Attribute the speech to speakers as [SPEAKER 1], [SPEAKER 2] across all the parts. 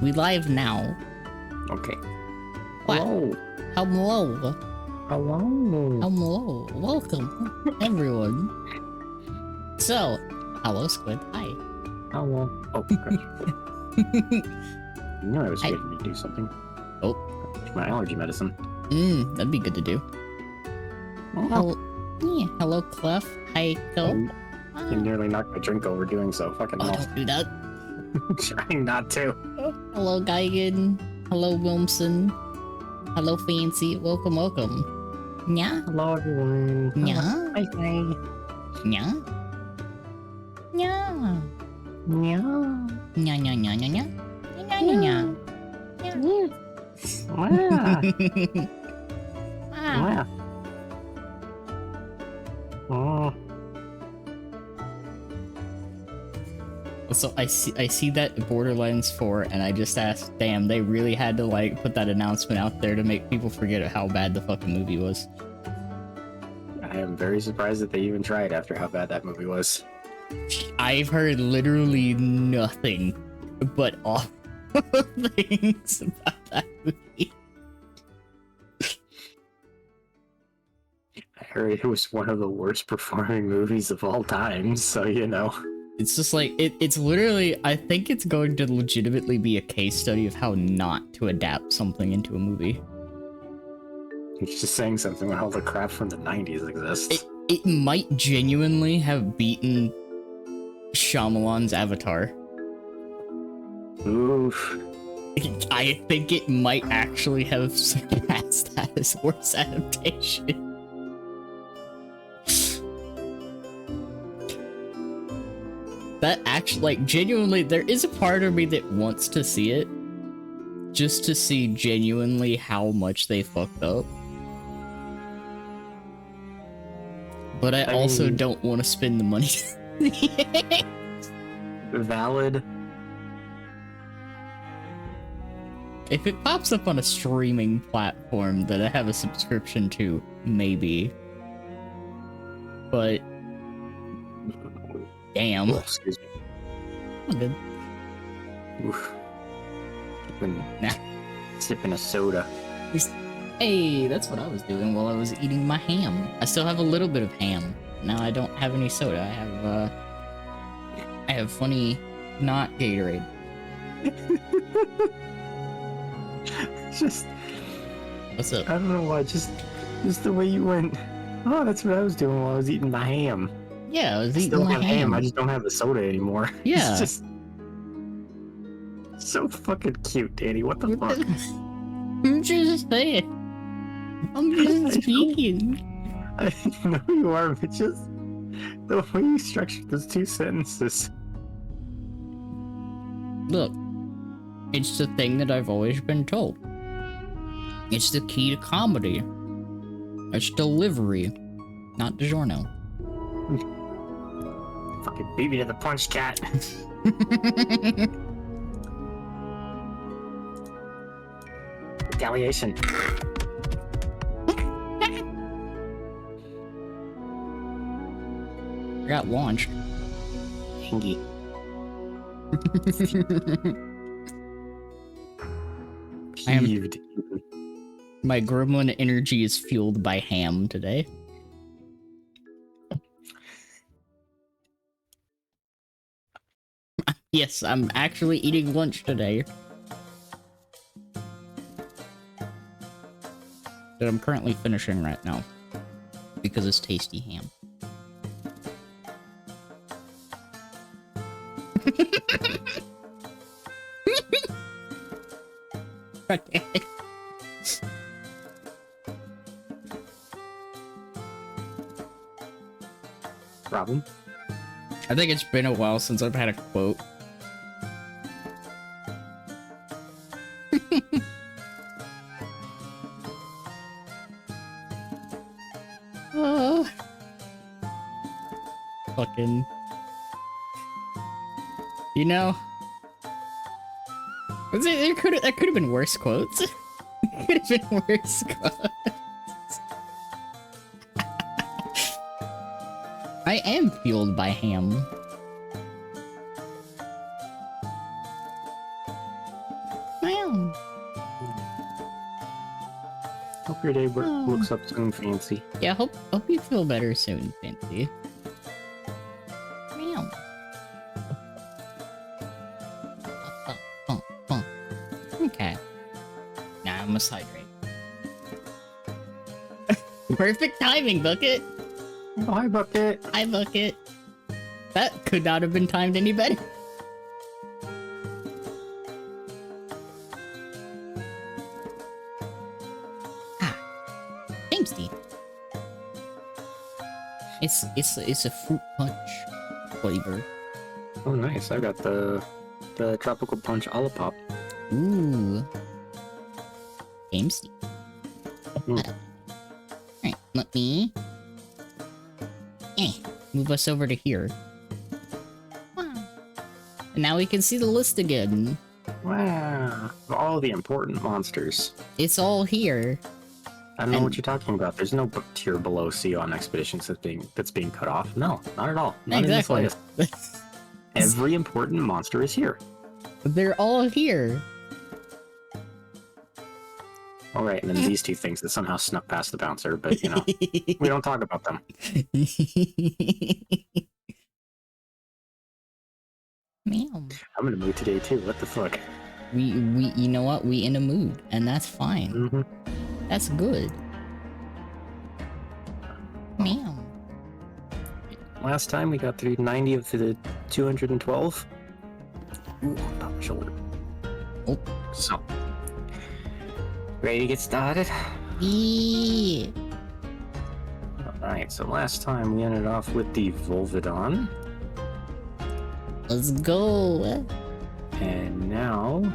[SPEAKER 1] We live now.
[SPEAKER 2] Okay.
[SPEAKER 1] What?
[SPEAKER 2] Hello.
[SPEAKER 1] Hello.
[SPEAKER 2] Hello.
[SPEAKER 1] Hello. Welcome, everyone. So, hello, Squid. Hi.
[SPEAKER 2] Hello. Oh, gosh. You knew I was
[SPEAKER 1] Hi.
[SPEAKER 2] ready to do something.
[SPEAKER 1] Oh.
[SPEAKER 2] My allergy medicine.
[SPEAKER 1] That'd be good to do.
[SPEAKER 2] Oh,
[SPEAKER 1] Hello. Yeah. Hello, Clef. Hi, Phil.
[SPEAKER 2] you nearly knocked my drink over doing so. Fucking
[SPEAKER 1] Oh,
[SPEAKER 2] hell.
[SPEAKER 1] don't do that.
[SPEAKER 2] Trying not to.
[SPEAKER 1] Hello, Geigen. Hello, Wilmson. Hello, Fancy. Welcome, welcome. Yeah.
[SPEAKER 2] Hello, everyone.
[SPEAKER 1] Yeah.
[SPEAKER 2] Hi, hi.
[SPEAKER 1] Yeah. Yeah.
[SPEAKER 2] Yeah.
[SPEAKER 1] Nya nya nya nya nya. Nya nya nya.
[SPEAKER 2] Wow.
[SPEAKER 1] Ah.
[SPEAKER 2] Wow. Oh.
[SPEAKER 1] So I see that Borderlands 4 and I just asked, damn, they really had to like put that announcement out there to make people forget how bad the fucking movie was.
[SPEAKER 2] I am very surprised that they even tried after how bad that movie was.
[SPEAKER 1] I've heard literally nothing but awful things about that movie.
[SPEAKER 2] I heard it was one of the worst performing movies of all time, so you know.
[SPEAKER 1] It's just like, it's literally, I think it's going to legitimately be a case study of how not to adapt something into a movie.
[SPEAKER 2] He's just saying something when all the crap from the 90s exists.
[SPEAKER 1] It might genuinely have beaten Shyamalan's Avatar.
[SPEAKER 2] Oof.
[SPEAKER 1] I think it might actually have surpassed that as worst adaptation. That actually, like, genuinely, there is a part of me that wants to see it. Just to see genuinely how much they fucked up. But I also
[SPEAKER 2] mean,
[SPEAKER 1] don't want to spend the money.
[SPEAKER 2] Valid.
[SPEAKER 1] If it pops up on a streaming platform that I have a subscription to, maybe. But damn.
[SPEAKER 2] Oh, excuse me.
[SPEAKER 1] I'm good.
[SPEAKER 2] Oof. Been
[SPEAKER 1] Nah.
[SPEAKER 2] sipping a soda.
[SPEAKER 1] Hey, that's what I was doing while I was eating my ham. I still have a little bit of ham. Now I don't have any soda. I have funny, not Gatorade.
[SPEAKER 2] Just,
[SPEAKER 1] What's up?
[SPEAKER 2] I don't know why, just the way you went. Oh, that's what I was doing while I was eating my ham.
[SPEAKER 1] Yeah, I was
[SPEAKER 2] I
[SPEAKER 1] eating
[SPEAKER 2] still
[SPEAKER 1] my
[SPEAKER 2] have
[SPEAKER 1] ham.
[SPEAKER 2] I just don't have the soda anymore.
[SPEAKER 1] Yeah.
[SPEAKER 2] It's just so fucking cute, Danny. What the fuck?
[SPEAKER 1] I'm just saying. I'm just speaking.
[SPEAKER 2] I know you are, but just the way you structured those two sentences.
[SPEAKER 1] Look, it's the thing that I've always been told. It's the key to comedy. It's delivery, not DiGiorno.
[SPEAKER 2] Fucking beat me to the punch, cat. Retaliation.
[SPEAKER 1] I got launched.
[SPEAKER 2] Hingy. Peeved.
[SPEAKER 1] My gremlin energy is fueled by ham today. Yes, I'm actually eating lunch today. That I'm currently finishing right now. Because it's tasty ham. Okay.
[SPEAKER 2] Problem?
[SPEAKER 1] I think it's been a while since I've had a quote. Fucking. You know, there could have been worse quotes. Could have been worse quotes. I am fueled by ham. Meow.
[SPEAKER 2] Hope your day
[SPEAKER 1] Oh.
[SPEAKER 2] looks up soon, Fancy.
[SPEAKER 1] Yeah, hope you feel better soon, Fancy. Meow. Okay. Now I must hydrate. Perfect timing, Bucket!
[SPEAKER 2] Oh, hi, Bucket.
[SPEAKER 1] Hi, Bucket. That could not have been timed any better. Thanks, Steve. It's a fruit punch flavor.
[SPEAKER 2] Oh, nice. I got the tropical punch Olipop.
[SPEAKER 1] Ooh. Game Steve.
[SPEAKER 2] Mm.
[SPEAKER 1] Alright, let me move us over to here. Wow. And now we can see the list again.
[SPEAKER 2] Wow. All the important monsters.
[SPEAKER 1] It's all here.
[SPEAKER 2] I don't know what you're talking about. There's no tier below Sea on expeditions that's being cut off. No, not at all. Not
[SPEAKER 1] Exactly.
[SPEAKER 2] in the slightest. Every important monster is here.
[SPEAKER 1] They're all here.
[SPEAKER 2] All right, and then these two things that somehow snuck past the bouncer, but you know, we don't talk about them.
[SPEAKER 1] Meow.
[SPEAKER 2] I'm in a mood today too. What the fuck?
[SPEAKER 1] We you know what? We in a mood, and that's fine.
[SPEAKER 2] Mm-hmm.
[SPEAKER 1] That's good. Meow.
[SPEAKER 2] Last time we got through 90 of the 212. Ooh, pop my shoulder.
[SPEAKER 1] Oh.
[SPEAKER 2] So, ready to get started?
[SPEAKER 1] Yeah.
[SPEAKER 2] Alright, so last time we ended off with the Volvidon.
[SPEAKER 1] Let's go.
[SPEAKER 2] And now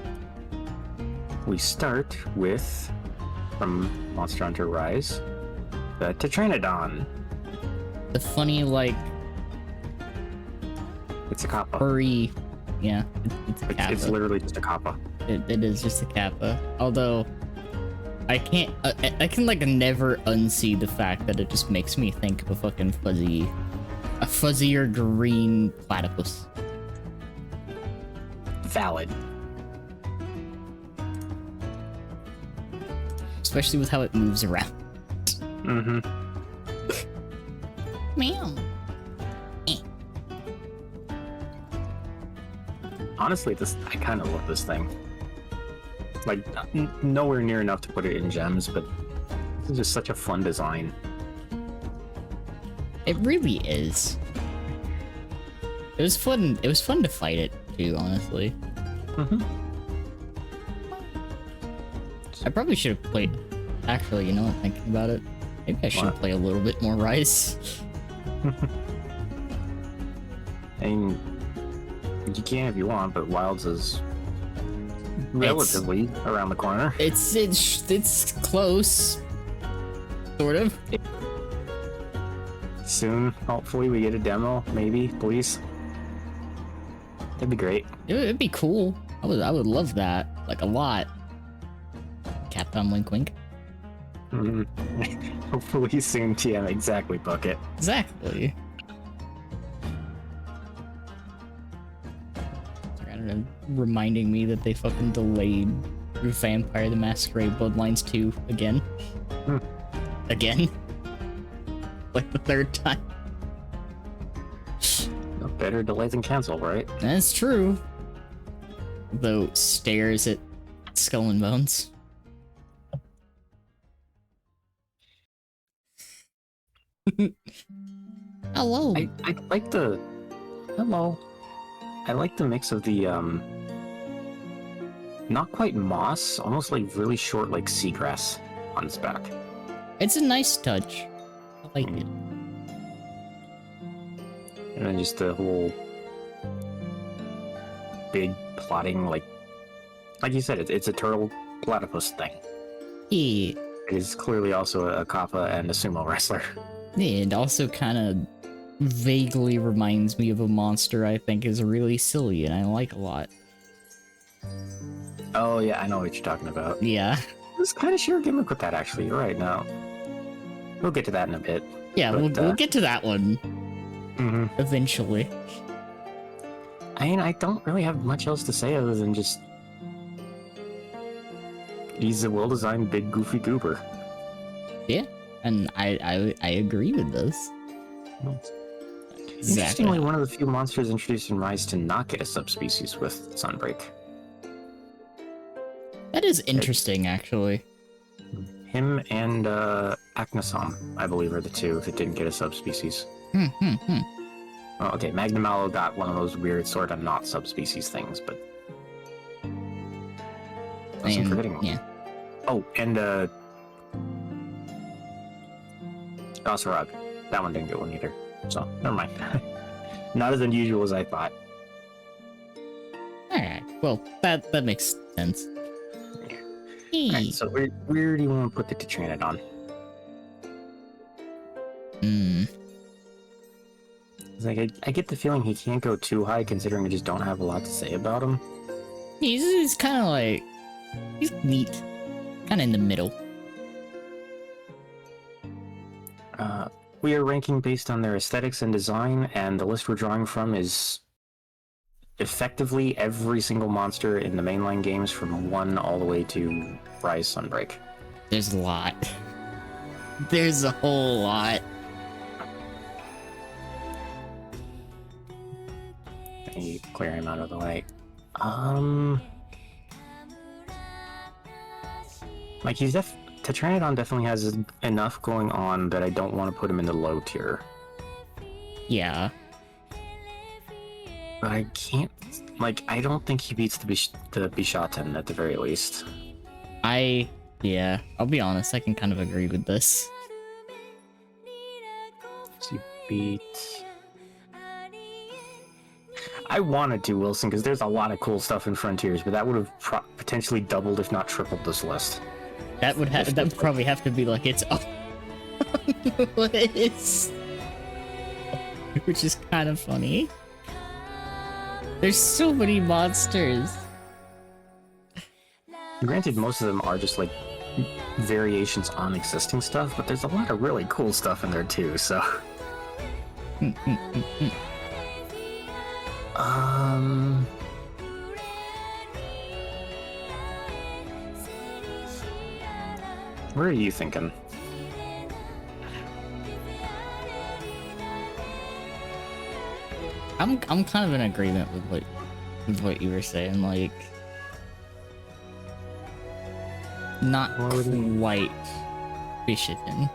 [SPEAKER 2] we start with, from Monster Hunter Rise, the Tetranodon.
[SPEAKER 1] The funny, like,
[SPEAKER 2] It's a Kappa.
[SPEAKER 1] furry. Yeah, it's a kappa.
[SPEAKER 2] It's literally just a Kappa.
[SPEAKER 1] It is just a kappa. Although, I can't. I can like never unsee the fact that it just makes me think of a fucking fuzzier green platypus.
[SPEAKER 2] Valid.
[SPEAKER 1] Especially with how it moves around.
[SPEAKER 2] Mm-hmm.
[SPEAKER 1] Meow.
[SPEAKER 2] Honestly, I kind of love this thing. Like, nowhere near enough to put it in gems, but it's just such a fun design.
[SPEAKER 1] It really is. It was fun. It was fun to fight it too, honestly.
[SPEAKER 2] Mm-hmm.
[SPEAKER 1] I probably should have played. Actually, you know what? Thinking about it, maybe I should
[SPEAKER 2] What?
[SPEAKER 1] play a little bit more Rise.
[SPEAKER 2] I mean, you can if you want, but Wilds is relatively around the corner.
[SPEAKER 1] It's close, sort of.
[SPEAKER 2] Soon, hopefully, we get a demo. Maybe, please. That'd be great.
[SPEAKER 1] It'd be cool. I would love that, like a lot. Capcom wink wink.
[SPEAKER 2] Mhm. Hopefully soon, TM. Exactly, Bucket.
[SPEAKER 1] Exactly. I don't know, reminding me that they fucking delayed Vampire the Masquerade Bloodlines 2 again.
[SPEAKER 2] Hmm.
[SPEAKER 1] Again? Like the third time.
[SPEAKER 2] No better delay than cancel, right?
[SPEAKER 1] That's true. Though stares at Skull and Bones. Hello.
[SPEAKER 2] I like the... Hello. I like the mix of the, not quite moss, almost like really short, like seagrass on its back.
[SPEAKER 1] It's a nice touch. I like it.
[SPEAKER 2] And then just the whole big plotting, like you said, it's a turtle platypus thing.
[SPEAKER 1] Yeah.
[SPEAKER 2] It is clearly also a kappa and a sumo wrestler.
[SPEAKER 1] Yeah, it also kind of vaguely reminds me of a monster I think is really silly and I like a lot.
[SPEAKER 2] Oh yeah, I know what you're talking about.
[SPEAKER 1] Yeah.
[SPEAKER 2] There's kind of sheer gimmick with that, actually. You're right. Now we'll get to that in a bit.
[SPEAKER 1] Yeah,
[SPEAKER 2] But,
[SPEAKER 1] we'll get to that one
[SPEAKER 2] Mm-hmm.
[SPEAKER 1] eventually.
[SPEAKER 2] I mean, I don't really have much else to say other than just He's a well-designed big goofy goober.
[SPEAKER 1] Yeah, and I agree with this.
[SPEAKER 2] Interestingly, one of the few monsters introduced in Rise to not get a subspecies with Sunbreak.
[SPEAKER 1] That is interesting, actually.
[SPEAKER 2] Him and Aknasom, I believe, are the two that didn't get a subspecies. Oh, okay, Magnamallow got one of those weird sort of not subspecies things, but I'm forgetting one.
[SPEAKER 1] Yeah.
[SPEAKER 2] Oh, and Gossarog. That one didn't get one either. So, never mind. Not as unusual as I thought.
[SPEAKER 1] Alright, well, that makes sense.
[SPEAKER 2] Alright, so where do you want to put the Tetranodon? It's like, I get the feeling he can't go too high, considering I just don't have a lot to say about him.
[SPEAKER 1] He's kind of like... He's neat. Kind of in the middle.
[SPEAKER 2] We are ranking based on their aesthetics and design, and the list we're drawing from is effectively every single monster in the mainline games from 1 all the way to Rise Sunbreak.
[SPEAKER 1] There's a lot. There's a whole lot.
[SPEAKER 2] Let me clear him out of the way. Like, Tetranodon definitely has enough going on that I don't want to put him in the low tier.
[SPEAKER 1] Yeah.
[SPEAKER 2] But I can't... Like, I don't think he beats the Bishaten at the very least.
[SPEAKER 1] Yeah, I'll be honest, I can kind of agree with this.
[SPEAKER 2] He beat... I wanted to, Wilson, because there's a lot of cool stuff in Frontiers, but that would have potentially doubled, if not tripled, this list.
[SPEAKER 1] That would probably have to be like its own list. Which is kind of funny. There's so many monsters.
[SPEAKER 2] Granted, most of them are just like variations on existing stuff, but there's a lot of really cool stuff in there too, so. Where are you thinking?
[SPEAKER 1] I'm kind of in agreement with what you were saying, like not quite Bishaten.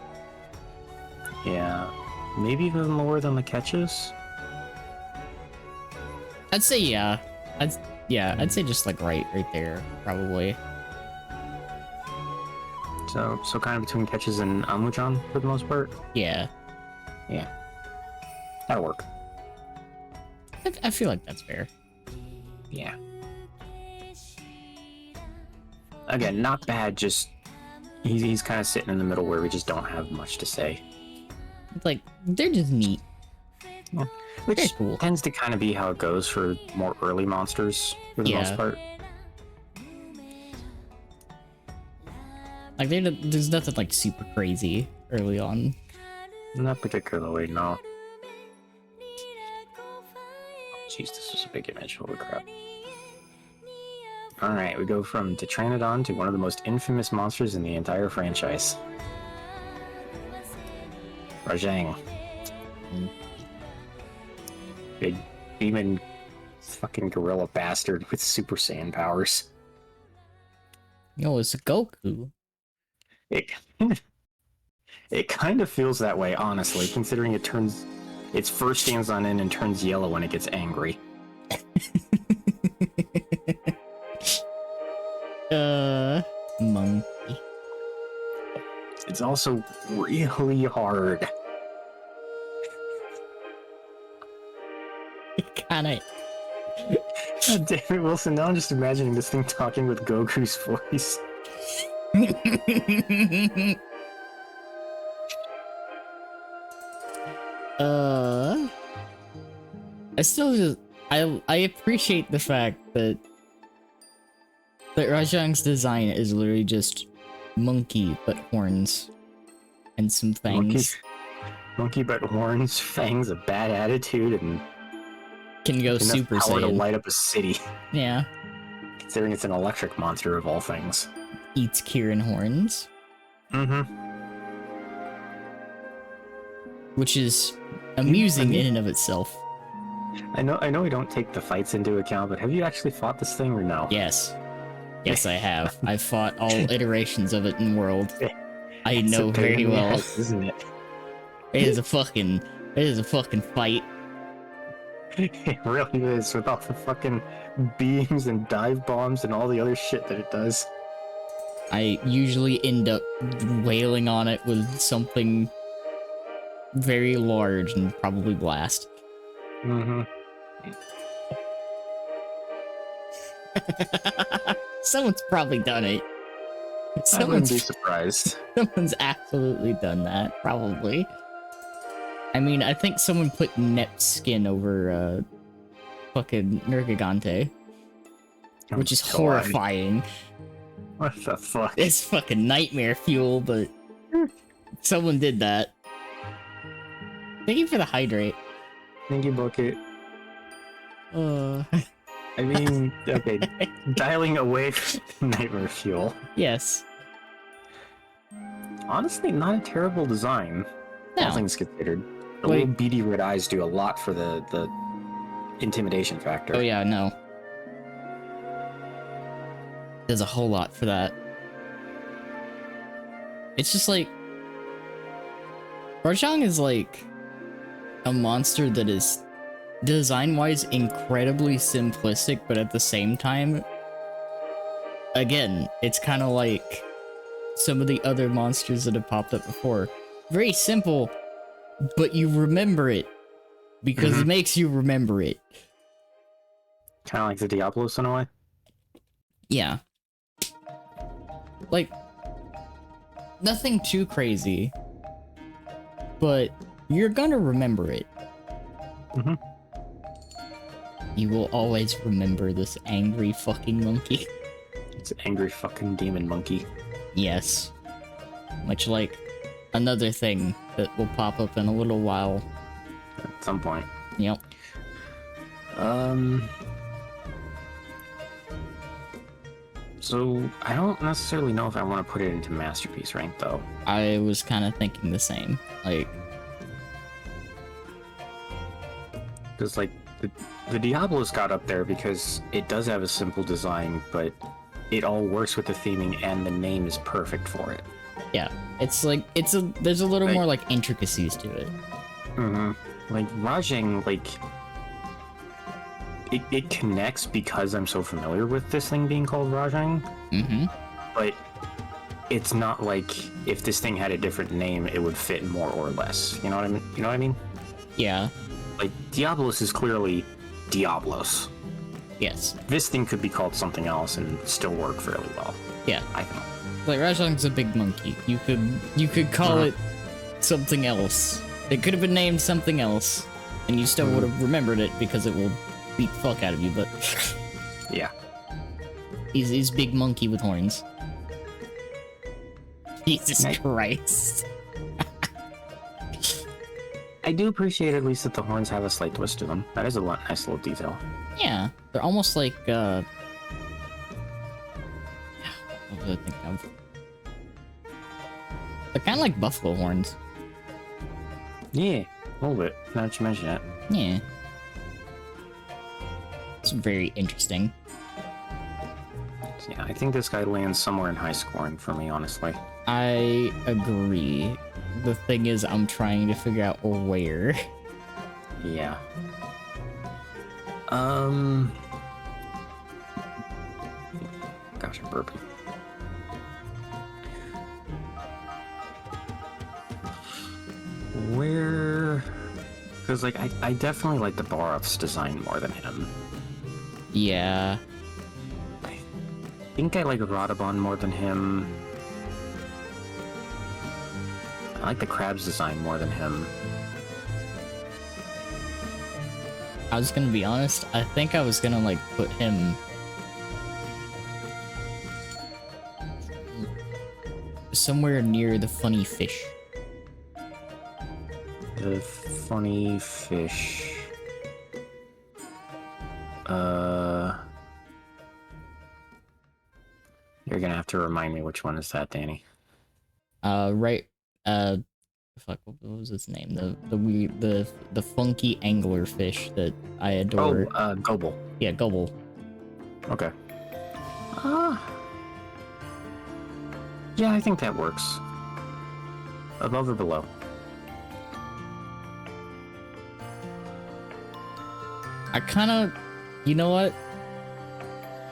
[SPEAKER 2] Yeah. Maybe even lower than the Catches?
[SPEAKER 1] I'd say yeah. I'd say just like right there, probably.
[SPEAKER 2] So kind of between Catches and Amujan for the most part?
[SPEAKER 1] Yeah.
[SPEAKER 2] Yeah. That'll work.
[SPEAKER 1] I feel like that's fair.
[SPEAKER 2] Yeah. Again, not bad, just he's kind of sitting in the middle where we just don't have much to say.
[SPEAKER 1] It's like, they're just neat.
[SPEAKER 2] Yeah. Which
[SPEAKER 1] Very cool.
[SPEAKER 2] tends to kind of be how it goes for more early monsters, for the most part.
[SPEAKER 1] Like, there's nothing, like, super crazy early on.
[SPEAKER 2] Not particularly, no. Jeez, this was a big image. Holy crap. Alright, we go from Tetranodon to one of the most infamous monsters in the entire franchise. Rajang. Big demon fucking gorilla bastard with Super Saiyan powers.
[SPEAKER 1] No, it's a Goku.
[SPEAKER 2] It kind of feels that way, honestly, considering it first stands on end and turns yellow when it gets angry.
[SPEAKER 1] Monkey.
[SPEAKER 2] It's also really hard.
[SPEAKER 1] Kinda.
[SPEAKER 2] God damn it, Wilson, now I'm just imagining this thing talking with Goku's voice.
[SPEAKER 1] I still just I appreciate the fact that Rajang's design is literally just monkey but horns and some fangs.
[SPEAKER 2] Monkey but horns, fangs, a bad attitude, and
[SPEAKER 1] can go Super
[SPEAKER 2] power
[SPEAKER 1] Saiyan
[SPEAKER 2] to light up a city.
[SPEAKER 1] Yeah.
[SPEAKER 2] Considering it's an electric monster of all things.
[SPEAKER 1] eats Kieran horns, which is amusing in and of itself.
[SPEAKER 2] I know we don't take the fights into account, but have you actually fought this thing or no?
[SPEAKER 1] Yes. Yes, I have. I've fought all iterations of it in World. I know very well.
[SPEAKER 2] Ass, isn't it?
[SPEAKER 1] It is a fucking fight.
[SPEAKER 2] It really is, with all the fucking beams and dive bombs and all the other shit that it does.
[SPEAKER 1] I usually end up wailing on it with something very large and probably blast. Someone's probably done it.
[SPEAKER 2] I wouldn't be surprised.
[SPEAKER 1] Someone's absolutely done that, probably. I mean, I think someone put Nep's skin over fucking Nergigante, which is horrifying.
[SPEAKER 2] What the fuck?
[SPEAKER 1] It's fucking nightmare fuel, but someone did that. Thank you for the hydrate.
[SPEAKER 2] Thank you, Bucket. I mean, okay, dialing away from nightmare fuel.
[SPEAKER 1] Yes.
[SPEAKER 2] Honestly, not a terrible design.
[SPEAKER 1] No.
[SPEAKER 2] All things considered. The little beady red eyes do a lot for the intimidation factor.
[SPEAKER 1] Oh yeah, no. There's a whole lot for that. It's just like... Rajang is like a monster that is design-wise incredibly simplistic, but at the same time, again, it's kind of like some of the other monsters that have popped up before. Very simple, but you remember it because it makes you remember it.
[SPEAKER 2] Kind of like the Diablos in a way.
[SPEAKER 1] Yeah. Like, nothing too crazy, but you're gonna remember it. You will always remember this angry fucking monkey.
[SPEAKER 2] It's an angry fucking demon monkey.
[SPEAKER 1] Yes. Much like another thing that will pop up in a little while.
[SPEAKER 2] At some point.
[SPEAKER 1] Yep.
[SPEAKER 2] So, I don't necessarily know if I want to put it into Masterpiece rank, though.
[SPEAKER 1] I was kind of thinking the same. Like...
[SPEAKER 2] Because, like, the Diablos got up there because it does have a simple design, but it all works with the theming and the name is perfect for it.
[SPEAKER 1] Yeah. It's like, there's a little more, like, intricacies to it.
[SPEAKER 2] Like, Rajang, like... It connects because I'm so familiar with this thing being called Rajang. But it's not like if this thing had a different name, it would fit more or less. You know what I mean? You know what I mean?
[SPEAKER 1] Yeah.
[SPEAKER 2] Like, Diablos is clearly Diablos.
[SPEAKER 1] Yes.
[SPEAKER 2] This thing could be called something else and still work fairly well.
[SPEAKER 1] Yeah.
[SPEAKER 2] I think.
[SPEAKER 1] Like, Rajang's a big monkey. You could call it something else. It could have been named something else, and you still would have remembered it because it will beat the fuck out of you, but...
[SPEAKER 2] Yeah.
[SPEAKER 1] He's big monkey with horns. Jesus Christ.
[SPEAKER 2] I do appreciate at least that the horns have a slight twist to them. That is a nice little detail.
[SPEAKER 1] Yeah, they're almost like, what was I thinking of? They're kind of like buffalo horns.
[SPEAKER 2] Yeah, a little bit, now that you mention it.
[SPEAKER 1] Yeah. It's very interesting.
[SPEAKER 2] Yeah, I think this guy lands somewhere in high scoring for me, honestly.
[SPEAKER 1] I agree. The thing is, I'm trying to figure out where.
[SPEAKER 2] Yeah. Gosh, I'm burping. Where... Because, like, I definitely like the Baroth's design more than him.
[SPEAKER 1] Yeah.
[SPEAKER 2] I think I like Radabon more than him. I like the Crab's design more than him.
[SPEAKER 1] I was gonna be honest, I think I was gonna, like, put him... somewhere near the funny fish.
[SPEAKER 2] The funny fish... You're gonna have to remind me which one is that, Danny.
[SPEAKER 1] Right. Fuck. What was its name? The funky anglerfish that I adore.
[SPEAKER 2] Gobble.
[SPEAKER 1] Yeah, Gobble.
[SPEAKER 2] Okay. Yeah, I think that works. Above or below?
[SPEAKER 1] I kind of, you know what?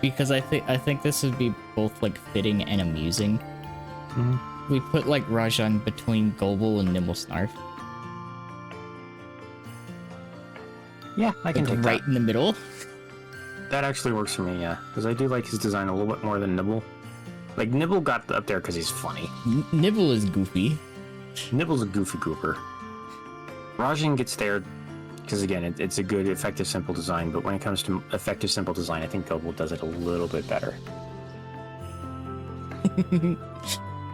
[SPEAKER 1] Because I think this would be both like fitting and amusing.
[SPEAKER 2] Mm-hmm.
[SPEAKER 1] We put like Rajan between Gobble and Nimblesnarf.
[SPEAKER 2] Yeah, I can
[SPEAKER 1] Like
[SPEAKER 2] take
[SPEAKER 1] right
[SPEAKER 2] that.
[SPEAKER 1] in the middle.
[SPEAKER 2] That actually works for me, yeah. Because I do like his design a little bit more than Nibble. Like, Nibble got up there because he's funny.
[SPEAKER 1] Nibble is goofy.
[SPEAKER 2] Nibble's a goofy gooper. Rajan gets there because, again, it's a good, effective, simple design, but when it comes to effective, simple design, I think Gobble does it a little bit better.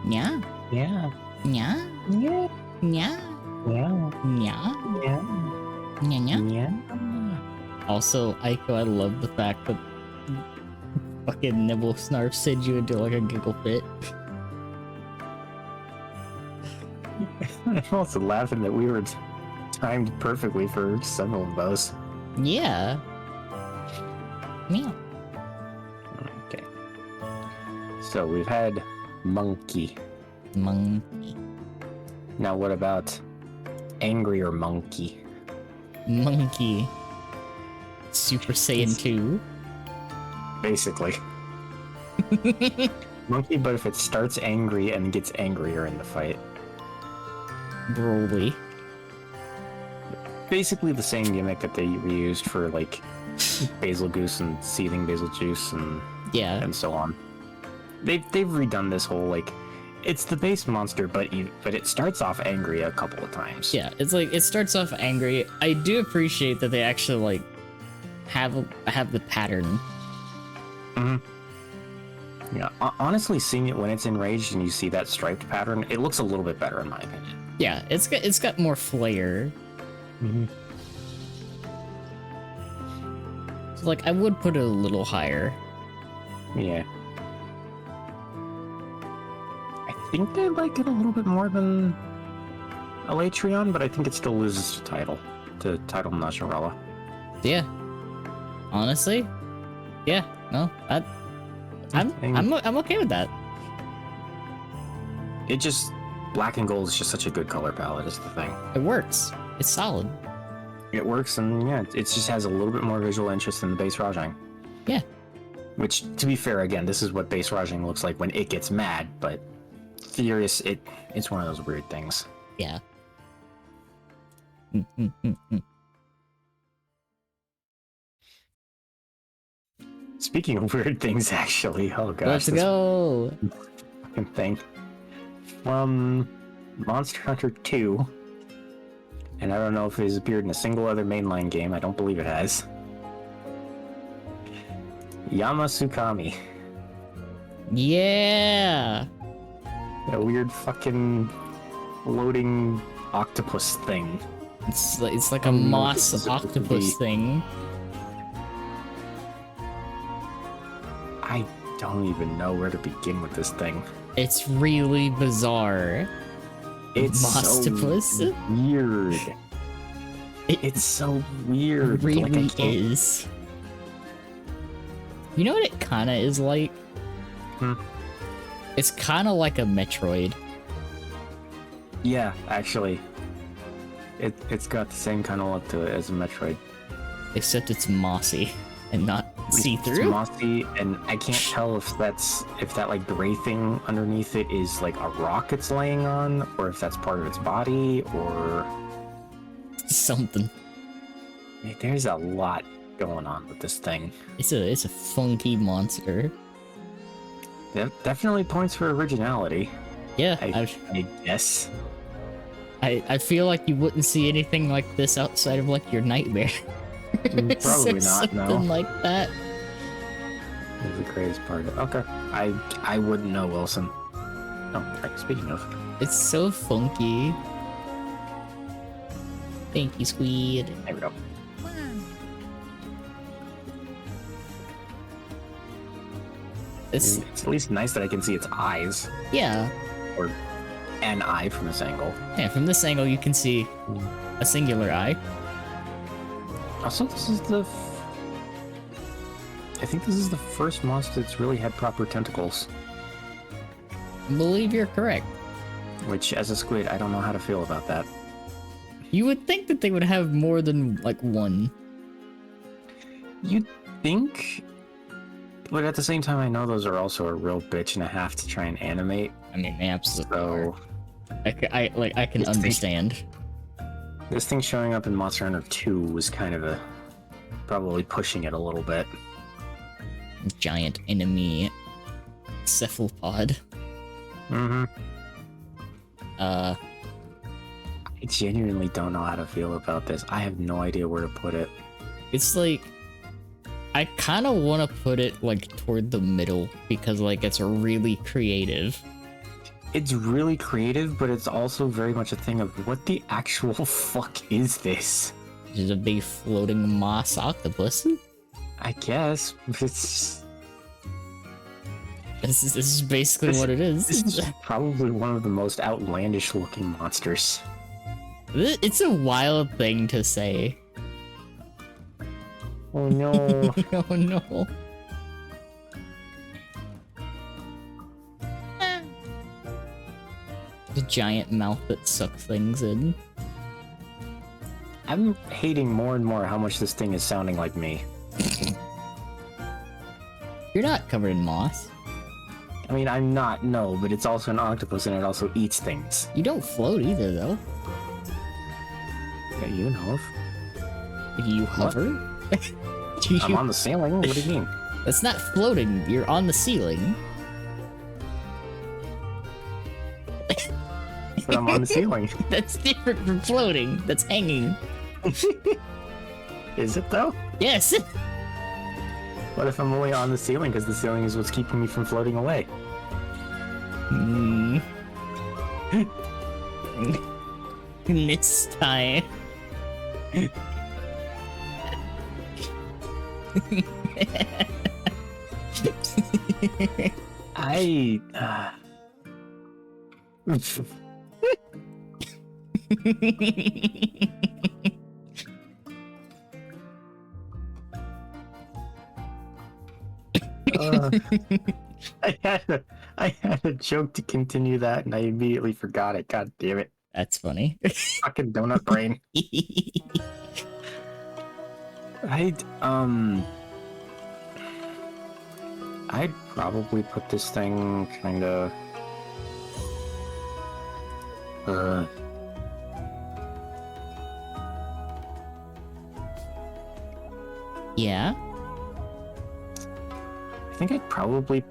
[SPEAKER 1] Yeah.
[SPEAKER 2] Yeah.
[SPEAKER 1] Yeah.
[SPEAKER 2] Yeah.
[SPEAKER 1] Yeah.
[SPEAKER 2] Yeah.
[SPEAKER 1] Yeah.
[SPEAKER 2] Yeah.
[SPEAKER 1] Yeah.
[SPEAKER 2] Yeah.
[SPEAKER 1] Also, Aiko, I love the fact that fucking Nimblesnarf sends you into like a giggle fit.
[SPEAKER 2] I'm also laughing that we were timed perfectly for several of those.
[SPEAKER 1] Yeah. Yeah.
[SPEAKER 2] Okay. So we've had monkey.
[SPEAKER 1] Monkey.
[SPEAKER 2] Now what about angry or monkey?
[SPEAKER 1] Monkey. Super Saiyan 2.
[SPEAKER 2] Basically. Monkey, but if it starts angry and gets angrier in the fight.
[SPEAKER 1] Broly.
[SPEAKER 2] Basically the same gimmick that they reused for like basil goose and seething basil juice and so on. They've redone this whole like it's the base monster, but it starts off angry a couple of times.
[SPEAKER 1] Yeah, it's like it starts off angry. I do appreciate that they actually like have the pattern.
[SPEAKER 2] Mm-hmm. Yeah, honestly, seeing it when it's enraged and you see that striped pattern, it looks a little bit better in my opinion.
[SPEAKER 1] Yeah, it's got more flair.
[SPEAKER 2] Mm-hmm.
[SPEAKER 1] So, like I would put it a little higher.
[SPEAKER 2] Yeah. I think I like it a little bit more than Alatreon, but I think it still loses to Title Najarala.
[SPEAKER 1] Yeah. Honestly, yeah. No, I'm okay with that.
[SPEAKER 2] It just black and gold is just such a good color palette is the thing.
[SPEAKER 1] It works. It's solid.
[SPEAKER 2] It works, and yeah, it just has a little bit more visual interest than the base Rajang.
[SPEAKER 1] Yeah.
[SPEAKER 2] Which, to be fair, again, this is what base Rajang looks like when it gets mad, but Furious, it's one of those weird things.
[SPEAKER 1] Yeah.
[SPEAKER 2] Speaking of weird things, actually, oh gosh.
[SPEAKER 1] Let's go!
[SPEAKER 2] Fucking thing. From Monster Hunter 2, and I don't know if it has appeared in a single other mainline game, I don't believe it has. Yamasukami.
[SPEAKER 1] Yeah!
[SPEAKER 2] A weird fucking floating octopus thing.
[SPEAKER 1] It's like a moss octopus thing.
[SPEAKER 2] I don't even know where to begin with this thing.
[SPEAKER 1] It's really bizarre.
[SPEAKER 2] It's
[SPEAKER 1] Mossopus?
[SPEAKER 2] so weird. It's so weird.
[SPEAKER 1] It really
[SPEAKER 2] like
[SPEAKER 1] is. You know what it kind of is like? It's kind of like a Metroid.
[SPEAKER 2] Yeah, actually. It's got the same kind of look to it as a Metroid.
[SPEAKER 1] Except it's mossy and not
[SPEAKER 2] It's
[SPEAKER 1] see-through.
[SPEAKER 2] mossy, and I can't tell if that like gray thing underneath it is like a rock it's laying on, or if that's part of its body, or
[SPEAKER 1] Something.
[SPEAKER 2] there's a lot going on with this thing.
[SPEAKER 1] It's a funky monster.
[SPEAKER 2] That definitely points for originality.
[SPEAKER 1] Yeah,
[SPEAKER 2] I guess.
[SPEAKER 1] I feel like you wouldn't see anything like this outside of like your nightmare.
[SPEAKER 2] Probably not.
[SPEAKER 1] Something
[SPEAKER 2] No.
[SPEAKER 1] like that.
[SPEAKER 2] Is the greatest part. Okay, I wouldn't know, Wilson. Oh, right. Speaking of,
[SPEAKER 1] It's so funky. Thank you, Squid.
[SPEAKER 2] there we go.
[SPEAKER 1] It's
[SPEAKER 2] It's at least nice that I can see its eyes,
[SPEAKER 1] yeah.
[SPEAKER 2] or an eye from this angle.
[SPEAKER 1] Yeah, from this angle you can see a singular eye.
[SPEAKER 2] Also, this is the... I think this is the first monster that's really had proper tentacles.
[SPEAKER 1] I believe you're correct.
[SPEAKER 2] Which, as a squid, I don't know how to feel about that.
[SPEAKER 1] You would think that they would have more than, like, one.
[SPEAKER 2] You'd think... But at the same time, I know those are also a real bitch and a half to try and animate.
[SPEAKER 1] I mean, they absolutely
[SPEAKER 2] So...
[SPEAKER 1] are. I can understand.
[SPEAKER 2] This thing showing up in Monster Hunter 2 was kind of probably pushing it a little bit.
[SPEAKER 1] Giant enemy cephalopod.
[SPEAKER 2] Mm-hmm.
[SPEAKER 1] Uh,
[SPEAKER 2] I genuinely don't know how to feel about this. I have no idea where to put it.
[SPEAKER 1] it's like... I kind of want to put it, like, toward the middle, because, like, it's really creative.
[SPEAKER 2] It's really creative, but it's also very much a thing of what the actual fuck is this?
[SPEAKER 1] There's a big floating moss octopus.
[SPEAKER 2] I guess it's
[SPEAKER 1] This is basically what it is.
[SPEAKER 2] This is probably one of the most outlandish looking monsters.
[SPEAKER 1] It's a wild thing to say.
[SPEAKER 2] Oh no.
[SPEAKER 1] Oh no. The giant mouth that sucks things in.
[SPEAKER 2] I'm hating more and more how much this thing is sounding like me.
[SPEAKER 1] You're not covered in moss.
[SPEAKER 2] I mean, I'm not, no, but it's also an octopus and it also eats things.
[SPEAKER 1] You don't float either, though.
[SPEAKER 2] Yeah, you know.
[SPEAKER 1] Do you hover? Do
[SPEAKER 2] I'm
[SPEAKER 1] you...
[SPEAKER 2] on the ceiling, what do you mean?
[SPEAKER 1] That's not floating, you're on the ceiling.
[SPEAKER 2] But I'm on the ceiling.
[SPEAKER 1] That's different from floating, that's hanging.
[SPEAKER 2] Is it though?
[SPEAKER 1] Yes!
[SPEAKER 2] What if I'm only on the ceiling because the ceiling is what's keeping me from floating away?
[SPEAKER 1] Hmm. This time.
[SPEAKER 2] I... I had a joke to continue that and I immediately forgot it. God damn it.
[SPEAKER 1] That's funny.
[SPEAKER 2] Fucking donut brain. I'd probably put this thing kinda
[SPEAKER 1] Yeah?
[SPEAKER 2] I think I'd probably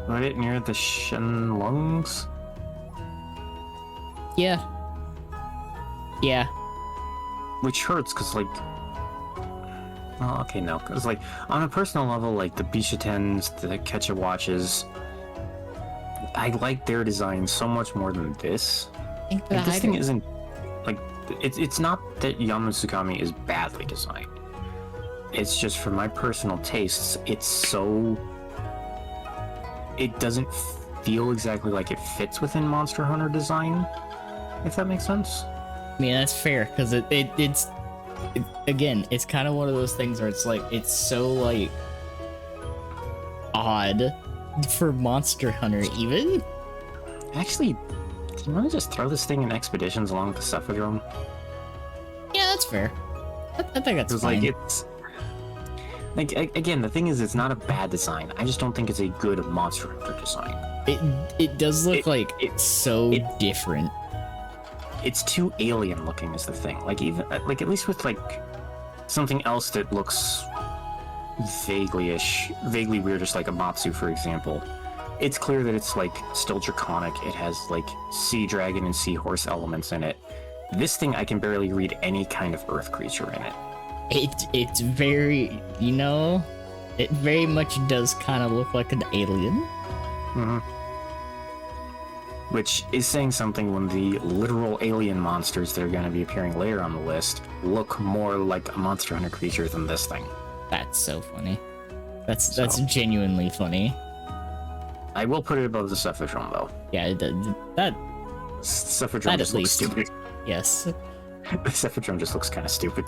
[SPEAKER 2] put it near the Shen lungs.
[SPEAKER 1] Yeah. Yeah.
[SPEAKER 2] Which hurts, because, like... Well, okay, no. Because, like, on a personal level, like, the Bishitens, the Ketcha Watches, I like their design so much more than this.
[SPEAKER 1] I think
[SPEAKER 2] Like, this thing isn't... Like, it's not that Yamasukami is badly designed. It's just, for my personal tastes, it's so... It doesn't feel exactly like it fits within Monster Hunter design, if that makes sense.
[SPEAKER 1] I mean, that's fair, because it's again, it's kind of one of those things where it's like, it's so, like, odd for Monster Hunter, even.
[SPEAKER 2] Actually, do you want to just throw this thing in expeditions along with the Cephadrome?
[SPEAKER 1] Yeah, that's fair. I think that's
[SPEAKER 2] Because,
[SPEAKER 1] fine.
[SPEAKER 2] like, it's... Like, again, the thing is, it's not a bad design. I just don't think it's a good Monster Hunter design.
[SPEAKER 1] It does look like it's so different.
[SPEAKER 2] It's too alien looking is the thing. Like, even, like, at least with, like, something else that looks vaguely weird, just like a Matsu, for example. It's clear that it's, like, still draconic. It has, like, sea dragon and seahorse elements in it. This thing, I can barely read any kind of earth creature in it.
[SPEAKER 1] It's very, you know, it very much does kind of look like an alien.
[SPEAKER 2] Mm-hmm. Which is saying something when the literal alien monsters that are going to be appearing later on the list look more like a Monster Hunter creature than this thing.
[SPEAKER 1] That's so funny. That's genuinely funny.
[SPEAKER 2] I will put it above the Cephadrome, though.
[SPEAKER 1] Yeah, that
[SPEAKER 2] Cephadrome just
[SPEAKER 1] at
[SPEAKER 2] looks
[SPEAKER 1] least.
[SPEAKER 2] stupid.
[SPEAKER 1] Yes.
[SPEAKER 2] The Cephadrome just looks kind of stupid.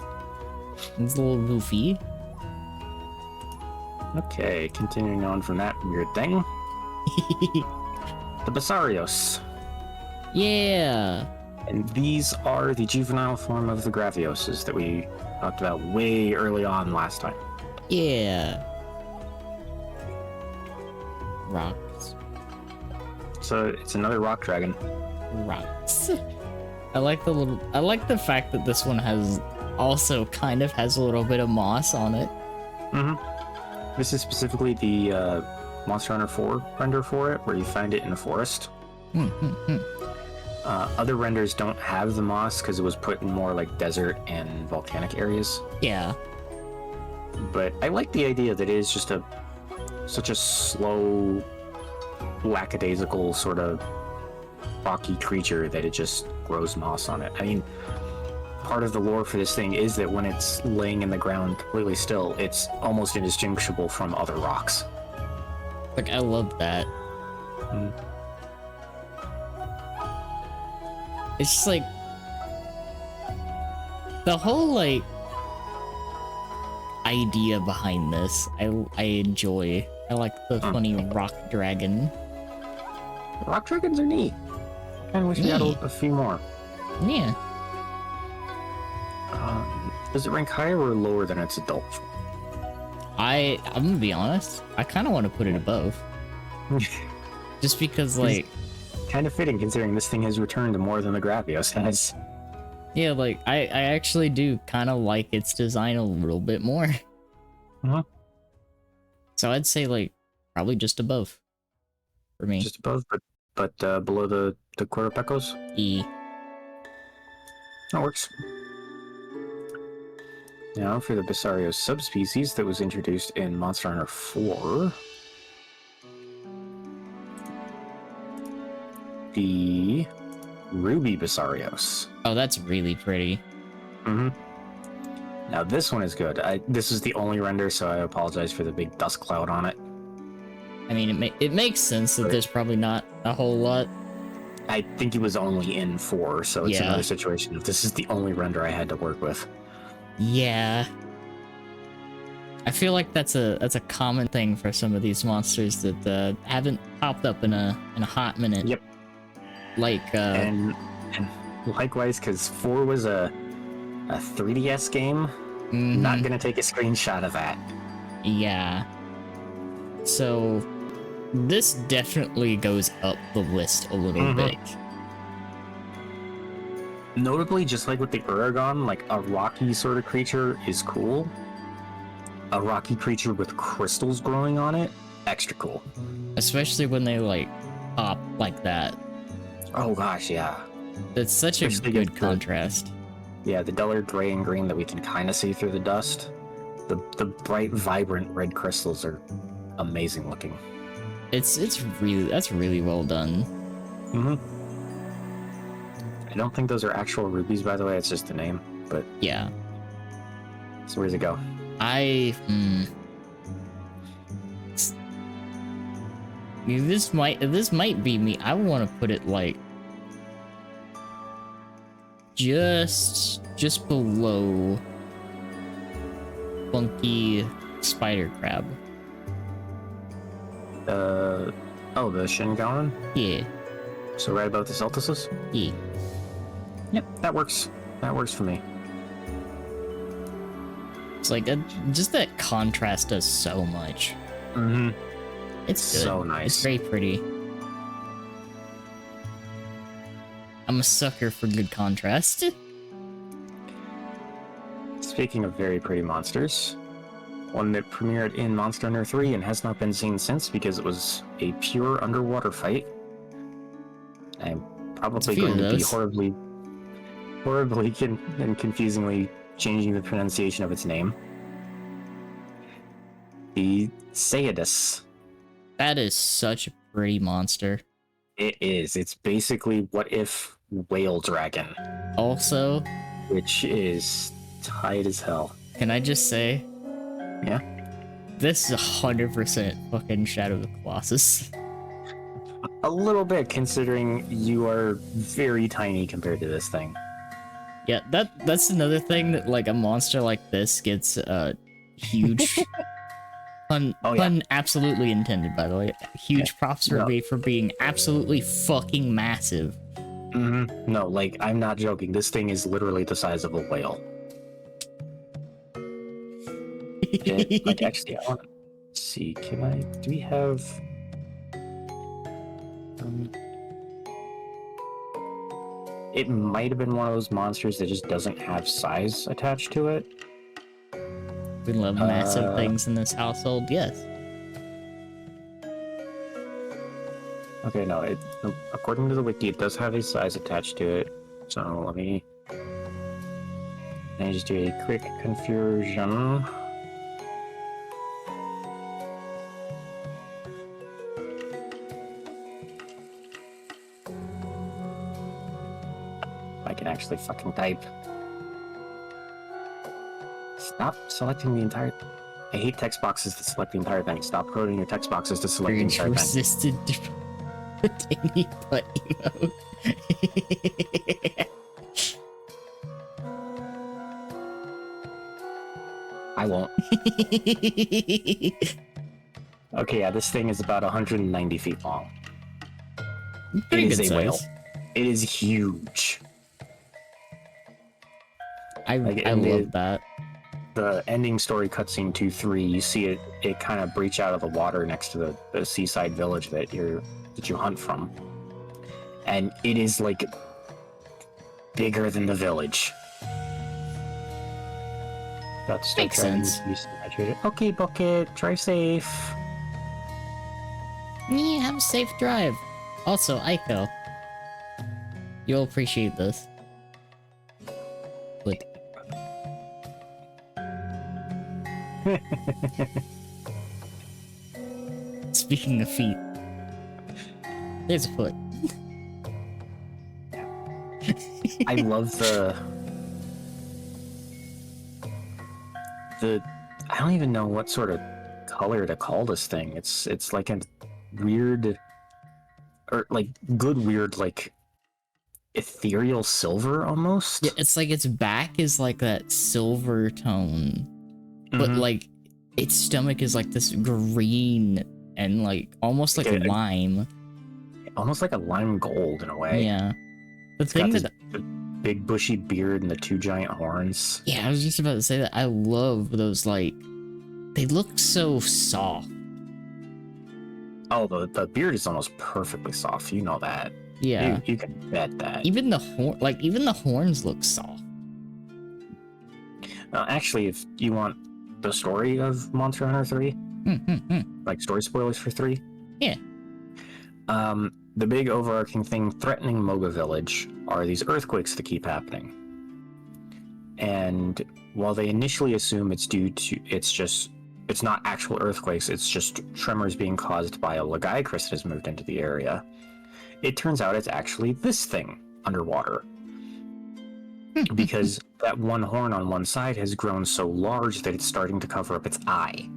[SPEAKER 1] It's a little goofy.
[SPEAKER 2] Okay, continuing on from that weird thing. The Basarios.
[SPEAKER 1] Yeah.
[SPEAKER 2] And these are the juvenile form of the Gravioses that we talked about way early on last time.
[SPEAKER 1] Yeah. Rocks.
[SPEAKER 2] So it's another rock dragon.
[SPEAKER 1] Rocks. I like the fact that this one also kind of has a little bit of moss on it.
[SPEAKER 2] Mm-hmm. This is specifically the Monster Hunter 4 render for it, where you find it in the forest. Other renders don't have the moss because it was put in more like desert and volcanic areas.
[SPEAKER 1] Yeah.
[SPEAKER 2] But I like the idea that it is just such a slow, lackadaisical sort of rocky creature that it just grows moss on it. I mean, part of the lore for this thing is that when it's laying in the ground completely still, it's almost indistinguishable from other rocks.
[SPEAKER 1] Like, I love that. It's just like the whole like idea behind this. I enjoy. I like the funny rock dragon.
[SPEAKER 2] Rock dragons are neat. I kind of wish we had a few more.
[SPEAKER 1] Yeah.
[SPEAKER 2] Does it rank higher or lower than its adult?
[SPEAKER 1] I'm gonna be honest. I kind of want to put it above, just because like.
[SPEAKER 2] Kind of fitting considering this thing has returned to more than the Gravios has.
[SPEAKER 1] Yeah, like I actually do kind of like its design a little bit more. So I'd say like probably just above for me.
[SPEAKER 2] Just above, but below the Quirapecos?
[SPEAKER 1] E.
[SPEAKER 2] That works. Now for the Bassario subspecies that was introduced in Monster Hunter 4. The Ruby Basarios.
[SPEAKER 1] Oh, that's really pretty.
[SPEAKER 2] Now this one is good. This is the only render, so I apologize for the big dust cloud on it.
[SPEAKER 1] I mean, it makes sense that there's probably not a whole lot.
[SPEAKER 2] I think it was only in 4, so it's another situation. If this is the only render I had to work with.
[SPEAKER 1] Yeah. I feel like that's a common thing for some of these monsters that haven't popped up in a hot minute.
[SPEAKER 2] Yep.
[SPEAKER 1] Like
[SPEAKER 2] and likewise, because 4 was a 3DS game, not gonna take a screenshot of that.
[SPEAKER 1] Yeah. So this definitely goes up the list a little bit.
[SPEAKER 2] Notably, just like with the Uragon, like a rocky sort of creature is cool. A rocky creature with crystals growing on it, extra cool.
[SPEAKER 1] Especially when they like pop like that.
[SPEAKER 2] Oh gosh, yeah.
[SPEAKER 1] It's such a good contrast.
[SPEAKER 2] Yeah, the duller gray and green that we can kind of see through the dust. The bright, vibrant red crystals are amazing looking.
[SPEAKER 1] That's really well done.
[SPEAKER 2] I don't think those are actual rubies, by the way. It's just a name, but
[SPEAKER 1] yeah.
[SPEAKER 2] So where's it go?
[SPEAKER 1] This might be me. I want to put it like just below Funky Spider Crab.
[SPEAKER 2] Oh, the Shingaron?
[SPEAKER 1] Yeah.
[SPEAKER 2] So right above the Celtices?
[SPEAKER 1] Yeah.
[SPEAKER 2] Yep, that works. That works for me.
[SPEAKER 1] It's like just that contrast does so much. It's good.
[SPEAKER 2] So nice.
[SPEAKER 1] It's very pretty. I'm a sucker for good contrast.
[SPEAKER 2] Speaking of very pretty monsters, one that premiered in Monster Hunter 3 and has not been seen since because it was a pure underwater fight. I'm probably going to be horribly and confusingly changing the pronunciation of its name. The Sayadus.
[SPEAKER 1] That is such a pretty monster.
[SPEAKER 2] It is. It's basically what if Whale Dragon.
[SPEAKER 1] Also,
[SPEAKER 2] which is tight as hell.
[SPEAKER 1] Can I just say?
[SPEAKER 2] Yeah.
[SPEAKER 1] This is 100% fucking Shadow of the Colossus.
[SPEAKER 2] A little bit, considering you are very tiny compared to this thing.
[SPEAKER 1] Yeah, that's another thing that like a monster like this gets huge. Pun absolutely intended, by the way. Huge props for me for being absolutely fucking massive.
[SPEAKER 2] Mm-hmm. No, like, I'm not joking. This thing is literally the size of a whale. Like, actually, I want to see. Do we have... it might have been one of those monsters that just doesn't have size attached to it.
[SPEAKER 1] We love massive things in this household, yes.
[SPEAKER 2] Okay, no, according to the wiki, it does have a size attached to it. So let me just do a quick conversion. I can actually fucking type. Stop selecting the entire... I hate text boxes that select the entire thing. Stop coding your text boxes to select the entire thing.
[SPEAKER 1] Resisted any but emote.
[SPEAKER 2] I won't. Okay, yeah, this thing is about 190 feet long.
[SPEAKER 1] Pretty
[SPEAKER 2] it is
[SPEAKER 1] good
[SPEAKER 2] a
[SPEAKER 1] size.
[SPEAKER 2] whale. It is huge.
[SPEAKER 1] I love that.
[SPEAKER 2] The ending story cutscene 2-3, you see it kind of breach out of the water next to the seaside village that you hunt from, and it is like bigger than the village. That's
[SPEAKER 1] Makes sense.
[SPEAKER 2] Okay, Bucket, drive safe.
[SPEAKER 1] Yeah, have a safe drive. Also, Aiko, you'll appreciate this. But speaking of feet, there's a foot.
[SPEAKER 2] I love the I don't even know what sort of color to call this thing. It's like a weird, or like good weird, like ethereal silver almost.
[SPEAKER 1] Yeah, it's like its back is like that silver tone, but like its stomach is like this green and like almost like lime.
[SPEAKER 2] Almost like a lime gold in a way.
[SPEAKER 1] Yeah. The
[SPEAKER 2] big bushy beard and the two giant horns.
[SPEAKER 1] Yeah, I was just about to say that. I love those, like, they look so soft.
[SPEAKER 2] Oh, the beard is almost perfectly soft. You know that.
[SPEAKER 1] Yeah.
[SPEAKER 2] You can bet that.
[SPEAKER 1] Even the horns look soft.
[SPEAKER 2] Actually, if you want the story of Monster Hunter 3, like story spoilers for 3.
[SPEAKER 1] Yeah.
[SPEAKER 2] The big overarching thing threatening Moga Village are these earthquakes that keep happening. And while they initially assume it's not actual earthquakes, it's just tremors being caused by a Lagaicrus that has moved into the area, it turns out it's actually this thing underwater. Because that one horn on one side has grown so large that it's starting to cover up its eye.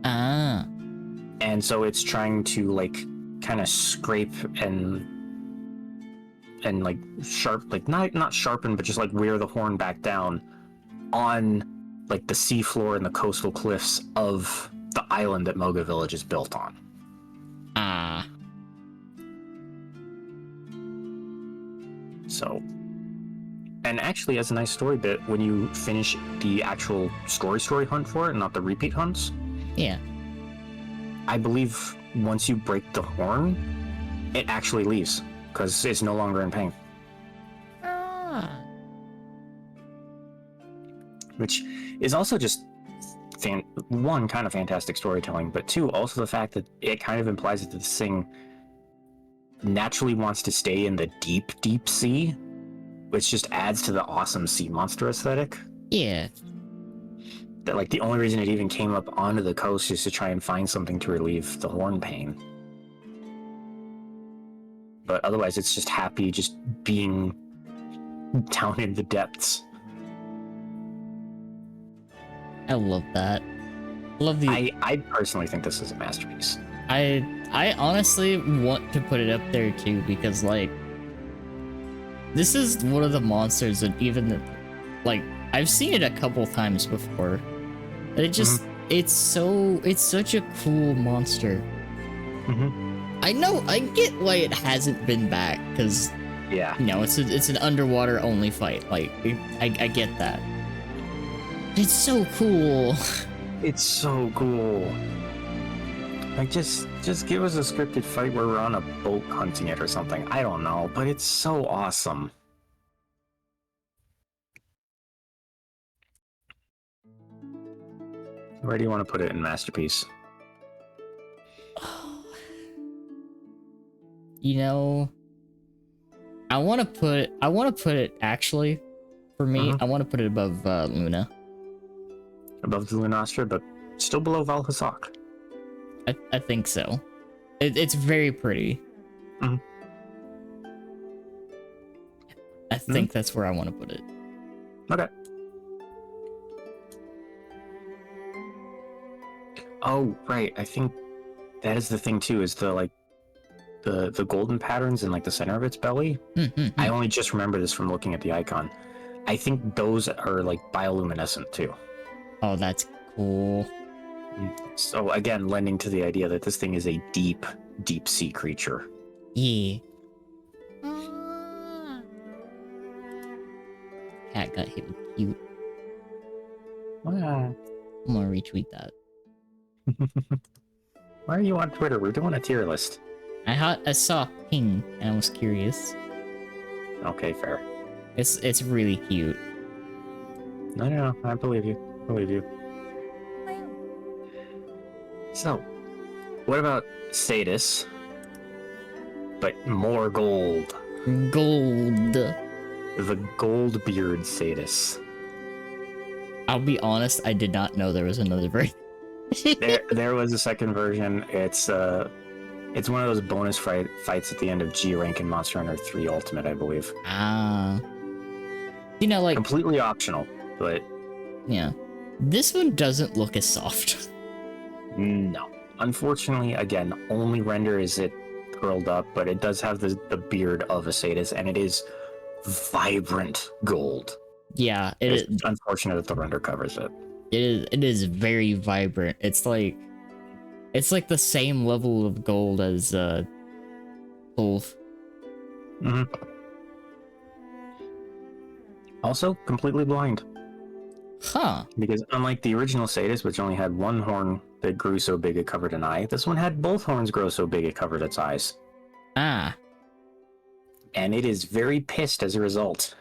[SPEAKER 1] Ah.
[SPEAKER 2] And so it's trying to, like, kind of scrape and like not sharpen, but just like wear the horn back down on like the seafloor and the coastal cliffs of the island that Moga Village is built on.
[SPEAKER 1] Ah.
[SPEAKER 2] So, and actually, as a nice story bit, when you finish the actual story hunt for it, not the repeat hunts.
[SPEAKER 1] Yeah.
[SPEAKER 2] I believe once you break the horn, it actually leaves because it's no longer in pain.
[SPEAKER 1] Ah.
[SPEAKER 2] Which is also just one, kind of fantastic storytelling, but two, also the fact that it kind of implies that this thing naturally wants to stay in the deep, deep sea, which just adds to the awesome sea monster aesthetic.
[SPEAKER 1] Yeah.
[SPEAKER 2] That, like, the only reason it even came up onto the coast is to try and find something to relieve the horn pain. But otherwise, it's just happy just being down in the depths.
[SPEAKER 1] I love that. Love the.
[SPEAKER 2] I personally think this is a masterpiece.
[SPEAKER 1] I honestly want to put it up there too because like this is one of the monsters that even like I've seen it a couple times before. And it just it's such a cool monster. I get why it hasn't been back because
[SPEAKER 2] Yeah.
[SPEAKER 1] you know it's an underwater only fight. Like I get that. It's so cool.
[SPEAKER 2] It's so cool. Like just give us a scripted fight where we're on a boat hunting it or something. I don't know, but it's so awesome. Where do you want to put it in masterpiece?
[SPEAKER 1] You know, I want to put it actually for me. I want to put it above Luna.
[SPEAKER 2] Above the Lunastra, but still below Valhazak.
[SPEAKER 1] I think so. It's very pretty. I think that's where I want to put it.
[SPEAKER 2] Okay. Oh, right. I think that is the thing too, is the like the golden patterns in like the center of its belly. I only just remember this from looking at the icon. I think those are like bioluminescent too.
[SPEAKER 1] Oh, that's cool.
[SPEAKER 2] So again, lending to the idea that this thing is a deep sea creature.
[SPEAKER 1] Yeah. Cat got hit with cute.
[SPEAKER 2] Wow.
[SPEAKER 1] I'm gonna retweet that.
[SPEAKER 2] Why are you on Twitter? We're doing a tier list.
[SPEAKER 1] I saw ping and I was curious.
[SPEAKER 2] Okay, fair.
[SPEAKER 1] It's really cute.
[SPEAKER 2] No, I believe you. So, what about Sadis? But more gold.
[SPEAKER 1] Gold.
[SPEAKER 2] The gold beard Sadis.
[SPEAKER 1] I'll be honest, I did not know there was another version.
[SPEAKER 2] there was a second version. It's one of those bonus fights at the end of G rank in Monster Hunter 3 Ultimate, I believe.
[SPEAKER 1] Ah. You know, like
[SPEAKER 2] completely optional, but
[SPEAKER 1] yeah. This one doesn't look as soft.
[SPEAKER 2] No. Unfortunately, again, only render is it curled up, but it does have the beard of a Sadis, and it is vibrant gold.
[SPEAKER 1] Yeah,
[SPEAKER 2] it's unfortunate that the render covers it.
[SPEAKER 1] It is very vibrant. It's like the same level of gold as Wolf.
[SPEAKER 2] Also, completely blind.
[SPEAKER 1] Huh.
[SPEAKER 2] Because unlike the original Sadis, which only had one horn that grew so big it covered an eye, this one had both horns grow so big it covered its eyes.
[SPEAKER 1] Ah.
[SPEAKER 2] And it is very pissed as a result.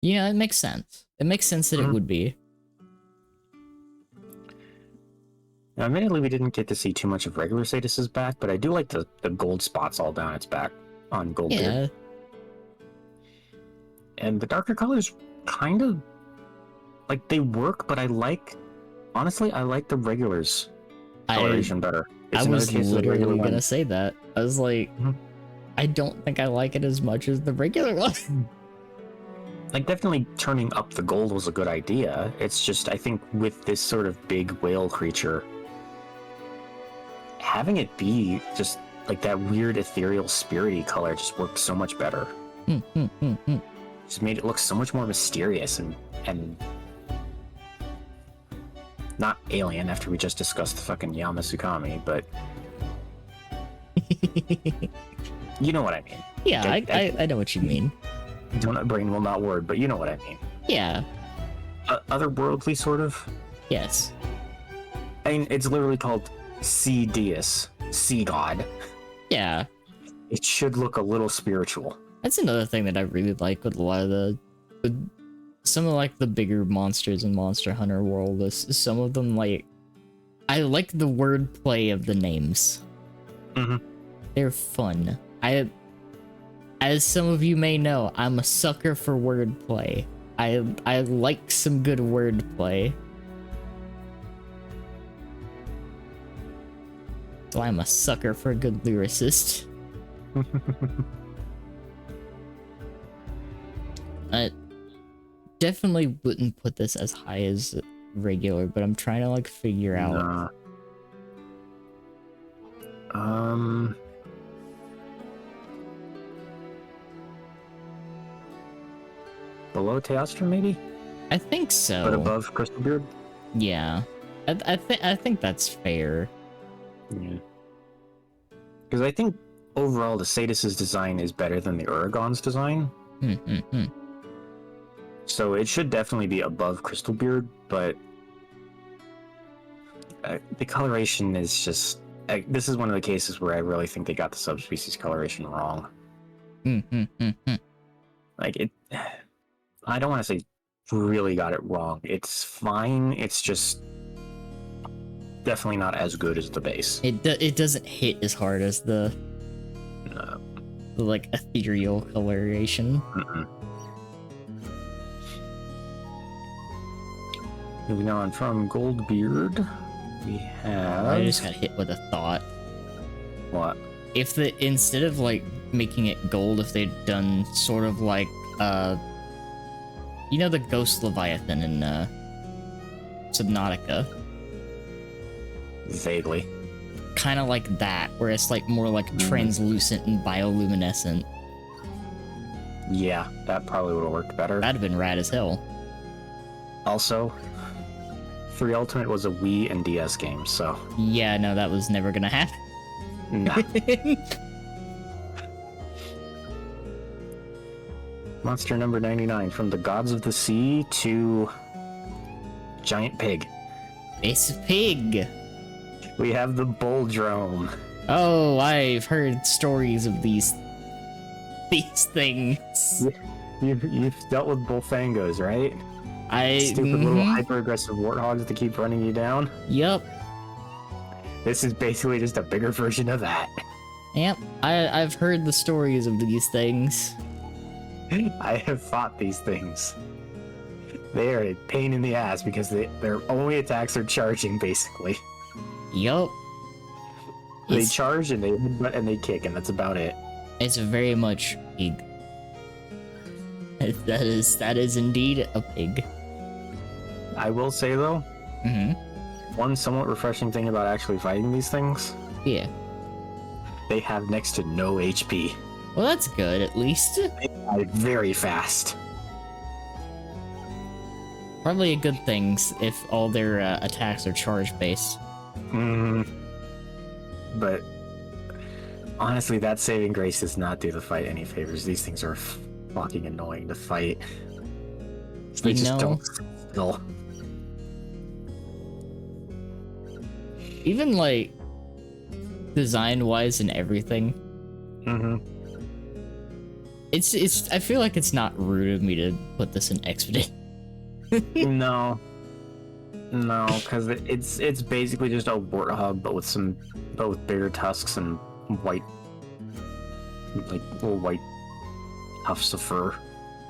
[SPEAKER 1] Yeah, it makes sense. It makes sense that it would be.
[SPEAKER 2] Now, admittedly, we didn't get to see too much of regular Sadis's back, but I do like the gold spots all down its back on Gold Beard. And the darker colors kind of, like, they work, but honestly, I like the regulars coloration better.
[SPEAKER 1] I was literally gonna say that. I was like, I don't think I like it as much as the regular one.
[SPEAKER 2] Like, definitely turning up the gold was a good idea. It's just, I think with this sort of big whale creature, having it be just like that weird ethereal spirity color just worked so much better. Just made it look so much more mysterious and not alien after we just discussed the fucking Yamasukami, but you know what I mean.
[SPEAKER 1] Yeah, I know what you mean.
[SPEAKER 2] Donut brain will not word, but you know what I mean.
[SPEAKER 1] Yeah.
[SPEAKER 2] Otherworldly, sort of?
[SPEAKER 1] Yes.
[SPEAKER 2] I mean, it's literally called Sea Deus, Sea God.
[SPEAKER 1] Yeah.
[SPEAKER 2] It should look a little spiritual.
[SPEAKER 1] That's another thing that I really like with a lot of some of like the bigger monsters in Monster Hunter World. Is some of them like I like the wordplay of the names. They're fun. As some of you may know, I'm a sucker for wordplay. I like some good wordplay. So I'm a sucker for a good lyricist. I definitely wouldn't put this as high as regular, but I'm trying to like figure out.
[SPEAKER 2] Nah. Below Teostra, maybe?
[SPEAKER 1] I think so.
[SPEAKER 2] But above Crystalbeard?
[SPEAKER 1] Yeah. I think that's fair.
[SPEAKER 2] Yeah. Because I think overall the Sadis's design is better than the Uragon's design. So it should definitely be above Crystalbeard, but the coloration is just... this is one of the cases where I really think they got the subspecies coloration wrong. Like, it... I don't want to say really got it wrong. It's fine, it's just definitely not as good as the base.
[SPEAKER 1] It doesn't hit as hard as the like ethereal coloration.
[SPEAKER 2] Moving on from Goldbeard, we have...
[SPEAKER 1] I just got hit with a thought.
[SPEAKER 2] What?
[SPEAKER 1] If instead of like making it gold, if they'd done sort of like you know the Ghost Leviathan in Subnautica?
[SPEAKER 2] Vaguely.
[SPEAKER 1] Kind of like that, where it's like more like translucent and bioluminescent.
[SPEAKER 2] Yeah, that probably would have worked better.
[SPEAKER 1] That'd have been rad as hell.
[SPEAKER 2] Also, 3 Ultimate was a Wii and DS game, so...
[SPEAKER 1] Yeah, no, that was never gonna happen.
[SPEAKER 2] Nah. Monster number 99, from the Gods of the Sea to... Giant Pig.
[SPEAKER 1] It's a pig!
[SPEAKER 2] We have the Bulldrome.
[SPEAKER 1] Oh, I've heard stories of these things.
[SPEAKER 2] You've dealt with Bullfangos, right? Stupid little hyper-aggressive warthogs that keep running you down.
[SPEAKER 1] Yup.
[SPEAKER 2] This is basically just a bigger version of that.
[SPEAKER 1] Yep, I've heard the stories of these things.
[SPEAKER 2] I have fought these things. They are a pain in the ass because their only attacks are charging, basically.
[SPEAKER 1] Yup.
[SPEAKER 2] They charge and they kick, and that's about it.
[SPEAKER 1] It's very much pig. That is indeed a pig.
[SPEAKER 2] I will say though, one somewhat refreshing thing about actually fighting these things,
[SPEAKER 1] yeah,
[SPEAKER 2] they have next to no HP.
[SPEAKER 1] Well, that's good, at least.
[SPEAKER 2] They die very fast.
[SPEAKER 1] Probably a good thing if all their attacks are charge-based.
[SPEAKER 2] But honestly, that saving grace does not do the fight any favors. These things are fucking annoying to fight. They just don't still.
[SPEAKER 1] Even like design-wise and everything. It's. I feel like it's not rude of me to put this in Expedition.
[SPEAKER 2] No, because it's basically just a warthog, but with bigger tusks and white, like little white tufts of fur.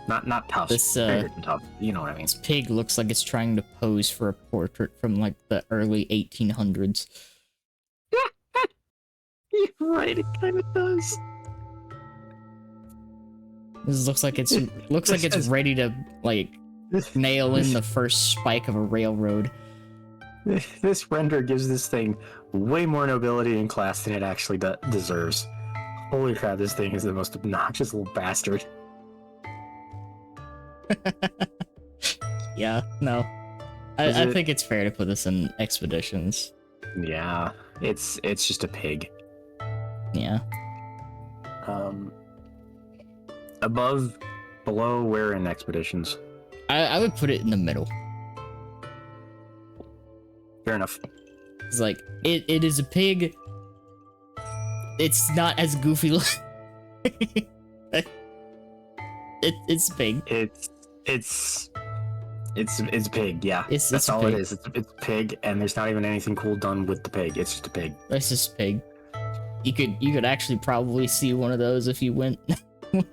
[SPEAKER 2] Not tufts. Bigger than tufts. You know what I mean.
[SPEAKER 1] This pig looks like it's trying to pose for a portrait from like the early 1800s.
[SPEAKER 2] You're right. It kind of does.
[SPEAKER 1] This looks like it's ready to like nail in the first spike of a railroad.
[SPEAKER 2] This render gives this thing way more nobility and class than it actually deserves. Holy crap, this thing is the most obnoxious little bastard.
[SPEAKER 1] Yeah, no. I think it's fair to put this in Expeditions.
[SPEAKER 2] Yeah, it's just a pig.
[SPEAKER 1] Yeah.
[SPEAKER 2] Above, below, where in Expeditions?
[SPEAKER 1] I would put it in the middle.
[SPEAKER 2] Fair enough.
[SPEAKER 1] It's like, it is a pig. It's not as goofy it's big.
[SPEAKER 2] It's pig, yeah.
[SPEAKER 1] That's
[SPEAKER 2] all
[SPEAKER 1] pig.
[SPEAKER 2] It is. It's pig, and there's not even anything cool done with the pig. It's just a pig.
[SPEAKER 1] It's just a pig. You could actually probably see one of those if you went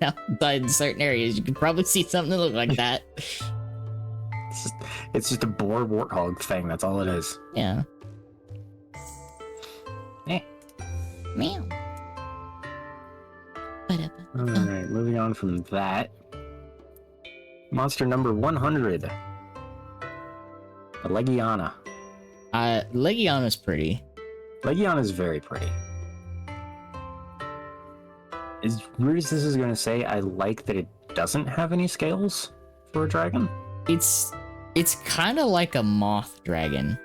[SPEAKER 1] outside in certain areas. You could probably see something that looked like that.
[SPEAKER 2] It's just a boar warthog thing. That's all it is.
[SPEAKER 1] Yeah.
[SPEAKER 2] Eh.
[SPEAKER 1] Meow.
[SPEAKER 2] Alright, moving on from that. Monster number 100. A Legiana.
[SPEAKER 1] Legiana's pretty.
[SPEAKER 2] Legiana's very pretty. As weird as this is going to say, I like that it doesn't have any scales for a dragon.
[SPEAKER 1] It's kind of like a moth dragon.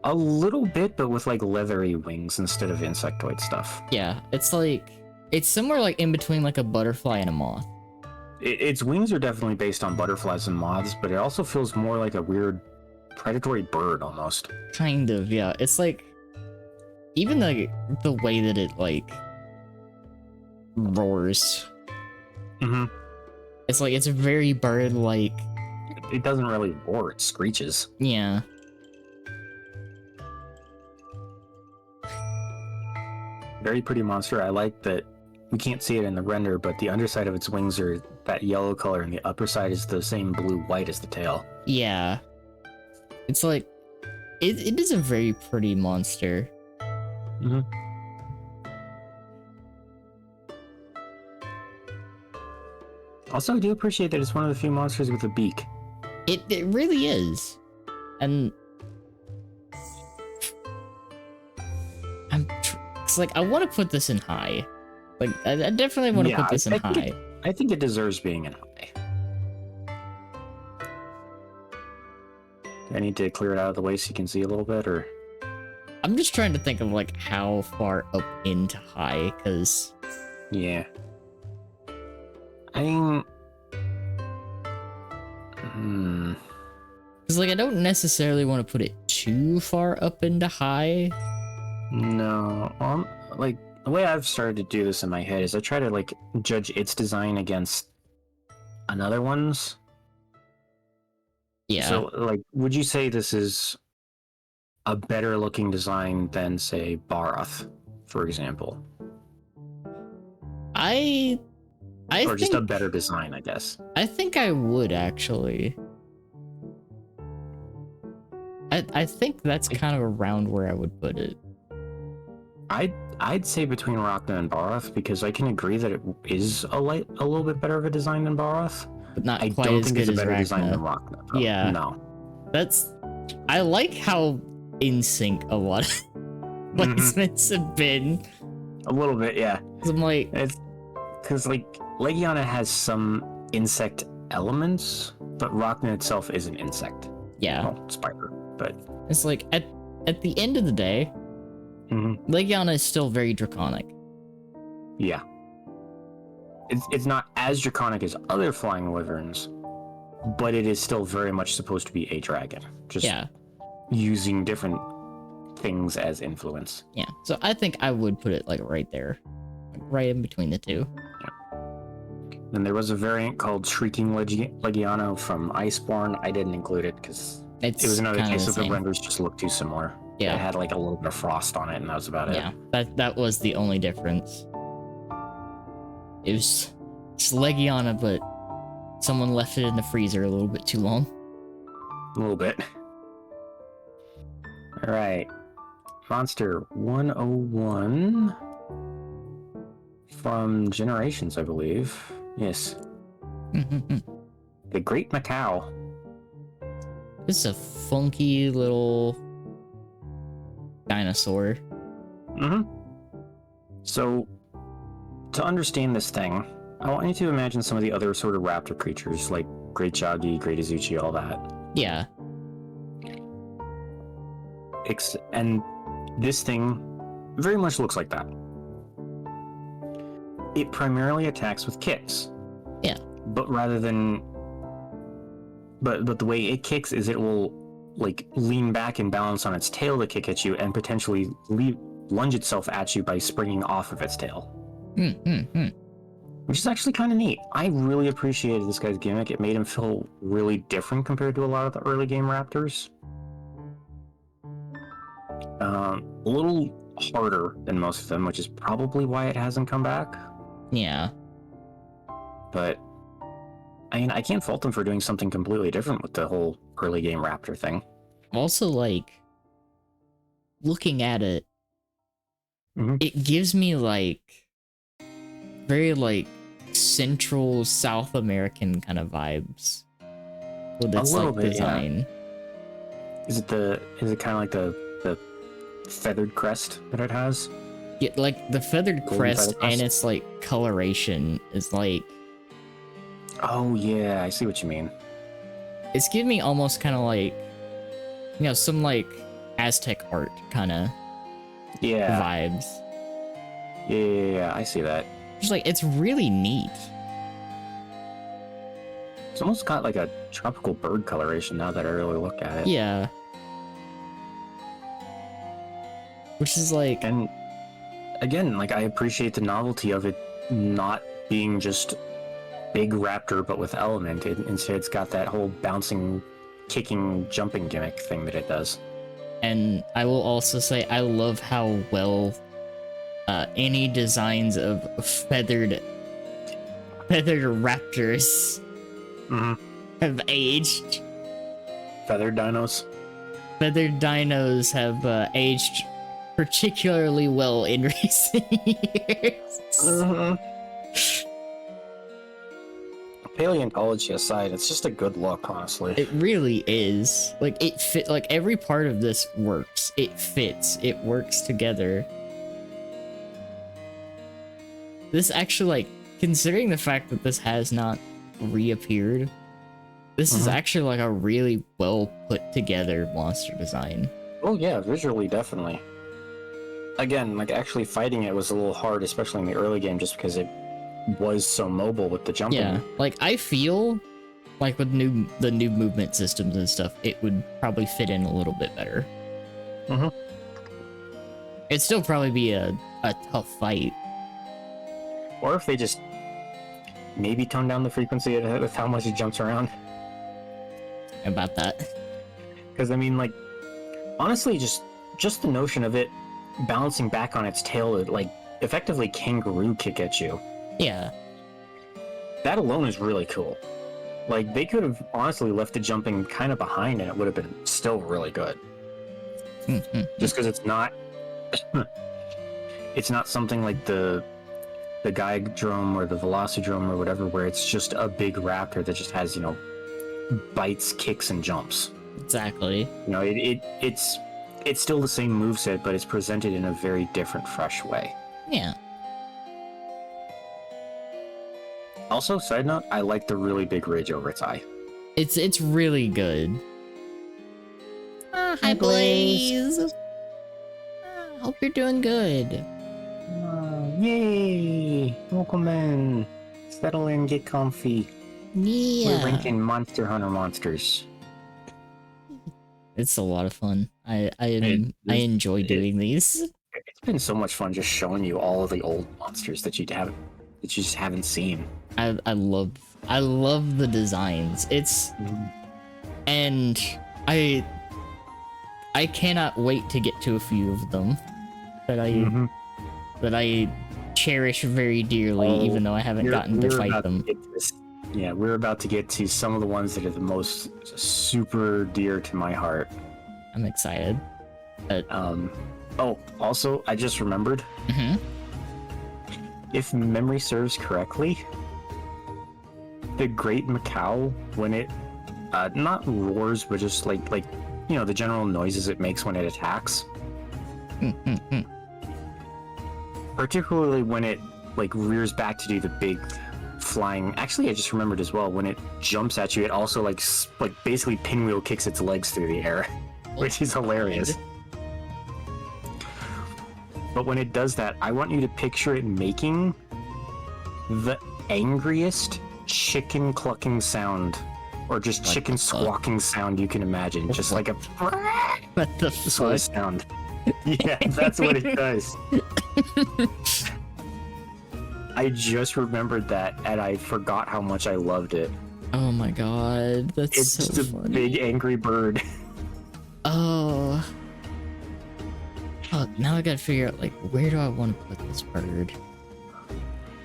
[SPEAKER 2] A little bit, but with like leathery wings instead of insectoid stuff.
[SPEAKER 1] Yeah, it's somewhere like in between like a butterfly and a moth.
[SPEAKER 2] Its wings are definitely based on butterflies and moths, but it also feels more like a weird predatory bird almost.
[SPEAKER 1] Kind of, yeah. It's like even like the way that it like roars.
[SPEAKER 2] Mm-hmm.
[SPEAKER 1] It's like it's very bird-like.
[SPEAKER 2] It doesn't really roar; it screeches.
[SPEAKER 1] Yeah.
[SPEAKER 2] Very pretty monster. I like that we can't see it in the render, but the underside of its wings are that yellow color, and the upper side is the same blue-white as the tail.
[SPEAKER 1] Yeah. It's like it is a very pretty monster.
[SPEAKER 2] Mm-hmm. Also, I do appreciate that it's one of the few monsters with a beak.
[SPEAKER 1] It really is. And it's like I want to put this in high. Like I definitely want to put this in high.
[SPEAKER 2] I think it deserves being in high. Do I need to clear it out of the way so you can see a little bit, or?
[SPEAKER 1] I'm just trying to think of like how far up into high, because
[SPEAKER 2] yeah. I mean,
[SPEAKER 1] because like I don't necessarily want to put it too far up into high.
[SPEAKER 2] No, like the way I've started to do this in my head is I try to like judge its design against another one's.
[SPEAKER 1] Yeah.
[SPEAKER 2] So, like, would you say this is a better looking design than, say, Barath, for example?
[SPEAKER 1] I
[SPEAKER 2] or just a better design, I guess.
[SPEAKER 1] I think I would actually. I think that's kind of around where I would put it.
[SPEAKER 2] I'd say between Rachna and Barath, because I can agree that it is a little bit better of a design than Barath.
[SPEAKER 1] But not
[SPEAKER 2] I
[SPEAKER 1] quite
[SPEAKER 2] don't
[SPEAKER 1] as
[SPEAKER 2] think
[SPEAKER 1] good
[SPEAKER 2] it's a
[SPEAKER 1] as
[SPEAKER 2] better
[SPEAKER 1] Rachna.
[SPEAKER 2] design than Rachna. Though.
[SPEAKER 1] Yeah.
[SPEAKER 2] No.
[SPEAKER 1] I like how in sync a lot of placements have been.
[SPEAKER 2] A little bit, yeah.
[SPEAKER 1] 'Cause I'm like,
[SPEAKER 2] it's because like Legiana has some insect elements, but Rachna itself is an insect.
[SPEAKER 1] yeah.
[SPEAKER 2] Well, spider, but
[SPEAKER 1] It's like at the end of the day, Legiana is still very draconic.
[SPEAKER 2] yeah. It's not as draconic as other flying wyverns, but it is still very much supposed to be a dragon. Just using different things as influence.
[SPEAKER 1] Yeah. So I think I would put it like right there. Like right in between the two.
[SPEAKER 2] Yeah. Then there was a variant called Shrieking Legiano from Iceborne. I didn't include it because it was another case of the renders just looked too similar.
[SPEAKER 1] Yeah.
[SPEAKER 2] It had like a little bit of frost on it, and that was about it.
[SPEAKER 1] Yeah. That was the only difference. It was just Legiana, but someone left it in the freezer a little bit too long.
[SPEAKER 2] A little bit. Alright. Monster 101 from Generations, I believe. Yes. The Great Macau.
[SPEAKER 1] This is a funky little dinosaur.
[SPEAKER 2] So, to understand this thing, I want you to imagine some of the other sort of raptor creatures, like Great Chagi, Great Izuchi, all that.
[SPEAKER 1] Yeah.
[SPEAKER 2] And this thing very much looks like that. It primarily attacks with kicks.
[SPEAKER 1] Yeah.
[SPEAKER 2] But rather than... But the way it kicks is it will, like, lean back and balance on its tail to kick at you and potentially lunge itself at you by springing off of its tail. Which is actually kind of neat. I really appreciated this guy's gimmick. It made him feel really different compared to a lot of the early game raptors. A little harder than most of them, which is probably why it hasn't come back.
[SPEAKER 1] Yeah.
[SPEAKER 2] But, I mean, I can't fault them for doing something completely different with the whole early game raptor thing.
[SPEAKER 1] Also, like, looking at it, it gives me, like, very, like, Central South American kind of vibes with its, like, design.
[SPEAKER 2] Is it kind of like the feathered crest that it has?
[SPEAKER 1] Yeah, like the feathered
[SPEAKER 2] Golden
[SPEAKER 1] crest
[SPEAKER 2] feather crest?
[SPEAKER 1] and its like coloration is like,
[SPEAKER 2] Oh yeah, I see what you mean.
[SPEAKER 1] it's giving me almost kind of like, some like Aztec art kind of
[SPEAKER 2] Yeah.
[SPEAKER 1] vibes.
[SPEAKER 2] Yeah, I see that.
[SPEAKER 1] Just like, it's really neat.
[SPEAKER 2] It's almost got like a tropical bird coloration now that I really look at it.
[SPEAKER 1] Yeah. Which is like,
[SPEAKER 2] And again, like I appreciate the novelty of it not being just big raptor but with element. Instead, it's got that whole bouncing, kicking, jumping gimmick thing that it does.
[SPEAKER 1] and I will also say I love how well any designs of feathered raptors have aged.
[SPEAKER 2] Feathered dinos.
[SPEAKER 1] Feathered dinos have aged particularly well in recent years.
[SPEAKER 2] Paleontology aside, it's just a good look, honestly.
[SPEAKER 1] It really is. Like, it fit, like, every part of this works. It fits. It works together. This actually, like, considering the fact that this has not reappeared, this is actually, like, a really well put together monster design.
[SPEAKER 2] Oh yeah, visually, definitely. Again, like, actually fighting it was a little hard, especially in the early game, just because it was so mobile with the jumping.
[SPEAKER 1] Yeah, like, I feel like with the new movement systems and stuff, it would probably fit in a little bit better. It'd still probably be a tough fight.
[SPEAKER 2] Or if they just maybe tone down the frequency with how much it jumps around.
[SPEAKER 1] About that.
[SPEAKER 2] Because, I mean, like, honestly, just the notion of it bouncing back on its tail to, like, effectively kangaroo kick at you.
[SPEAKER 1] Yeah.
[SPEAKER 2] That alone is really cool. Like, they could have honestly left the jumping kind of behind and it would have been still really good. Just because it's not... it's not something like the Gygodrome or the Velocidrome or whatever, where it's just a big raptor that just has, bites, kicks, and jumps.
[SPEAKER 1] Exactly.
[SPEAKER 2] It's still the same moveset, but it's presented in a very different, fresh way.
[SPEAKER 1] Yeah.
[SPEAKER 2] Also, side note, I like the really big ridge over its eye.
[SPEAKER 1] It's really good. Hi, Blaze. Hope you're doing good.
[SPEAKER 2] Yay! Welcome in. Settle in, get comfy.
[SPEAKER 1] Yeah.
[SPEAKER 2] We're ranking Monster Hunter monsters.
[SPEAKER 1] It's a lot of fun. I enjoy doing these.
[SPEAKER 2] It's been so much fun just showing you all of the old monsters that you just haven't seen.
[SPEAKER 1] I love the designs. And I cannot wait to get to a few of them that I cherish very dearly, even though I haven't gotten to fight them.
[SPEAKER 2] Yeah, we're about to get to some of the ones that are the most super dear to my heart.
[SPEAKER 1] I'm excited.
[SPEAKER 2] Oh, also, I just remembered. If memory serves correctly, the Great Macau, when it not roars, but just like the general noises it makes when it attacks. Particularly when it like rears back to do the big flying. Actually, I just remembered as well, when it jumps at you, it also like basically pinwheel kicks its legs through the air, which is hilarious. But when it does that, I want you to picture it making the angriest chicken clucking sound, or just chicken squawking sound you can imagine. Just like a
[SPEAKER 1] What the
[SPEAKER 2] sort of sound. Yeah, that's what it does. I just remembered that, and I forgot how much I loved it.
[SPEAKER 1] Oh my god, that's
[SPEAKER 2] It's
[SPEAKER 1] so
[SPEAKER 2] just a
[SPEAKER 1] funny.
[SPEAKER 2] big angry bird.
[SPEAKER 1] Oh, now I gotta figure out, like, where do I want to put this bird?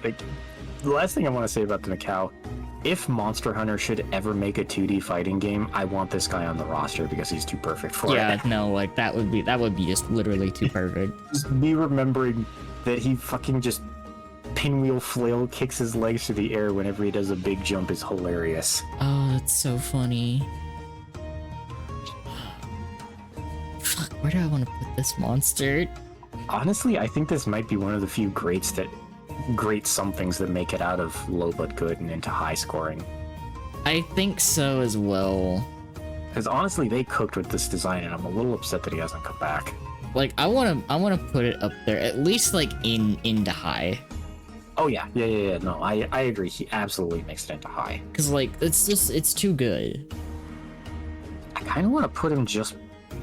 [SPEAKER 2] Like, the last thing I want to say about the Macau, if Monster Hunter should ever make a 2D fighting game, I want this guy on the roster because he's too perfect for it.
[SPEAKER 1] Yeah, no, like, that would be just literally too perfect.
[SPEAKER 2] Just me remembering that he fucking just pinwheel flail kicks his legs through the air whenever he does a big jump is hilarious.
[SPEAKER 1] Oh, that's so funny. where do I want to put this monster?
[SPEAKER 2] Honestly, I think this might be one of the few great somethings that make it out of low but good and into high scoring.
[SPEAKER 1] I think so as well.
[SPEAKER 2] Because honestly, they cooked with this design, and I'm a little upset that he hasn't come back.
[SPEAKER 1] Like, I wanna put it up there, at least like into high.
[SPEAKER 2] Oh yeah. No, I agree. He absolutely makes it into high.
[SPEAKER 1] Cause like it's too good.
[SPEAKER 2] I kind of want to put him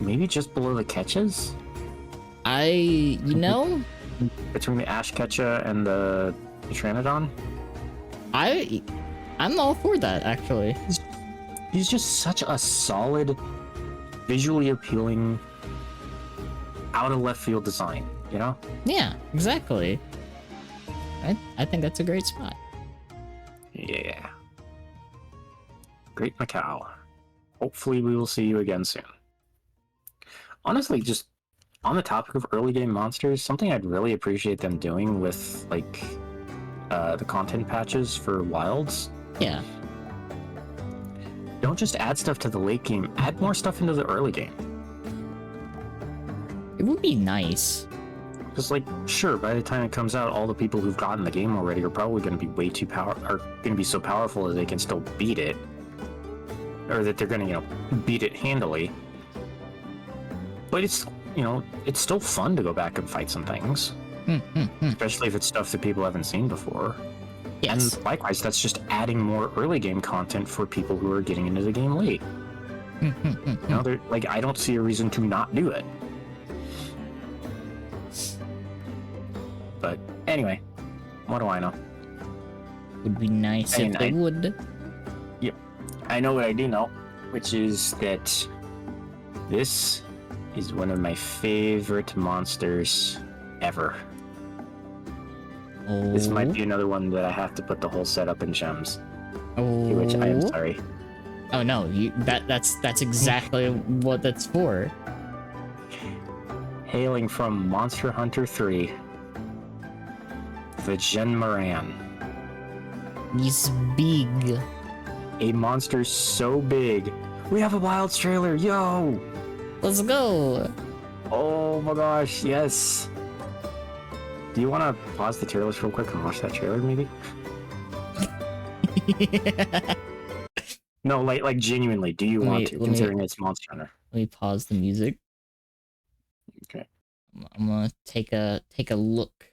[SPEAKER 2] maybe just below the Ketchas. Between the Ash Ketcha and the Pteranodon.
[SPEAKER 1] I'm all for that, actually.
[SPEAKER 2] He's just such a solid, visually appealing, out of left field design, you know?
[SPEAKER 1] Yeah, exactly. I think that's a great spot.
[SPEAKER 2] Yeah. Great Macau. Hopefully we will see you again soon. Honestly, just on the topic of early game monsters, something I'd really appreciate them doing with, like, the content patches for Wilds.
[SPEAKER 1] Yeah.
[SPEAKER 2] Don't just add stuff to the late game, add more stuff into the early game.
[SPEAKER 1] It would be nice.
[SPEAKER 2] Because, like, sure, by the time it comes out, all the people who've gotten the game already are probably going to be going to be so powerful that they can still beat it. Or that they're going to, beat it handily. But it's, it's still fun to go back and fight some things. Especially if it's stuff that people haven't seen before.
[SPEAKER 1] Yes.
[SPEAKER 2] And likewise, that's just adding more early game content for people who are getting into the game late. I don't see a reason to not do it. But anyway, what do I know?
[SPEAKER 1] Would be nice if they would.
[SPEAKER 2] Yep. I know what I do know, which is that this is one of my favorite monsters ever.
[SPEAKER 1] Oh.
[SPEAKER 2] This might be another one that I have to put the whole setup in gems.
[SPEAKER 1] Oh.
[SPEAKER 2] To which I am sorry.
[SPEAKER 1] Oh no, that's exactly what that's for.
[SPEAKER 2] Hailing from Monster Hunter 3, the Gen Moran.
[SPEAKER 1] He's big.
[SPEAKER 2] A monster so big. We have a Wilds trailer, yo!
[SPEAKER 1] Let's go.
[SPEAKER 2] Oh my gosh, yes. Do you want to pause the tier list real quick and watch that trailer, maybe? No, like genuinely, do you want to, considering it's Monster Hunter?
[SPEAKER 1] Let me pause the music.
[SPEAKER 2] Okay.
[SPEAKER 1] I'm gonna take a look.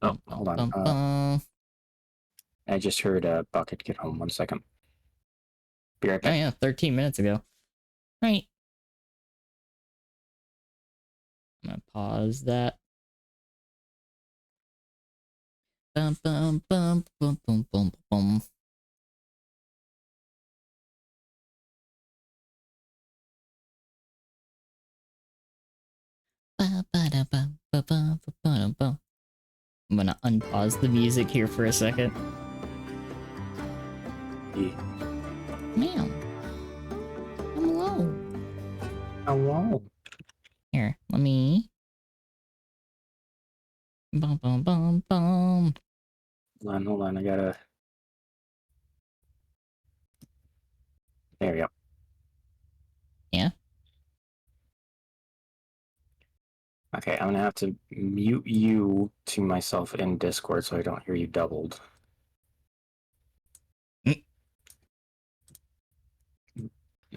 [SPEAKER 2] Oh, hold on. I just heard Bucket get home. 1 second. Be right back.
[SPEAKER 1] Oh yeah, 13 minutes ago. Right. I'm gonna pause that. Bum bum bum bum bum bum bum. I'm gonna unpause the music here for a second. Meow. Hello.
[SPEAKER 2] Hello.
[SPEAKER 1] Here, let me. Bum bum bum bum.
[SPEAKER 2] Hold on, I gotta. There we go.
[SPEAKER 1] Yeah.
[SPEAKER 2] Okay, I'm gonna have to mute you to myself in Discord so I don't hear you doubled.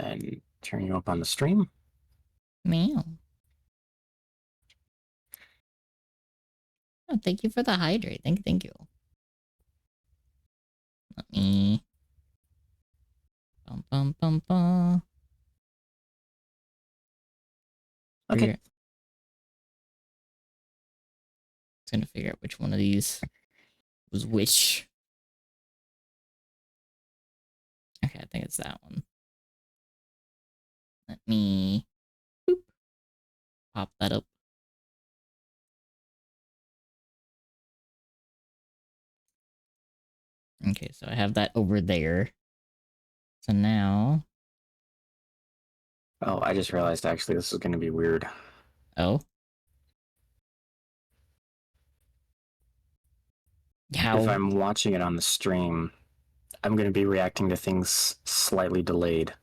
[SPEAKER 2] And turn you up on the stream.
[SPEAKER 1] Meow. Oh, thank you for the hydrate. Thank you. Let me. Bum bum bum bum.
[SPEAKER 2] Okay.
[SPEAKER 1] Gonna figure out which one of these was which. Okay, I think it's that one. Let me boop, pop that up. Okay, so I have that over there. So now.
[SPEAKER 2] Oh, I just realized actually this is gonna be weird.
[SPEAKER 1] Oh. How?
[SPEAKER 2] If I'm watching it on the stream, I'm going to be reacting to things slightly delayed.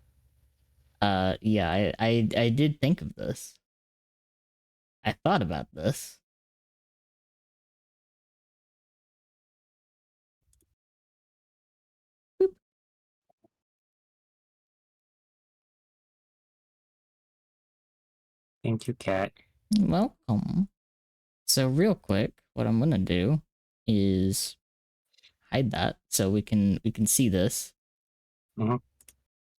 [SPEAKER 1] Yeah, I did think of this. I thought about this. Boop.
[SPEAKER 2] Thank you, cat.
[SPEAKER 1] Welcome. So real quick, what I'm gonna do is hide that so we can see this.
[SPEAKER 2] Mhm.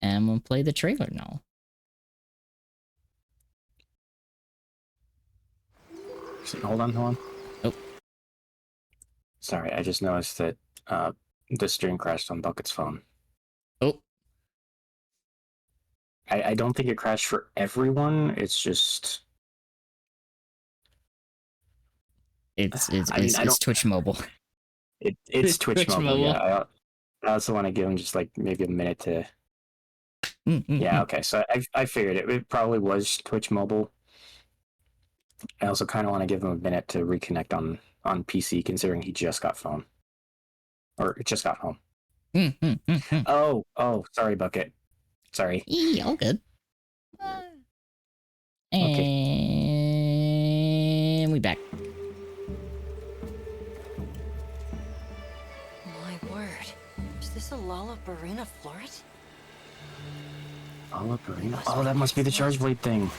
[SPEAKER 1] And I'm gonna play the trailer now.
[SPEAKER 2] Hold on, hold on.
[SPEAKER 1] Oh.
[SPEAKER 2] Sorry, I just noticed that the stream crashed on Bucket's phone.
[SPEAKER 1] Oh.
[SPEAKER 2] I don't think it crashed for everyone. It's just.
[SPEAKER 1] It's
[SPEAKER 2] I mean, I don't.
[SPEAKER 1] Twitch mobile.
[SPEAKER 2] It's Twitch
[SPEAKER 1] Twitch
[SPEAKER 2] mobile.
[SPEAKER 1] mobile.
[SPEAKER 2] Yeah, I also want to give him just like maybe a minute to. Yeah. Okay. So I figured it probably was Twitch mobile. I also kind of want to give him a minute to reconnect on PC, considering he just got phone or just got home. Oh, sorry, Bucket. Sorry.
[SPEAKER 1] All good.
[SPEAKER 2] Okay.
[SPEAKER 1] And we back.
[SPEAKER 3] My word. Is this a Lollabarina floret?
[SPEAKER 2] Oh, that must be the charge blade thing.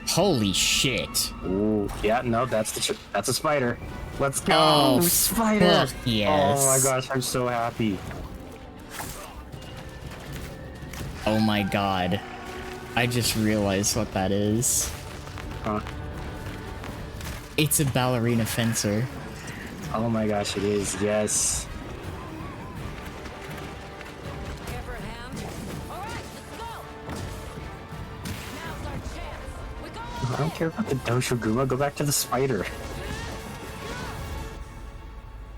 [SPEAKER 1] Holy shit.
[SPEAKER 2] Ooh, yeah, no, that's a spider. Let's go,
[SPEAKER 1] Oh,
[SPEAKER 2] spider!
[SPEAKER 1] fuck yes.
[SPEAKER 2] Oh my gosh, I'm so happy.
[SPEAKER 1] Oh my god. I just realized what that is.
[SPEAKER 2] Huh?
[SPEAKER 1] It's a ballerina fencer.
[SPEAKER 2] Oh my gosh, it is. Yes.
[SPEAKER 3] Give her a hand. All right, let's go. Now's our chance. We go
[SPEAKER 2] I don't care about the Doshoguma. Go back to the spider.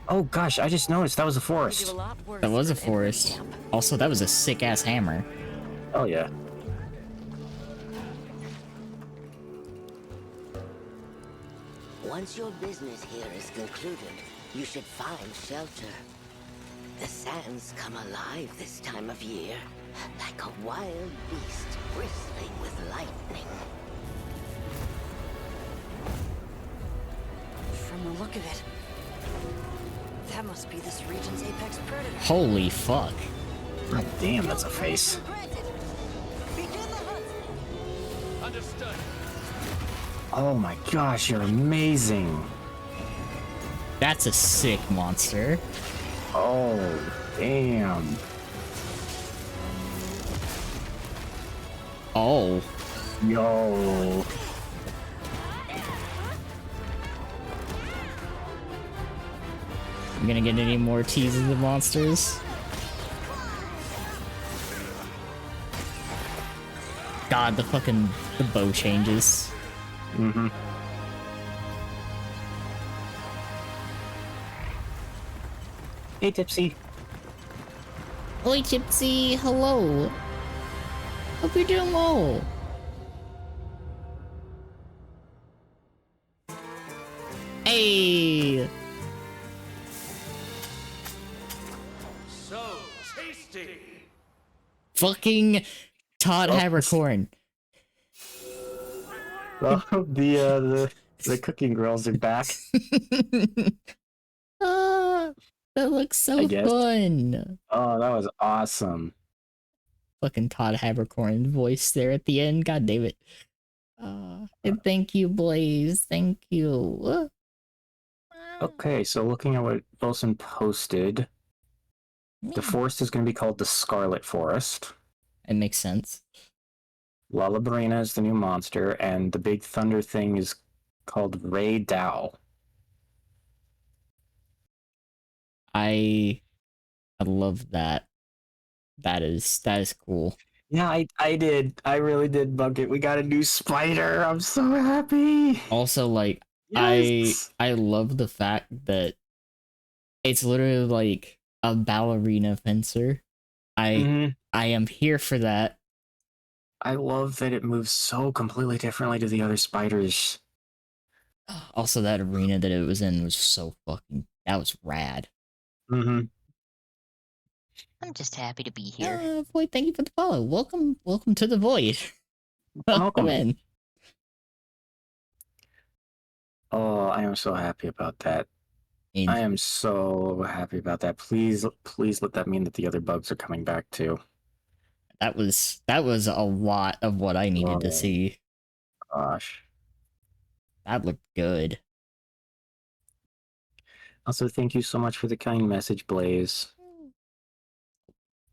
[SPEAKER 2] Oh gosh, I just noticed that was a forest.
[SPEAKER 1] That was a forest. Also, that was a sick ass hammer.
[SPEAKER 2] Oh yeah.
[SPEAKER 4] Once your business here is concluded, you should find shelter. The sands come alive this time of year, like a wild beast bristling with lightning.
[SPEAKER 3] From the look of it, that must be this region's apex predator.
[SPEAKER 1] Holy fuck.
[SPEAKER 2] Oh, damn, that's a face.
[SPEAKER 3] Begin the hunt.
[SPEAKER 5] Understood.
[SPEAKER 2] Oh my gosh, you're amazing.
[SPEAKER 1] That's a sick monster.
[SPEAKER 2] Oh, damn.
[SPEAKER 1] Oh.
[SPEAKER 2] Yo.
[SPEAKER 1] You gonna get any more teases of monsters? God, the bow changes.
[SPEAKER 2] Mm-hmm. Hey, Tipsy.
[SPEAKER 1] Oi, Gypsy, hello. Hope you're doing well. Hey!
[SPEAKER 5] So tasty.
[SPEAKER 1] Fucking Todd Habercorn.
[SPEAKER 2] Well, the cooking girls are back.
[SPEAKER 1] Ah, that looks so
[SPEAKER 2] I guess.
[SPEAKER 1] fun.
[SPEAKER 2] Oh, that was awesome.
[SPEAKER 1] Fucking Todd Habercorn voice there at the end. God damn it. And thank you, Blaze. Thank you.
[SPEAKER 2] Okay, so looking at what Wilson posted, the forest is going to be called the Scarlet Forest.
[SPEAKER 1] It makes sense.
[SPEAKER 2] Lullabarina is the new monster, and the big thunder thing is called Ray Dow.
[SPEAKER 1] I love that. That is cool.
[SPEAKER 2] Yeah, I did. I really did, Bucket. We got a new spider. I'm so happy.
[SPEAKER 1] Also, like,
[SPEAKER 2] Yes.
[SPEAKER 1] I love the fact that it's literally like a ballerina fencer. I am here for that.
[SPEAKER 2] I love that it moves so completely differently to the other spiders.
[SPEAKER 1] Also, that arena that it was in was so fucking, that was rad.
[SPEAKER 2] Mm-hmm.
[SPEAKER 6] I'm just happy to be here.
[SPEAKER 1] Void, thank you for the follow. Welcome to the Void. Welcome in.
[SPEAKER 2] Oh, I am so happy about that.
[SPEAKER 1] And
[SPEAKER 2] I am so happy about that. Please let that mean that the other bugs are coming back too.
[SPEAKER 1] that was a lot of what I needed to
[SPEAKER 2] Oh.
[SPEAKER 1] see.
[SPEAKER 2] Gosh.
[SPEAKER 1] That looked good.
[SPEAKER 2] Also, thank you so much for the kind message, Blaze.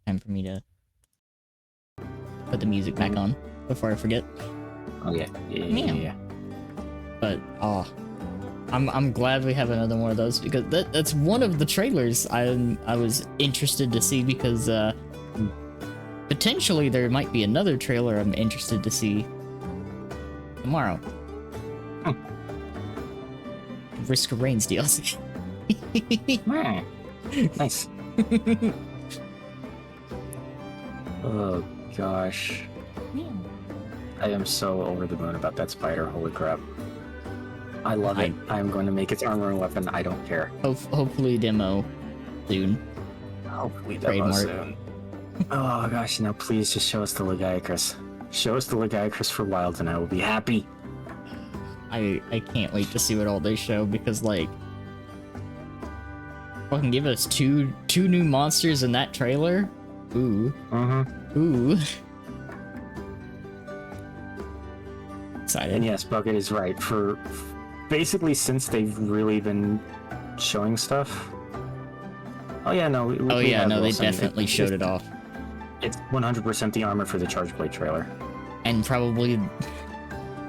[SPEAKER 1] Time for me to put the music back on before I forget.
[SPEAKER 2] Oh yeah.
[SPEAKER 1] Yeah. But I'm glad we have another one of those because that's one of the trailers I was interested to see because potentially there might be another trailer I'm interested to see tomorrow. Risk of Rain's DLC.
[SPEAKER 2] Nice. Oh gosh. I am so over the moon about that spider. Holy crap. I love it. I'm going to make its armor and weapon. I don't care.
[SPEAKER 1] Hopefully demo soon.
[SPEAKER 2] Hopefully demo
[SPEAKER 1] Trademark.
[SPEAKER 2] soon. Oh gosh, now please just show us the Legiacrus. Show us the Legiacrus for Wilds and I will be happy.
[SPEAKER 1] I can't wait to see what all they show because like fucking give us two new monsters in that trailer. Ooh. Ooh. Excited.
[SPEAKER 2] And yes, Bucket is right. For basically since they've really been showing stuff. Oh yeah, no.
[SPEAKER 1] They definitely showed it off.
[SPEAKER 2] It's 100% the armor for the Charge Blade trailer.
[SPEAKER 1] And probably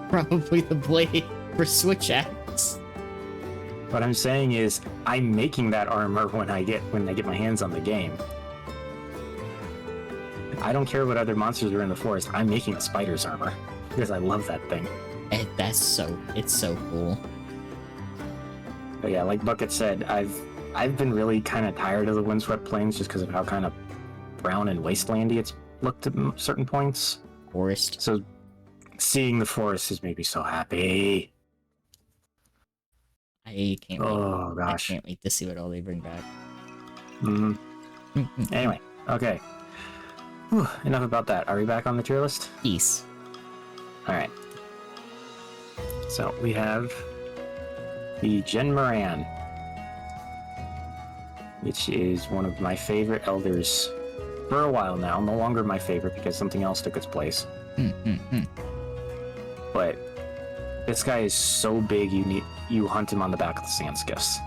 [SPEAKER 1] the blade for Switch Axe.
[SPEAKER 2] What I'm saying is, I'm making that armor when I get my hands on the game. I don't care what other monsters are in the forest. I'm making the spider's armor because I love that thing.
[SPEAKER 1] It's so cool.
[SPEAKER 2] But yeah, like Bucket said, I've been really kind of tired of the Windswept Plains just because of how kind of brown and wastelandy it's looked at certain points.
[SPEAKER 1] Forest.
[SPEAKER 2] So seeing the forest has made me so happy.
[SPEAKER 1] I can't wait.
[SPEAKER 2] Oh gosh.
[SPEAKER 1] I can't wait to see what all they bring back.
[SPEAKER 2] Anyway, okay. Whew, enough about that. Are we back on the tier list?
[SPEAKER 1] Peace.
[SPEAKER 2] Alright. So we have the Gen Moran, which is one of my favorite elders for a while now. No longer my favorite because something else took its place. But this guy is so big you hunt him on the back of the sand skiffs.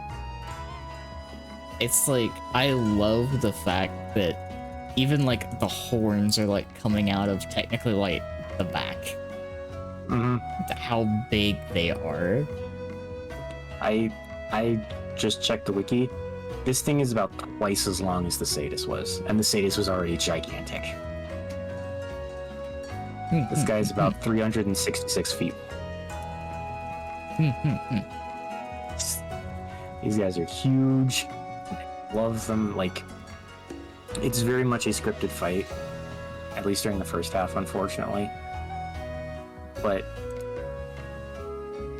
[SPEAKER 1] It's like I love the fact that even like the horns are like coming out of technically like the back. How big they are.
[SPEAKER 2] I just checked the wiki. This thing is about twice as long as the Sadis was, and the Sadis was already gigantic. This guy's about 366 feet. These guys are huge. I love them. Like, it's very much a scripted fight, at least during the first half, unfortunately. But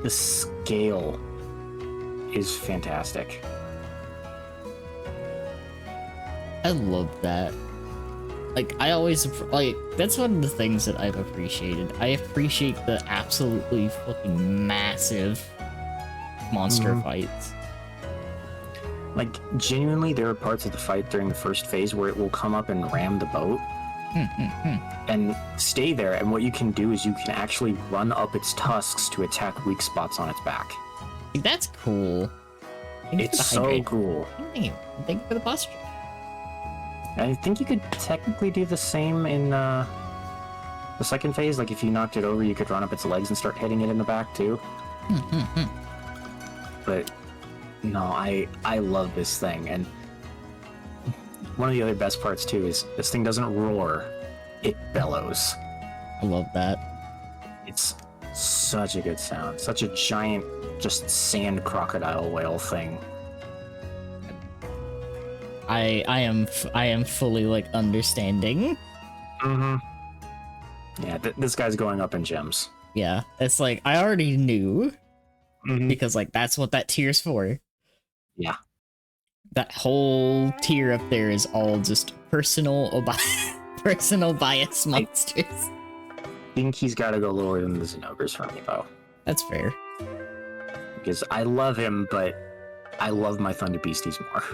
[SPEAKER 2] the scale is fantastic.
[SPEAKER 1] I love that. Like, I always, like, that's one of the things that I've appreciated. I appreciate the absolutely fucking massive monster fights.
[SPEAKER 2] Like, genuinely, there are parts of the fight during the first phase where it will come up and ram the boat and stay there, and what you can do is you can actually run up its tusks to attack weak spots on its back.
[SPEAKER 1] Like, that's cool.
[SPEAKER 2] It's so cool.
[SPEAKER 1] Thank you for the posture.
[SPEAKER 2] I think you could technically do the same in the second phase. Like, if you knocked it over, you could run up its legs and start hitting it in the back, too. But, no, I love this thing. And one of the other best parts, too, is this thing doesn't roar. It bellows.
[SPEAKER 1] I love that.
[SPEAKER 2] It's such a good sound. Such a giant, just sand crocodile whale thing.
[SPEAKER 1] I am fully like understanding.
[SPEAKER 2] Yeah, this guy's going up in gems.
[SPEAKER 1] Yeah, it's like I already knew because like that's what that tier's for.
[SPEAKER 2] Yeah.
[SPEAKER 1] that whole tier up there is all just personal bias monsters.
[SPEAKER 2] I think he's got to go lower than the Zenogres for me, though.
[SPEAKER 1] That's fair.
[SPEAKER 2] Because I love him, but I love my Thunder Beasties more.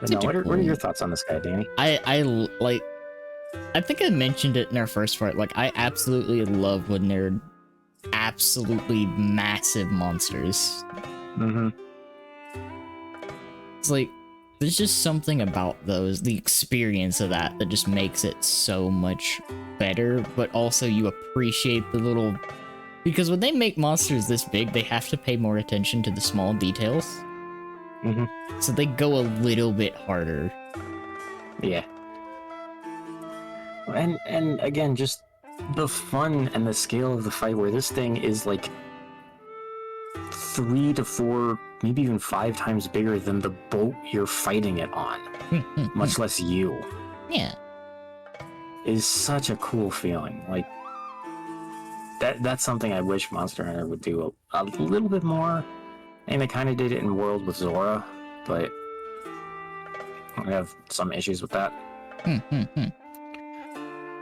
[SPEAKER 2] But no, what are your thoughts on this guy, Danny?
[SPEAKER 1] I think I mentioned it in our first part. Like, I absolutely love when they're absolutely massive monsters.
[SPEAKER 2] Mm-hmm.
[SPEAKER 1] It's like, there's just something about those, the experience of that just makes it so much better, but also you appreciate the little... Because when they make monsters this big, they have to pay more attention to the small details.
[SPEAKER 2] Mm-hmm.
[SPEAKER 1] So they go a little bit harder.
[SPEAKER 2] Yeah. And again, just the fun and the scale of the fight where this thing is like 3 to 4, maybe even 5 times bigger than the boat you're fighting it on, much less you.
[SPEAKER 1] Yeah.
[SPEAKER 2] Is such a cool feeling. Like, that's something I wish Monster Hunter would do a little bit more. And they kind of did it in World with Zora, but I have some issues with that.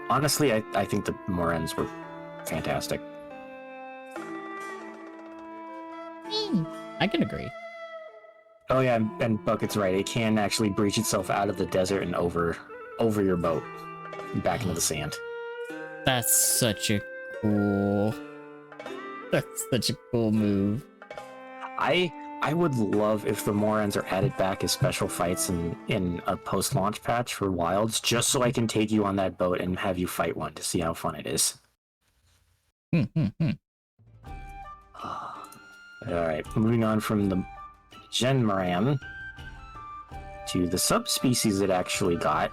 [SPEAKER 2] Honestly, I think the Morens were fantastic.
[SPEAKER 1] I can agree.
[SPEAKER 2] Oh yeah, and Bucket's right. It can actually breach itself out of the desert and over your boat, back into the sand.
[SPEAKER 1] That's such a cool move.
[SPEAKER 2] I would love if the Morans are added back as special fights in a post-launch patch for Wilds, just so I can take you on that boat and have you fight one to see how fun it is. Alright, moving on from the Gen Moran to the subspecies it actually got,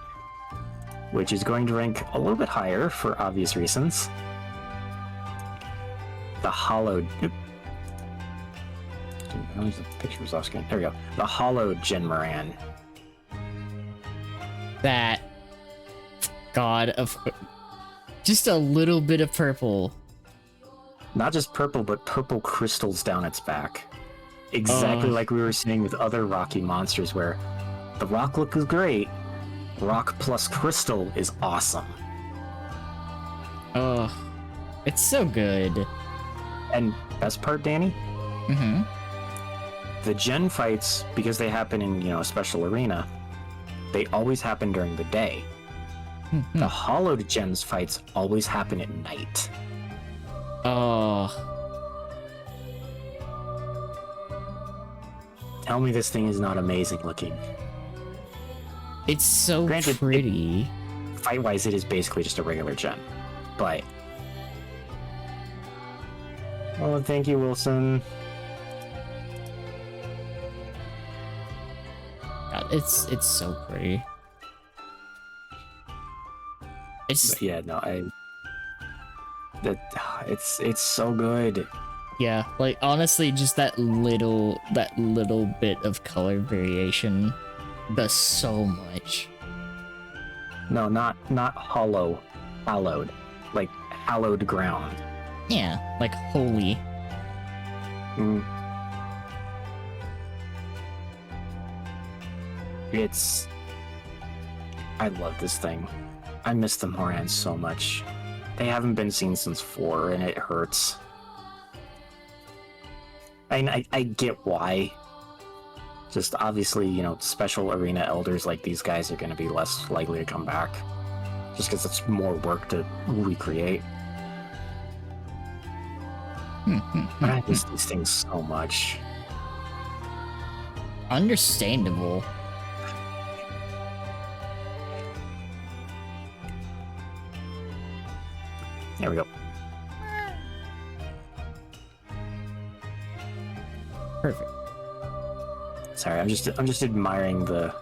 [SPEAKER 2] which is going to rank a little bit higher for obvious reasons. The Hollowed... Where's the picture was off screen? There we go. The Hollowed Gen Moran.
[SPEAKER 1] That... God of... Just a little bit of purple.
[SPEAKER 2] Not just purple, but purple crystals down its back. Exactly like we were seeing with other rocky monsters, where the rock look is great, rock plus crystal is awesome.
[SPEAKER 1] Oh, it's so good.
[SPEAKER 2] And best part, Danny? The gen fights, because they happen in, a special arena, they always happen during the day. The Hollowed Gens fights always happen at night.
[SPEAKER 1] Oh.
[SPEAKER 2] Tell me this thing is not amazing looking.
[SPEAKER 1] It's so
[SPEAKER 2] Granted,
[SPEAKER 1] pretty.
[SPEAKER 2] Fight-wise, it is basically just a regular gen. But... Oh, thank you, Wilson.
[SPEAKER 1] God, it's so pretty. It's
[SPEAKER 2] Yeah, no, it's so good.
[SPEAKER 1] yeah, like honestly, just that little bit of color variation does so much.
[SPEAKER 2] No, not hollow, hallowed, like hallowed ground.
[SPEAKER 1] Yeah, like holy.
[SPEAKER 2] I love this thing. I miss the Morans so much. They haven't been seen since 4, and it hurts. I get why. Just obviously, special arena elders like these guys are going to be less likely to come back. Just because it's more work to recreate. But I miss these things so much.
[SPEAKER 1] Understandable.
[SPEAKER 2] There we go.
[SPEAKER 1] Perfect.
[SPEAKER 2] Sorry, I'm just admiring the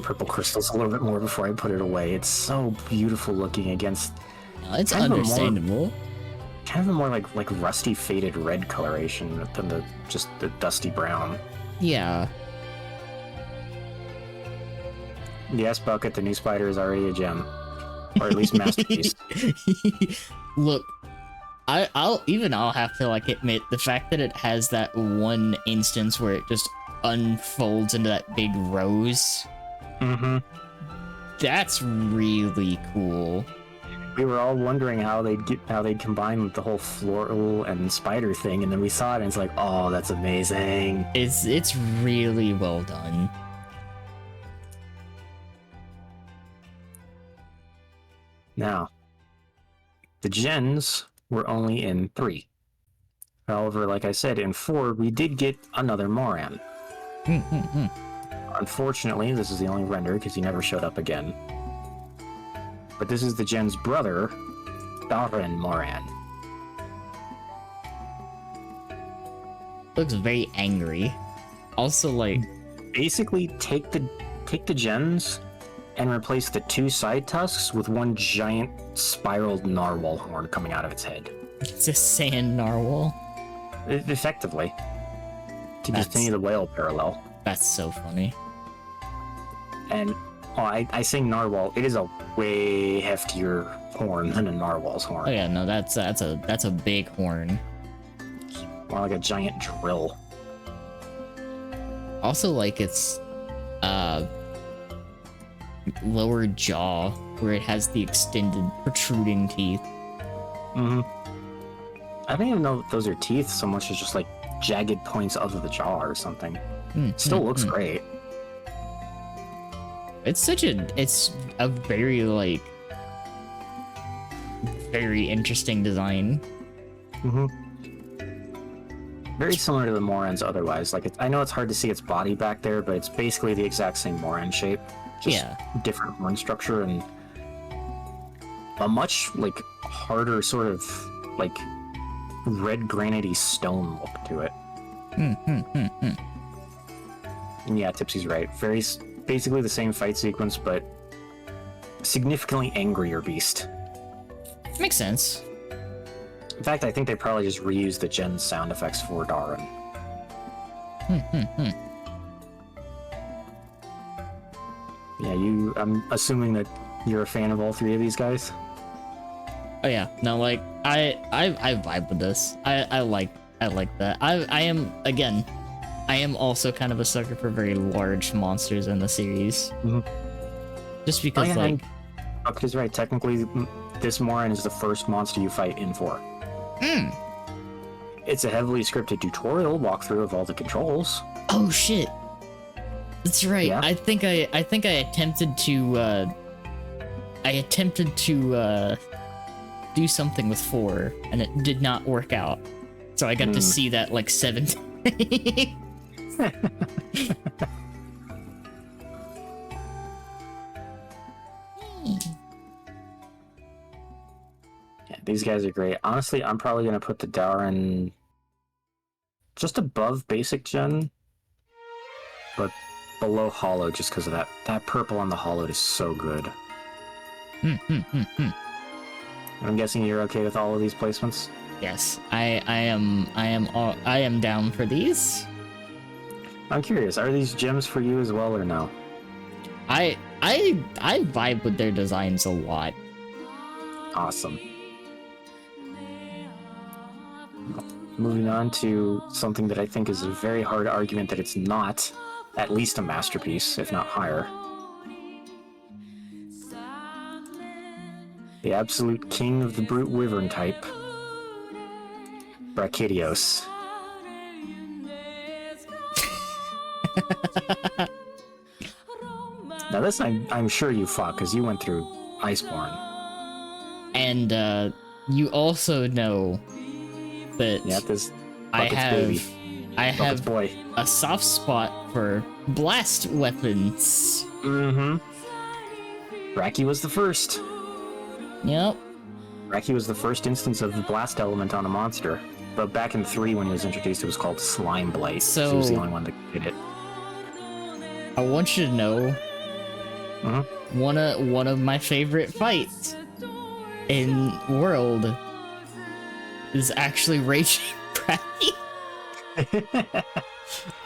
[SPEAKER 2] purple crystals a little bit more before I put it away. It's so beautiful looking against.
[SPEAKER 1] No, it's understandable.
[SPEAKER 2] Kind of a more like rusty faded red coloration than the dusty brown.
[SPEAKER 1] Yeah.
[SPEAKER 2] Yes, Bucket, the new spider is already a gem. Or at least masterpiece.
[SPEAKER 1] Look, I'll have to like admit the fact that it has that one instance where it just unfolds into that big rose.
[SPEAKER 2] Mm-hmm.
[SPEAKER 1] That's really cool.
[SPEAKER 2] We were all wondering how they'd combine with the whole floral and spider thing, and then we saw it and it's like, oh, that's amazing.
[SPEAKER 1] It's really well done.
[SPEAKER 2] Now, the gens were only in 3. However, like I said, in 4 we did get another Moran. Unfortunately, this is the only render because he never showed up again. But this is the gen's brother, Darren Moran.
[SPEAKER 1] Looks very angry. Also, like,
[SPEAKER 2] Basically, take the gens and replace the 2 side tusks with one giant spiraled narwhal horn coming out of its head.
[SPEAKER 1] it's a sand narwhal.
[SPEAKER 2] Effectively. To continue the whale parallel.
[SPEAKER 1] That's so funny.
[SPEAKER 2] And I say narwhal, it is a way heftier horn than a narwhal's horn.
[SPEAKER 1] Oh yeah, no, that's a big horn.
[SPEAKER 2] More like a giant drill.
[SPEAKER 1] Also, like its lower jaw, where it has the extended protruding teeth.
[SPEAKER 2] Mm-hmm. I don't even know if those are teeth so much as just like jagged points of the jaw or something. Still looks great.
[SPEAKER 1] It's a very like very interesting design.
[SPEAKER 2] Mm-hmm. Very similar to the Morans otherwise. Like, I know it's hard to see its body back there, but it's basically the exact same Moran shape. Just different horn structure and a much, like, harder sort of, like, red granity stone look to it. And yeah, Tipsy's right. Basically the same fight sequence, but significantly angrier beast.
[SPEAKER 1] Makes sense.
[SPEAKER 2] In fact, I think they probably just reused the gen sound effects for Darren. Yeah, I'm assuming that you're a fan of all 3 of these guys?
[SPEAKER 1] Oh yeah, no, like I vibe with this. I like that. I am also kind of a sucker for very large monsters in the series. Just because
[SPEAKER 2] Buck is right. Technically, this Moran is the first monster you fight in 4. It's a heavily scripted tutorial walkthrough of all the controls.
[SPEAKER 1] Oh shit. That's right.
[SPEAKER 2] Yeah.
[SPEAKER 1] I think I attempted to do something with 4 and it did not work out. So I got to see that like 7 times.
[SPEAKER 2] Yeah, these guys are great. Honestly, I'm probably gonna put the Darren just above basic gen, but below hollow just because of that. That purple on the hollow is so good. I'm guessing you're okay with all of these placements?
[SPEAKER 1] Yes, I am down for these.
[SPEAKER 2] I'm curious, are these gems for you as well or no?
[SPEAKER 1] I vibe with their designs a lot.
[SPEAKER 2] Awesome. Moving on to something that I think is a very hard argument that it's not at least a masterpiece, if not higher. The absolute king of the brute wyvern type, Brachydios. Now this I'm sure you fought because you went through Iceborne.
[SPEAKER 1] And you also know that
[SPEAKER 2] Yeah, this
[SPEAKER 1] I
[SPEAKER 2] Bucket's
[SPEAKER 1] have
[SPEAKER 2] baby. Bucket's
[SPEAKER 1] have
[SPEAKER 2] boy.
[SPEAKER 1] a soft spot for blast weapons.
[SPEAKER 2] Bracky was the first.
[SPEAKER 1] Yep.
[SPEAKER 2] Bracky was the first instance of the blast element on a monster. But back in 3 when he was introduced, it was called Slime Blight. So he was the only one that did it.
[SPEAKER 1] I want you to know one of my favorite fights in World is actually Raging Bracky.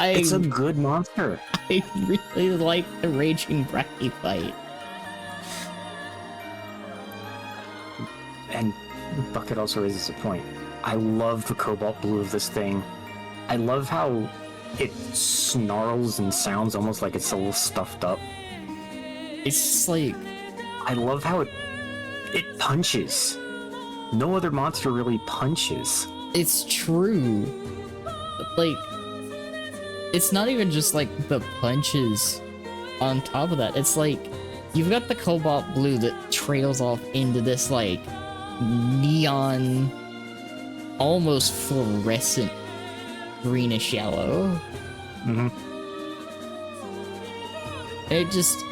[SPEAKER 2] It's a good monster.
[SPEAKER 1] I really like the Raging Bracky fight.
[SPEAKER 2] And Bucket also raises a point. I love the cobalt blue of this thing. I love how it snarls and sounds almost like it's a little stuffed up.
[SPEAKER 1] It's just like,
[SPEAKER 2] I love how it punches. No other monster really punches.
[SPEAKER 1] it's true. Like, it's not even just like the punches on top of that. It's like, you've got the cobalt blue that trails off into this like neon, almost fluorescent greenish yellow.
[SPEAKER 2] Mm-hmm.
[SPEAKER 1] It just,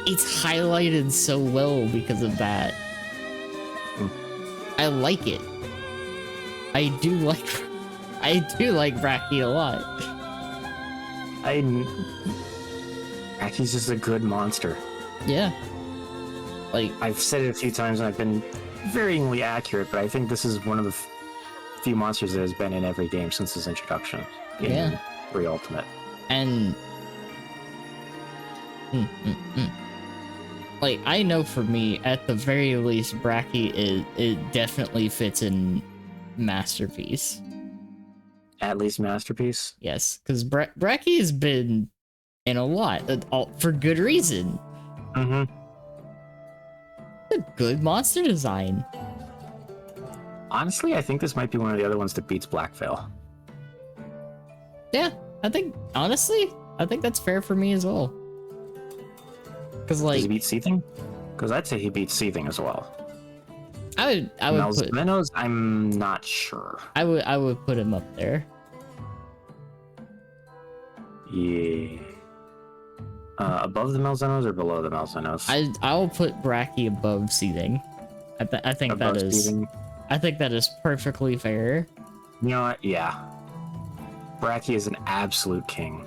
[SPEAKER 1] it's highlighted so well because of that. I like it. I do like Bracky a lot.
[SPEAKER 2] Bracky's just a good monster.
[SPEAKER 1] Yeah. Like,
[SPEAKER 2] I've said it a few times and I've been varyingly accurate, but I think this is one of the few monsters that has been in every game since its introduction in 3 Ultimate.
[SPEAKER 1] and like, I know for me, at the very least, Bracky it definitely fits in Masterpiece.
[SPEAKER 2] At least Masterpiece.
[SPEAKER 1] Yes, because Bracky has been in a lot, for good reason.
[SPEAKER 2] Mm-hmm.
[SPEAKER 1] A good monster design.
[SPEAKER 2] Honestly, I think this might be one of the other ones that beats Blackveil.
[SPEAKER 1] Yeah, I think, honestly, I think that's fair for me as well. Because,
[SPEAKER 2] Does he
[SPEAKER 1] like,
[SPEAKER 2] beat Seething? Because I'd say he beats Seething as well.
[SPEAKER 1] I would put,
[SPEAKER 2] Malzmenos, I'm not sure.
[SPEAKER 1] I would put him up there.
[SPEAKER 2] Yeah. Above the Malzenos or below the Malzenos?
[SPEAKER 1] I'll put Bracky above Seething. I think
[SPEAKER 2] Above
[SPEAKER 1] that is,
[SPEAKER 2] Seething?
[SPEAKER 1] I think that is perfectly fair.
[SPEAKER 2] You know what? Yeah. Bracky is an absolute king.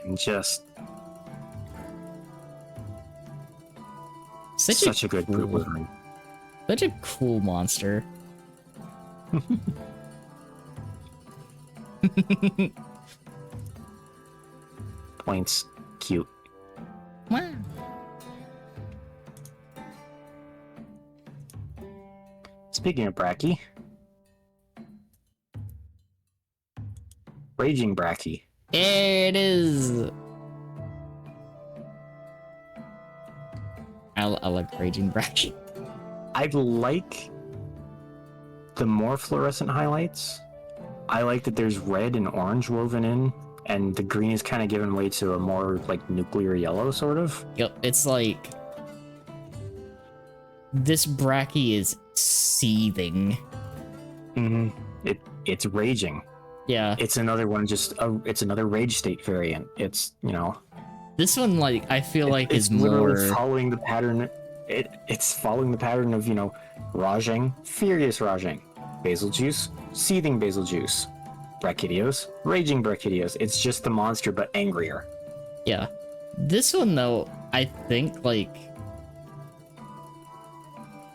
[SPEAKER 2] And just such a good
[SPEAKER 1] cool,
[SPEAKER 2] group wizard.
[SPEAKER 1] such a cool monster.
[SPEAKER 2] Points. Cute.
[SPEAKER 1] Wow.
[SPEAKER 2] Speaking of Bracky. Raging Bracky.
[SPEAKER 1] It is. I like Raging Bracky.
[SPEAKER 2] I like the more fluorescent highlights. I like that there's red and orange woven in, and the green is kind of given way to a more like nuclear yellow, sort of.
[SPEAKER 1] Yep, it's like this Bracky is seething.
[SPEAKER 2] Mm-hmm. It's raging.
[SPEAKER 1] Yeah,
[SPEAKER 2] It's another one, it's another rage state variant. It's, you know,
[SPEAKER 1] this one, like, I feel like
[SPEAKER 2] it's
[SPEAKER 1] is
[SPEAKER 2] literally
[SPEAKER 1] more
[SPEAKER 2] following the pattern. It's following the pattern of, you know, raging, furious raging, basil juice, seething basil juice, Brachydios, raging Brachydios. It's just the monster but angrier.
[SPEAKER 1] Yeah. This one, though, I think, like,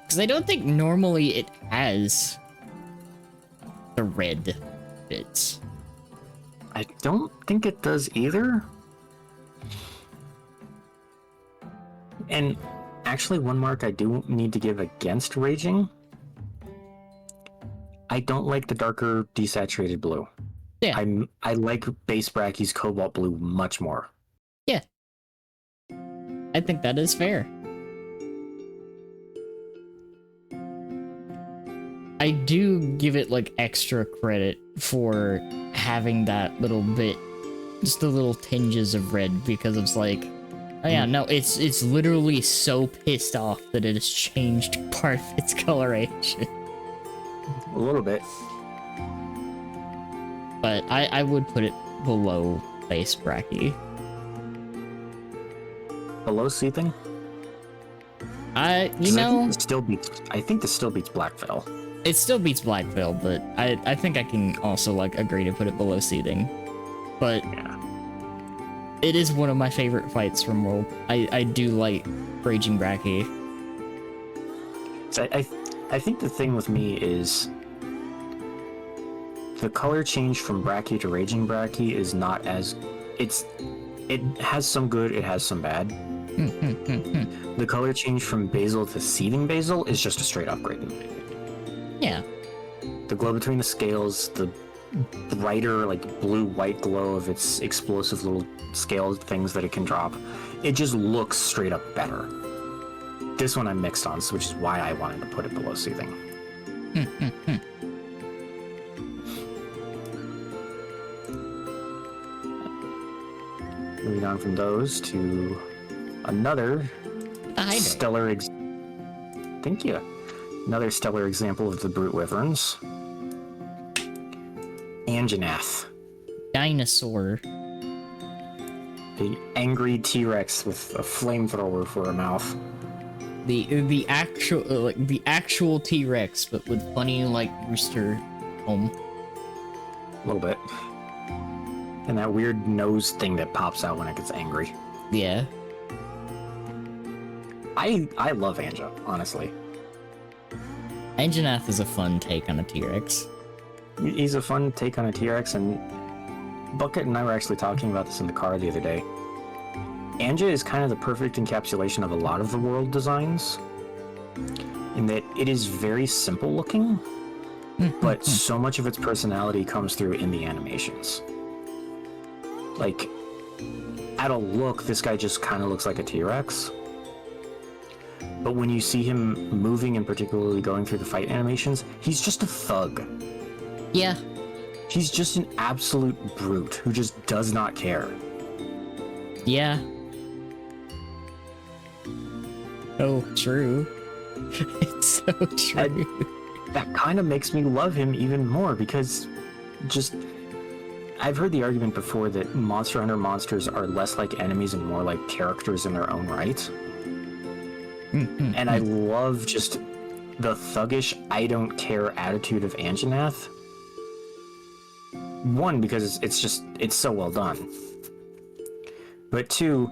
[SPEAKER 1] because I don't think normally it has the red bits.
[SPEAKER 2] I don't think it does either. And actually, one mark I do need to give against raging. I don't like the darker desaturated blue.
[SPEAKER 1] Yeah.
[SPEAKER 2] I like base Bracky's cobalt blue much more.
[SPEAKER 1] Yeah. I think that is fair. I do give it, like, extra credit for having that little bit, just the little tinges of red, because it's like, oh yeah, no, it's literally so pissed off that it has changed part of its coloration.
[SPEAKER 2] A little bit.
[SPEAKER 1] But I would put it below base Bracky.
[SPEAKER 2] Below Seething?
[SPEAKER 1] You
[SPEAKER 2] 'Cause
[SPEAKER 1] know,
[SPEAKER 2] I think this still beats Blackveil.
[SPEAKER 1] it still beats Blackveil, but I think I can also, like, agree to put it below Seething. But
[SPEAKER 2] Yeah.
[SPEAKER 1] it is one of my favorite fights from World. I do like Raging Bracky.
[SPEAKER 2] So I think the thing with me is the color change from Bracky to Raging Bracky is not as... it has some good, it has some bad. The color change from basil to seething basil is just a straight upgrade.
[SPEAKER 1] Yeah.
[SPEAKER 2] The glow between the scales, the brighter, like blue-white glow of its explosive little scale things that it can drop, it just looks straight up better. This one I'm mixed on, which is why I wanted to put it below seething. Moving on from those to another stellar thank you. Another stellar example of the Brute Wyverns. Anjanath.
[SPEAKER 1] Dinosaur.
[SPEAKER 2] The angry T-Rex with a flamethrower for a mouth.
[SPEAKER 1] The actual T-Rex, but with funny like rooster comb.
[SPEAKER 2] A little bit. And that weird nose thing that pops out when it gets angry.
[SPEAKER 1] Yeah.
[SPEAKER 2] I love Anja, honestly.
[SPEAKER 1] Anjanath is a fun take on a T-Rex.
[SPEAKER 2] He's a fun take on a T-Rex, and Bucket and I were actually talking about this in the car the other day. Anja is kind of the perfect encapsulation of a lot of the world designs, in that it is very simple looking, but so much of its personality comes through in the animations. Like, at a look, this guy just kind of looks like a T-Rex. But when you see him moving and particularly going through the fight animations, he's just a thug.
[SPEAKER 1] Yeah.
[SPEAKER 2] He's just an absolute brute who just does not care.
[SPEAKER 1] Yeah. Oh, true. It's so true.
[SPEAKER 2] That kind of makes me love him even more, because just... I've heard the argument before that Monster Hunter monsters are less like enemies and more like characters in their own right. And I love just the thuggish, I don't care attitude of Anjanath. One, because it's so well done. But two,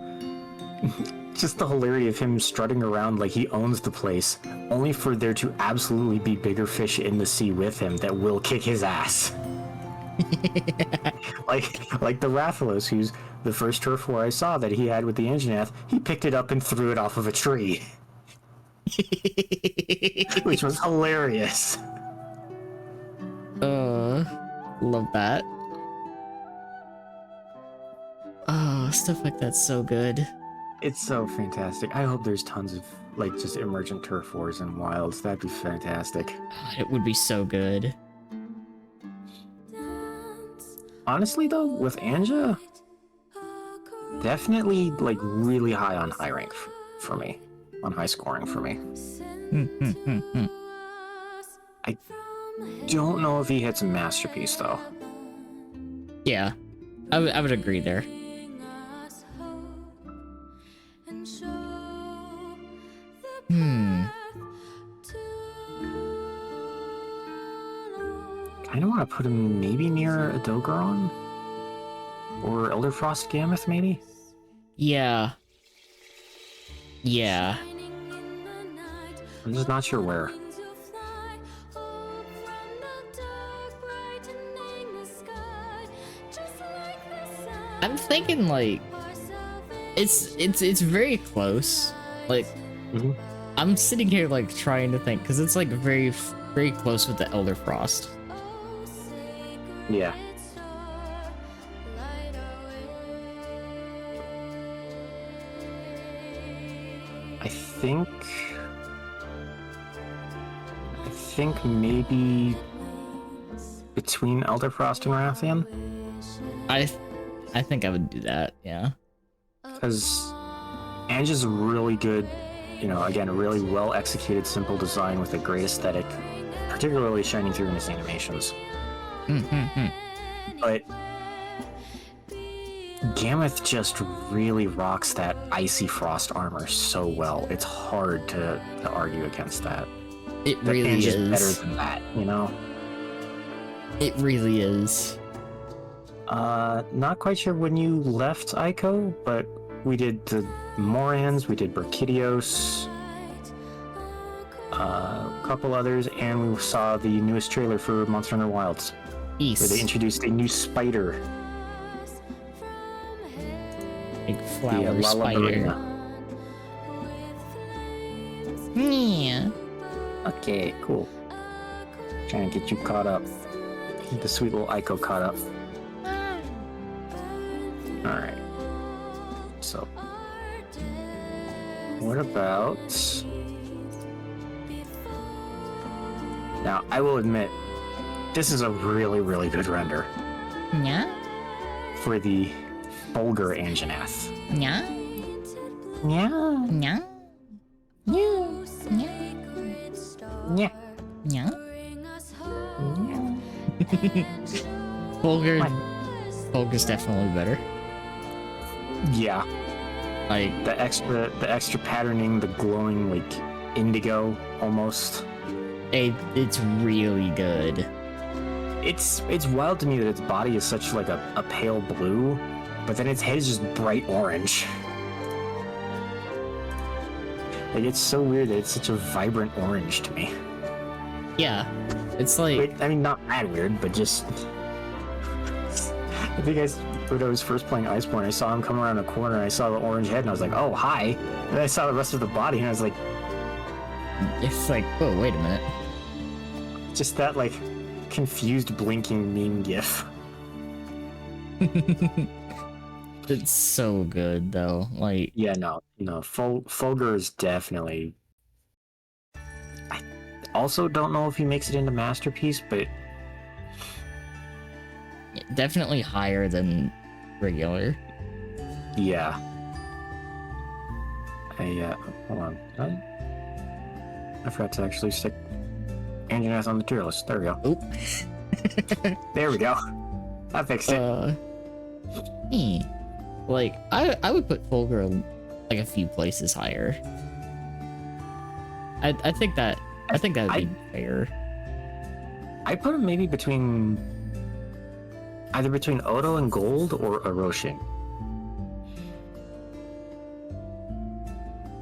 [SPEAKER 2] just the hilarity of him strutting around like he owns the place, only for there to absolutely be bigger fish in the sea with him that will kick his ass. like the Rathalos, who's the first turf war I saw that he had with the Anjanath, he picked it up and threw it off of a tree. Which was hilarious.
[SPEAKER 1] Love that. Oh, stuff like that's so good.
[SPEAKER 2] It's so fantastic. I hope there's tons of, like, just emergent turf wars and wilds. That'd be fantastic.
[SPEAKER 1] It would be so good.
[SPEAKER 2] Honestly, though, with Anja, definitely, like, really high on high rank for me. On high scoring for me. I don't know if he hits a masterpiece, though.
[SPEAKER 1] Yeah, I would agree there.
[SPEAKER 2] I don't want to put him maybe near a Dogoron? Or Elderfrost Gammoth, maybe?
[SPEAKER 1] Yeah. Yeah.
[SPEAKER 2] I'm just not sure where.
[SPEAKER 1] I'm thinking like it's very close. Like I'm sitting here like trying to think because it's like very close with the Elder Frost.
[SPEAKER 2] Yeah. I think maybe between Elderfrost and Rathian.
[SPEAKER 1] I think I would do that, yeah.
[SPEAKER 2] Because Anja's a really good, you know, again, a really well executed, simple design with a great aesthetic, particularly shining through in his animations. But Gammoth just really rocks that icy frost armor so well. It's hard to argue against that.
[SPEAKER 1] It really is
[SPEAKER 2] better than that, you know?
[SPEAKER 1] It really is.
[SPEAKER 2] Not quite sure when you left Ico, but we did the Morans, we did Brachydios, a couple others, and we saw the newest trailer for Monster Hunter Wilds. Where they introduced a new spider.
[SPEAKER 1] Big flower
[SPEAKER 2] the
[SPEAKER 1] spider.
[SPEAKER 2] Lalabarina.
[SPEAKER 1] Yeah.
[SPEAKER 2] Okay, cool. Trying to get you caught up. Get the sweet little Ico caught up. Alright. So. What about... Now, I will admit, this is a really, really good render
[SPEAKER 1] Yeah.
[SPEAKER 2] for the Bulgur Anjanath.
[SPEAKER 1] Yeah.
[SPEAKER 2] Yeah.
[SPEAKER 1] Yeah. Yeah.
[SPEAKER 2] Yeah.
[SPEAKER 1] Yeah. Bulgur's definitely better.
[SPEAKER 2] Yeah.
[SPEAKER 1] Like,
[SPEAKER 2] The extra patterning, the glowing, like, indigo, almost.
[SPEAKER 1] it's really good.
[SPEAKER 2] It's wild to me that its body is such, like, a pale blue, but then its head is just bright orange. Like, it's so weird that it's such a vibrant orange to me.
[SPEAKER 1] Yeah. It's like...
[SPEAKER 2] Wait, I mean, not that weird, but just... I think when I was first playing Iceborne, I saw him come around a corner, and I saw the orange head, and I was like, oh, hi. And then I saw the rest of the body, and I was like...
[SPEAKER 1] It's like, oh, wait a minute.
[SPEAKER 2] Just that, like, confused blinking meme gif.
[SPEAKER 1] It's so good, though. Like...
[SPEAKER 2] Yeah, no. Fulgur is definitely... I also don't know if he makes it into Masterpiece, but...
[SPEAKER 1] Definitely higher than regular.
[SPEAKER 2] Yeah. Hold on. I forgot to actually stick Anjanath on the tier list. There we go.
[SPEAKER 1] Oop.
[SPEAKER 2] There we go. I fixed it.
[SPEAKER 1] Like, I would put Fulgur like a few places higher. I think that would be fair.
[SPEAKER 2] I put him maybe either between Odo and Gold or Oroshin.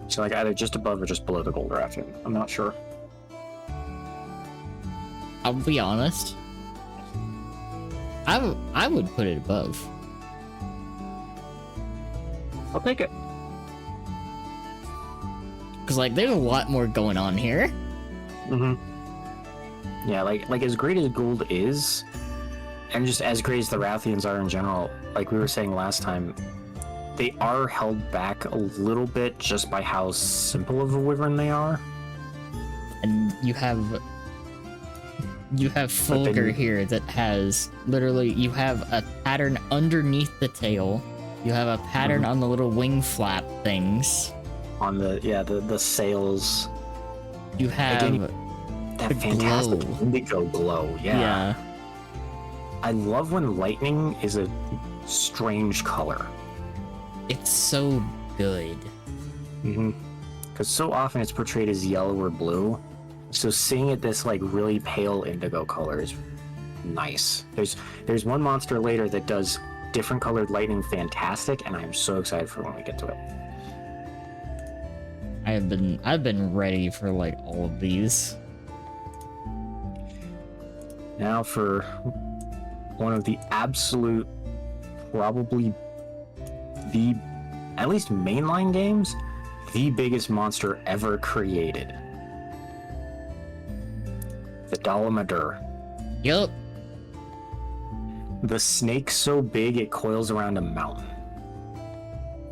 [SPEAKER 2] So like either just above or just below the Gold Raffin. I'm not sure.
[SPEAKER 1] I'll be honest. I would put it above.
[SPEAKER 2] I'll take it.
[SPEAKER 1] Cause like there's a lot more going on here.
[SPEAKER 2] Mm-hmm. Yeah, like as great as Gold is, and just as great as the Rathians are in general, like we were saying last time, they are held back a little bit just by how simple of a wyvern they are.
[SPEAKER 1] And you have Fulgur here that has literally, you have a pattern underneath the tail, you have a pattern on the little wing flap things,
[SPEAKER 2] on the sails.
[SPEAKER 1] you have
[SPEAKER 2] that
[SPEAKER 1] the
[SPEAKER 2] fantastic
[SPEAKER 1] glow.
[SPEAKER 2] indigo glow. Yeah. I love when lightning is a strange color.
[SPEAKER 1] It's so good.
[SPEAKER 2] Because so often it's portrayed as yellow or blue. So seeing it this like really pale indigo color is nice. There's one monster later that does different colored lightning fantastic, and I'm so excited for when we get to it.
[SPEAKER 1] I've been ready for like all of these.
[SPEAKER 2] Now for one of the absolute, probably the, at least mainline games, the biggest monster ever created. The Dalamadur.
[SPEAKER 1] Yup.
[SPEAKER 2] The snake so big it coils around a mountain.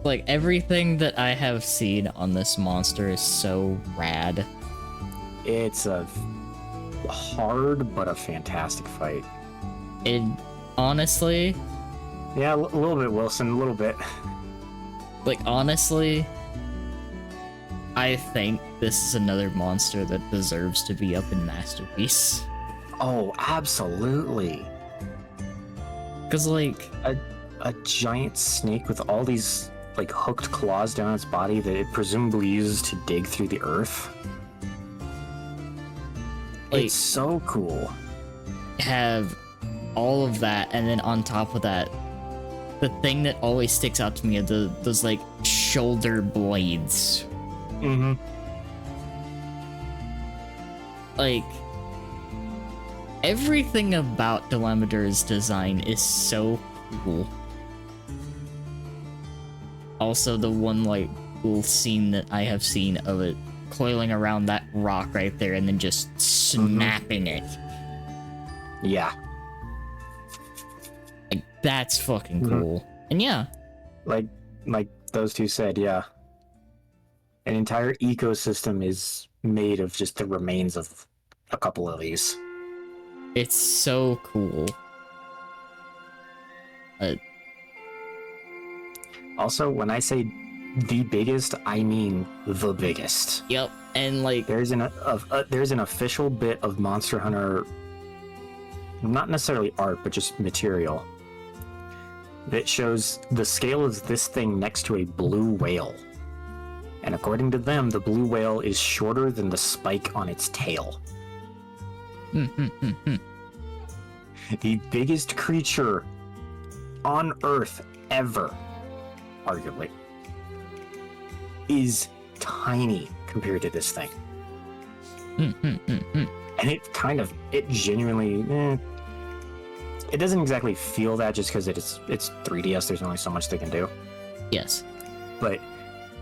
[SPEAKER 1] Like everything that I have seen on this monster is so rad.
[SPEAKER 2] It's a hard but a fantastic fight.
[SPEAKER 1] It honestly,
[SPEAKER 2] Yeah, a little bit, Wilson, a little bit.
[SPEAKER 1] like honestly, I think this is another monster that deserves to be up in Masterpiece.
[SPEAKER 2] Oh, absolutely.
[SPEAKER 1] Cause like
[SPEAKER 2] A giant snake with all these like hooked claws down its body that it presumably uses to dig through the earth.
[SPEAKER 1] Like,
[SPEAKER 2] it's so cool.
[SPEAKER 1] have all of that, and then on top of that, the thing that always sticks out to me are those like shoulder blades.
[SPEAKER 2] Mm-hmm.
[SPEAKER 1] Like everything about Dalamadur's design is so cool. also the one like cool scene that I have seen of it coiling around that rock right there and then just snapping it.
[SPEAKER 2] Yeah.
[SPEAKER 1] Like, that's fucking cool. And yeah.
[SPEAKER 2] Like those two said, yeah. An entire ecosystem is made of just the remains of a couple of these.
[SPEAKER 1] It's so cool.
[SPEAKER 2] Also, when I say the biggest, I mean the biggest.
[SPEAKER 1] Yep, and like
[SPEAKER 2] There's an official bit of Monster Hunter, not necessarily art, but just material, that shows the scale of this thing next to a blue whale. And according to them, the blue whale is shorter than the spike on its tail. The biggest creature on Earth ever, arguably, is tiny compared to this thing. And it genuinely, it doesn't exactly feel that just because it's 3DS, there's only so much they can do.
[SPEAKER 1] Yes.
[SPEAKER 2] But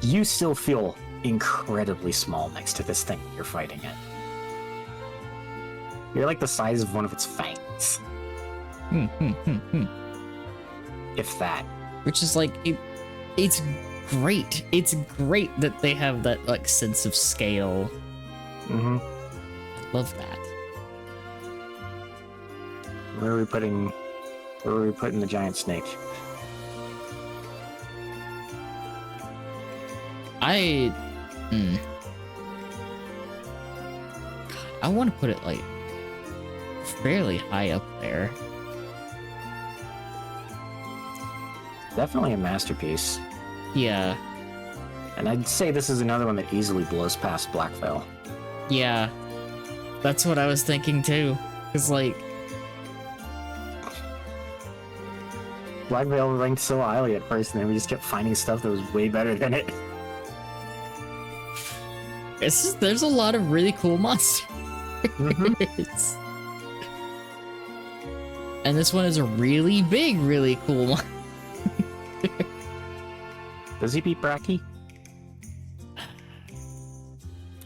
[SPEAKER 2] you still feel incredibly small next to this thing you're fighting it. You're like the size of one of its fangs. If that.
[SPEAKER 1] Which is like, it's great. It's great that they have that like sense of scale. I love that.
[SPEAKER 2] Where are we putting the giant snake?
[SPEAKER 1] I want to put it like fairly high up there.
[SPEAKER 2] Definitely a masterpiece.
[SPEAKER 1] Yeah.
[SPEAKER 2] And I'd say this is another one that easily blows past Black Veil.
[SPEAKER 1] Yeah. That's what I was thinking too. Cause like
[SPEAKER 2] Black Veil ranked so highly at first, and then we just kept finding stuff that was way better than it.
[SPEAKER 1] there's a lot of really cool monsters. And this one is a really big, really cool one.
[SPEAKER 2] Does he beat Bracky?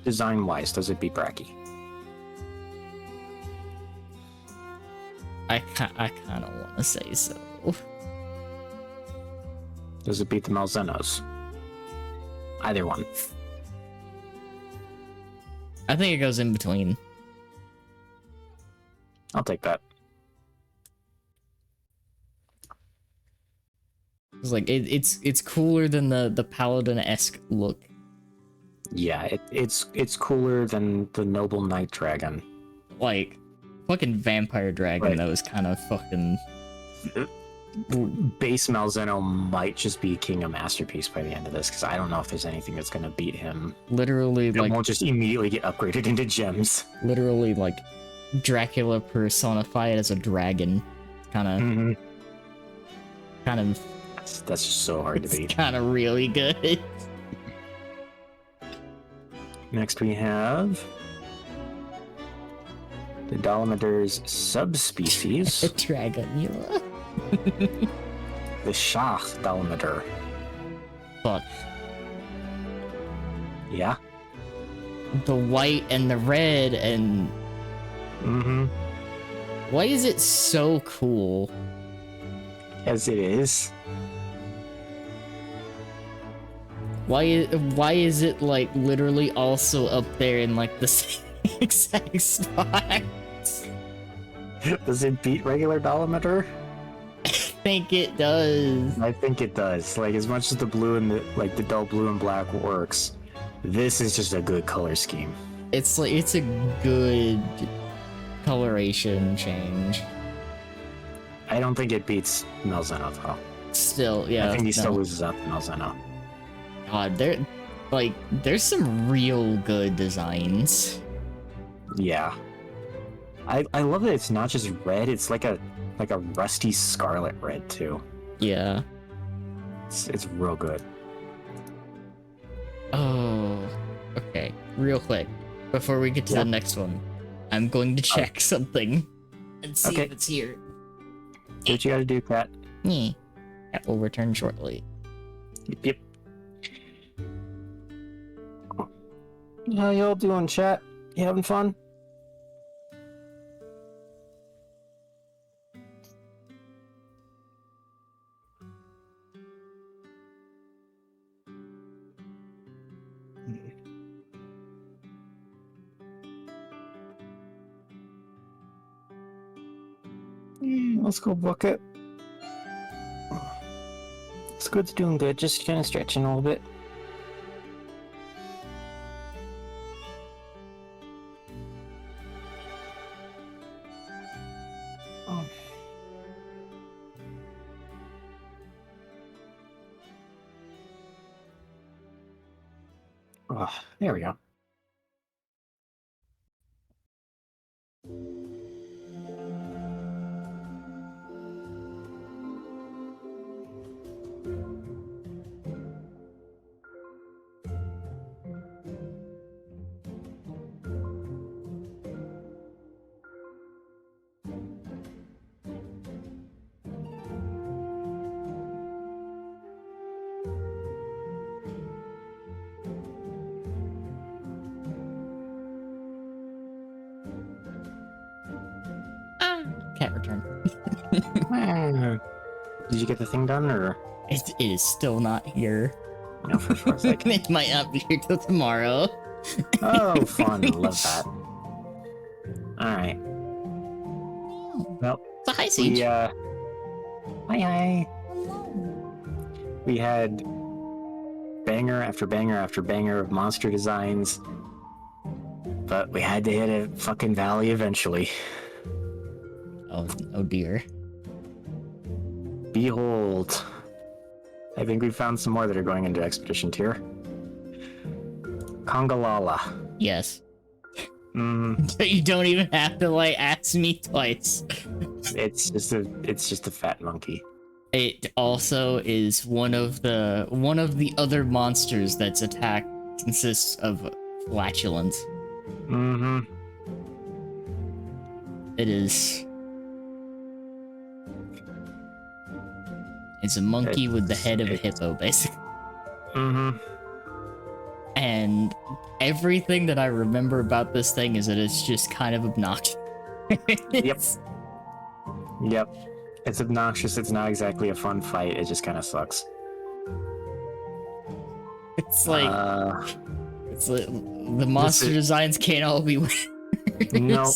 [SPEAKER 2] Design-wise, does it beat Bracky?
[SPEAKER 1] I kind of want to say so.
[SPEAKER 2] Does it beat the Malzenos? Either one.
[SPEAKER 1] I think it goes in between.
[SPEAKER 2] I'll take that.
[SPEAKER 1] It's like it's cooler than the paladin-esque look.
[SPEAKER 2] Yeah, it's cooler than the Noble Knight Dragon.
[SPEAKER 1] Like fucking vampire dragon
[SPEAKER 2] Right.
[SPEAKER 1] that was kind of fucking.
[SPEAKER 2] Base Malzeno might just be King of Masterpiece by the end of this, because I don't know if there's anything that's gonna beat him.
[SPEAKER 1] Literally
[SPEAKER 2] It
[SPEAKER 1] like
[SPEAKER 2] won't just immediately get upgraded into gems.
[SPEAKER 1] literally like Dracula personified as a dragon. Kind of
[SPEAKER 2] That's just so hard to beat.
[SPEAKER 1] kind of really good.
[SPEAKER 2] Next we have the Dolomider's subspecies,
[SPEAKER 1] Dragonula.
[SPEAKER 2] the Shah Dolomider.
[SPEAKER 1] Fuck.
[SPEAKER 2] Yeah.
[SPEAKER 1] The white and the red and why is it so cool?
[SPEAKER 2] As it is.
[SPEAKER 1] Why is it like literally also up there in like the same exact spot?
[SPEAKER 2] Does it beat regular Dolomider?
[SPEAKER 1] I think it does.
[SPEAKER 2] I think it does. Like, as much as the blue and the dull blue and black works, this is just a good color scheme.
[SPEAKER 1] It's like it's a good coloration change.
[SPEAKER 2] I don't think it beats Malzeno though.
[SPEAKER 1] Still, yeah.
[SPEAKER 2] I think he still
[SPEAKER 1] no.
[SPEAKER 2] loses out to Malzeno.
[SPEAKER 1] God, there's some real good designs.
[SPEAKER 2] Yeah. I love that it's not just red, it's like a rusty scarlet red too.
[SPEAKER 1] Yeah.
[SPEAKER 2] It's real good.
[SPEAKER 1] Oh, okay. Real quick, before we get to the next one, I'm going to check something and see if it's here.
[SPEAKER 2] Do what you gotta do, Kat.
[SPEAKER 1] That will return shortly.
[SPEAKER 2] Yep. How y'all doing, chat? You having fun? Let's go book it. Squid's doing good, just kind of stretching a little bit. Oh, there we go.
[SPEAKER 1] Cat return.
[SPEAKER 2] Did you get the thing done, or?
[SPEAKER 1] It is still not here.
[SPEAKER 2] No, for sure.
[SPEAKER 1] It might not be here till tomorrow.
[SPEAKER 2] Oh, fun. Love that. Alright. Well,
[SPEAKER 1] So hi, Siege.
[SPEAKER 2] Hi. We had banger after banger after banger of monster designs, but we had to hit a fucking valley eventually.
[SPEAKER 1] Oh dear.
[SPEAKER 2] Behold. I think we found some more that are going into Expedition Tier. Kongalala.
[SPEAKER 1] Yes.
[SPEAKER 2] Mm,
[SPEAKER 1] You don't even have to like ask me twice.
[SPEAKER 2] it's just a fat monkey.
[SPEAKER 1] It also is one of the other monsters that's attack consists of flatulence.
[SPEAKER 2] Mm-hmm.
[SPEAKER 1] It is. It's a monkey with the head of a hippo, basically.
[SPEAKER 2] Mm-hmm.
[SPEAKER 1] And everything that I remember about this thing is that it's just kind of obnoxious.
[SPEAKER 2] Yep. It's obnoxious. It's not exactly a fun fight. It just kind of sucks.
[SPEAKER 1] It's like the monster designs can't all be weird.
[SPEAKER 2] Nope.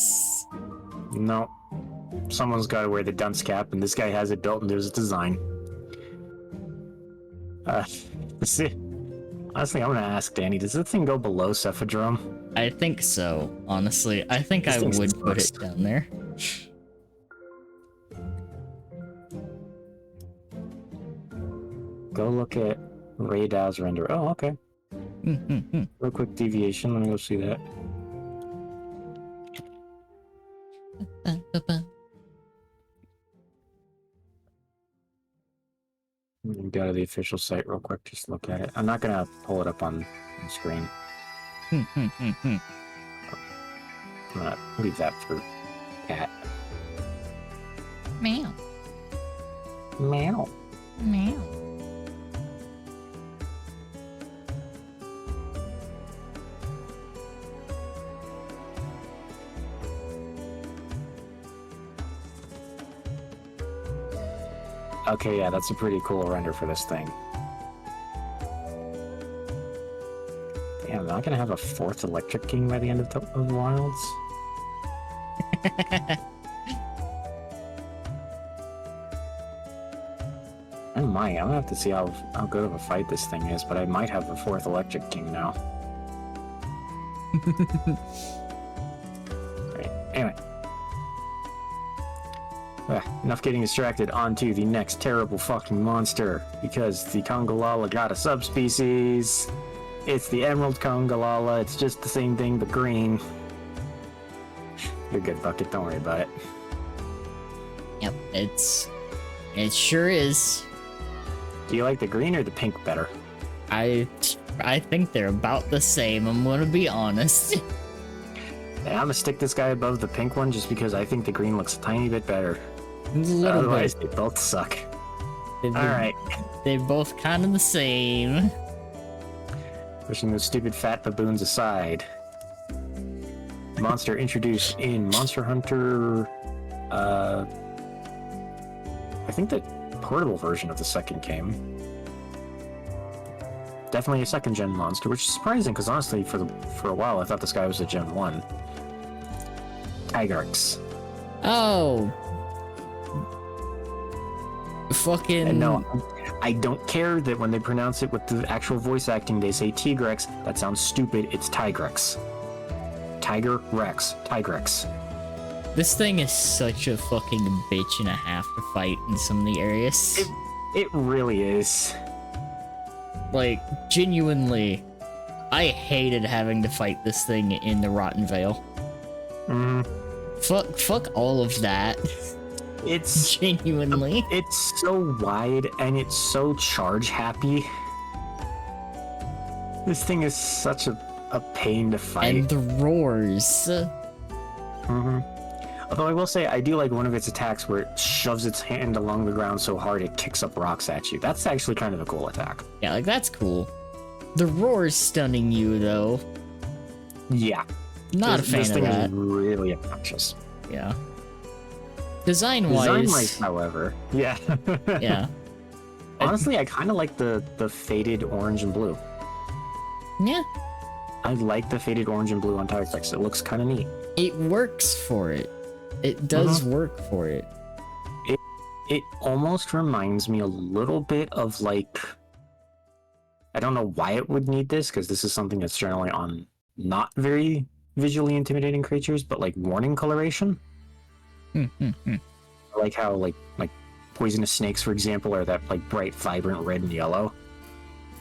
[SPEAKER 2] Someone's got to wear the dunce cap, and this guy has it built into his design. See, honestly, I'm gonna ask Danny, does this thing go below Cephadrome?
[SPEAKER 1] I think so, honestly. I think
[SPEAKER 2] This
[SPEAKER 1] I
[SPEAKER 2] thing
[SPEAKER 1] would
[SPEAKER 2] sucks.
[SPEAKER 1] put it down there.
[SPEAKER 2] Go look at Ray Dow's render. Oh, okay. Real quick deviation. Let me go see that. Go to the official site real quick. Just look at it. I'm not gonna pull it up on the screen. I'm gonna leave that for Cat.
[SPEAKER 1] Meow.
[SPEAKER 2] Meow.
[SPEAKER 1] Meow.
[SPEAKER 2] Okay, yeah, that's a pretty cool render for this thing. Damn, am I gonna have a fourth Electric King by the end of the Wilds? I might. I'm gonna have to see how good of a fight this thing is, but I might have a fourth Electric King now. Right. Anyway. Enough getting distracted. On to the next terrible fucking monster, because the Kongalala got a subspecies. It's the Emerald Kongalala. It's just the same thing but green. You're good, Bucket. Don't worry about it.
[SPEAKER 1] Yep, it sure is.
[SPEAKER 2] Do you like the green or the pink better?
[SPEAKER 1] I think they're about the same, I'm gonna be honest.
[SPEAKER 2] And I'm gonna stick this guy above the pink one just because I think the green looks a tiny bit better.
[SPEAKER 1] A little
[SPEAKER 2] Otherwise,
[SPEAKER 1] bit.
[SPEAKER 2] they both suck.
[SPEAKER 1] They've
[SPEAKER 2] All
[SPEAKER 1] been-
[SPEAKER 2] right.
[SPEAKER 1] They're both kind of the same.
[SPEAKER 2] Pushing those stupid fat baboons aside. Monster introduced in Monster Hunter. I think the portable version of the second game. Definitely a second gen monster, which is surprising because honestly, for a while, I thought this guy was a Gen 1. Tigrex.
[SPEAKER 1] Oh. Fucking.
[SPEAKER 2] And no, I don't care that when they pronounce it with the actual voice acting, they say Tigrex. That sounds stupid. It's Tigrex. Tiger Rex. Tigrex.
[SPEAKER 1] This thing is such a fucking bitch and a half to fight in some of the areas.
[SPEAKER 2] It really is.
[SPEAKER 1] Like, genuinely, I hated having to fight this thing in the Rotten Vale. Fuck all of that.
[SPEAKER 2] It's
[SPEAKER 1] Genuinely.
[SPEAKER 2] It's so wide and it's so charge happy. This thing is such a pain to fight.
[SPEAKER 1] And the roars.
[SPEAKER 2] Although I will say, I do like one of its attacks where it shoves its hand along the ground so hard it kicks up rocks at you. That's actually kind of a cool attack.
[SPEAKER 1] Yeah, like, that's cool. The roars stunning you, though.
[SPEAKER 2] Yeah.
[SPEAKER 1] Not a fan
[SPEAKER 2] this
[SPEAKER 1] of
[SPEAKER 2] thing
[SPEAKER 1] that.
[SPEAKER 2] is really obnoxious.
[SPEAKER 1] Yeah. Design-wise...
[SPEAKER 2] Design-wise, however, yeah.
[SPEAKER 1] yeah.
[SPEAKER 2] Honestly, I kind of like the faded orange and blue.
[SPEAKER 1] Yeah.
[SPEAKER 2] I like the faded orange and blue on Tigrex. It looks kind of neat.
[SPEAKER 1] It works for it. It does work for it.
[SPEAKER 2] It almost reminds me a little bit of, like... I don't know why it would need this, because this is something that's generally on not very visually intimidating creatures, but like warning coloration. I like how like poisonous snakes, for example, are that like bright, vibrant red and yellow.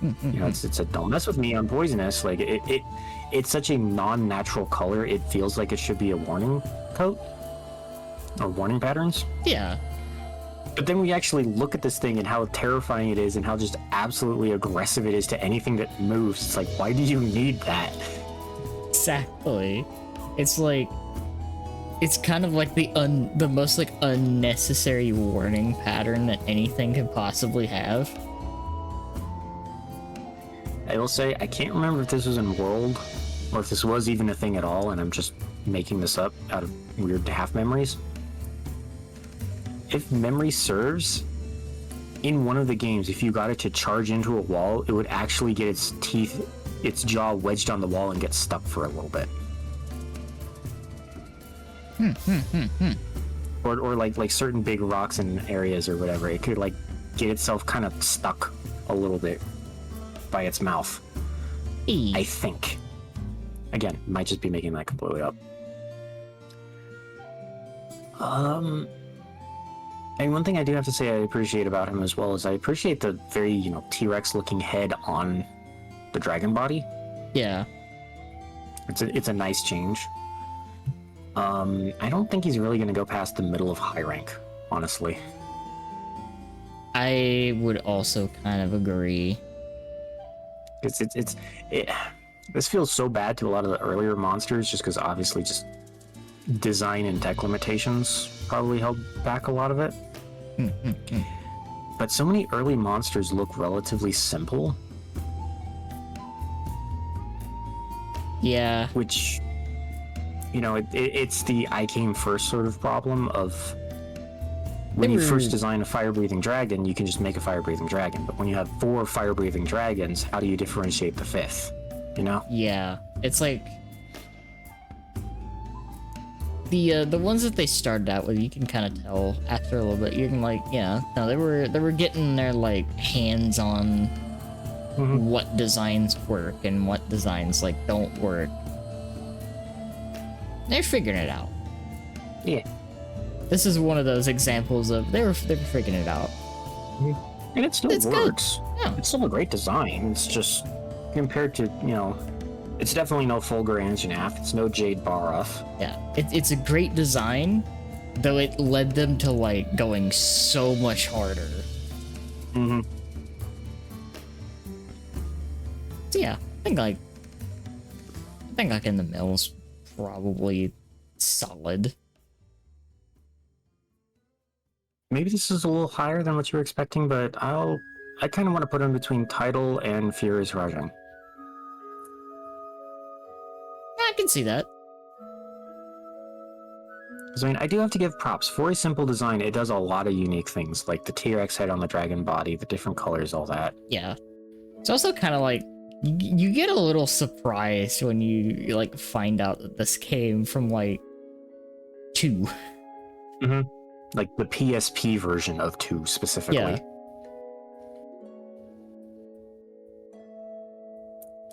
[SPEAKER 2] You know, it's a don't mess with me on poisonous. Like it's such a non-natural color. It feels like it should be a warning coat or warning patterns.
[SPEAKER 1] Yeah.
[SPEAKER 2] But then we actually look at this thing and how terrifying it is and how just absolutely aggressive it is to anything that moves. It's like, why do you need that?
[SPEAKER 1] Exactly. It's like, it's kind of like the most like unnecessary warning pattern that anything could possibly have.
[SPEAKER 2] I will say, I can't remember if this was in World or if this was even a thing at all, and I'm just making this up out of weird half memories. If memory serves, in one of the games, if you got it to charge into a wall, it would actually get its jaw wedged on the wall and get stuck for a little bit. Or like certain big rocks in areas or whatever, it could like get itself kind of stuck a little bit by its mouth. I think. Again, might just be making that completely up. And one thing I do have to say I appreciate about him as well is I appreciate the very, T-Rex looking head on the dragon body.
[SPEAKER 1] Yeah.
[SPEAKER 2] It's a nice change. I don't think he's really going to go past the middle of high rank, honestly.
[SPEAKER 1] I would also kind of agree.
[SPEAKER 2] This feels so bad to a lot of the earlier monsters just because obviously just design and tech limitations probably held back a lot of it. But so many early monsters look relatively simple.
[SPEAKER 1] Yeah.
[SPEAKER 2] Which, it's the I came first sort of problem of when you first design a fire-breathing dragon, you can just make a fire-breathing dragon. But when you have 4 fire-breathing dragons, how do you differentiate the 5th?
[SPEAKER 1] Yeah. It's like the ones that they started out with, you can kind of tell after a little bit. You can they were getting their like hands on what designs work and what designs like don't work. They're figuring it out.
[SPEAKER 2] Yeah.
[SPEAKER 1] This is one of those examples of they were figuring it out.
[SPEAKER 2] And it still works.
[SPEAKER 1] Good. Yeah.
[SPEAKER 2] It's still a great design. It's just compared to, it's definitely no Fulgur Anjanath. It's no Jade Baroth.
[SPEAKER 1] Yeah, it's a great design, though it led them to like going so much harder. So yeah, I think like in the mill's probably solid.
[SPEAKER 2] maybe this is a little higher than what you were expecting, but I kind of want to put him between Tidal and Furious Rajang.
[SPEAKER 1] I can see that.
[SPEAKER 2] Because, I mean, I do have to give props. For a simple design, it does a lot of unique things, like the T-Rex head on the dragon body, the different colors, all that.
[SPEAKER 1] Yeah. It's also kind of like, you get a little surprised when you like find out that this came from like 2.
[SPEAKER 2] Mm-hmm. Like the PSP version of 2 specifically.
[SPEAKER 1] Yeah.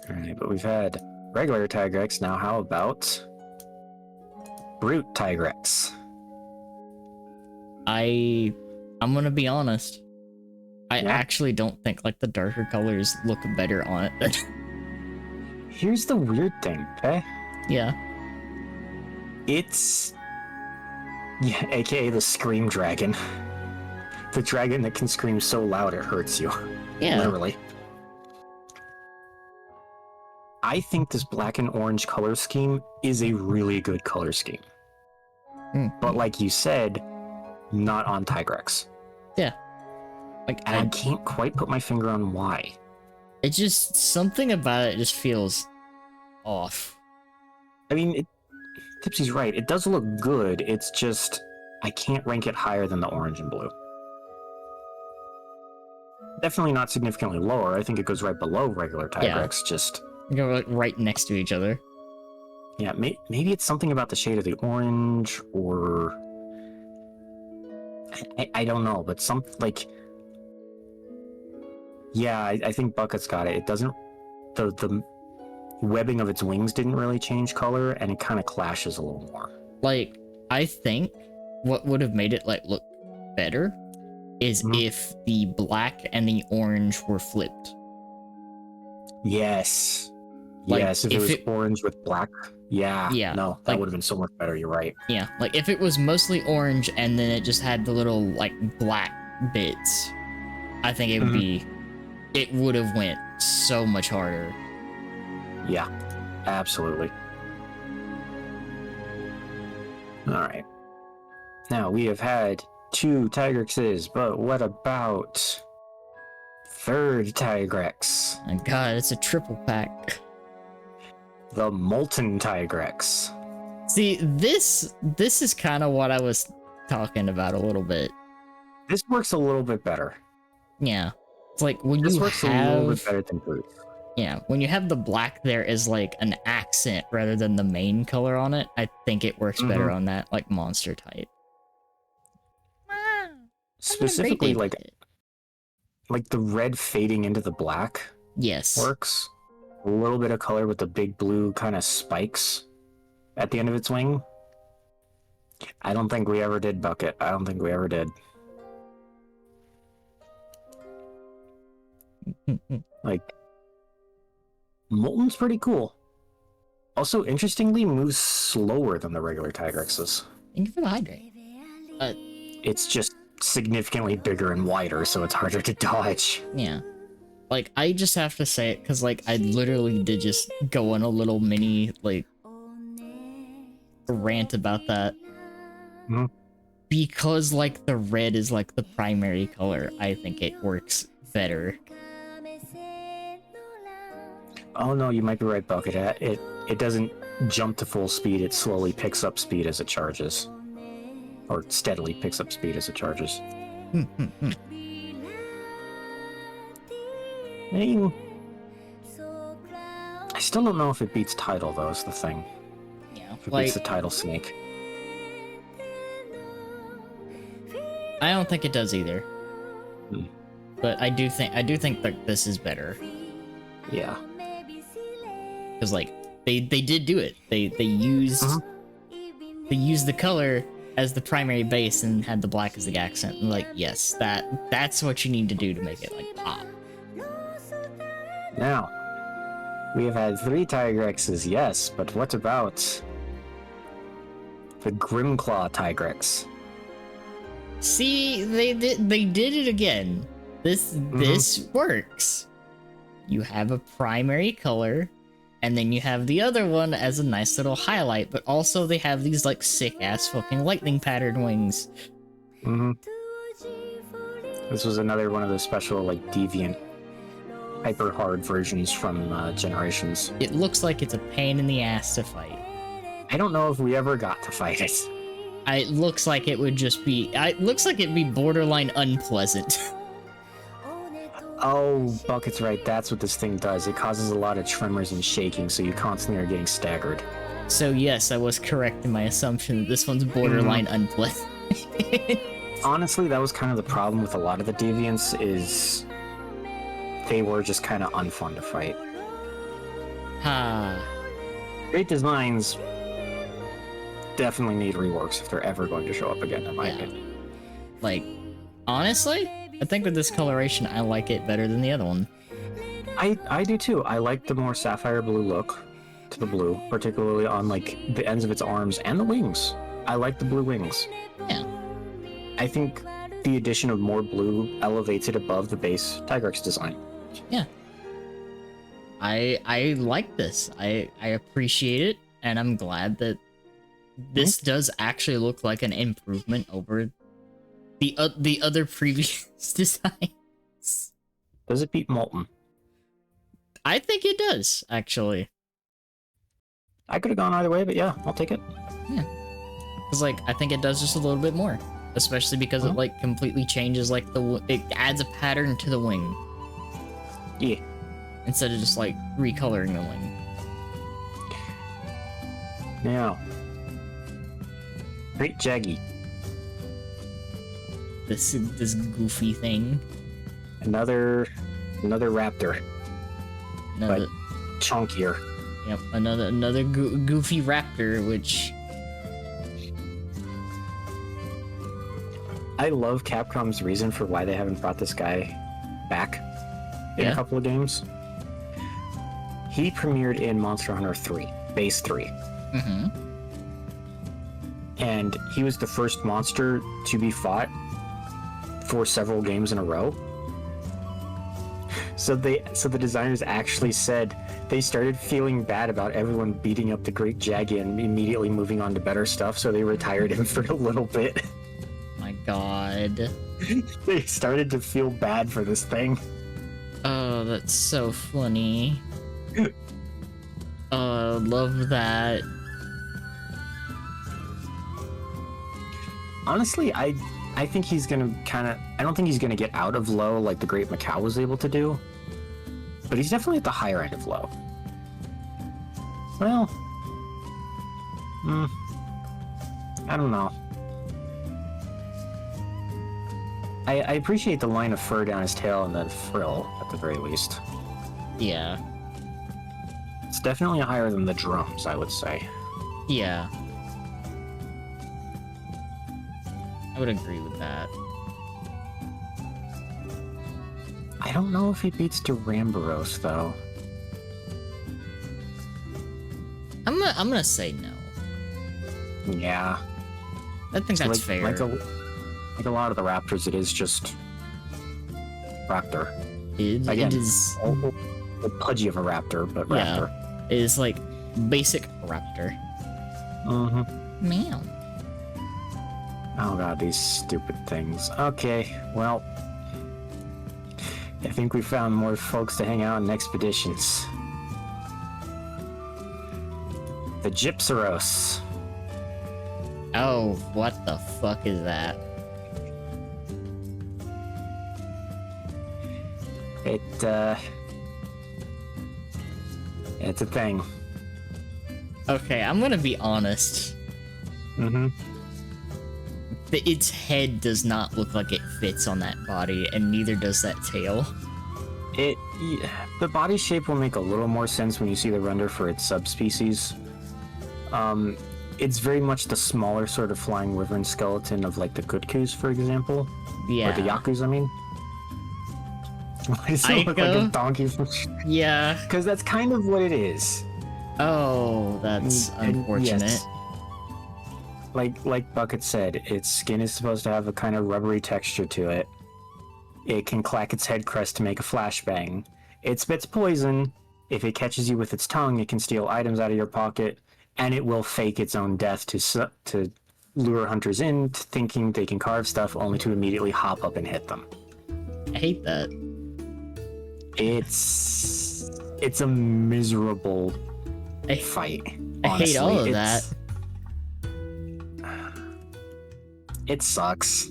[SPEAKER 2] Alright, but we've had regular Tigrex, now how about Brute Tigrex?
[SPEAKER 1] I'm gonna be honest. I
[SPEAKER 2] Yeah?
[SPEAKER 1] actually don't think like the darker colors look better on it.
[SPEAKER 2] Here's the weird thing, okay?
[SPEAKER 1] Yeah.
[SPEAKER 2] It's... Yeah, aka the Scream Dragon. The dragon that can scream so loud it hurts you.
[SPEAKER 1] Yeah.
[SPEAKER 2] Literally. I think this black and orange color scheme is a really good color scheme. But like you said, not on Tigrex.
[SPEAKER 1] Yeah. Like
[SPEAKER 2] And I can't quite put my finger on why.
[SPEAKER 1] it just, something about it just feels off.
[SPEAKER 2] I mean, Tipsy's right. It does look good. It's just, I can't rank it higher than the orange and blue. Definitely not significantly lower. I think it goes right below regular Tigrex. Just,
[SPEAKER 1] Go like right next to each other.
[SPEAKER 2] yeah, maybe it's something about the shade of the orange, or I don't know, but like, yeah, I think Bucket's got it. It doesn't, the webbing of its wings didn't really change color, and it kind of clashes a little more.
[SPEAKER 1] Like, I think what would have made it like look better is if the black and the orange were flipped.
[SPEAKER 2] Yes.
[SPEAKER 1] Like,
[SPEAKER 2] yes, if it was orange with black. Yeah.
[SPEAKER 1] Yeah,
[SPEAKER 2] No, that
[SPEAKER 1] like-
[SPEAKER 2] would have been so much better. You're right.
[SPEAKER 1] Yeah, like if it was mostly orange and then it just had the little like black bits, I think it would be, it would have went so much harder.
[SPEAKER 2] Yeah, absolutely. All right. Now we have had 2 Tigrexes, but what about third Tigrex?
[SPEAKER 1] And God, it's a triple pack.
[SPEAKER 2] The Molten Tigrex.
[SPEAKER 1] See, this is kind of what I was talking about a little bit.
[SPEAKER 2] This works a little bit better.
[SPEAKER 1] Yeah, it's like when
[SPEAKER 2] This
[SPEAKER 1] you
[SPEAKER 2] works a little bit
[SPEAKER 1] have,
[SPEAKER 2] better than Brute.
[SPEAKER 1] yeah, when you have the black there as like an accent rather than the main color on it, I think it works better on that like monster type.
[SPEAKER 2] Specifically, like the red fading into the black
[SPEAKER 1] Yes.
[SPEAKER 2] works. A little bit of color with the big blue kind of spikes at the end of its wing. I don't think we ever did Bucket. I don't think we ever did. Like, Molten's pretty cool. Also, interestingly, moves slower than the regular Tigrexes.
[SPEAKER 1] Thank you for the hydrate.
[SPEAKER 2] It's just significantly bigger and wider, so it's harder to dodge.
[SPEAKER 1] Yeah. Like, I just have to say it, because, like, I literally did just go on a little mini, like, rant about that.
[SPEAKER 2] Mhm.
[SPEAKER 1] Because, like, the red is, like, the primary color, I think it works better.
[SPEAKER 2] Oh no, you might be right, Bucket. It doesn't jump to full speed, it slowly picks up speed as it charges. Or steadily picks up speed as it charges. I mean, I still don't know if it beats Tidal, though, is the thing.
[SPEAKER 1] Yeah.
[SPEAKER 2] If it
[SPEAKER 1] Like,
[SPEAKER 2] beats the Tidal Snake.
[SPEAKER 1] I don't think it does either.
[SPEAKER 2] Hmm.
[SPEAKER 1] But I do think that this is better.
[SPEAKER 2] Yeah.
[SPEAKER 1] Because, like, they did do it. They used they used the color as the primary base and had the black as the accent. And, like, yes, that's what you need to do to make it, like, pop.
[SPEAKER 2] Now, we have had 3 Tigrexes, yes, but what about the Grimclaw Tigrex?
[SPEAKER 1] See, they did it again. This works. You have a primary color, and then you have the other one as a nice little highlight, but also they have these like sick ass fucking lightning pattern wings.
[SPEAKER 2] This was another one of the special, like, deviant, hyper hard versions from Generations.
[SPEAKER 1] It looks like it's a pain in the ass to fight.
[SPEAKER 2] I don't know if we ever got to fight it.
[SPEAKER 1] It looks like it would just be. It looks like it'd be borderline unpleasant.
[SPEAKER 2] Oh, Bucket's right. That's what this thing does. It causes a lot of tremors and shaking, so you constantly are getting staggered.
[SPEAKER 1] So yes, I was correct in my assumption that this one's borderline unpleasant.
[SPEAKER 2] Honestly, that was kind of the problem with a lot of the deviants, is they were just kind of unfun to fight.
[SPEAKER 1] Ha.
[SPEAKER 2] Great designs definitely need reworks if they're ever going to show up again, in my opinion.
[SPEAKER 1] Like, honestly, I think with this coloration, I like it better than the other one.
[SPEAKER 2] I do too. I like the more sapphire blue look to the blue, particularly on like the ends of its arms and the wings. I like the blue wings.
[SPEAKER 1] Yeah.
[SPEAKER 2] I think the addition of more blue elevates it above the base Tigrex design.
[SPEAKER 1] Yeah. I like this. I appreciate it, and I'm glad that this does actually look like an improvement over the other previous designs.
[SPEAKER 2] Does it beat Molten?
[SPEAKER 1] I think it does, actually.
[SPEAKER 2] I could have gone either way, but yeah, I'll take it.
[SPEAKER 1] Yeah. Because, like, I think it does just a little bit more. Especially because it, like, completely changes, like, it adds a pattern to the wing.
[SPEAKER 2] Yeah.
[SPEAKER 1] Instead of just, like, recoloring the wing.
[SPEAKER 2] Now. Great Jaggy.
[SPEAKER 1] This goofy thing.
[SPEAKER 2] Another raptor.
[SPEAKER 1] Another,
[SPEAKER 2] but chunkier.
[SPEAKER 1] Yep, another goofy raptor, which...
[SPEAKER 2] I love Capcom's reason for why they haven't brought this guy back in a couple of games. He premiered in Monster Hunter 3, Base 3.
[SPEAKER 1] Mm-hmm.
[SPEAKER 2] And he was the first monster to be fought for several games in a row. So the designers actually said they started feeling bad about everyone beating up the Great Jaggy and immediately moving on to better stuff, so they retired him for a little bit.
[SPEAKER 1] My god.
[SPEAKER 2] They started to feel bad for this thing.
[SPEAKER 1] Oh, that's so funny. Love that.
[SPEAKER 2] Honestly, I think he's gonna I don't think he's gonna get out of low like the Great Macau was able to do. But he's definitely at the higher end of low. Well, I don't know. I appreciate the line of fur down his tail and the frill, at the very least.
[SPEAKER 1] Yeah.
[SPEAKER 2] It's definitely higher than the drums, I would say.
[SPEAKER 1] Yeah. I would agree with that.
[SPEAKER 2] I don't know if he beats Duramboros, though.
[SPEAKER 1] I'm gonna say no.
[SPEAKER 2] Yeah.
[SPEAKER 1] I think that's fair.
[SPEAKER 2] Like a lot of the raptors, it is just raptor.
[SPEAKER 1] It is
[SPEAKER 2] the pudgy of a raptor, but raptor.
[SPEAKER 1] It is like basic raptor.
[SPEAKER 2] Mm-hmm.
[SPEAKER 1] Meow.
[SPEAKER 2] Oh god, these stupid things. Okay, well, I think we found more folks to hang out in expeditions. The Gypsaros.
[SPEAKER 1] Oh, what the fuck is that?
[SPEAKER 2] It's a thing.
[SPEAKER 1] Okay, I'm gonna be honest.
[SPEAKER 2] Mm-hmm.
[SPEAKER 1] Its head does not look like it fits on that body, and neither does that tail.
[SPEAKER 2] The body shape will make a little more sense when you see the render for its subspecies. It's very much the smaller sort of flying wyvern skeleton of like the Kutkus, for example.
[SPEAKER 1] Yeah.
[SPEAKER 2] Or the Yakus, I mean. Why does it look like a donkey?
[SPEAKER 1] Yeah.
[SPEAKER 2] Because that's kind of what it is.
[SPEAKER 1] Oh, that's unfortunate.
[SPEAKER 2] Yes. Like Bucket said, its skin is supposed to have a kind of rubbery texture to it. It can clack its head crest to make a flashbang. It spits poison. If it catches you with its tongue, it can steal items out of your pocket, and it will fake its own death to lure hunters in, thinking they can carve stuff, only to immediately hop up and hit them.
[SPEAKER 1] I hate that.
[SPEAKER 2] It's a miserable
[SPEAKER 1] I,
[SPEAKER 2] fight.
[SPEAKER 1] I hate all of
[SPEAKER 2] honestly.
[SPEAKER 1] that.
[SPEAKER 2] It sucks.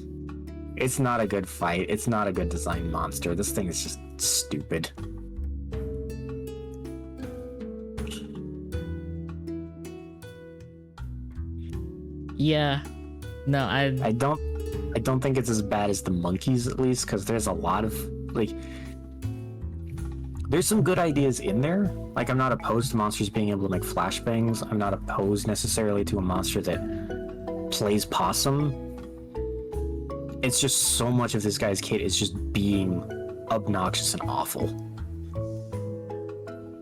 [SPEAKER 2] It's not a good fight. It's not a good designed monster. This thing is just stupid.
[SPEAKER 1] Yeah. No,
[SPEAKER 2] I don't think it's as bad as the monkeys, at least, because there's a lot of like there's some good ideas in there. Like, I'm not opposed to monsters being able to make flashbangs. I'm not opposed necessarily to a monster that plays possum. It's just so much of this guy's kit is just being obnoxious and awful.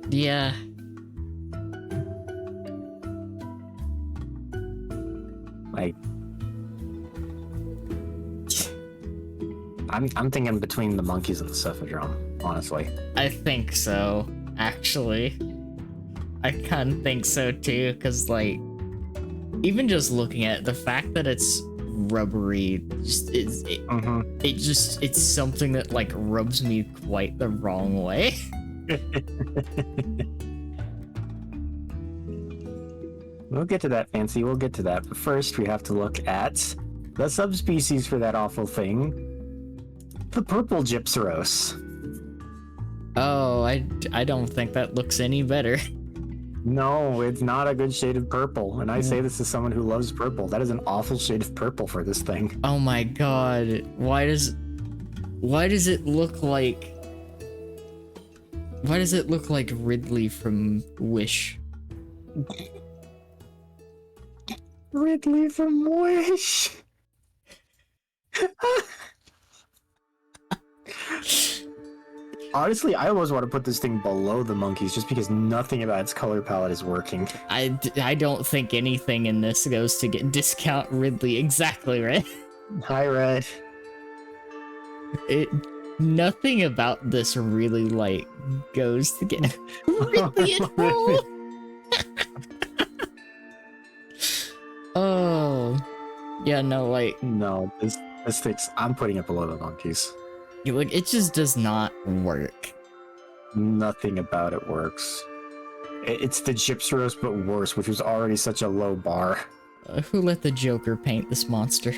[SPEAKER 1] Yeah.
[SPEAKER 2] Like, I'm thinking between the monkeys and the Cephadrome, honestly.
[SPEAKER 1] I think so, actually. I kind of think so too, because, like, even just looking at it, the fact that it's rubbery, it's something that, like, rubs me quite the wrong way.
[SPEAKER 2] We'll get to that, Fancy. We'll get to that. But first, we have to look at the subspecies for that awful thing. The purple Gypceros.
[SPEAKER 1] Oh, I don't think that looks any better.
[SPEAKER 2] No, it's not a good shade of purple. And I say this as someone who loves purple. That is an awful shade of purple for this thing.
[SPEAKER 1] Oh my god. Why does it look like... Why does it look like Ridley from Wish?
[SPEAKER 2] Ridley from Wish. Honestly, I always want to put this thing below the monkeys just because nothing about its color palette is working.
[SPEAKER 1] I don't think anything in this goes to get discount Ridley. Exactly, right?
[SPEAKER 2] Hi, Red.
[SPEAKER 1] Nothing about this really, like, goes to get Ridley at all. Oh. Yeah, no, like...
[SPEAKER 2] No, this thing's... I'm putting it below the monkeys.
[SPEAKER 1] Like, it just does not work.
[SPEAKER 2] Nothing about it works. It's the Gypceros, but worse, which was already such a low bar.
[SPEAKER 1] Who let the Joker paint this monster?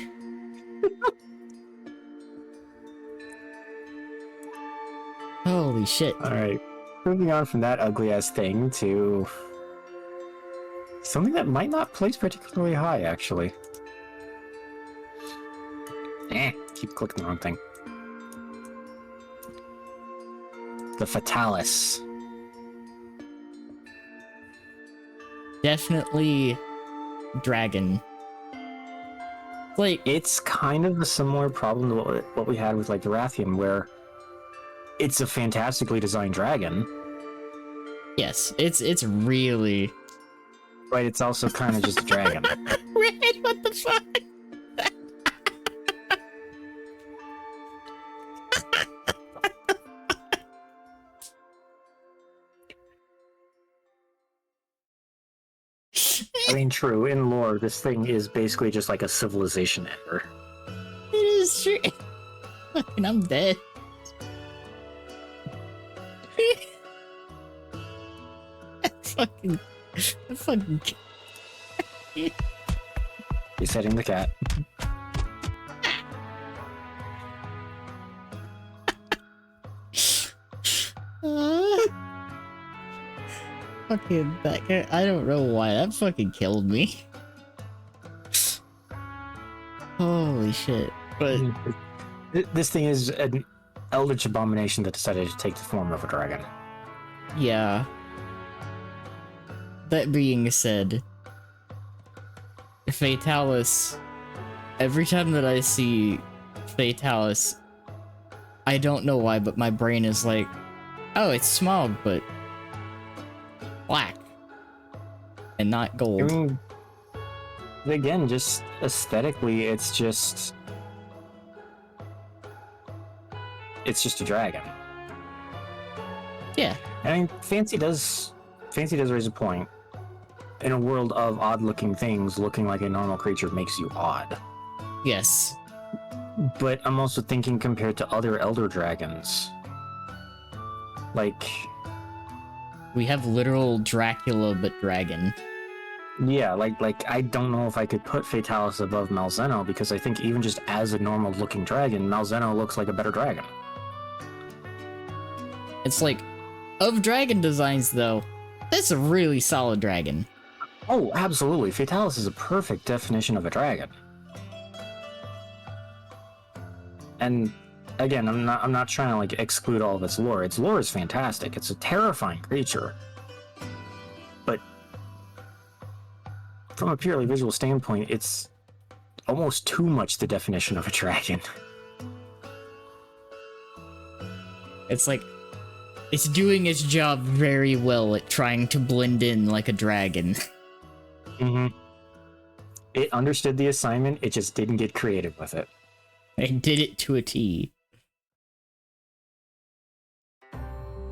[SPEAKER 1] Holy shit.
[SPEAKER 2] Alright, moving on from that ugly-ass thing to... something that might not place particularly high, actually. Keep clicking the wrong thing. The Fatalis.
[SPEAKER 1] Definitely dragon. Like,
[SPEAKER 2] it's kind of a similar problem to what we had with, like, the Rathian, where it's a fantastically designed dragon.
[SPEAKER 1] yes, it's really...
[SPEAKER 2] But it's also kind of just a dragon.
[SPEAKER 1] Red, what the fuck?
[SPEAKER 2] I mean, true, in lore, this thing is basically just like a civilization ender.
[SPEAKER 1] It is true. And I'm dead. I fucking...
[SPEAKER 2] He's setting the cat.
[SPEAKER 1] Fucking that guy, I don't know why, that fucking killed me. Holy shit. But
[SPEAKER 2] This thing is an eldritch abomination that decided to take the form of a dragon.
[SPEAKER 1] yeah. That being said, Fatalis, every time that I see Fatalis, I don't know why, but my brain is like, oh, it's smog, but black and not
[SPEAKER 2] I
[SPEAKER 1] gold.
[SPEAKER 2] mean, again, just aesthetically, it's just a dragon.
[SPEAKER 1] Yeah.
[SPEAKER 2] I mean, Fancy does raise a point. In a world of odd-looking things, looking like a normal creature makes you odd.
[SPEAKER 1] Yes.
[SPEAKER 2] But I'm also thinking compared to other Elder Dragons. Like,
[SPEAKER 1] We have literal Dracula, but dragon.
[SPEAKER 2] yeah, like I don't know if I could put Fatalis above Malzeno, because I think even just as a normal looking dragon, Malzeno looks like a better dragon.
[SPEAKER 1] It's like, of dragon designs though, that's a really solid dragon.
[SPEAKER 2] Oh, absolutely. Fatalis is a perfect definition of a dragon. And again, I'm not trying to like exclude all of its lore. Its lore is fantastic. It's a terrifying creature. But from a purely visual standpoint, it's almost too much the definition of a dragon.
[SPEAKER 1] It's like, it's doing its job very well at trying to blend in like a dragon.
[SPEAKER 2] Mm-hmm. It understood the assignment, it just didn't get creative with it.
[SPEAKER 1] It did it to a T.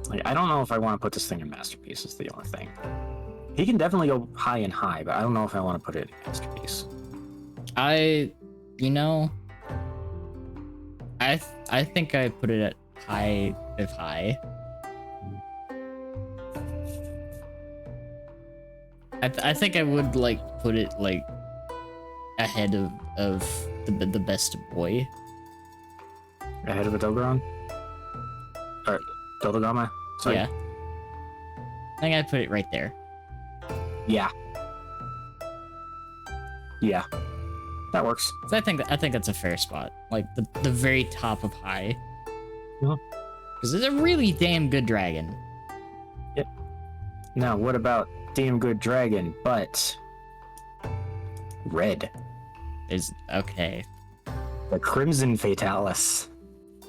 [SPEAKER 2] Like, I don't know if I want to put this thing in Masterpiece, is the only thing. He can definitely go high and high, but I don't know if I want to put it in Masterpiece.
[SPEAKER 1] You know, I think I put it at high of high. I think I would like put it like ahead of the best boy.
[SPEAKER 2] Ahead of a Dogoran? Or Dodogama? Sorry.
[SPEAKER 1] Yeah. I think I put it right there.
[SPEAKER 2] Yeah. Yeah. That works.
[SPEAKER 1] So I think that's a fair spot. Like the very top of high.
[SPEAKER 2] Yeah.
[SPEAKER 1] Because it's a really damn good dragon.
[SPEAKER 2] Yep. Now, what about damn good dragon, but red?
[SPEAKER 1] Okay.
[SPEAKER 2] The Crimson Fatalis.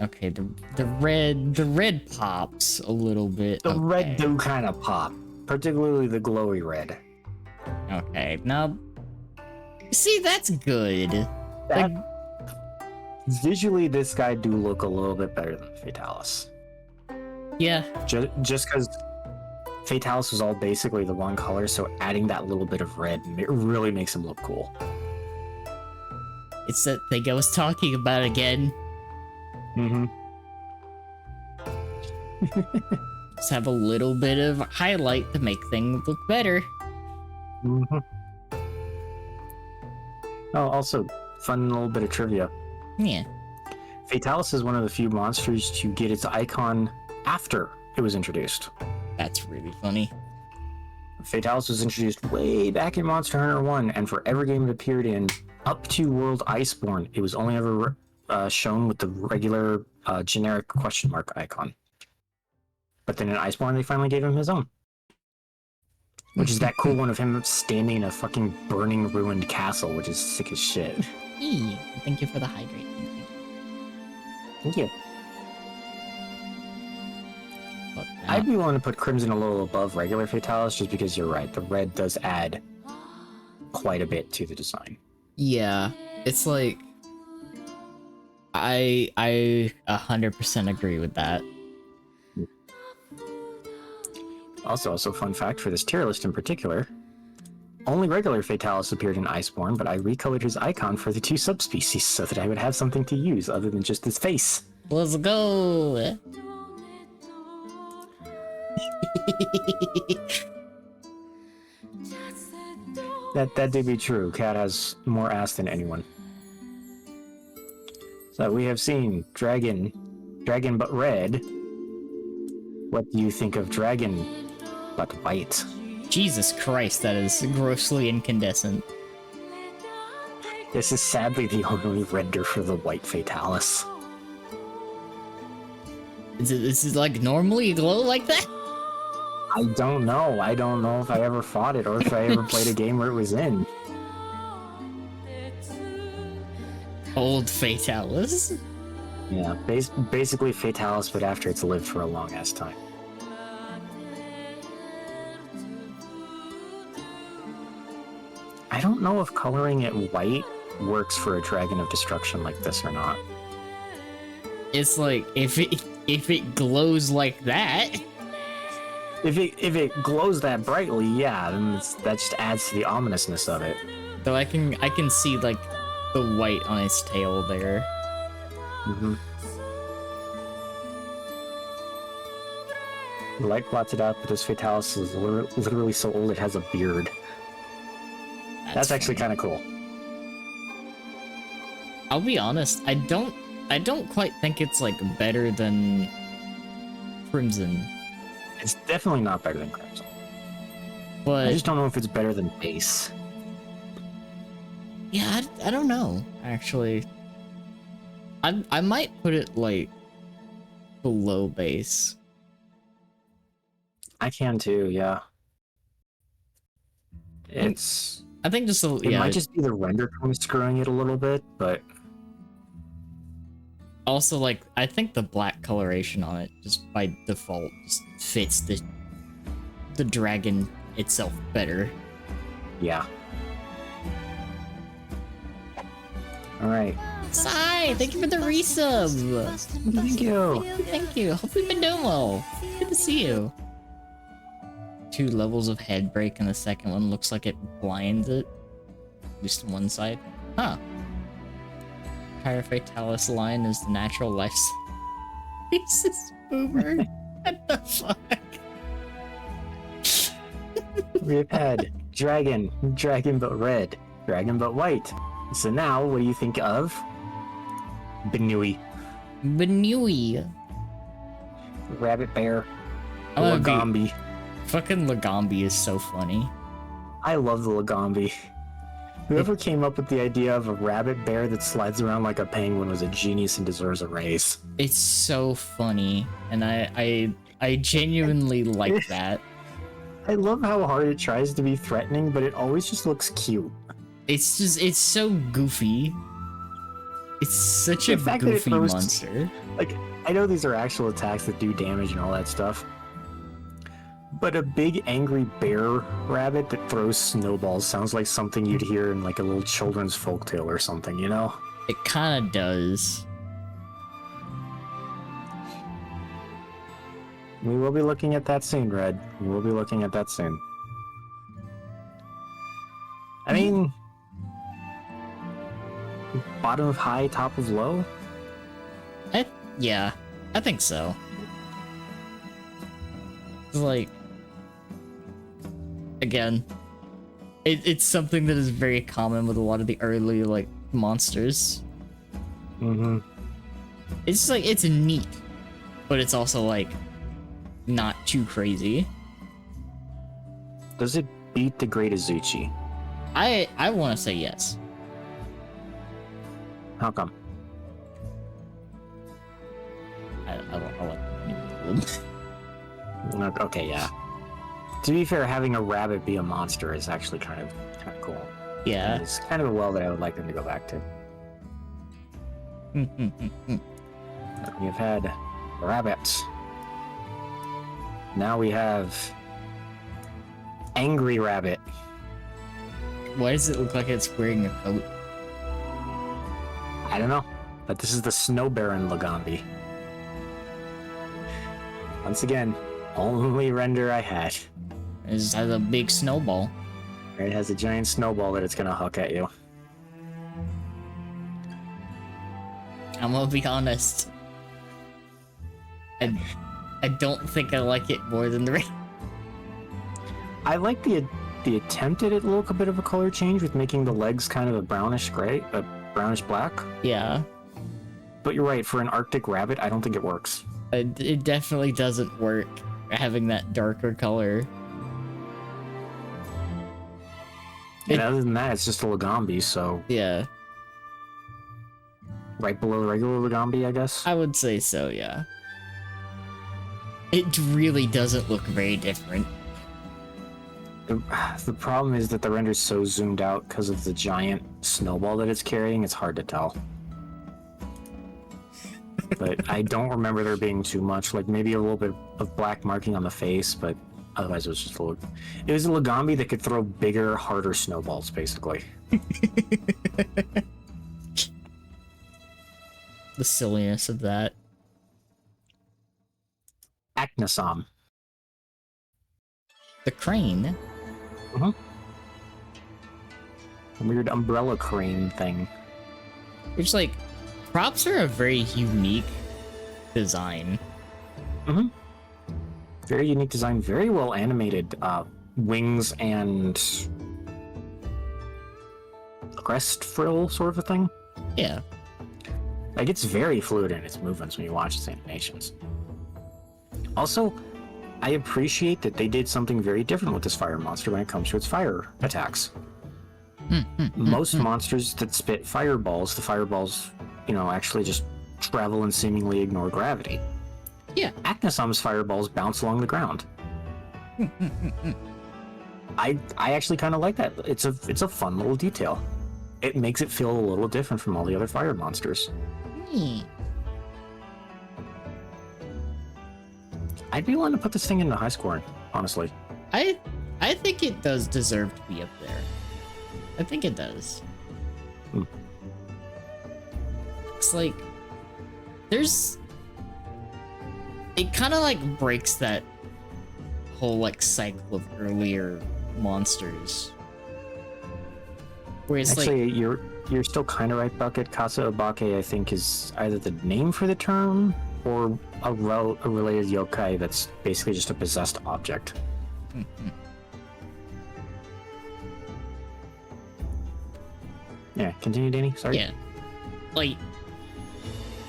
[SPEAKER 1] Okay, the red pops a little bit.
[SPEAKER 2] The
[SPEAKER 1] okay.
[SPEAKER 2] red do kind of pop, particularly the glowy red.
[SPEAKER 1] Okay, now see, that's good.
[SPEAKER 2] That,
[SPEAKER 1] Like,
[SPEAKER 2] visually, this guy do look a little bit better than Fatalis.
[SPEAKER 1] yeah,
[SPEAKER 2] Just because Fatalis was all basically the one color, so adding that little bit of red really makes him look cool.
[SPEAKER 1] it's that thing I was talking about again.
[SPEAKER 2] Mm-hmm.
[SPEAKER 1] Just have a little bit of highlight to make things look better.
[SPEAKER 2] Mm-hmm. Oh, also, fun little bit of trivia.
[SPEAKER 1] Yeah.
[SPEAKER 2] Fatalis is one of the few monsters to get its icon after it was introduced.
[SPEAKER 1] That's really funny.
[SPEAKER 2] Fatalis was introduced way back in Monster Hunter 1, and for every game it appeared in, up to World Iceborne, it was only ever shown with the regular generic question mark icon. But then in Iceborne, they finally gave him his own. Which is that cool one of him standing in a fucking burning, ruined castle, which is sick as shit.
[SPEAKER 1] Hey, thank you for the hydrate.
[SPEAKER 2] Thank you.
[SPEAKER 1] Fuck that.
[SPEAKER 2] I'd be willing to put Crimson a little above regular Fatalis, just because you're right, the red does add quite a bit to the design.
[SPEAKER 1] Yeah, it's like I 100% agree with that.
[SPEAKER 2] Also, fun fact for this tier list in particular, only regular Fatalis appeared in Iceborne, but I recolored his icon for the two subspecies so that I would have something to use other than just his face.
[SPEAKER 1] Let's go.
[SPEAKER 2] That did be true. Cat has more ass than anyone. So we have seen dragon but red. What do you think of dragon but white?
[SPEAKER 1] Jesus Christ, that is grossly incandescent.
[SPEAKER 2] This is sadly the only render for the white Fatalis.
[SPEAKER 1] This is like normally glow like that?
[SPEAKER 2] I don't know. I don't know if I ever fought it or if I ever played a game where it was in.
[SPEAKER 1] Old Fatalis?
[SPEAKER 2] Yeah, basically Fatalis, but after it's lived for a long ass time. I don't know if coloring it white works for a Dragon of Destruction like this or not.
[SPEAKER 1] It's like if it glows like that.
[SPEAKER 2] If it glows that brightly, yeah, then that just adds to the ominousness of it.
[SPEAKER 1] Though I can see like the white on its tail there.
[SPEAKER 2] Mm-hmm. The light blots it out, but this Fatalis is literally so old it has a beard. That's actually kind of cool.
[SPEAKER 1] I'll be honest, I don't quite think it's like better than Crimson,
[SPEAKER 2] It's definitely not better than Crimson.
[SPEAKER 1] but
[SPEAKER 2] I just don't know if it's better than Base.
[SPEAKER 1] yeah, I don't know actually. I might put it like below Base.
[SPEAKER 2] I can too, yeah. It's...
[SPEAKER 1] I think just a,
[SPEAKER 2] It
[SPEAKER 1] yeah.
[SPEAKER 2] might just be the render kind of screwing it a little bit, but...
[SPEAKER 1] Also, like, I think the black coloration on it, just by default, just fits the dragon itself better.
[SPEAKER 2] Yeah. Alright.
[SPEAKER 1] Sai, thank you for the resub!
[SPEAKER 2] Thank you!
[SPEAKER 1] Thank you, hope you've been doing well. Good to see you. 2 levels of head break, and the second one looks like it blinds it. At least on one side. Huh. Entire Fatalis line is the natural life. Jesus, boomer. What the fuck?
[SPEAKER 2] We've had dragon but red, dragon but white. So now, what do you think of Benui?
[SPEAKER 1] Benui.
[SPEAKER 2] Rabbit bear,
[SPEAKER 1] I'm gonna be-
[SPEAKER 2] Lagambi.
[SPEAKER 1] Fucking Lagambi is so funny.
[SPEAKER 2] I love the Lagambi. Whoever came up with the idea of a rabbit bear that slides around like a penguin was a genius and deserves a raise.
[SPEAKER 1] It's so funny, and I genuinely like that.
[SPEAKER 2] I love how hard it tries to be threatening, but it always just looks cute.
[SPEAKER 1] It's so goofy. It's such
[SPEAKER 2] The
[SPEAKER 1] a
[SPEAKER 2] fact that it
[SPEAKER 1] goofy
[SPEAKER 2] throws-
[SPEAKER 1] monster.
[SPEAKER 2] Like, I know these are actual attacks that do damage and all that stuff, but a big angry bear rabbit that throws snowballs sounds like something you'd hear in like a little children's folktale or something, you know?
[SPEAKER 1] It kind of does.
[SPEAKER 2] We will be looking at that soon, Red. We will be looking at that soon. I mean, bottom of high, top of low?
[SPEAKER 1] Yeah, I think so. It's like, again, it's something that is very common with a lot of the early like monsters.
[SPEAKER 2] Mm-hmm.
[SPEAKER 1] It's just like, it's neat, but it's also like not too crazy.
[SPEAKER 2] Does it beat the Great Azuchi?
[SPEAKER 1] I want to say yes.
[SPEAKER 2] How come? Okay, yeah. To be fair, having a rabbit be a monster is actually kind of cool.
[SPEAKER 1] Yeah.
[SPEAKER 2] It's kind of a well that I would like them to go back to. We've had rabbits. Now we have angry rabbit.
[SPEAKER 1] Why does it look like it's wearing a coat?
[SPEAKER 2] I don't know, but this is the Snow Baron Lagambi. Once again, only render I had.
[SPEAKER 1] It just has a big snowball.
[SPEAKER 2] It has a giant snowball that it's gonna huck at you.
[SPEAKER 1] I'm gonna be honest. I don't think I like it more than the rest.
[SPEAKER 2] I like the attempt at a little bit of a color change with making the legs kind of a brownish gray, a brownish black.
[SPEAKER 1] Yeah.
[SPEAKER 2] But you're right, for an Arctic rabbit, I don't think it works.
[SPEAKER 1] It definitely doesn't work having that darker color.
[SPEAKER 2] And other than that, it's just a Lagambi, so
[SPEAKER 1] Yeah,
[SPEAKER 2] right below the regular Lagambi, I guess.
[SPEAKER 1] I would say so, yeah. It really doesn't look very different.
[SPEAKER 2] The problem is that the render's so zoomed out because of the giant snowball that it's carrying, it's hard to tell. But I don't remember there being too much, like maybe a little bit of black marking on the face, but otherwise it was just a little... It was a Lagambi that could throw bigger, harder snowballs, basically.
[SPEAKER 1] The silliness of that.
[SPEAKER 2] Acnosam.
[SPEAKER 1] The crane?
[SPEAKER 2] A weird umbrella crane thing.
[SPEAKER 1] Which, like, props are a very unique design.
[SPEAKER 2] Mm-hmm. Very unique design, very well animated wings and crest frill sort of a thing.
[SPEAKER 1] Yeah.
[SPEAKER 2] Like, it's very fluid in its movements when you watch its animations. Also, I appreciate that they did something very different with this fire monster when it comes to its fire attacks. Most monsters that spit fireballs, the fireballs, actually just travel and seemingly ignore gravity.
[SPEAKER 1] Yeah.
[SPEAKER 2] Acnosom's fireballs bounce along the ground. I actually kind of like that. It's a fun little detail. It makes it feel a little different from all the other fire monsters. I'd be willing to put this thing into high scoring, honestly.
[SPEAKER 1] I think it does deserve to be up there. I think it does. It's like it kind of like breaks that whole like cycle of earlier monsters. Where it's
[SPEAKER 2] Actually,
[SPEAKER 1] like
[SPEAKER 2] you're still kind of right, Bucket. Kasa Obake, I think, is either the name for the term or a related yokai that's basically just a possessed object. Yeah, continue, Danny. Sorry.
[SPEAKER 1] Yeah. Like,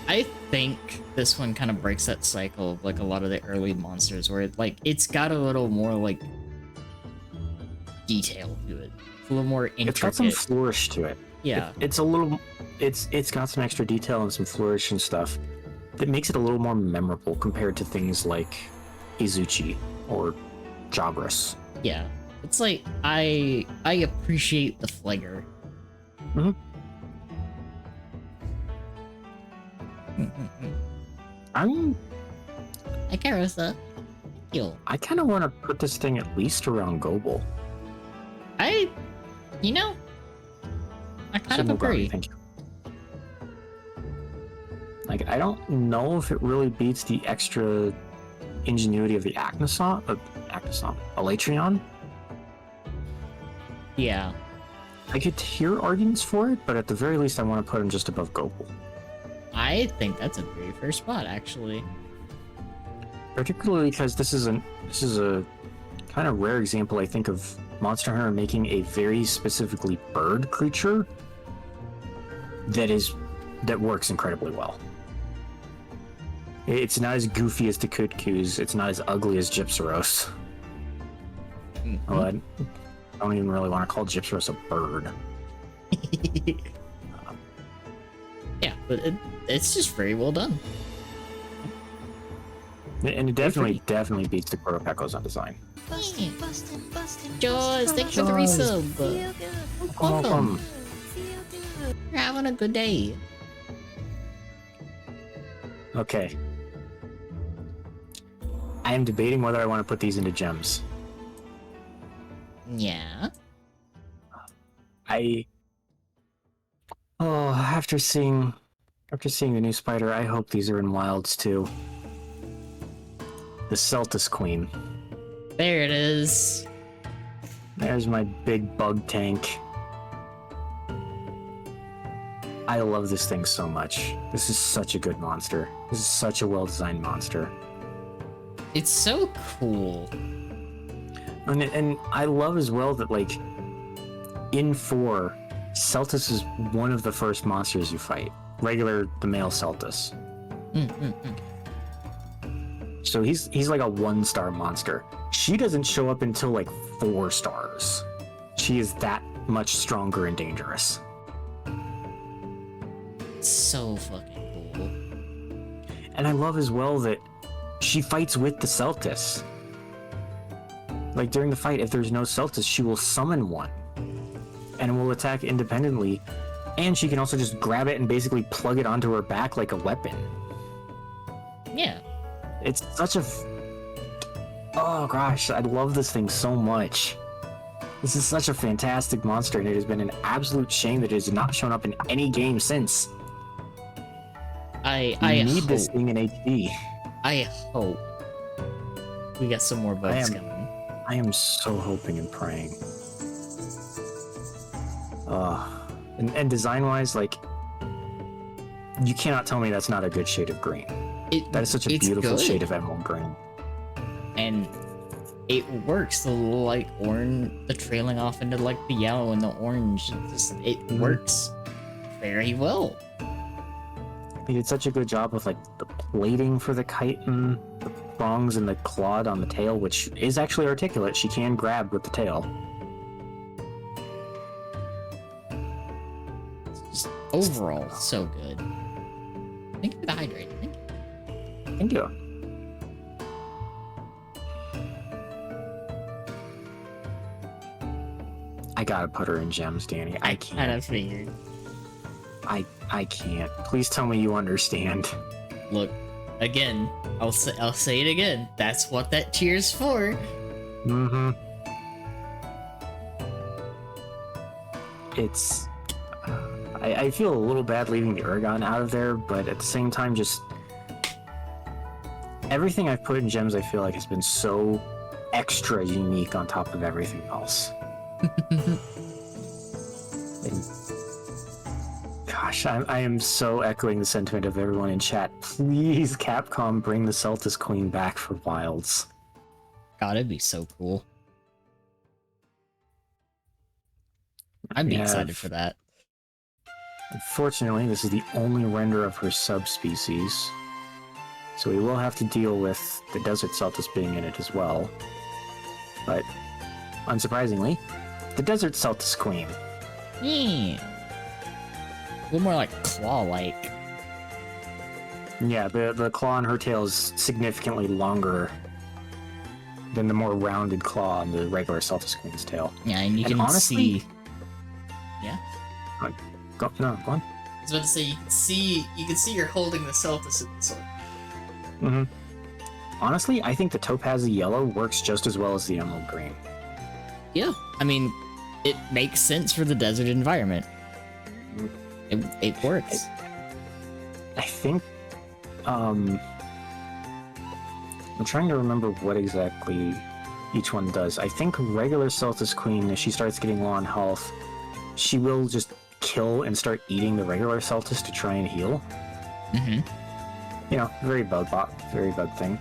[SPEAKER 1] I think this one kind of breaks that cycle of like a lot of the early monsters where it's got a little more like detail to it. It's a little more intricate.
[SPEAKER 2] It's got some flourish to it.
[SPEAKER 1] Yeah.
[SPEAKER 2] It's got some extra detail and some flourish and stuff that makes it a little more memorable compared to things like Izuchi or Jabras.
[SPEAKER 1] Yeah. It's like I appreciate the flavor. I Karusa. Yo.
[SPEAKER 2] I kind of want to put this thing at least around Gobel.
[SPEAKER 1] I kind of agree.
[SPEAKER 2] Thank you. Like, I don't know if it really beats the extra ingenuity of the Alatreon.
[SPEAKER 1] Yeah.
[SPEAKER 2] I could hear arguments for it, but at the very least, I want to put him just above Gobel.
[SPEAKER 1] I think that's a very fair spot, actually.
[SPEAKER 2] Particularly because this is a kind of rare example, I think, of Monster Hunter making a very specifically bird creature that works incredibly well. It's not as goofy as the Kutkus. It's not as ugly as Gypsaros. Well, I don't even really want to call Gypsaros a bird.
[SPEAKER 1] Yeah, but it's just very well done.
[SPEAKER 2] And it definitely beats the Quiropecos on design.
[SPEAKER 1] Jaws, thanks for the resub. Welcome. You're having a good day.
[SPEAKER 2] Okay. I am debating whether I want to put these into gems.
[SPEAKER 1] Yeah.
[SPEAKER 2] After seeing the new spider, I hope these are in wilds too. The Celtis Queen.
[SPEAKER 1] There it is.
[SPEAKER 2] There's my big bug tank. I love this thing so much. This is such a good monster. This is such a well-designed monster.
[SPEAKER 1] It's so cool.
[SPEAKER 2] And I love as well that, like, in 4, Celtis is one of the first monsters you fight. The male Celtis. So he's like a 1-star monster. She doesn't show up until like 4 stars. She is that much stronger and dangerous.
[SPEAKER 1] It's so fucking cool.
[SPEAKER 2] And I love as well that she fights with the Celtis. Like, during the fight, if there's no Celtis, she will summon one. And will attack independently. And she can also just grab it and basically plug it onto her back like a weapon.
[SPEAKER 1] Yeah.
[SPEAKER 2] It's such a... Oh gosh, I love this thing so much. This is such a fantastic monster, and it has been an absolute shame that it has not shown up in any game since.
[SPEAKER 1] I
[SPEAKER 2] need
[SPEAKER 1] hope,
[SPEAKER 2] this thing in HD.
[SPEAKER 1] I hope we got some more bugs coming.
[SPEAKER 2] I am so hoping and praying. And design-wise, like, You cannot tell me that's not a good shade of green. That is such a
[SPEAKER 1] It's
[SPEAKER 2] beautiful
[SPEAKER 1] good.
[SPEAKER 2] shade of emerald green.
[SPEAKER 1] And it works. The like orange, the trailing off into like the yellow and the orange. It works very well.
[SPEAKER 2] They did such a good job with like the plating for the kite and the prongs and the clawed on the tail, which is actually articulate. She can grab with the tail.
[SPEAKER 1] Just overall, so good. Thank you for the hydrate. Thank you.
[SPEAKER 2] Thank you. I gotta put her in gems, Danny. I
[SPEAKER 1] kind
[SPEAKER 2] can't.
[SPEAKER 1] of figured.
[SPEAKER 2] I can't. Please tell me you understand.
[SPEAKER 1] Look, again, I'll say it again. That's what that tier's for.
[SPEAKER 2] Mm-hmm. It's... I feel a little bad leaving the Urgon out of there, but at the same time, just... Everything I've put in gems, I feel like, has been so extra unique on top of everything else. And gosh, I am so echoing the sentiment of everyone in chat. Please, Capcom, bring the Celtis Queen back for Wilds.
[SPEAKER 1] God, it'd be so cool. I'd be
[SPEAKER 2] Yeah.
[SPEAKER 1] excited for that.
[SPEAKER 2] Unfortunately, this is the only render of her subspecies, so we will have to deal with the Desert Celtis being in it as well. But, unsurprisingly, the Desert Celtis Queen.
[SPEAKER 1] Yeah. A little more like claw-like.
[SPEAKER 2] Yeah, the claw on her tail is significantly longer than the more rounded claw on the regular Celtis Queen's tail.
[SPEAKER 1] Yeah, and you
[SPEAKER 2] And
[SPEAKER 1] can
[SPEAKER 2] honestly-
[SPEAKER 1] see. Yeah.
[SPEAKER 2] Go on.
[SPEAKER 1] I was about to say you can see you're holding the Celtis in this one.
[SPEAKER 2] Mm-hmm. Honestly, I think the Topaz Yellow works just as well as the Emerald Green.
[SPEAKER 1] Yeah. I mean, it makes sense for the desert environment. It works.
[SPEAKER 2] I think, I'm trying to remember what exactly each one does. I think regular Celtis Queen, if she starts getting low on health, she will just kill and start eating the regular Celtis to try and heal.
[SPEAKER 1] Mm-hmm.
[SPEAKER 2] You know, very bug thing.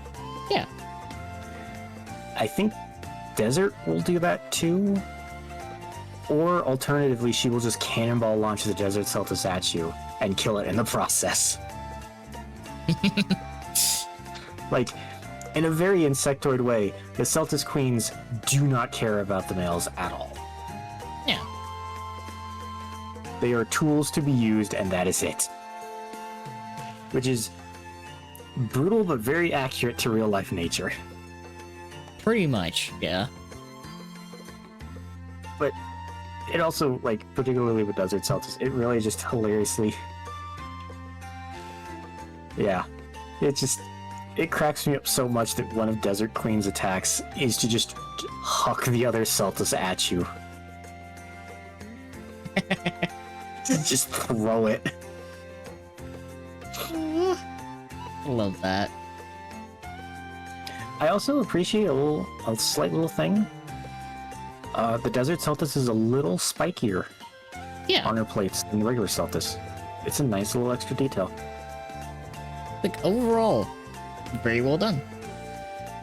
[SPEAKER 1] Yeah.
[SPEAKER 2] I think Desert will do that too. Or alternatively, she will just cannonball launch the Desert Celtis at you and kill it in the process. Like, in a very insectoid way, the Celtis Queens do not care about the males at all.
[SPEAKER 1] Yeah.
[SPEAKER 2] They are tools to be used, and that is it. Which is brutal, but very accurate to real-life nature.
[SPEAKER 1] Pretty much, yeah.
[SPEAKER 2] But it also, like, particularly with Desert Celtis, it really just hilariously... Yeah. It cracks me up so much that one of Desert Queen's attacks is to just huck the other Celtis at you. Just throw it.
[SPEAKER 1] I love that.
[SPEAKER 2] I also appreciate a slight little thing. The Desert Celtis is a little spikier
[SPEAKER 1] Yeah.
[SPEAKER 2] on her plates than the regular Celtis. It's a nice little extra detail.
[SPEAKER 1] Like, overall, very well done.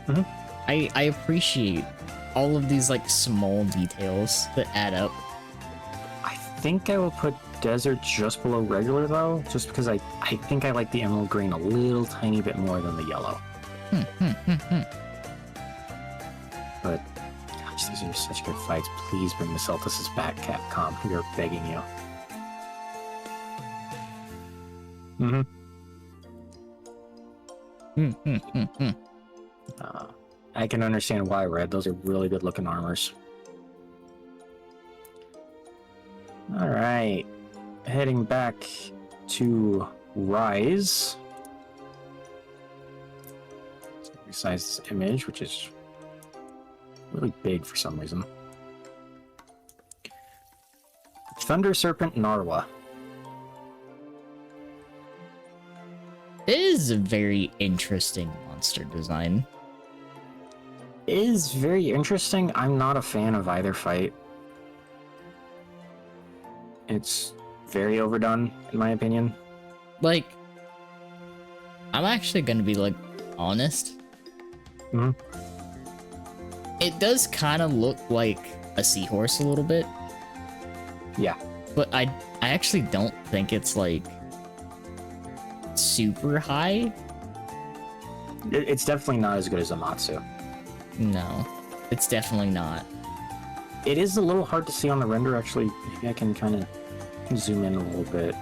[SPEAKER 2] Mhm.
[SPEAKER 1] I appreciate all of these, like, small details that add up.
[SPEAKER 2] I think I will put Desert just below regular, though, just because I think I like the Emerald Green a little tiny bit more than the yellow. But, gosh, these are such good fights. Please bring the Celtises back, Capcom. We are begging you. I can understand why, Red. Those are really good looking armors. Alright. Heading back to Rise. Let's resize this image, which is really big for some reason. Thunder Serpent Narwa.
[SPEAKER 1] It is a very interesting monster design.
[SPEAKER 2] It is very interesting. I'm not a fan of either fight. It's very overdone, in my opinion.
[SPEAKER 1] like, I'm actually gonna be like honest.
[SPEAKER 2] Mhm.
[SPEAKER 1] It does kind of look like a seahorse a little bit,
[SPEAKER 2] Yeah.
[SPEAKER 1] but I actually don't think it's like super high.
[SPEAKER 2] It's definitely not as good as Amatsu.
[SPEAKER 1] No, it's definitely not.
[SPEAKER 2] It is a little hard to see on the render, actually. Maybe I can kind of zoom in a little bit.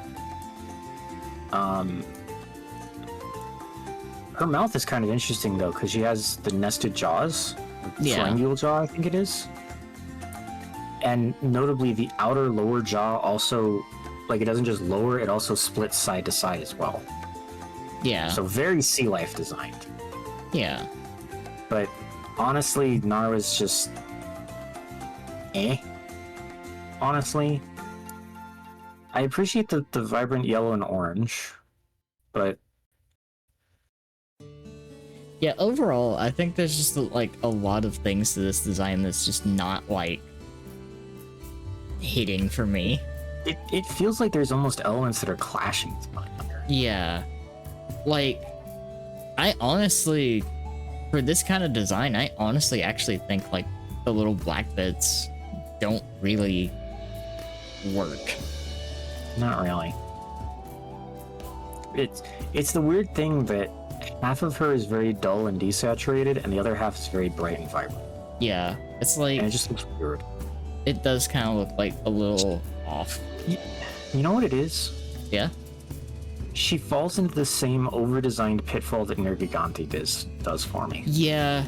[SPEAKER 2] Her mouth is kind of interesting, though, because she has the nested jaws.
[SPEAKER 1] Yeah.
[SPEAKER 2] Triangular jaw, I think it is. And notably, the outer lower jaw also, like, it doesn't just lower, it also splits side to side as well.
[SPEAKER 1] Yeah.
[SPEAKER 2] So very sea life designed.
[SPEAKER 1] Yeah.
[SPEAKER 2] But honestly, Nara's just honestly, I appreciate the vibrant yellow and orange, but
[SPEAKER 1] Yeah, overall, I think there's just like a lot of things to this design that's just not like hitting for me.
[SPEAKER 2] it feels like there's almost elements that are clashing with one another.
[SPEAKER 1] Yeah. Like, I honestly, for this kind of design, I honestly actually think like the little black bits don't really work.
[SPEAKER 2] Not really. It's the weird thing that half of her is very dull and desaturated, and the other half is very bright and vibrant.
[SPEAKER 1] Yeah, it's like,
[SPEAKER 2] And it just looks weird.
[SPEAKER 1] it does kind of look like a little off.
[SPEAKER 2] You know what it is?
[SPEAKER 1] Yeah?
[SPEAKER 2] She falls into the same over-designed pitfall that Nergigante does for me.
[SPEAKER 1] Yeah,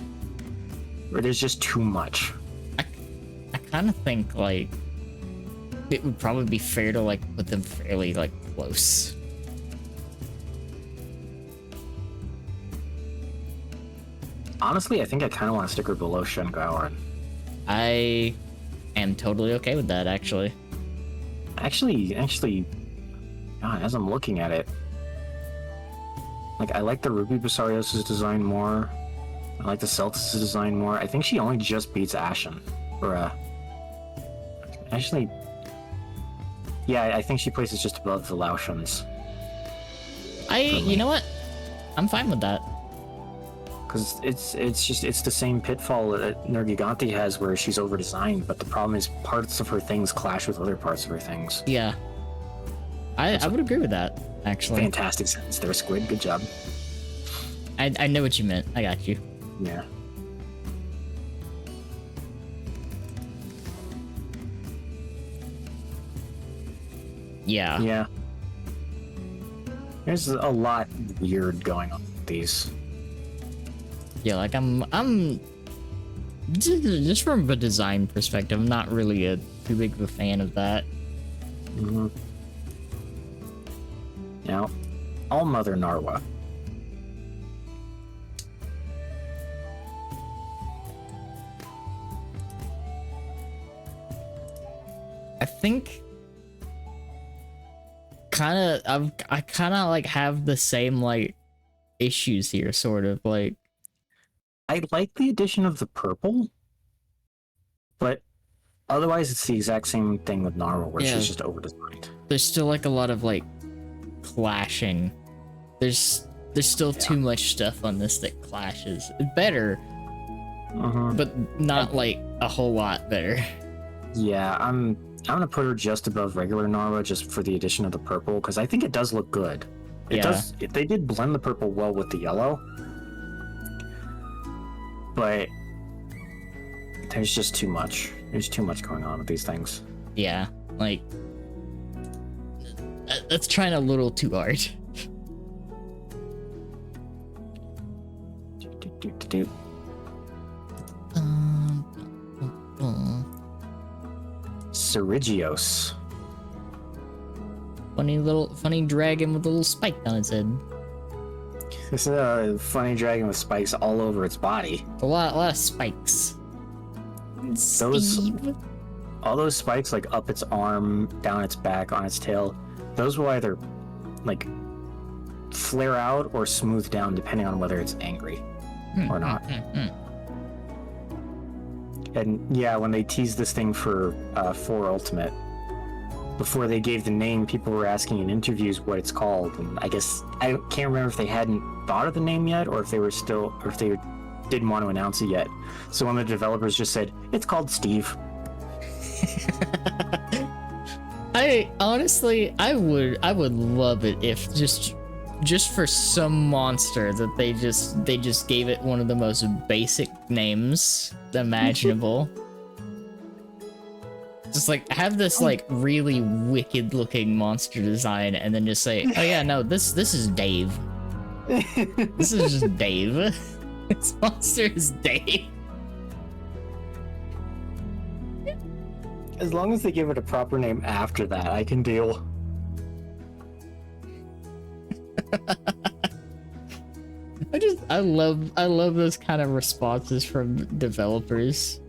[SPEAKER 2] Where there's just too much.
[SPEAKER 1] I kind of think like it would probably be fair to like put them fairly like close.
[SPEAKER 2] Honestly, I think I kind of want to stick her below Shengaoren.
[SPEAKER 1] I am totally okay with that, actually.
[SPEAKER 2] Actually, God, as I'm looking at it, like, I like the Ruby Basarios' design more. I like the Celtis' design more. I think she only just beats Ashen. Or, actually, yeah, I think she places just above the Laotians.
[SPEAKER 1] You know what? I'm fine with that.
[SPEAKER 2] Because it's the same pitfall that Nergigante has, where she's over-designed, but the problem is parts of her things clash with other parts of her things.
[SPEAKER 1] Yeah. I would agree with that, actually.
[SPEAKER 2] Fantastic sentence there, Squid. Good job.
[SPEAKER 1] I know what you meant. I got you.
[SPEAKER 2] Yeah.
[SPEAKER 1] Yeah.
[SPEAKER 2] Yeah. There's a lot weird going on with these.
[SPEAKER 1] Yeah, like I'm just from a design perspective, I'm not really too big of a fan of that.
[SPEAKER 2] Mm-hmm. Now, All Mother Narwa.
[SPEAKER 1] I think I kind of like have the same like issues here, sort of like.
[SPEAKER 2] I like the addition of the purple, but otherwise it's the exact same thing with Narwa, where
[SPEAKER 1] Yeah.
[SPEAKER 2] she's just over-designed.
[SPEAKER 1] There's still like a lot of like clashing. There's still too much stuff on this that clashes. Better,
[SPEAKER 2] Mm-hmm.
[SPEAKER 1] but not like a whole lot better.
[SPEAKER 2] Yeah, I'm gonna put her just above regular Narwa just for the addition of the purple, because I think it does look good. They did blend the purple well with the yellow, but there's just too much. There's too much going on with these things.
[SPEAKER 1] Yeah, like that's trying a little too hard.
[SPEAKER 2] Cerigios.
[SPEAKER 1] Funny dragon with a little spike on its head.
[SPEAKER 2] This is a funny dragon with spikes all over its body.
[SPEAKER 1] A lot of spikes.
[SPEAKER 2] Those, all those spikes, like up its arm, down its back, on its tail, those will either like flare out or smooth down depending on whether it's angry or not. And yeah, when they tease this thing for 4 ultimate, before they gave the name, people were asking in interviews what it's called, and I guess I can't remember if they hadn't thought of the name yet, or if they were still, or if they didn't want to announce it yet. So one of the developers just said, "It's called Steve."
[SPEAKER 1] I honestly, I would love it if just for some monster that they just gave it one of the most basic names imaginable. Just like have this like really wicked looking monster design, and then just say, "Oh yeah, no, this is Dave. This is just Dave. This monster is Dave."
[SPEAKER 2] As long as they give it a proper name after that, I can deal.
[SPEAKER 1] I love those kind of responses from developers.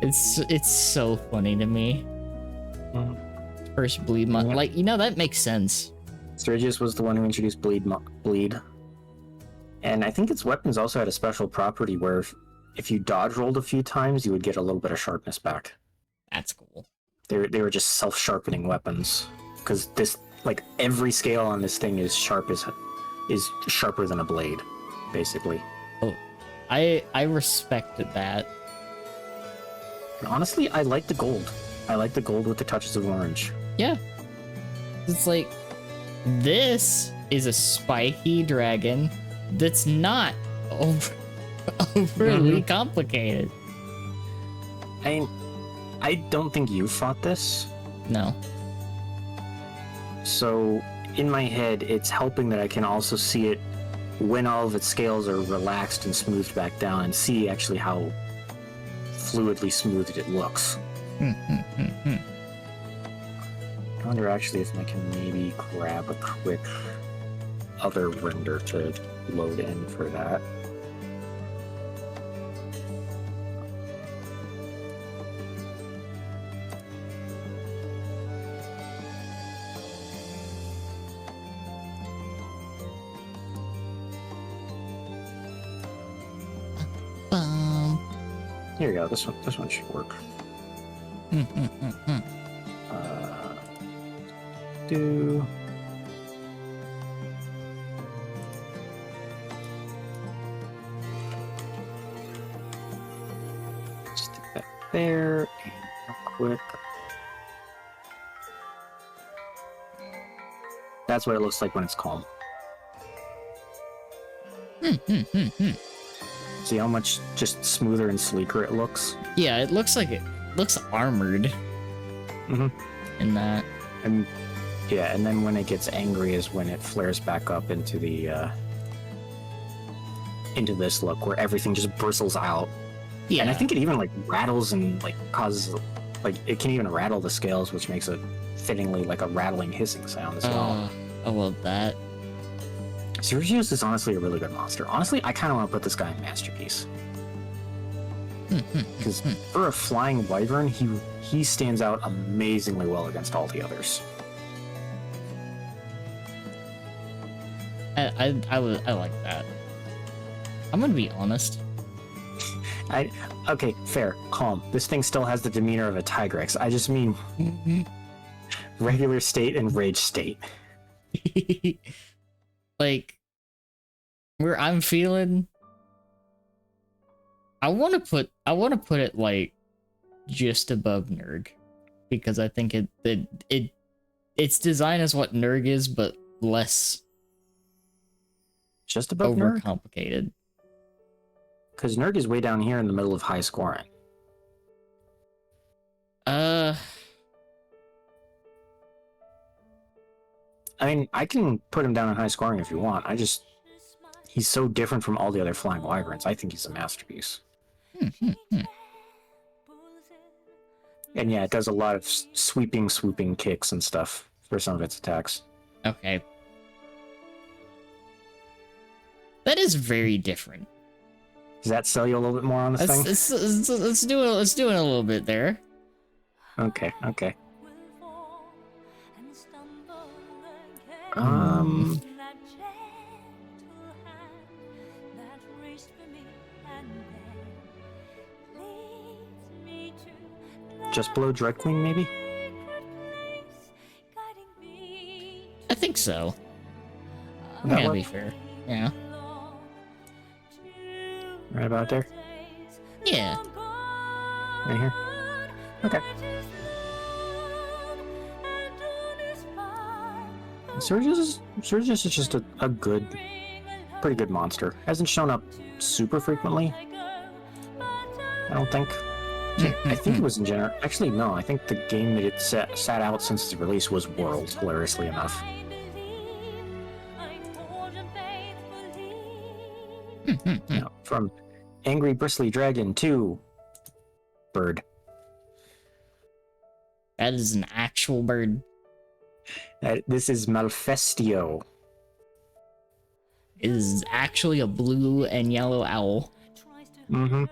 [SPEAKER 1] It's so funny to me. First bleed month,
[SPEAKER 2] Yeah.
[SPEAKER 1] like, you know, that makes sense.
[SPEAKER 2] Sturgis was the one who introduced bleed, and I think its weapons also had a special property where if you dodge rolled a few times, you would get a little bit of sharpness back.
[SPEAKER 1] That's cool.
[SPEAKER 2] They were just self-sharpening weapons, because this, like, every scale on this thing is sharper than a blade, basically.
[SPEAKER 1] Oh, I respected that.
[SPEAKER 2] And honestly, I like the gold. I like the gold with the touches of orange.
[SPEAKER 1] Yeah. It's like, this is a spiky dragon that's not overly complicated.
[SPEAKER 2] I don't think you fought this.
[SPEAKER 1] No.
[SPEAKER 2] So, in my head, it's helping that I can also see it when all of its scales are relaxed and smoothed back down, and see actually how fluidly smoothed it looks. I wonder actually if I can maybe grab a quick other render to load in for that. Here we go. This one should work. Do stick that there, and real quick. That's what it looks like when it's calm. See how much just smoother and sleeker it looks?
[SPEAKER 1] Yeah, it looks armored. In that.
[SPEAKER 2] And yeah, and then when it gets angry is when it flares back up into the into this look where everything just bristles out.
[SPEAKER 1] Yeah.
[SPEAKER 2] And I think it even like rattles and like causes, like, it can even rattle the scales, which makes it fittingly like a rattling hissing sound as well.
[SPEAKER 1] I love that.
[SPEAKER 2] Sergius is honestly a really good monster. Honestly, I kind of want to put this guy in Masterpiece. Because for a flying wyvern, he stands out amazingly well against all the others.
[SPEAKER 1] I like that. I'm gonna be honest.
[SPEAKER 2] Okay, fair, calm. This thing still has the demeanor of a Tigrex. I just mean regular state and rage state.
[SPEAKER 1] Like, where I'm feeling, I want to put it like just above Nerg, because I think its design is what Nerg is, but less
[SPEAKER 2] just above Nerg?
[SPEAKER 1] Overcomplicated.
[SPEAKER 2] Because Nerg is way down here in the middle of high scoring. I mean, I can put him down in high scoring if you want. He's so different from all the other flying wyverns. I think he's a masterpiece. And yeah, it does a lot of swooping kicks and stuff for some of its attacks.
[SPEAKER 1] Okay. That is very different.
[SPEAKER 2] Does that sell you a little bit more on this thing?
[SPEAKER 1] Let's do it a little bit there.
[SPEAKER 2] Okay. Just below Dreadwing, maybe?
[SPEAKER 1] so. I
[SPEAKER 2] That
[SPEAKER 1] gotta
[SPEAKER 2] work?
[SPEAKER 1] be fair. Yeah.
[SPEAKER 2] Right about there?
[SPEAKER 1] Yeah.
[SPEAKER 2] Right here? Okay. Surges is just a good, pretty good monster. Hasn't shown up super frequently, I don't think. I think it was in general. Actually, no. I think the game that it sat out since its release was World, hilariously enough. Yeah, from Angry Bristly Dragon to Bird.
[SPEAKER 1] That is an actual bird.
[SPEAKER 2] This is Malfestio.
[SPEAKER 1] It is actually a blue and yellow owl.
[SPEAKER 2] Mm-hmm.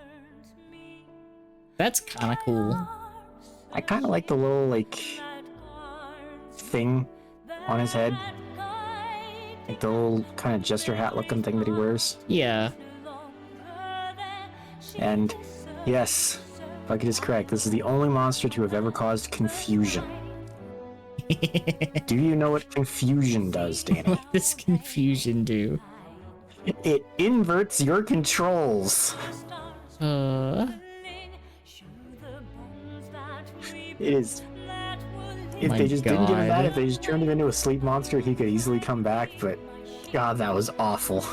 [SPEAKER 1] That's kind of cool.
[SPEAKER 2] I kind of like the little, like, thing on his head. Like the little kind of jester hat looking thing that he wears.
[SPEAKER 1] Yeah.
[SPEAKER 2] And yes, Bucket is correct. This is the only monster to have ever caused confusion. Do you know what confusion does, Danny?
[SPEAKER 1] What does confusion do?
[SPEAKER 2] It inverts your controls. It is. If
[SPEAKER 1] My
[SPEAKER 2] they just didn't give him that,
[SPEAKER 1] God.
[SPEAKER 2] if they just turned him into a sleep monster, he could easily come back, but God, that was awful.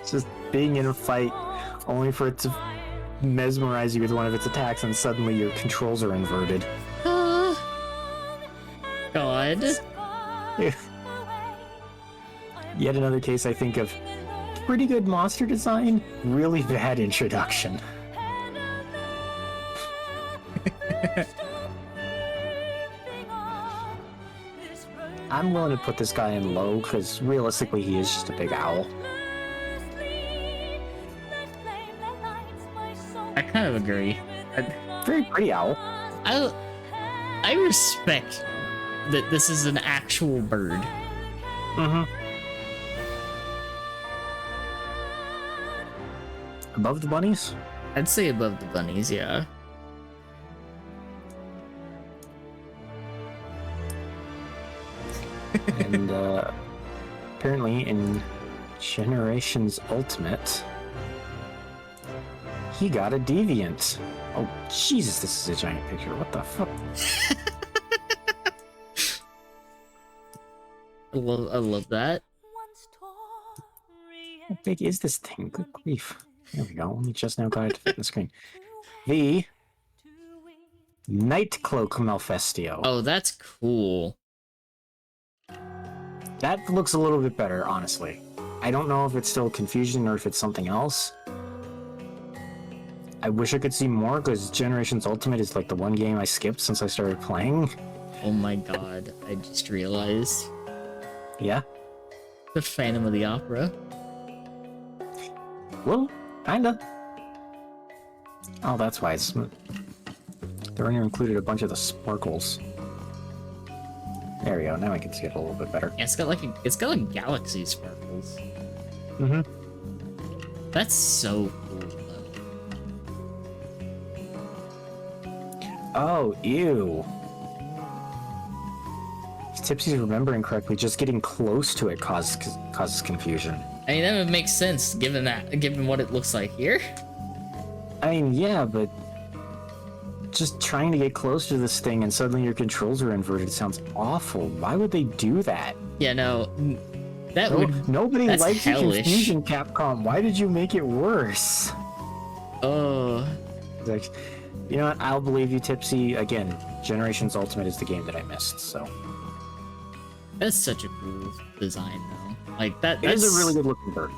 [SPEAKER 2] Just being in a fight, only for it to mesmerize you with one of its attacks, and suddenly your controls are inverted.
[SPEAKER 1] God.
[SPEAKER 2] Yet another case, I think, of pretty good monster design, really bad introduction. I'm willing to put this guy in low, because realistically he is just a big owl.
[SPEAKER 1] I kind of agree.
[SPEAKER 2] Very pretty owl.
[SPEAKER 1] I respect that this is an actual bird.
[SPEAKER 2] Mm-hmm. Above the bunnies?
[SPEAKER 1] I'd say above the bunnies, yeah.
[SPEAKER 2] And apparently in Generations Ultimate, he got a deviant. Oh, Jesus, this is a giant picture. What the fuck?
[SPEAKER 1] I love that.
[SPEAKER 2] How big is this thing? Good grief. There we go. Only just now got it to fit in the screen. The Nightcloak Malfestio.
[SPEAKER 1] Oh, that's cool.
[SPEAKER 2] That looks a little bit better, honestly. I don't know if it's still Confusion or if it's something else. I wish I could see more, because Generations Ultimate is like the one game I skipped since I started playing.
[SPEAKER 1] Oh my god, I just realized.
[SPEAKER 2] Yeah?
[SPEAKER 1] The Phantom of the Opera.
[SPEAKER 2] Well, kinda. Oh, that's why it's... They already included a bunch of the sparkles. There we go, now I can see it a little bit better.
[SPEAKER 1] Yeah, it's got like galaxy sparkles.
[SPEAKER 2] Mm-hmm.
[SPEAKER 1] That's so cool, though.
[SPEAKER 2] Oh, ew. If Tipsy's remembering correctly, just getting close to it causes confusion.
[SPEAKER 1] I mean, that would make sense given what it looks like here.
[SPEAKER 2] I mean, yeah, but just trying to get close to this thing and suddenly your controls are inverted sounds awful. Why would they do that?
[SPEAKER 1] Yeah, no, that would.
[SPEAKER 2] Nobody
[SPEAKER 1] that's
[SPEAKER 2] likes the
[SPEAKER 1] hellish.
[SPEAKER 2] confusion, Capcom. Why did you make it worse?
[SPEAKER 1] Oh,
[SPEAKER 2] Like, you know what? I'll believe you, Tipsy. Again, Generations Ultimate is the game that I missed, so.
[SPEAKER 1] that's such a cool design, though. Like that.
[SPEAKER 2] It
[SPEAKER 1] That's
[SPEAKER 2] is a really good looking bird.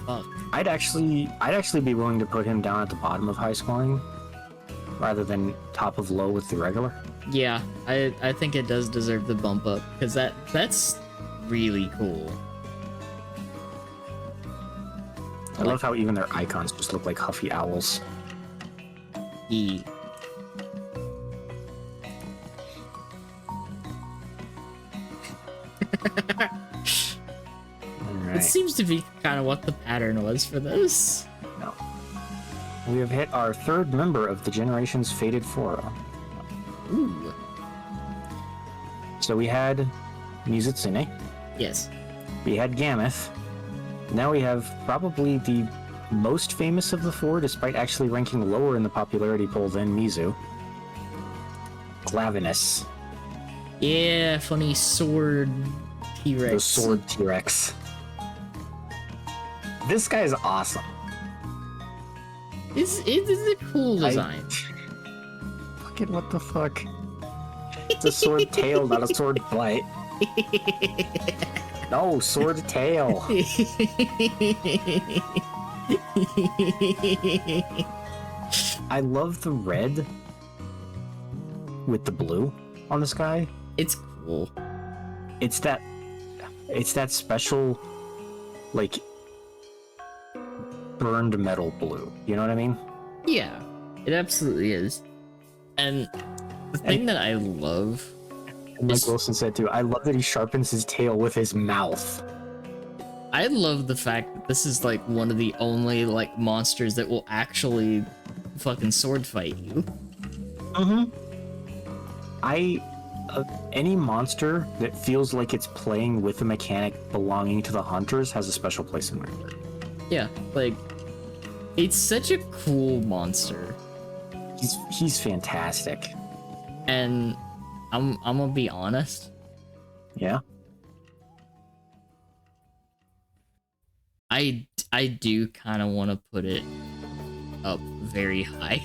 [SPEAKER 1] Fuck.
[SPEAKER 2] I'd actually be willing to put him down at the bottom of high scoring, rather than top of low with the regular.
[SPEAKER 1] Yeah, I think it does deserve the bump up because that's really cool.
[SPEAKER 2] I love how even their icons just look like huffy owls.
[SPEAKER 1] Yeah. It
[SPEAKER 2] Alright,
[SPEAKER 1] seems to be kind of what the pattern was for this.
[SPEAKER 2] no. We have hit our third member of the Generations Fated Four.
[SPEAKER 1] Ooh.
[SPEAKER 2] So we had Mizutsune,
[SPEAKER 1] Yes.
[SPEAKER 2] we had Gameth. Now we have probably the most famous of the four, despite actually ranking lower in the popularity poll than Mizu. Glavenus,
[SPEAKER 1] Yeah, funny sword T-Rex.
[SPEAKER 2] the sword T-Rex. This guy's awesome.
[SPEAKER 1] It's a cool design.
[SPEAKER 2] Fucking what the fuck? It's a sword tail, not a sword butt. No, sword tail. I love the red with the blue on the sky.
[SPEAKER 1] It's cool.
[SPEAKER 2] It's that special, like, burned metal blue. You know what I mean?
[SPEAKER 1] Yeah, it absolutely is. And the thing that I love,
[SPEAKER 2] And like
[SPEAKER 1] is-
[SPEAKER 2] Wilson said too, I love that he sharpens his tail with his mouth.
[SPEAKER 1] I love the fact that this is like one of the only like monsters that will actually fucking sword fight you.
[SPEAKER 2] Any monster that feels like it's playing with a mechanic belonging to the hunters has a special place in my heart.
[SPEAKER 1] Yeah, like it's such a cool monster.
[SPEAKER 2] He's fantastic.
[SPEAKER 1] And I'm gonna be honest,
[SPEAKER 2] Yeah.
[SPEAKER 1] I do kind of want to put it up very high.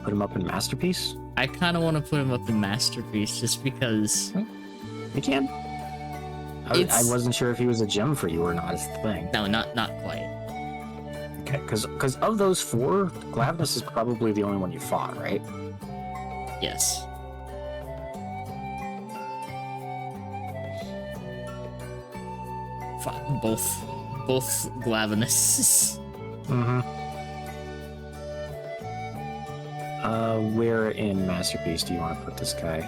[SPEAKER 2] Put him up in Masterpiece?
[SPEAKER 1] I kind of want to put him up in Masterpiece just because.
[SPEAKER 2] You can. I
[SPEAKER 1] It's-
[SPEAKER 2] wasn't sure if he was a gem for you or not, is the thing.
[SPEAKER 1] No, not quite.
[SPEAKER 2] Okay, because of those four, Glavenus is probably the only one you fought, right?
[SPEAKER 1] Yes. Both Glavenus.
[SPEAKER 2] Mm-hmm. Where in Masterpiece do you want to put this guy?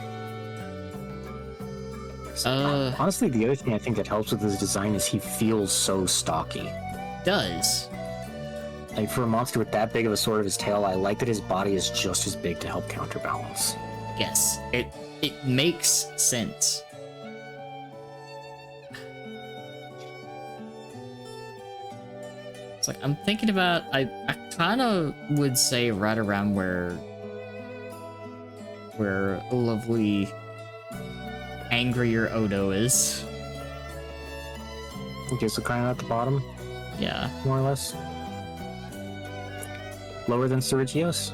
[SPEAKER 2] Honestly, the other thing I think that helps with his design is he feels so stocky.
[SPEAKER 1] Does.
[SPEAKER 2] Like, for a monster with that big of a sword of his tail, I like that his body is just as big to help counterbalance.
[SPEAKER 1] Yes. It makes sense. It's like I'm thinking about I kind of would say right around where lovely angrier Odo is.
[SPEAKER 2] Okay, so kind of at the bottom,
[SPEAKER 1] Yeah.
[SPEAKER 2] more or less. Lower than Serigios?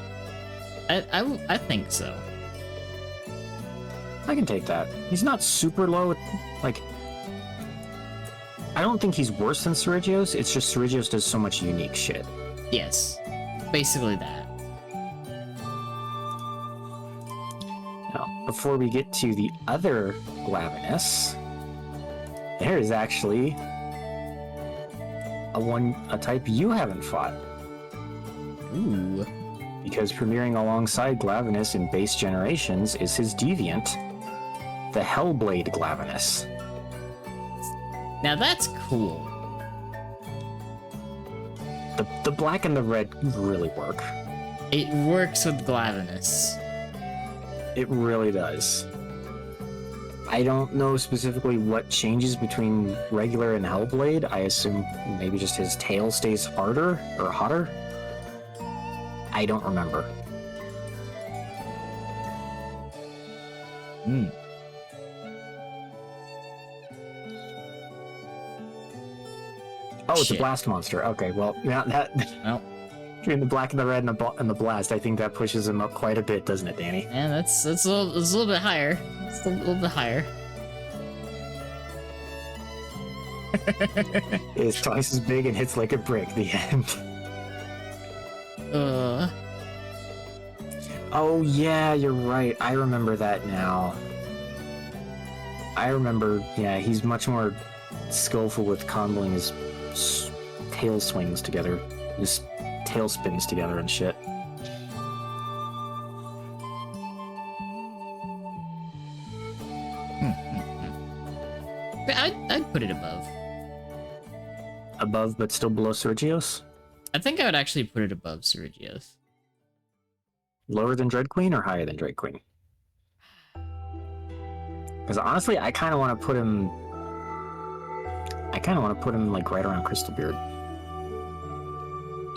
[SPEAKER 1] I think so.
[SPEAKER 2] I can take that. He's not super low. Like, I don't think he's worse than Serigios. It's just Serigios does so much unique shit.
[SPEAKER 1] Yes. Basically that.
[SPEAKER 2] Now, before we get to the other Glavenus, there is actually a type you haven't fought.
[SPEAKER 1] Ooh.
[SPEAKER 2] Because premiering alongside Glavenus in base generations is his deviant, the Hellblade Glavenus.
[SPEAKER 1] Now that's cool.
[SPEAKER 2] The black and the red really work.
[SPEAKER 1] It works with Glavenus.
[SPEAKER 2] It really does. I don't know specifically what changes between regular and Hellblade. I assume maybe just his tail stays harder or hotter. I don't remember.
[SPEAKER 1] Hmm.
[SPEAKER 2] Oh, it's
[SPEAKER 1] Shit.
[SPEAKER 2] a blast monster. Okay, well, now that
[SPEAKER 1] Well,
[SPEAKER 2] between the black and the red and the blast, I think that pushes him up quite a bit, doesn't it, Danny?
[SPEAKER 1] yeah, that's a little bit higher. It's a little bit higher.
[SPEAKER 2] It's twice as big and hits like a brick. The end. Oh yeah, you're right. I remember that now. I remember. Yeah, he's much more skillful with comboing his tail swings together, his tail spins together and shit.
[SPEAKER 1] But I'd put it above.
[SPEAKER 2] Above, but still below Sergios.
[SPEAKER 1] I think I would actually put it above Serigios.
[SPEAKER 2] Lower than Dread Queen or higher than Dread Queen? Because honestly, I kind of want to put him. Like right around Crystal Beard.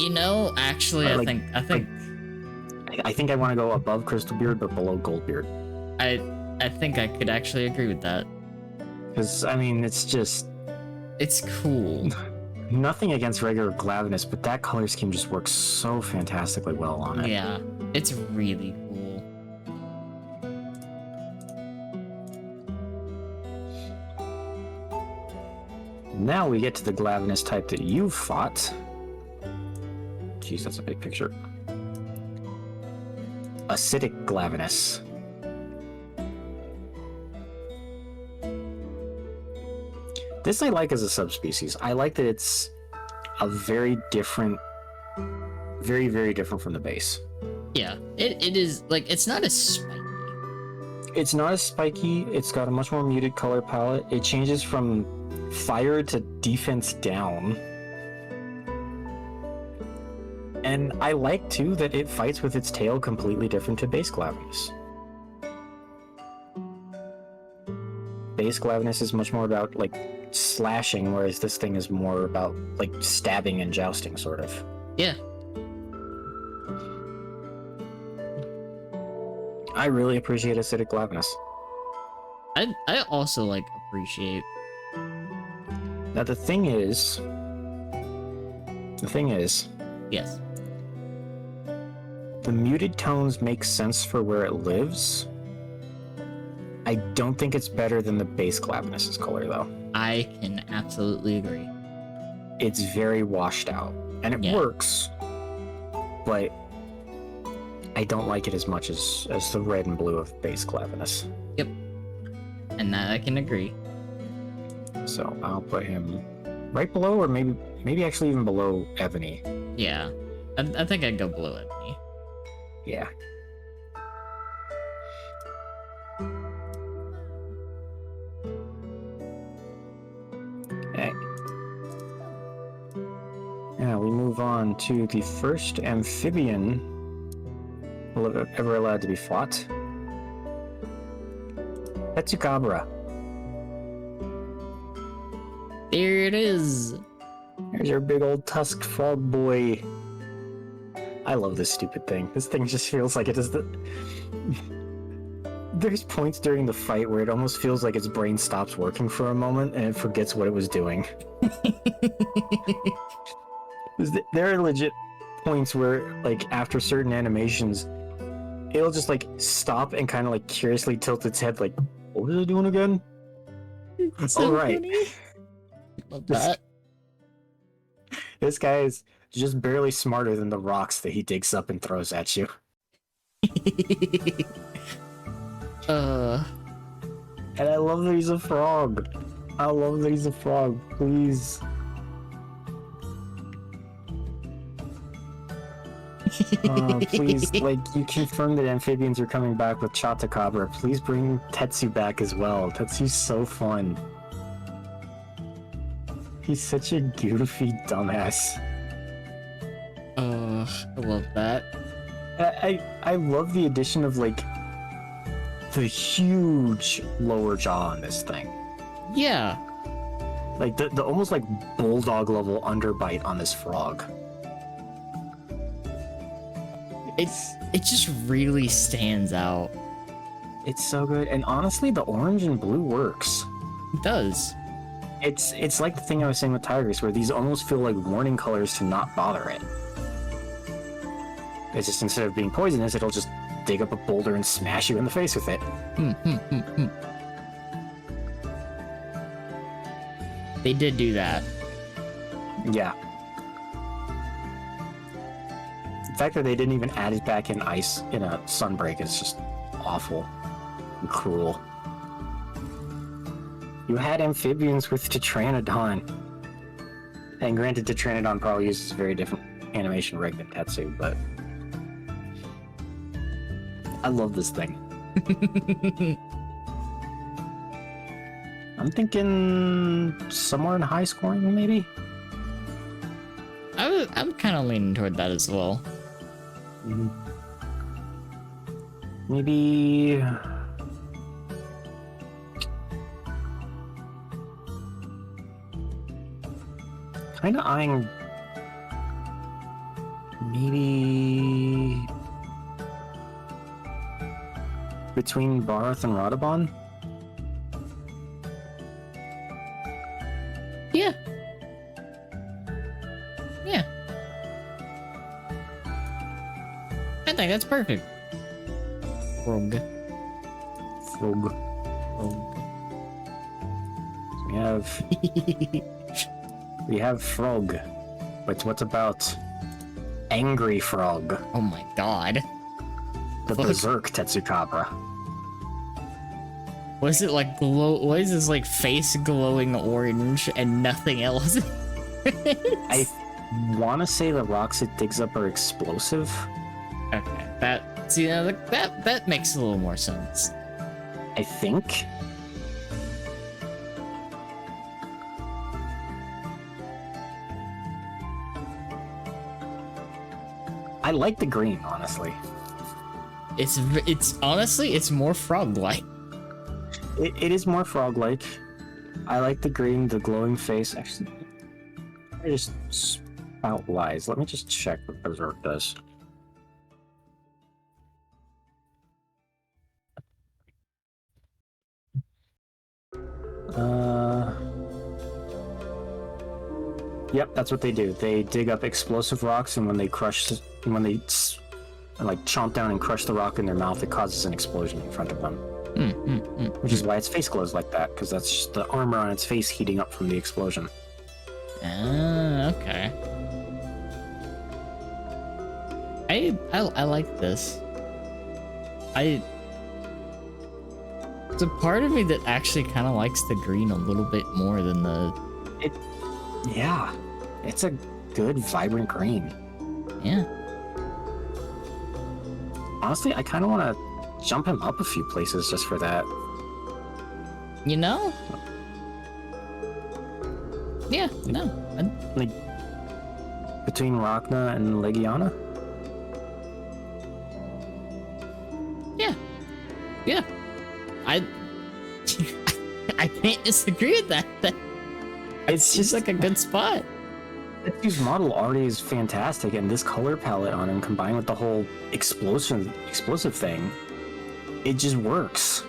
[SPEAKER 1] You know, actually,
[SPEAKER 2] Or,
[SPEAKER 1] I
[SPEAKER 2] like-
[SPEAKER 1] think
[SPEAKER 2] I think I want to go above Crystal Beard, but below Goldbeard.
[SPEAKER 1] I think I could actually agree with that.
[SPEAKER 2] Because I mean, it's just
[SPEAKER 1] It's cool.
[SPEAKER 2] nothing against regular Glavenus, but that color scheme just works so fantastically well on it.
[SPEAKER 1] Yeah, it's really cool.
[SPEAKER 2] Now we get to the Glavenus type that you fought. Jeez, that's a big picture. Acidic Glavenus. This I like as a subspecies. I like that it's a very different, very, very different from the base.
[SPEAKER 1] Yeah, it is, like, it's not as spiky.
[SPEAKER 2] It's not as spiky. It's got a much more muted color palette. It changes from fire to defense down. And I like, too, that it fights with its tail completely different to base Glavenus. Base Glavenus is much more about, like, slashing, whereas this thing is more about, like, stabbing and jousting, sort of.
[SPEAKER 1] Yeah.
[SPEAKER 2] I really appreciate Acidic Glavenus.
[SPEAKER 1] I also, like, appreciate.
[SPEAKER 2] Now, the thing is...
[SPEAKER 1] Yes.
[SPEAKER 2] The muted tones make sense for where it lives. I don't think it's better than the base Glavenus's color, though.
[SPEAKER 1] I can absolutely agree.
[SPEAKER 2] It's very washed out, and it
[SPEAKER 1] Yeah.
[SPEAKER 2] works, but I don't like it as much as the red and blue of base Glavenus.
[SPEAKER 1] Yep. And that I can agree.
[SPEAKER 2] So I'll put him right below, or maybe actually even below Ebony.
[SPEAKER 1] Yeah. I think I'd go below Ebony.
[SPEAKER 2] Yeah. Okay. Now we move on to the first amphibian ever allowed to be fought. Tetsukabra.
[SPEAKER 1] There it is.
[SPEAKER 2] There's our big old tusked frog boy. I love this stupid thing. This thing just feels like it is the... There's points during the fight where it almost feels like its brain stops working for a moment and it forgets what it was doing. There are legit points where, like, after certain animations, it'll just, like, stop and kind of, like, curiously tilt its head, like, what was it doing again?
[SPEAKER 1] So
[SPEAKER 2] All right.
[SPEAKER 1] funny. Love that.
[SPEAKER 2] This guy is just barely smarter than the rocks that he digs up and throws at you. And I love that he's a frog. I love that he's a frog. Please. Please, like, you confirmed that amphibians are coming back with Chatakabra. Please bring Tetsu back as well. Tetsu's so fun. He's such a goofy dumbass.
[SPEAKER 1] I love that.
[SPEAKER 2] I love the addition of, like, the huge lower jaw on this thing.
[SPEAKER 1] Yeah.
[SPEAKER 2] Like, the almost, like, bulldog level underbite on this frog.
[SPEAKER 1] It just really stands out.
[SPEAKER 2] It's so good. And honestly, the orange and blue works.
[SPEAKER 1] It does.
[SPEAKER 2] It's like the thing I was saying with Tigers, where these almost feel like warning colors to not bother it. It's just, instead of being poisonous, it'll just dig up a boulder and smash you in the face with it.
[SPEAKER 1] They did do that.
[SPEAKER 2] Yeah. The fact that they didn't even add it back in ice in a Sunbreak is just awful and cruel. You had amphibians with Tetranodon. And granted, Tetranodon probably uses a very different animation rig than Tetsu, but I love this thing. I'm thinking somewhere in high scoring, maybe?
[SPEAKER 1] I'm kind of leaning toward that as well.
[SPEAKER 2] Maybe kind of eyeing maybe between Barth and Radabon.
[SPEAKER 1] Yeah. Yeah. I think that's perfect. Frog.
[SPEAKER 2] Frog. We have Frog. But what about Angry Frog?
[SPEAKER 1] Oh my god.
[SPEAKER 2] The
[SPEAKER 1] Fuck.
[SPEAKER 2] Berserk Tetsukabra.
[SPEAKER 1] Was it like glow? What is this like face glowing orange and nothing else?
[SPEAKER 2] I want to say the rocks it digs up are explosive.
[SPEAKER 1] Okay, that makes a little more sense.
[SPEAKER 2] I think. I like the green, honestly.
[SPEAKER 1] It's honestly it's more frog-like.
[SPEAKER 2] It is more frog-like. I like the green, the glowing face. Actually, I just spout lies. Let me just check what Berserk does. Yep, that's what they do. They dig up explosive rocks, and when they like chomp down and crush the rock in their mouth, it causes an explosion in front of them. Which is why its face glows like that, because that's just the armor on its face heating up from the explosion.
[SPEAKER 1] Ah, okay. I like this. There's a part of me that actually kind of likes the green a little bit more than the...
[SPEAKER 2] Yeah, it's a good, vibrant green.
[SPEAKER 1] Yeah.
[SPEAKER 2] Honestly, I kind of want to jump him up a few places just for that.
[SPEAKER 1] You know? Yeah, no.
[SPEAKER 2] Like, between Rachna and Legiana?
[SPEAKER 1] Yeah. Yeah. I can't disagree with that.
[SPEAKER 2] It's
[SPEAKER 1] just like a good spot.
[SPEAKER 2] Tetsu's model already is fantastic, and this color palette on him combined with the whole explosive thing, it just works.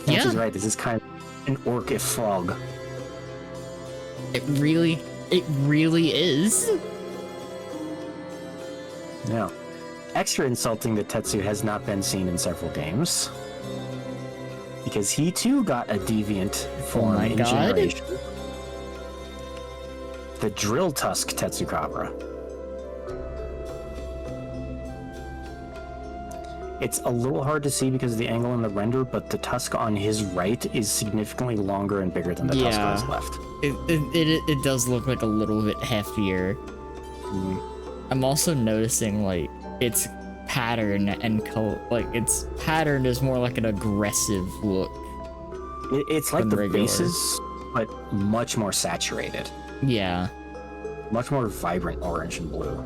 [SPEAKER 2] Fancy's right, this is kind of an orcish frog.
[SPEAKER 1] It really is.
[SPEAKER 2] Yeah. Extra insulting that Tetsu has not been seen in several games. Because he too got a deviant form in Generation. The Drill Tusk Tetsukabra. It's a little hard to see because of the angle in the render, but the tusk on his right is significantly longer and bigger than the tusk on his left.
[SPEAKER 1] It does look like a little bit heftier. I'm also noticing like its pattern and color, like its pattern is more like an aggressive look.
[SPEAKER 2] It's like the bases, but much more saturated.
[SPEAKER 1] Yeah.
[SPEAKER 2] Much more vibrant orange and blue.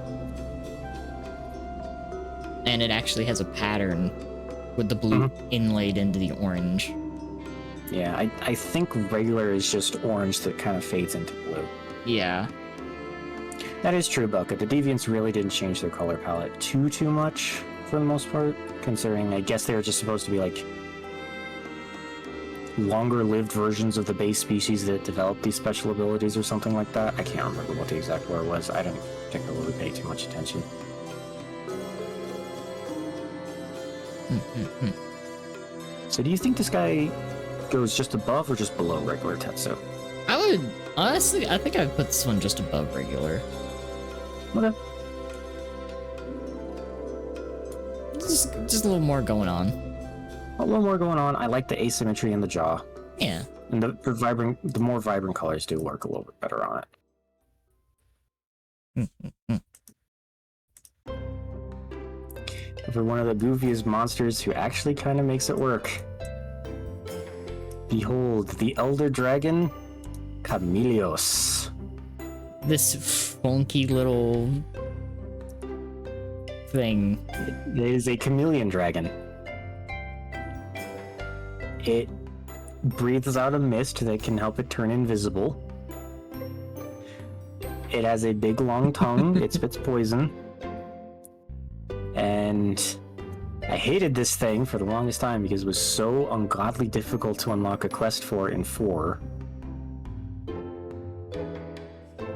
[SPEAKER 1] And it actually has a pattern with the blue inlaid into the orange.
[SPEAKER 2] Yeah, I think regular is just orange that kind of fades into blue.
[SPEAKER 1] Yeah.
[SPEAKER 2] That is true, Bucket. The Deviants really didn't change their color palette too much for the most part, considering I guess they were just supposed to be like longer-lived versions of the base species that developed these special abilities or something like that. I can't remember what the exact word was. I didn't particularly pay too much attention. So do you think this guy goes just above or just below regular Tetsu?
[SPEAKER 1] I would, honestly, I think I would put this one just above regular.
[SPEAKER 2] Okay.
[SPEAKER 1] Just a little more going on.
[SPEAKER 2] A little more going on. I like the asymmetry in the jaw.
[SPEAKER 1] Yeah.
[SPEAKER 2] And the more vibrant colors do work a little bit better on it. For one of the goofiest monsters who actually kind of makes it work. Behold, the Elder Dragon, Chameleos.
[SPEAKER 1] This funky little thing.
[SPEAKER 2] It is a chameleon dragon. It breathes out a mist that can help it turn invisible. It has a big long tongue. It spits poison. And I hated this thing for the longest time because it was so ungodly difficult to unlock a quest for in 4.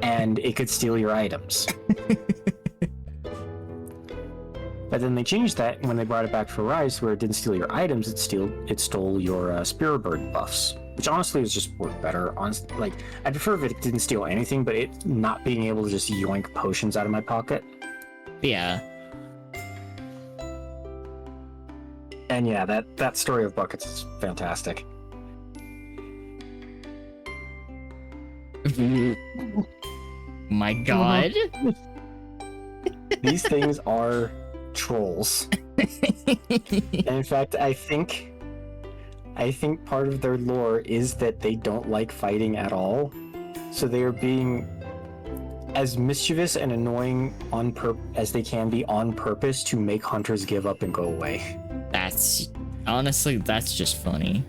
[SPEAKER 2] And it could steal your items. But then they changed that when they brought it back for Rise, where it didn't steal your items, it stole your Spear Bird buffs. Which honestly is just worked better. Honestly, like, I'd prefer if it didn't steal anything, but it not being able to just yoink potions out of my pocket.
[SPEAKER 1] Yeah.
[SPEAKER 2] And yeah, that story of buckets is fantastic.
[SPEAKER 1] My god.
[SPEAKER 2] These things are trolls. And in fact, I think part of their lore is that they don't like fighting at all. So they are being as mischievous and annoying as they can be on purpose to make hunters give up and go away.
[SPEAKER 1] That's just funny.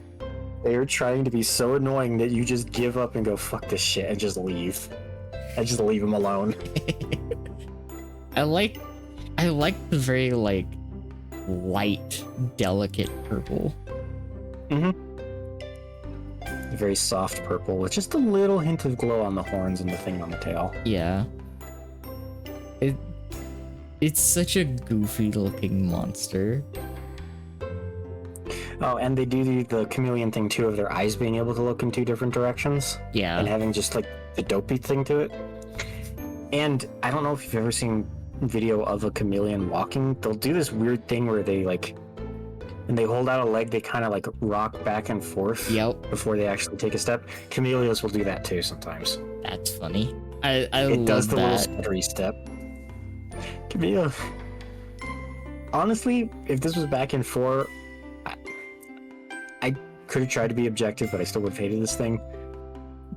[SPEAKER 2] They are trying to be so annoying that you just give up and go, fuck this shit, and just leave. And just leave them alone.
[SPEAKER 1] I like the very, like, light, delicate purple.
[SPEAKER 2] Very soft purple with just a little hint of glow on the horns and the thing on the tail.
[SPEAKER 1] Yeah. It's such a goofy looking monster.
[SPEAKER 2] Oh, and they do the chameleon thing too, of their eyes being able to look in 2 different directions.
[SPEAKER 1] Yeah.
[SPEAKER 2] And having just like the dopey thing to it. And I don't know if you've ever seen video of a chameleon walking. They'll do this weird thing where they like, when they hold out a leg, they kind of like rock back and forth.
[SPEAKER 1] Yep.
[SPEAKER 2] Before they actually take a step. Chameleons will do that too sometimes.
[SPEAKER 1] That's funny. I
[SPEAKER 2] It
[SPEAKER 1] love
[SPEAKER 2] does the little
[SPEAKER 1] that.
[SPEAKER 2] sputtery step. Chameleon. Honestly, if this was back in 4, I could have tried to be objective, but I still would have hated this thing.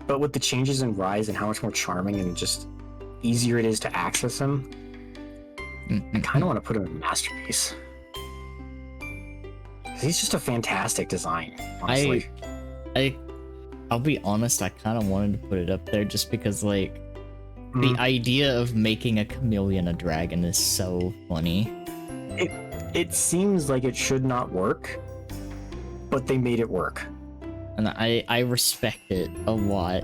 [SPEAKER 2] But with the changes in Rise and how much more charming and just easier it is to access him, I kind of want to put him in Masterpiece. He's just a fantastic design, honestly.
[SPEAKER 1] I'll be honest, I kind of wanted to put it up there just because, like, the idea of making a chameleon a dragon is so funny.
[SPEAKER 2] It seems like it should not work, but they made it work.
[SPEAKER 1] And I respect it a lot.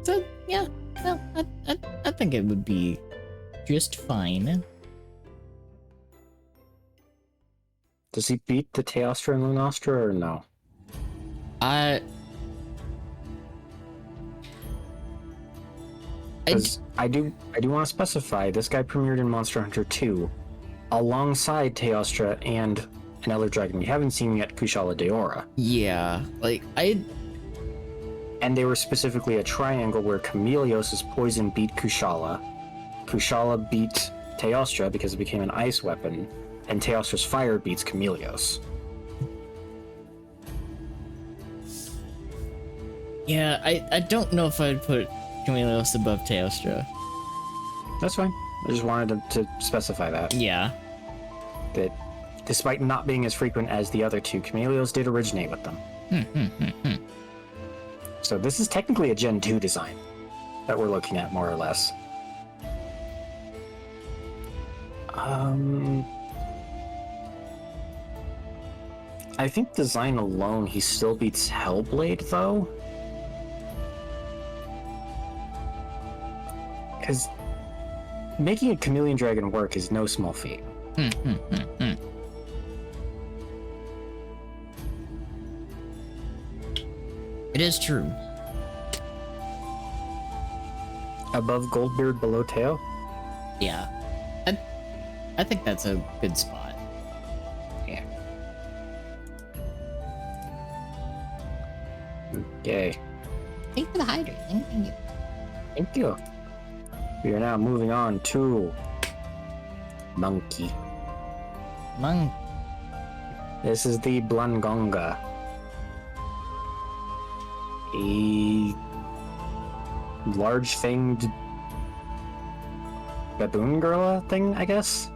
[SPEAKER 1] So, yeah, no, I think it would be just fine.
[SPEAKER 2] Does he beat the Teostra and Lunastra or no? Because I do want to specify, this guy premiered in Monster Hunter 2 alongside Teostra and another dragon we haven't seen yet, Kushala Daora.
[SPEAKER 1] Yeah, like,
[SPEAKER 2] And they were specifically a triangle where Chameleos' poison beat Kushala. Kushala beat Teostra because it became an ice weapon, and Teostra's fire beats Chameleos.
[SPEAKER 1] Yeah, I don't know if I'd put Chameleos above Teostra.
[SPEAKER 2] That's fine. I just wanted to specify that.
[SPEAKER 1] Yeah.
[SPEAKER 2] That despite not being as frequent as the other 2, Chameleos did originate with them. So this is technically a Gen 2 design that we're looking at, more or less. I think design alone, he still beats Hellblade, though. Because making a chameleon dragon work is no small feat.
[SPEAKER 1] It is true.
[SPEAKER 2] Above Goldbeard, below Tail?
[SPEAKER 1] Yeah. I think that's a good spot.
[SPEAKER 2] Yeah. Okay.
[SPEAKER 1] Thank you for the hydrate. Thank you.
[SPEAKER 2] Thank you. We are now moving on to Monkey. This is the Blangonga. A large-fanged baboon gorilla thing, I guess?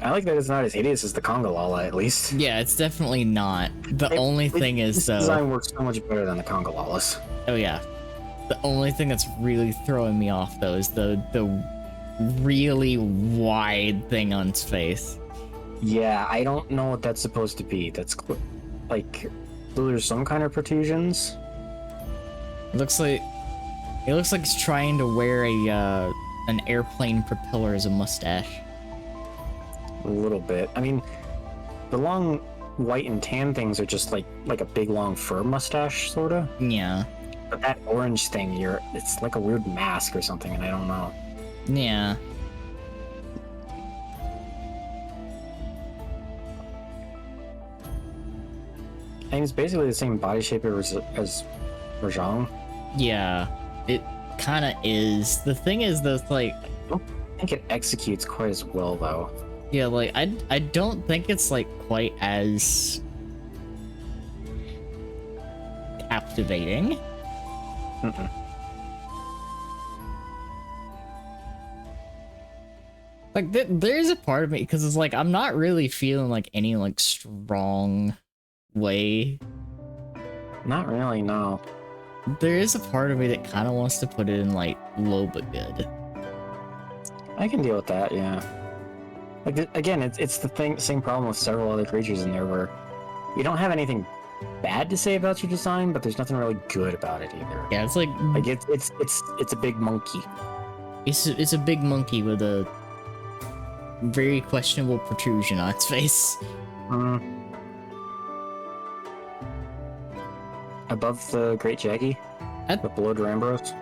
[SPEAKER 2] I like that it's not as hideous as the Congalala, at least.
[SPEAKER 1] Yeah, it's definitely not. The only thing is,
[SPEAKER 2] this
[SPEAKER 1] though...
[SPEAKER 2] design works so much better than the Congalalas.
[SPEAKER 1] Oh, yeah. The only thing that's really throwing me off, though, is the really wide thing on its face.
[SPEAKER 2] Yeah, I don't know what that's supposed to be. That's like, there's some kind of protrusions.
[SPEAKER 1] It looks like it's trying to wear an airplane propeller as a mustache.
[SPEAKER 2] A little bit. I mean, the long white and tan things are just like a big long fur mustache, sorta.
[SPEAKER 1] Yeah.
[SPEAKER 2] But that orange thing, it's like a weird mask or something, and I don't know.
[SPEAKER 1] Yeah.
[SPEAKER 2] I mean, it's basically the same body shape as Rajang.
[SPEAKER 1] Yeah. It kind of is. The thing is, though, like...
[SPEAKER 2] I don't think it executes quite as well, though.
[SPEAKER 1] Yeah, like, I don't think it's, like, quite as... captivating.
[SPEAKER 2] Mm-mm.
[SPEAKER 1] Like, there's a part of me, because it's like, I'm not really feeling, like, any, like, strong way.
[SPEAKER 2] Not really, no.
[SPEAKER 1] There is a part of me that kind of wants to put it in, like, low but good.
[SPEAKER 2] I can deal with that, yeah. Like, again, it's the same problem with several other creatures in there, where you don't have anything bad to say about your design, but there's nothing really good about it either.
[SPEAKER 1] Yeah, it's like
[SPEAKER 2] it's a big monkey.
[SPEAKER 1] It's a big monkey with a very questionable protrusion on its face.
[SPEAKER 2] Above the Great Jaggy? But below Durambros?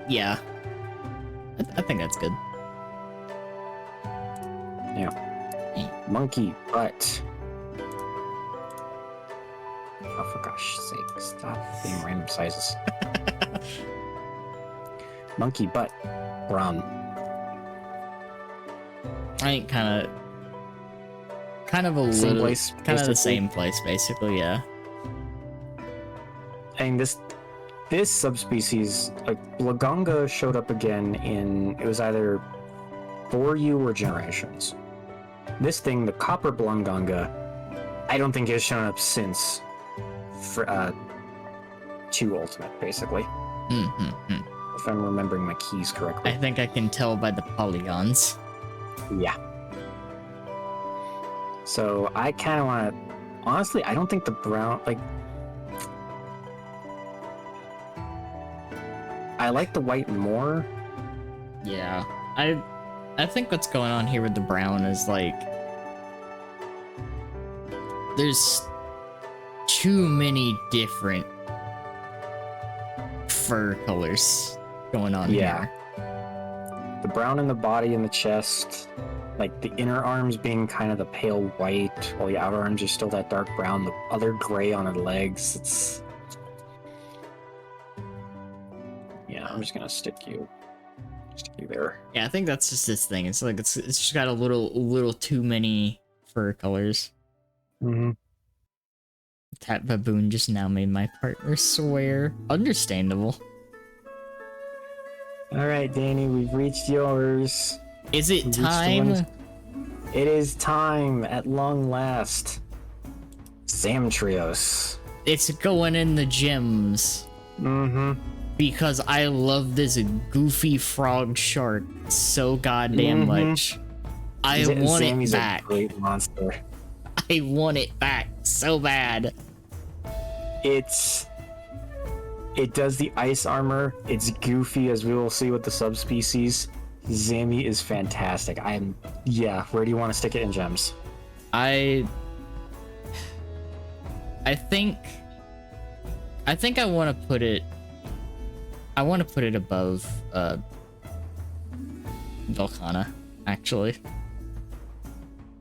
[SPEAKER 1] Yeah. I think that's good.
[SPEAKER 2] Yeah. Monkey butt. Oh, for gosh sake, stop being random sizes. Monkey butt. Brown.
[SPEAKER 1] I think kind of a
[SPEAKER 2] Same
[SPEAKER 1] little,
[SPEAKER 2] place,
[SPEAKER 1] kind of the
[SPEAKER 2] basically.
[SPEAKER 1] same place, basically. Yeah.
[SPEAKER 2] I mean, this subspecies, like, Lagonga showed up again it was either Boryu or Generations. This thing, the Copper Blunganga, I don't think has shown up since for 2 Ultimate, basically. If I'm remembering my keys correctly.
[SPEAKER 1] I think I can tell by the polygons.
[SPEAKER 2] Yeah. So I kind of want to... Honestly, I don't think the brown... Like... I like the white more.
[SPEAKER 1] Yeah. I think what's going on here with the brown is, like... There's too many different fur colors going on
[SPEAKER 2] Yeah.
[SPEAKER 1] here.
[SPEAKER 2] The brown in the body and the chest, like the inner arms being kind of the pale white, while the outer arms are still that dark brown, the other gray on her legs. It's... Yeah, I'm just gonna stick you there.
[SPEAKER 1] Yeah, I think that's just this thing. It's like it's just got a little too many fur colors.
[SPEAKER 2] Mm-hmm.
[SPEAKER 1] That baboon just now made my partner swear. Understandable.
[SPEAKER 2] Alright, Danny, we've reached yours.
[SPEAKER 1] Is it
[SPEAKER 2] We've reached the
[SPEAKER 1] time?
[SPEAKER 2] ones- It is time, at long last. Zamtrios.
[SPEAKER 1] It's going in the gyms.
[SPEAKER 2] Mm-hmm.
[SPEAKER 1] Because I love this goofy frog shark so goddamn much. I want
[SPEAKER 2] Sammy's
[SPEAKER 1] it back.
[SPEAKER 2] a great monster.
[SPEAKER 1] I want it back so bad.
[SPEAKER 2] It does the ice armor. It's goofy, as we will see with the subspecies. Zammy is fantastic. Yeah, where do you want to stick it in gems?
[SPEAKER 1] I think I want to put it above Volcana, actually.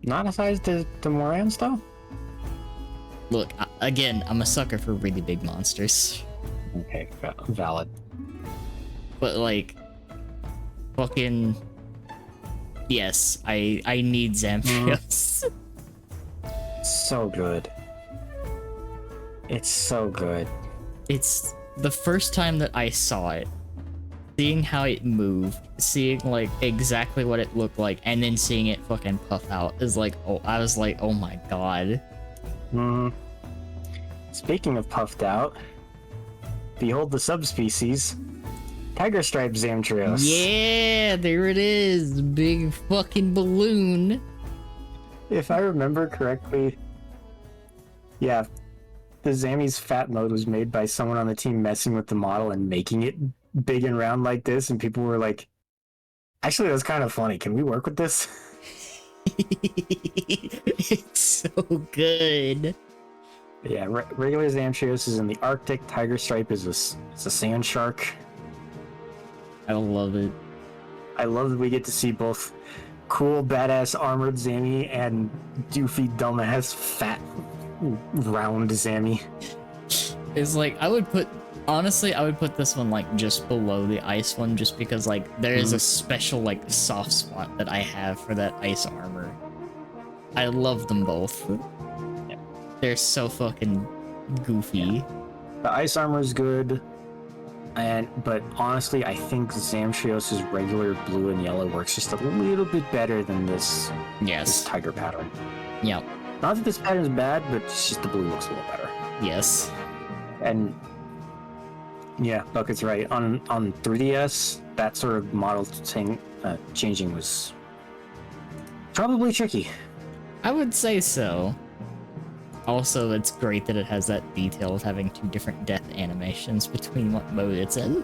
[SPEAKER 2] Not aside the Morans, though?
[SPEAKER 1] Look, again, I'm a sucker for really big monsters.
[SPEAKER 2] Okay, valid.
[SPEAKER 1] But, like, fucking... Yes, I need Zamtrios.
[SPEAKER 2] So good. It's so good.
[SPEAKER 1] It's the first time that I saw it. seeing how it moved, seeing like exactly what it looked like, and then seeing it fucking puff out is like, oh, I was like, oh my god.
[SPEAKER 2] Speaking of puffed out, behold the subspecies, Tiger Stripe Zamtrios.
[SPEAKER 1] Yeah, there it is, big fucking balloon.
[SPEAKER 2] If I remember correctly, yeah, the Zammy's fat mode was made by someone on the team messing with the model and making it big and round like this, and people were like, actually, that's kind of funny. Can we work with this?
[SPEAKER 1] It's so good.
[SPEAKER 2] Yeah, regular Zamtrios is in the Arctic. Tiger Stripe is it's a sand shark.
[SPEAKER 1] I love it.
[SPEAKER 2] I love that we get to see both cool, badass armored Zammy and doofy, dumbass, fat, round Zammy.
[SPEAKER 1] It's like, honestly, I would put this one like just below the ice one, just because like there is a special like soft spot that I have for that ice armor. I love them both.
[SPEAKER 2] Yeah.
[SPEAKER 1] They're so fucking goofy.
[SPEAKER 2] Yeah. The ice armor is good, but honestly, I think Zamtrios' regular blue and yellow works just a little bit better than this tiger pattern.
[SPEAKER 1] Yeah.
[SPEAKER 2] Not that this pattern is bad, but it's just the blue looks a little better.
[SPEAKER 1] Yes.
[SPEAKER 2] And yeah, Bucket's right. On 3DS, that sort of model changing was probably tricky.
[SPEAKER 1] I would say so. Also, it's great that it has that detail of having two different death animations between what mode it's in.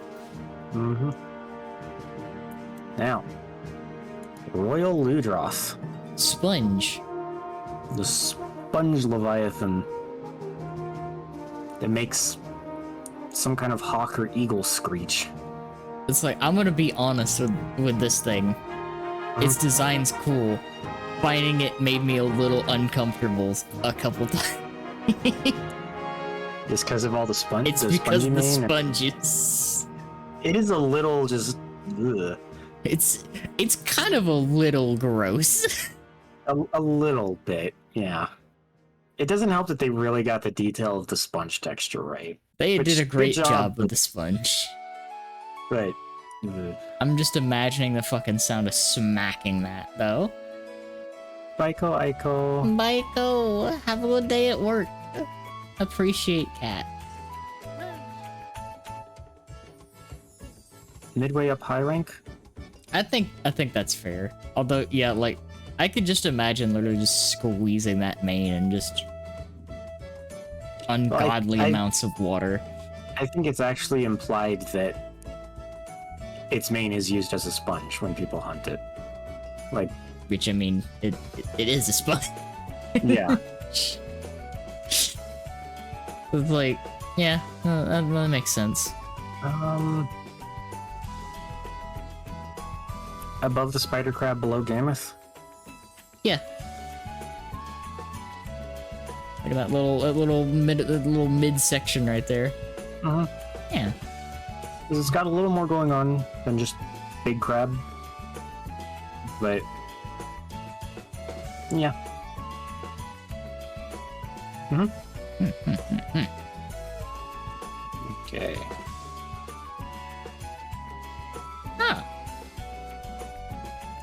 [SPEAKER 2] Now, Royal Ludroth.
[SPEAKER 1] Sponge.
[SPEAKER 2] The sponge leviathan that makes some kind of hawk or eagle screech.
[SPEAKER 1] It's like, I'm gonna be honest with this thing. Its design's cool. Finding it made me a little uncomfortable a couple times.
[SPEAKER 2] Just because of all the sponge?
[SPEAKER 1] It's because of the sponges.
[SPEAKER 2] It is a little just... Ugh.
[SPEAKER 1] It's kind of a little gross.
[SPEAKER 2] A little bit, yeah. It doesn't help that they really got the detail of the sponge texture right.
[SPEAKER 1] They did a great
[SPEAKER 2] good
[SPEAKER 1] job with the sponge.
[SPEAKER 2] Right.
[SPEAKER 1] I'm just imagining the fucking sound of smacking that, though.
[SPEAKER 2] Baiko Aiko.
[SPEAKER 1] Baiko, have a good day at work. Appreciate cat.
[SPEAKER 2] Midway up high rank?
[SPEAKER 1] I think that's fair. Although, yeah, like, I could just imagine literally just squeezing that mane and just ungodly amounts of water.
[SPEAKER 2] I think it's actually implied that its mane is used as a sponge when people hunt it. Like,
[SPEAKER 1] which, I mean, it is a sponge.
[SPEAKER 2] Yeah.
[SPEAKER 1] It's like, yeah, that makes sense.
[SPEAKER 2] Above the spider crab, below Gammoth?
[SPEAKER 1] Yeah. Look at that little mid section right there. Yeah.
[SPEAKER 2] It's got a little more going on than just big crab. But yeah. Okay.
[SPEAKER 1] Huh.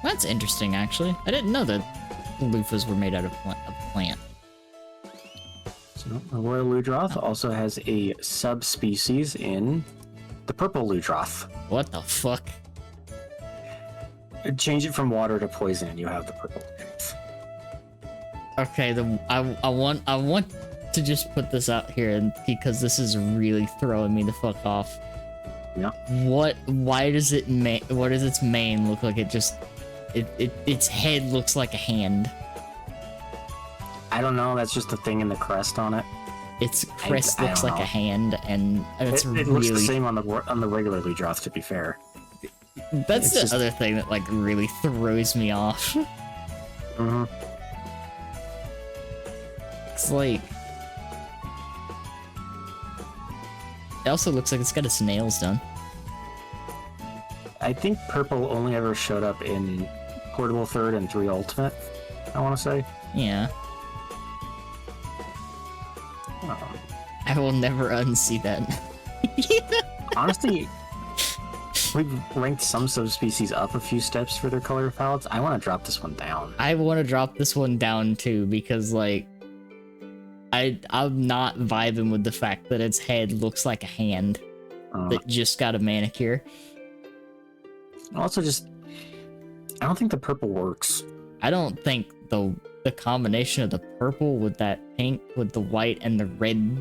[SPEAKER 1] That's interesting, actually. I didn't know that loofahs were made out of plant.
[SPEAKER 2] So, the Royal Ludroth also has a subspecies in the Purple Ludroth.
[SPEAKER 1] What the fuck?
[SPEAKER 2] Change it from water to poison and you have the Purple Ludroth.
[SPEAKER 1] Okay, I want to just put this out here because this is really throwing me the fuck off.
[SPEAKER 2] Yeah.
[SPEAKER 1] Why does its mane look like its head looks like a hand?
[SPEAKER 2] I don't know, that's just the thing in the crest on it.
[SPEAKER 1] Its crest looks like a hand, and it's
[SPEAKER 2] it
[SPEAKER 1] really...
[SPEAKER 2] looks the same on the regular Ludroth, to be fair.
[SPEAKER 1] That's the other thing that like really throws me off. It's like... It also looks like it's got its nails done.
[SPEAKER 2] I think purple only ever showed up in Portable 3rd and 3 Ultimate, I want to say.
[SPEAKER 1] Yeah. I will never unsee that.
[SPEAKER 2] Honestly, we've ranked some subspecies up a few steps for their color palettes, I want to drop this one down.
[SPEAKER 1] I want to drop this one down too because like I'm not vibing with the fact that its head looks like a hand that just got a manicure.
[SPEAKER 2] Also, just I don't think the purple works.
[SPEAKER 1] I don't think the combination of the purple with that pink with the white and the red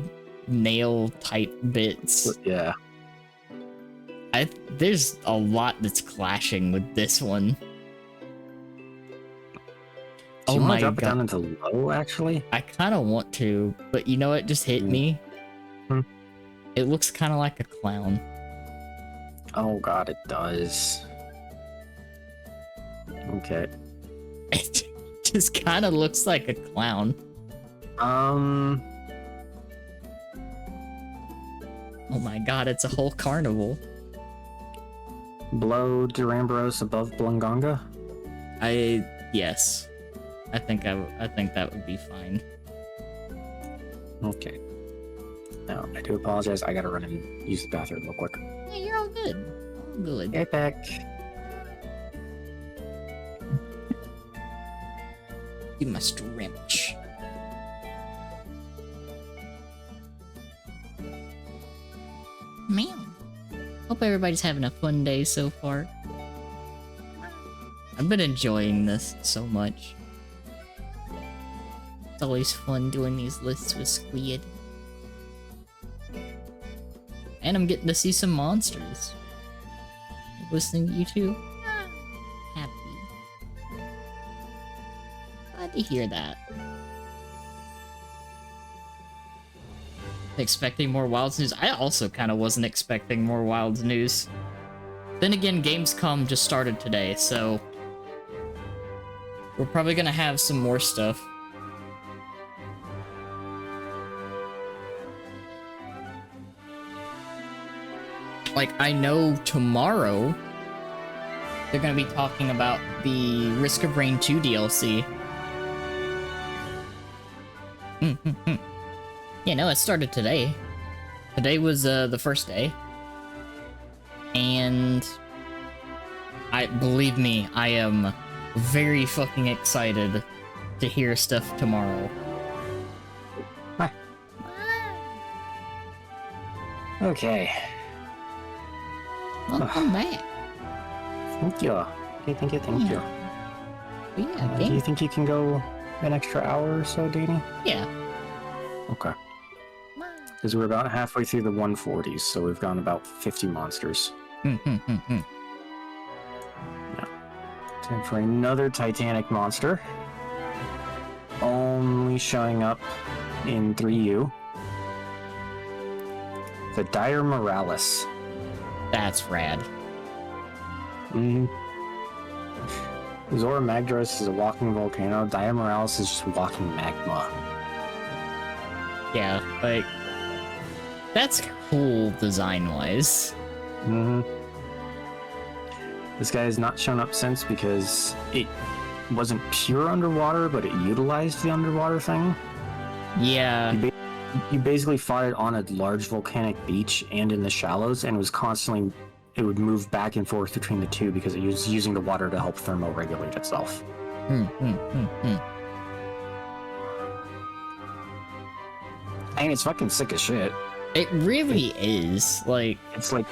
[SPEAKER 1] nail type bits.
[SPEAKER 2] Yeah.
[SPEAKER 1] There's a lot that's clashing with this one.
[SPEAKER 2] Do you
[SPEAKER 1] Oh
[SPEAKER 2] want
[SPEAKER 1] my
[SPEAKER 2] to drop it
[SPEAKER 1] god.
[SPEAKER 2] down into low, actually?
[SPEAKER 1] I kind of want to, but you know what just hit me? It looks kind of like a clown.
[SPEAKER 2] Oh god, it does. Okay.
[SPEAKER 1] It just kind of looks like a clown.
[SPEAKER 2] Um,
[SPEAKER 1] Oh my god, it's a whole carnival.
[SPEAKER 2] below Duramboros, above Blunganga?
[SPEAKER 1] Yes. I think that would be fine.
[SPEAKER 2] Okay. Now, I do apologize. I gotta run and use the bathroom real quick.
[SPEAKER 1] Yeah, you're all good. All good.
[SPEAKER 2] Get back.
[SPEAKER 1] You must wrench. Man. Hope everybody's having a fun day so far. I've been enjoying this so much. It's always fun doing these lists with Squid. And I'm getting to see some monsters. Listening to you too. Happy. Glad to hear that. Expecting more Wilds news. I also kind of wasn't expecting more Wilds news. Then again, Gamescom just started today, so we're probably gonna have some more stuff. Like, I know tomorrow they're gonna be talking about the Risk of Rain 2 DLC. Yeah, no, it started today. Today was the first day. And believe me, I am very fucking excited to hear stuff tomorrow.
[SPEAKER 2] Hi. Okay.
[SPEAKER 1] Welcome back.
[SPEAKER 2] Thank you. Okay, thank you.
[SPEAKER 1] Yeah,
[SPEAKER 2] Do you think you can go an extra hour or so, Danny?
[SPEAKER 1] Yeah.
[SPEAKER 2] Okay. Because we're about halfway through the 140s, so we've gone about 50 monsters. Yeah. Time for another Titanic monster. Only showing up in 3U. The Dire Moralis.
[SPEAKER 1] That's rad.
[SPEAKER 2] Zora Magdaros is a walking volcano. Dire Moralis is just walking magma.
[SPEAKER 1] Yeah, like, that's cool design-wise.
[SPEAKER 2] This guy has not shown up since because it wasn't pure underwater, but it utilized the underwater thing.
[SPEAKER 1] Yeah.
[SPEAKER 2] You basically fought it on a large volcanic beach and in the shallows, and it would move back and forth between the two because it was using the water to help thermoregulate itself. And it's fucking sick as shit.
[SPEAKER 1] It really is. Like,
[SPEAKER 2] It's like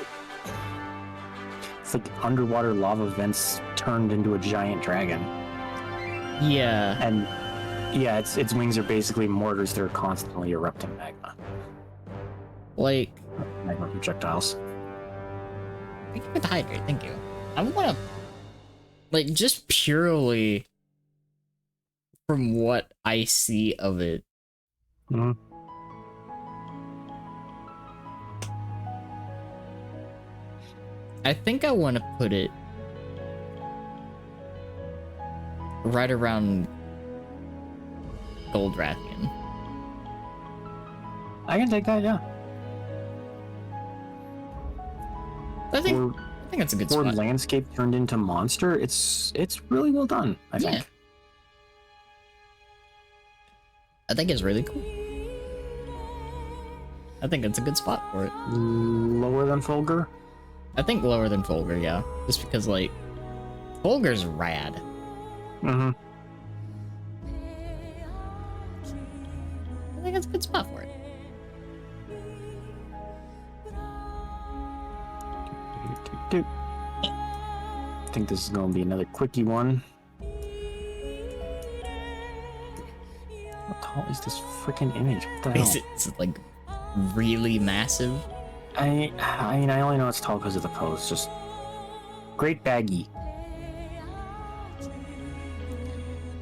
[SPEAKER 2] underwater lava vents turned into a giant dragon.
[SPEAKER 1] yeah.
[SPEAKER 2] And yeah, its wings are basically mortars that are constantly erupting magma.
[SPEAKER 1] Like,
[SPEAKER 2] Magma projectiles.
[SPEAKER 1] thank you for the hydrate, thank you. I wanna, like, just purely from what I see of it, I think I want to put it right around Goldrathian.
[SPEAKER 2] I can take that, yeah.
[SPEAKER 1] I think it's a good
[SPEAKER 2] Or
[SPEAKER 1] spot.
[SPEAKER 2] landscape turned into monster. It's really well done, I think.
[SPEAKER 1] Yeah. I think it's really cool. I think it's a good spot for it.
[SPEAKER 2] Lower than Fulgur?
[SPEAKER 1] I think lower than Fulgur, yeah. Just because, like, Fulgur's rad.
[SPEAKER 2] Mm-hmm.
[SPEAKER 1] I think that's a good spot for it.
[SPEAKER 2] I think this is going to be another quickie one. How tall is this freaking image? What the hell?
[SPEAKER 1] Is it like really massive?
[SPEAKER 2] I mean, I only know it's tall because of the pose. Just great baggy.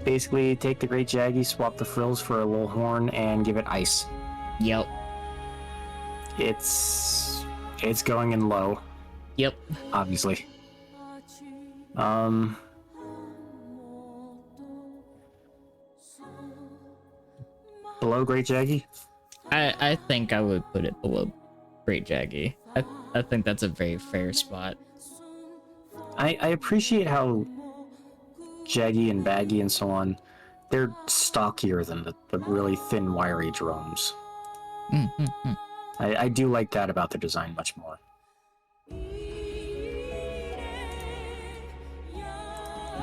[SPEAKER 2] Basically, take the Great Jaggy, swap the frills for a little horn, and give it ice.
[SPEAKER 1] Yep.
[SPEAKER 2] It's going in low,
[SPEAKER 1] Yep.
[SPEAKER 2] obviously. Below Great Jaggy?
[SPEAKER 1] I think I would put it below Great Jaggy. I think that's a very fair spot.
[SPEAKER 2] I appreciate how Jaggy and Baggy and so on, they're stockier than the really thin, wiry drones.
[SPEAKER 1] Mm-hmm.
[SPEAKER 2] I do like that about the design much more.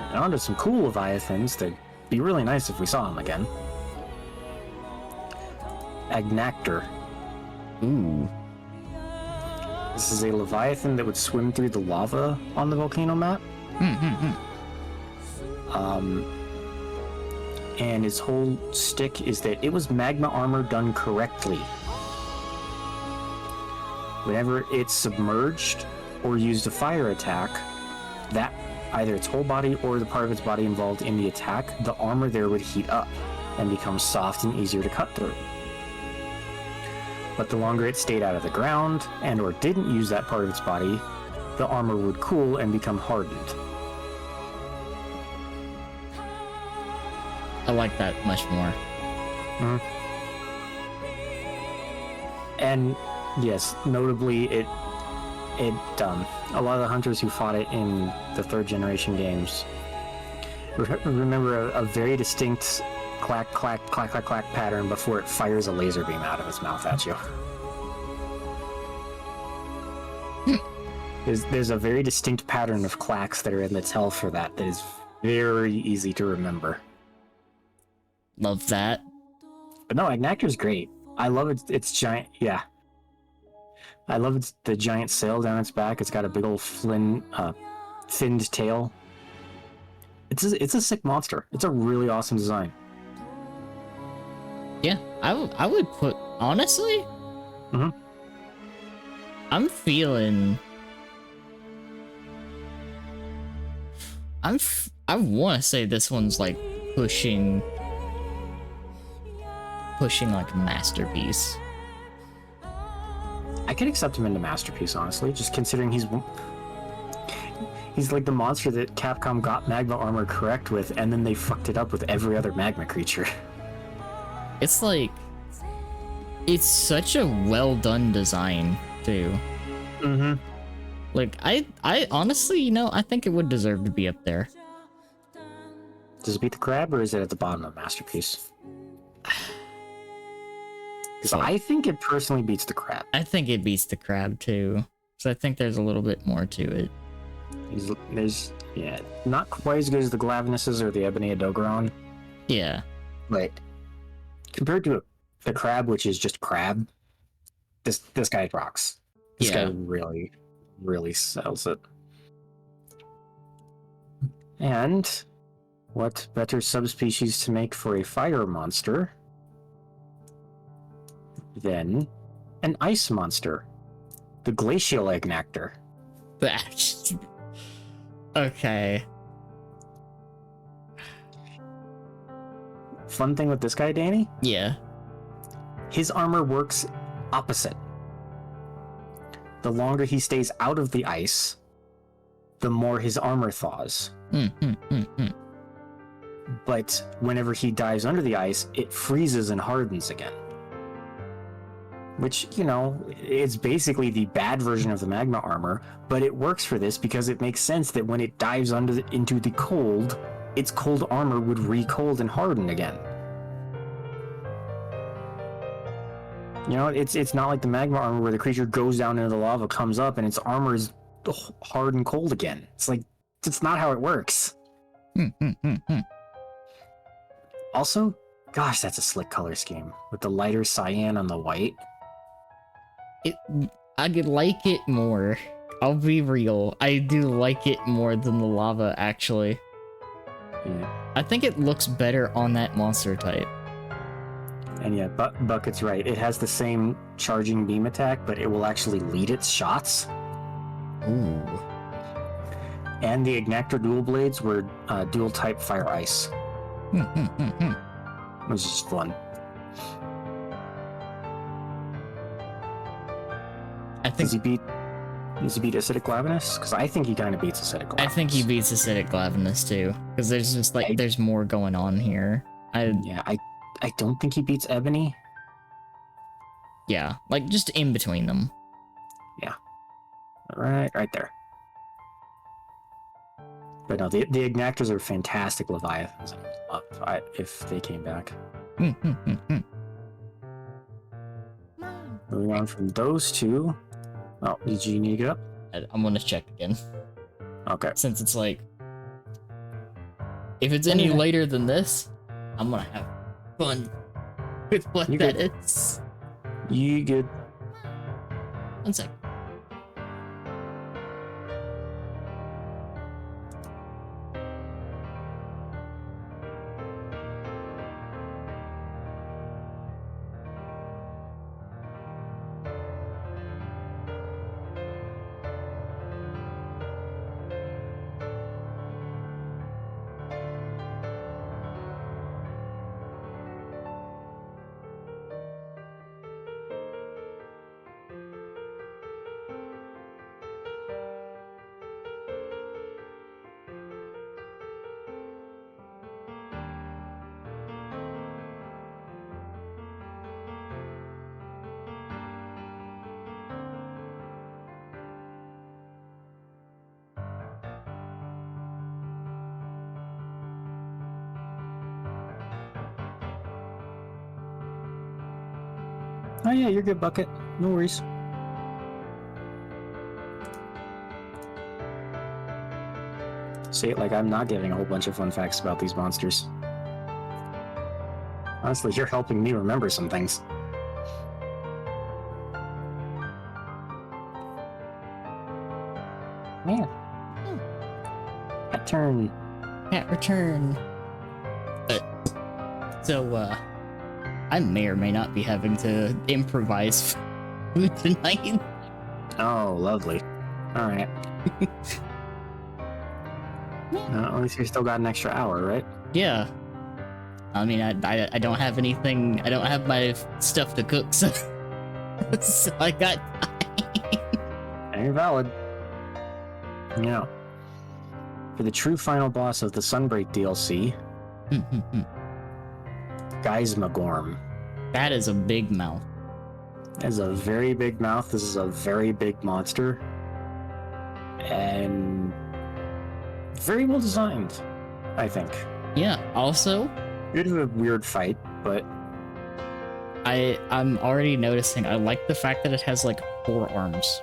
[SPEAKER 2] And on to some cool Leviathans that'd be really nice if we saw them again. Agnactor.
[SPEAKER 1] Ooh.
[SPEAKER 2] This is a Leviathan that would swim through the lava on the volcano map.
[SPEAKER 1] Mm-hmm.
[SPEAKER 2] And its whole stick is that it was magma armor done correctly. Whenever it's submerged or used a fire attack, that either its whole body or the part of its body involved in the attack, the armor there would heat up and become soft and easier to cut through. But the longer it stayed out of the ground and or didn't use that part of its body, the armor would cool and become hardened.
[SPEAKER 1] I like that much more.
[SPEAKER 2] And yes, notably, a lot of the hunters who fought it in the 3rd generation games remember a very distinct clack, clack, clack, clack, clack pattern before it fires a laser beam out of its mouth at you. There's a very distinct pattern of clacks that are in the tell for that is very easy to remember.
[SPEAKER 1] Love that.
[SPEAKER 2] But no, Agnactor's great. I love its giant, yeah. I love the giant sail down its back. It's got a big old finned tail. It's a sick monster. It's a really awesome design.
[SPEAKER 1] Yeah, I would put, honestly, I'm feeling, I want to say this one's like pushing like masterpiece.
[SPEAKER 2] I could accept him into Masterpiece, honestly, just considering he's like the monster that Capcom got magma armor correct with, and then they fucked it up with every other magma creature.
[SPEAKER 1] It's like, it's such a well done design too. Like I honestly, I think it would deserve to be up there.
[SPEAKER 2] Does it beat the crab, or is it at the bottom of Masterpiece? Because I think it personally beats the crab.
[SPEAKER 1] I think it beats the crab too. So I think there's a little bit more to it.
[SPEAKER 2] There's not quite as good as the Glavenuses or the Ebony Adogeron.
[SPEAKER 1] Yeah.
[SPEAKER 2] But compared to the crab, which is just crab, this guy rocks. This guy really, really sells it. And what better subspecies to make for a fire monster than an ice monster? The Glacial Agnactor.
[SPEAKER 1] Okay.
[SPEAKER 2] Fun thing with this guy, Danny?
[SPEAKER 1] Yeah.
[SPEAKER 2] His armor works opposite. The longer he stays out of the ice, the more his armor thaws. But whenever he dives under the ice, it freezes and hardens again. Which, it's basically the bad version of the magma armor, but it works for this because it makes sense that when it dives into the cold, its cold armor would recold and harden again. It's not like the magma armor where the creature goes down into the lava, comes up, and its armor is hard and cold again. It's like, it's not how it works. Also, gosh, that's a slick color scheme with the lighter cyan on the white.
[SPEAKER 1] I could like it more. I'll be real. I do like it more than the lava, actually.
[SPEAKER 2] Yeah.
[SPEAKER 1] I think it looks better on that monster type.
[SPEAKER 2] And yeah, Bucket's right. It has the same charging beam attack, but it will actually lead its shots.
[SPEAKER 1] Ooh.
[SPEAKER 2] And the Ignactor dual blades were dual type fire ice, which is fun.
[SPEAKER 1] I think
[SPEAKER 2] Does he beat Acidic Lavinus? Because I think he kind of beats Acidic Lavinus.
[SPEAKER 1] I think he beats Acidic Lavinus too, because there's just like there's more going on here. I
[SPEAKER 2] don't think he beats Ebony.
[SPEAKER 1] Yeah, like just in between them.
[SPEAKER 2] Yeah, right there. But no, the Ignactors are fantastic Leviathans. I would love if they came back. Moving on from those two. Oh, did you need to get up?
[SPEAKER 1] I'm gonna check again.
[SPEAKER 2] Okay.
[SPEAKER 1] Since it's like, if it's any later than this, I'm gonna have fun with what that is.
[SPEAKER 2] You good?
[SPEAKER 1] 1 sec.
[SPEAKER 2] Oh yeah, you're good, Bucket. No worries. Say it like I'm not giving a whole bunch of fun facts about these monsters. Honestly, you're helping me remember some things. Man. Cat turn.
[SPEAKER 1] Cat return. So, I may or may not be having to improvise food tonight.
[SPEAKER 2] Oh, lovely. Alright. At least you still got an extra hour, right?
[SPEAKER 1] Yeah. I mean, I don't have anything. I don't have my stuff to cook, so, so I got time.
[SPEAKER 2] Very valid. Yeah. For the true final boss of the Sunbreak DLC, Geismagorm.
[SPEAKER 1] That is a big mouth.
[SPEAKER 2] That is a very big mouth. This is a very big monster. And very well designed, I think.
[SPEAKER 1] Yeah, also,
[SPEAKER 2] Bit of a weird fight, but
[SPEAKER 1] I'm already noticing I like the fact that it has like 4 arms.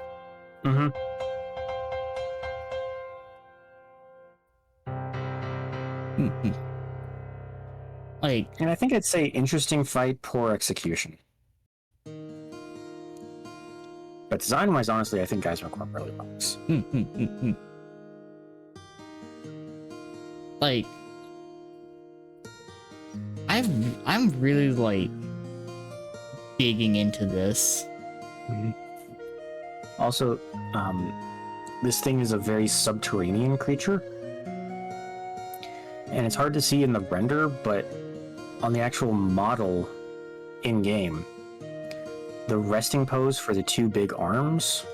[SPEAKER 1] Like,
[SPEAKER 2] and I think I'd say interesting fight, poor execution. But design-wise, honestly, I think Geismagorm really works.
[SPEAKER 1] like, I'm really like digging into this.
[SPEAKER 2] Also, this thing is a very subterranean creature. And it's hard to see in the render, but on the actual model in-game, the resting pose for the 2 big arms,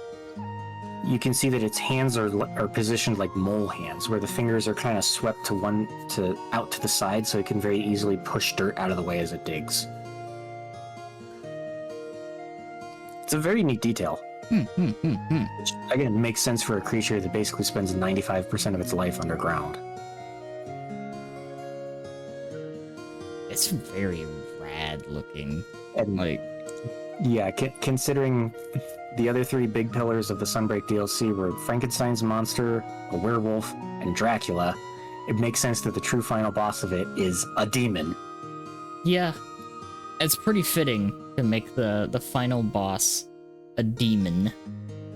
[SPEAKER 2] you can see that its hands are positioned like mole hands, where the fingers are kind of swept out to the side, so it can very easily push dirt out of the way as it digs. It's a very neat detail. Which, again, makes sense for a creature that basically spends 95% of its life underground.
[SPEAKER 1] It's very rad looking.
[SPEAKER 2] And
[SPEAKER 1] like,
[SPEAKER 2] yeah, considering the other three big pillars of the Sunbreak DLC were Frankenstein's monster, a werewolf, and Dracula, it makes sense that the true final boss of it is a demon.
[SPEAKER 1] Yeah, it's pretty fitting to make the final boss a demon.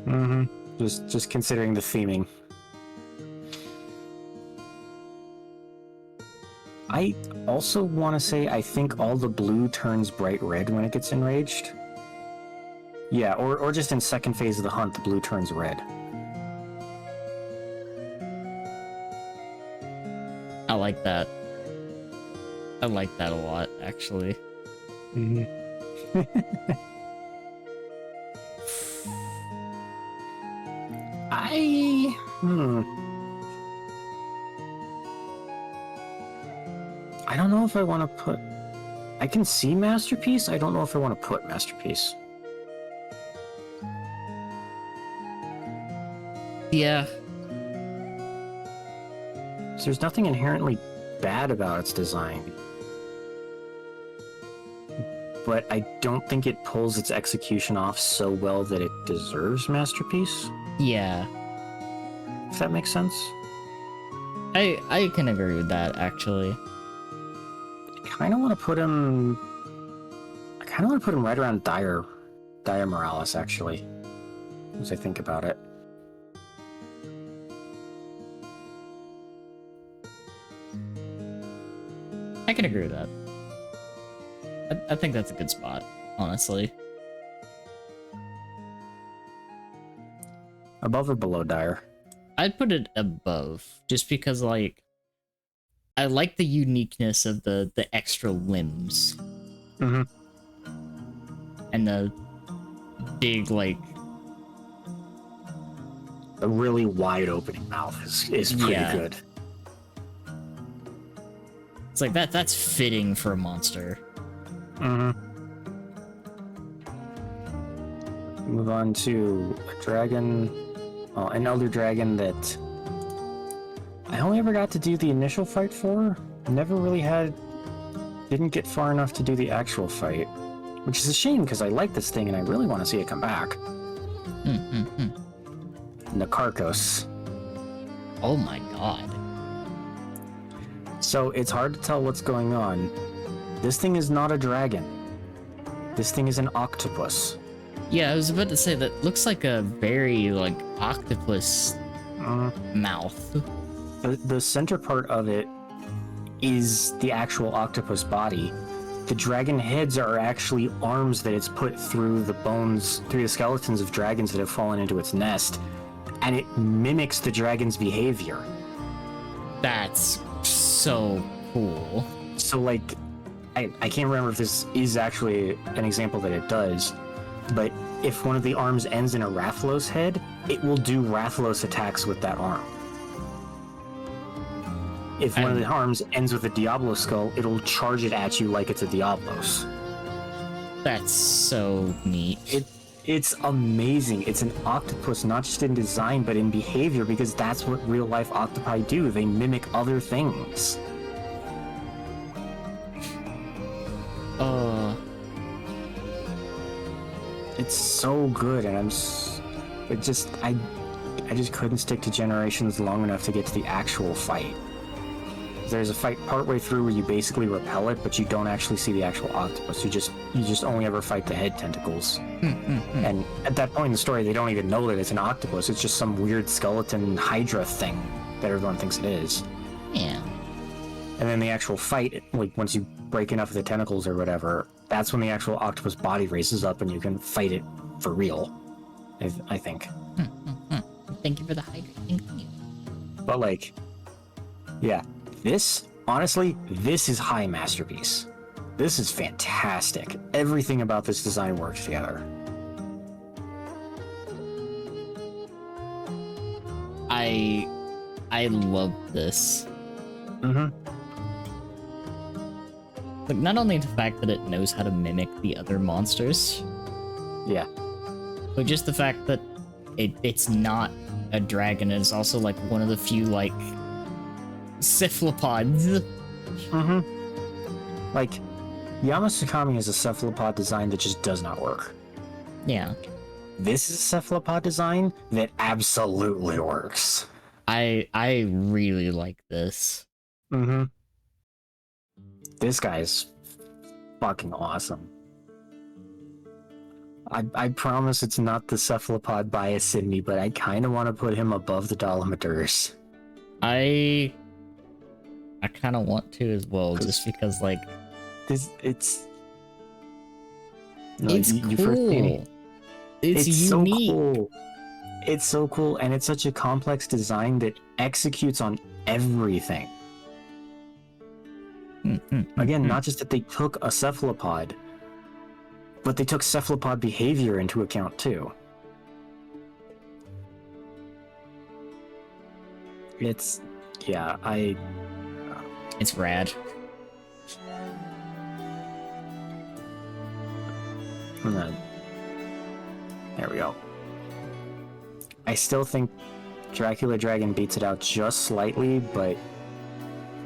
[SPEAKER 2] Mm-hmm. Just considering the theming. I also want to say I think all the blue turns bright red when it gets enraged. Yeah, or just in second phase of the hunt, the blue turns red.
[SPEAKER 1] I like that. I like that a lot, actually.
[SPEAKER 2] Mm-hmm. I don't know if I want to put... I can see Masterpiece, I don't know if I want to put Masterpiece.
[SPEAKER 1] Yeah.
[SPEAKER 2] So there's nothing inherently bad about its design. But I don't think it pulls its execution off so well that it deserves Masterpiece.
[SPEAKER 1] Yeah.
[SPEAKER 2] If that makes sense.
[SPEAKER 1] I can agree with that, actually.
[SPEAKER 2] I kind of want to put him right around Dire Morales, actually, as I think about it.
[SPEAKER 1] I can agree with that. I think that's a good spot, honestly.
[SPEAKER 2] Above or below Dire?
[SPEAKER 1] I'd put it above, just because, like, I like the uniqueness of the extra limbs.
[SPEAKER 2] Mm-hmm.
[SPEAKER 1] And the big, like...
[SPEAKER 2] A really wide opening mouth is pretty good.
[SPEAKER 1] It's like, that's fitting for a monster.
[SPEAKER 2] Mm-hmm. Move on to a dragon, an elder dragon that I only ever got to do the initial fight for. Never really didn't get far enough to do the actual fight, which is a shame because I like this thing and I really want to see it come back. Nakarkos.
[SPEAKER 1] Oh my god.
[SPEAKER 2] So it's hard to tell what's going on. This thing is not a dragon. This thing is an octopus.
[SPEAKER 1] Yeah, I was about to say that looks like a very, like, octopus mouth.
[SPEAKER 2] The center part of it is the actual octopus body. The dragon heads are actually arms that it's put through the bones, through the skeletons of dragons that have fallen into its nest, and it mimics the dragon's behavior.
[SPEAKER 1] That's so cool.
[SPEAKER 2] So, like, I can't remember if this is actually an example that it does, but if one of the arms ends in a Rathalos head, it will do Rathalos attacks with that arm. If one of the arms ends with a Diablo skull, it'll charge it at you like it's a Diablos.
[SPEAKER 1] That's so neat.
[SPEAKER 2] It's amazing. It's an octopus, not just in design, but in behavior, because that's what real-life octopi do. They mimic other things. It's so good, and I just couldn't stick to Generations long enough to get to the actual fight. There's a fight partway through where you basically repel it, but you don't actually see the actual octopus. You just only ever fight the head tentacles. And at that point in the story, they don't even know that it's an octopus. It's just some weird skeleton hydra thing that everyone thinks it is.
[SPEAKER 1] Yeah.
[SPEAKER 2] And then the actual fight, like once you break enough of the tentacles or whatever, that's when the actual octopus body raises up and you can fight it for real, I think.
[SPEAKER 1] Thank you for the hydrate. Thank you.
[SPEAKER 2] But like, yeah, honestly, this is high Masterpiece. This is fantastic. Everything about this design works together.
[SPEAKER 1] I love this. Like, not only the fact that it knows how to mimic the other monsters,
[SPEAKER 2] Yeah.
[SPEAKER 1] but just the fact that it's not a dragon. It's also like one of the few like cephalopods.
[SPEAKER 2] Like, Yamasukami is a cephalopod design that just does not work.
[SPEAKER 1] Yeah.
[SPEAKER 2] this is a cephalopod design that absolutely works.
[SPEAKER 1] I really like this.
[SPEAKER 2] Mm-hmm. This guy's fucking awesome. I promise it's not the cephalopod bias in me, but I kind of want to put him above the Dolomiters.
[SPEAKER 1] I kind of want to as well, just because like
[SPEAKER 2] it's
[SPEAKER 1] it's
[SPEAKER 2] first seen
[SPEAKER 1] cool.
[SPEAKER 2] it.
[SPEAKER 1] It's
[SPEAKER 2] so
[SPEAKER 1] unique.
[SPEAKER 2] cool. It's so cool, and it's such a complex design that executes on everything. Again, not just that they took a cephalopod, but they took cephalopod behavior into account too. It's
[SPEAKER 1] It's rad.
[SPEAKER 2] There we go. I still think Dracula Dragon beats it out just slightly, but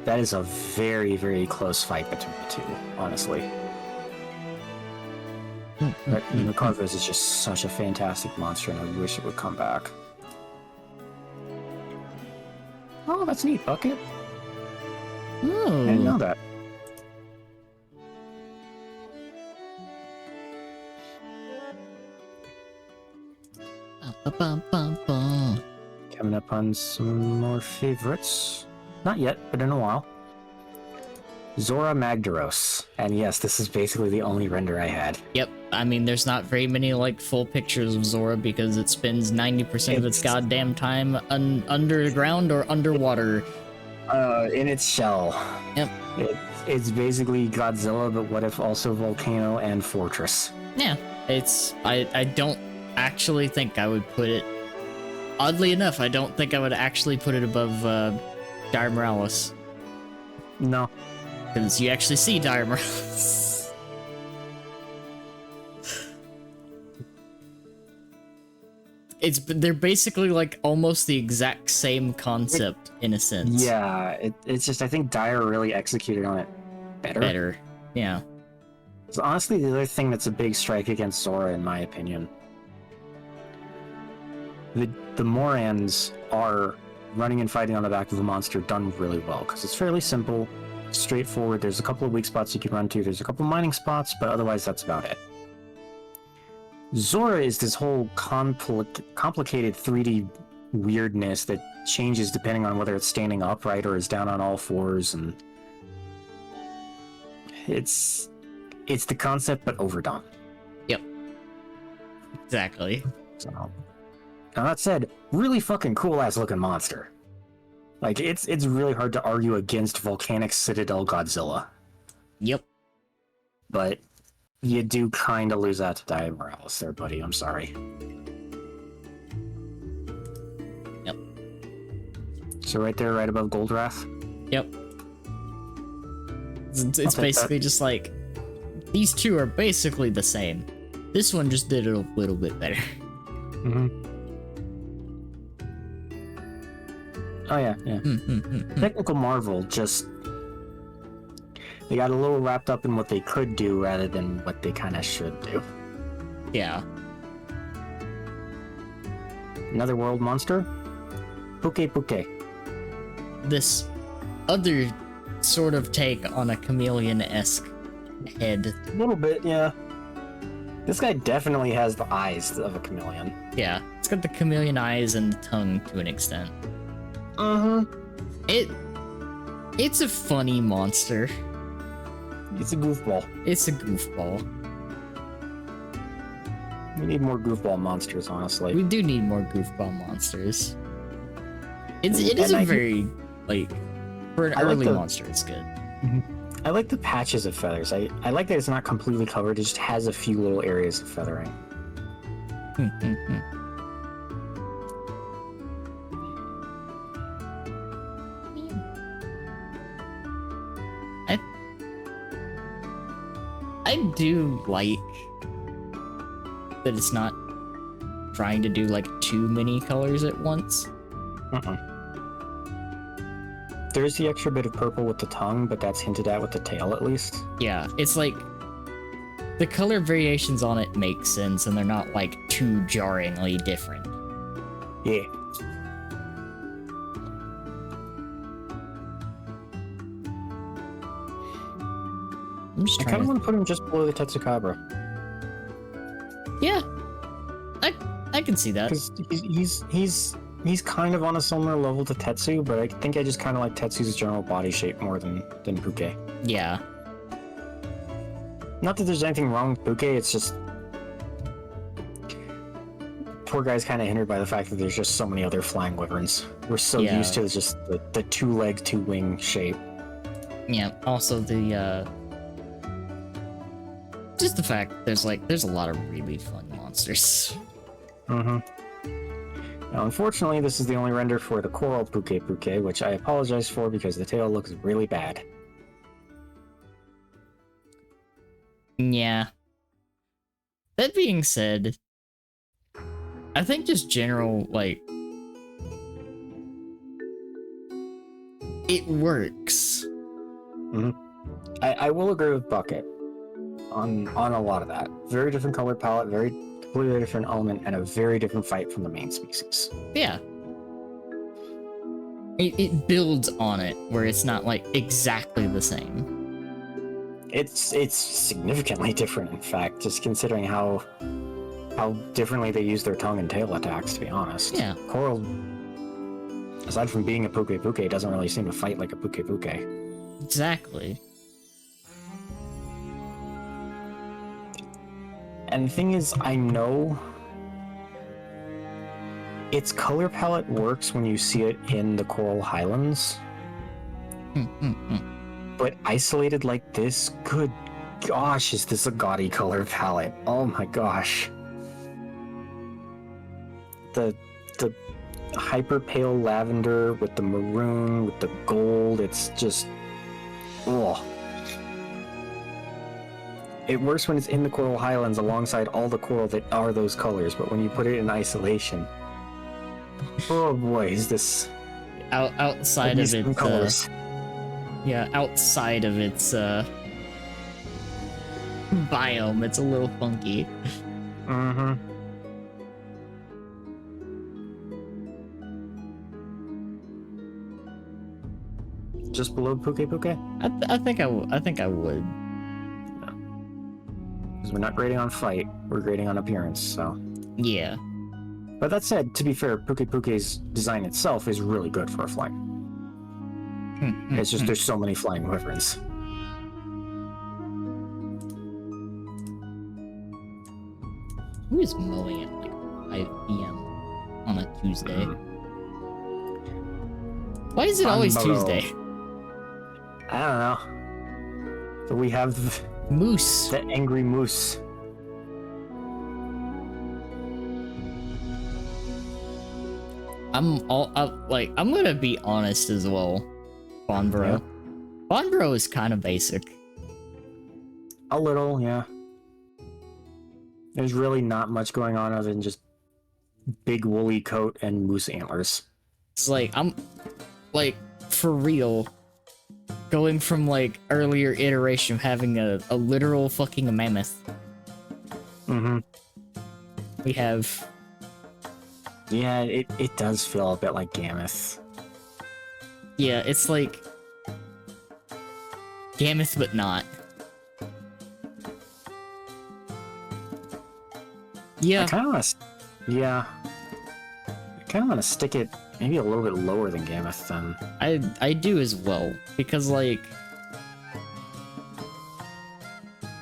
[SPEAKER 2] that is a very, very close fight between the two, honestly. But Macarvos is just such a fantastic monster, and I wish it would come back. Oh, that's neat, Bucket. I didn't know that. Coming up on some more favorites. Not yet, but in a while. Zora Magdaros. And yes, this is basically the only render I had.
[SPEAKER 1] Yep. I mean, there's not very many like full pictures of Zora because it spends 90% of its goddamn time underground or underwater.
[SPEAKER 2] In its shell.
[SPEAKER 1] Yep.
[SPEAKER 2] It's basically Godzilla, but what if also Volcano and Fortress?
[SPEAKER 1] Yeah. I don't actually think I would put it. Oddly enough, I don't think I would actually put it above Dire Morales.
[SPEAKER 2] No.
[SPEAKER 1] Because you actually see Dire Morales. They're basically like almost the exact same concept in a sense.
[SPEAKER 2] Yeah, it's just I think Dire really executed on it better.
[SPEAKER 1] Yeah.
[SPEAKER 2] It's honestly the other thing that's a big strike against Zora, in my opinion. The Morans are running and fighting on the back of a monster done really well, because it's fairly simple, straightforward. There's a couple of weak spots you can run to, there's a couple mining spots, but otherwise that's about it. Zora is this whole complicated 3D weirdness that changes depending on whether it's standing upright or is down on all fours, and it's the concept but overdone.
[SPEAKER 1] Yep. Exactly.
[SPEAKER 2] So, now that said, really fucking cool ass looking monster. Like it's really hard to argue against Volcanic Citadel Godzilla.
[SPEAKER 1] Yep.
[SPEAKER 2] But you do kind of lose out to Dire Morales there, buddy. I'm sorry.
[SPEAKER 1] Yep.
[SPEAKER 2] So right there, right above Goldrath.
[SPEAKER 1] Yep. It's basically just like these two are basically the same. This one just did it a little bit better.
[SPEAKER 2] Mm-hmm. Oh yeah. Technical marvel, just they got a little wrapped up in what they could do rather than what they kind of should do.
[SPEAKER 1] Yeah.
[SPEAKER 2] Another world monster? Puke.
[SPEAKER 1] This other sort of take on a chameleon-esque head.
[SPEAKER 2] A little bit, yeah. This guy definitely has the eyes of a chameleon.
[SPEAKER 1] Yeah, it's got the chameleon eyes and the tongue to an extent. It's a funny monster.
[SPEAKER 2] It's a goofball.
[SPEAKER 1] It's a goofball.
[SPEAKER 2] We need more goofball monsters, honestly.
[SPEAKER 1] We do need more goofball monsters. It is a very, like, for an early monster, it's good.
[SPEAKER 2] I like the patches of feathers. I like that it's not completely covered, it just has a few little areas of feathering.
[SPEAKER 1] I do like that it's not trying to do like too many colors at once.
[SPEAKER 2] There's the extra bit of purple with the tongue, but that's hinted at with the tail at least.
[SPEAKER 1] Yeah, it's like the color variations on it make sense, and they're not like too jarringly different.
[SPEAKER 2] Yeah.
[SPEAKER 1] I'm just
[SPEAKER 2] I
[SPEAKER 1] trying
[SPEAKER 2] kind of
[SPEAKER 1] to...
[SPEAKER 2] want to put him just below the Tetsukabra.
[SPEAKER 1] Yeah, I can see that.
[SPEAKER 2] Because he's kind of on a similar level to Tetsu, but I think I just kind of like Tetsu's general body shape more than Puke.
[SPEAKER 1] Yeah.
[SPEAKER 2] Not that there's anything wrong with Puke, it's just poor guy's kind of hindered by the fact that there's just so many other flying wyverns. We're so
[SPEAKER 1] Yeah.
[SPEAKER 2] used to just the two leg, two wing shape.
[SPEAKER 1] Yeah. Also the just the fact there's a lot of really fun monsters.
[SPEAKER 2] Mm-hmm. Now, unfortunately, this is the only render for the Coral Puke, which I apologize for because the tail looks really bad.
[SPEAKER 1] Yeah. That being said, I think just general, like, it works.
[SPEAKER 2] I will agree with Bucket on a lot of that. Very different color palette, very completely different element, and a very different fight from the main species.
[SPEAKER 1] Yeah. It builds on it, where it's not, like, exactly the same.
[SPEAKER 2] It's significantly different, in fact, just considering how differently they use their tongue and tail attacks, to be honest.
[SPEAKER 1] Yeah.
[SPEAKER 2] Coral, aside from being a Puke, doesn't really seem to fight like a Puke.
[SPEAKER 1] Exactly.
[SPEAKER 2] And the thing is, I know its color palette works when you see it in the Coral Highlands, but isolated like this, good gosh, is this a gaudy color palette? Oh my gosh. The hyper pale lavender with the maroon, with the gold, it's just, oh. It works when it's in the Coral Highlands alongside all the coral that are those colors, but when you put it in isolation, oh boy, is this
[SPEAKER 1] Outside of it,
[SPEAKER 2] colors.
[SPEAKER 1] yeah, outside of its biome, it's a little funky.
[SPEAKER 2] Mm-hmm. Just below Puke?
[SPEAKER 1] I think I would.
[SPEAKER 2] Because we're not grading on fight, we're grading on appearance, so.
[SPEAKER 1] Yeah.
[SPEAKER 2] But that said, to be fair, Puke's design itself is really good for a flying. It's just there's so many flying wyverns.
[SPEAKER 1] Who is mowing at like 5 p.m. on a Tuesday? Why is it always
[SPEAKER 2] Unmow.
[SPEAKER 1] Tuesday?
[SPEAKER 2] I don't know. So we have
[SPEAKER 1] Moose.
[SPEAKER 2] the angry moose.
[SPEAKER 1] I'm gonna be honest as well, Bonbro.
[SPEAKER 2] Yeah.
[SPEAKER 1] Bonbro is kind of basic.
[SPEAKER 2] A little, yeah. There's really not much going on other than just big woolly coat and moose antlers.
[SPEAKER 1] It's like, I'm, like, for real, going from, like, earlier iteration of having a literal fucking mammoth.
[SPEAKER 2] Mm-hmm.
[SPEAKER 1] We have...
[SPEAKER 2] Yeah, it does feel a bit like Gammoth.
[SPEAKER 1] Yeah, it's like... Gammoth, but not. Yeah.
[SPEAKER 2] I kind of want to... Yeah. I kind of want to stick it maybe a little bit lower than Gammoth then.
[SPEAKER 1] I do as well, because like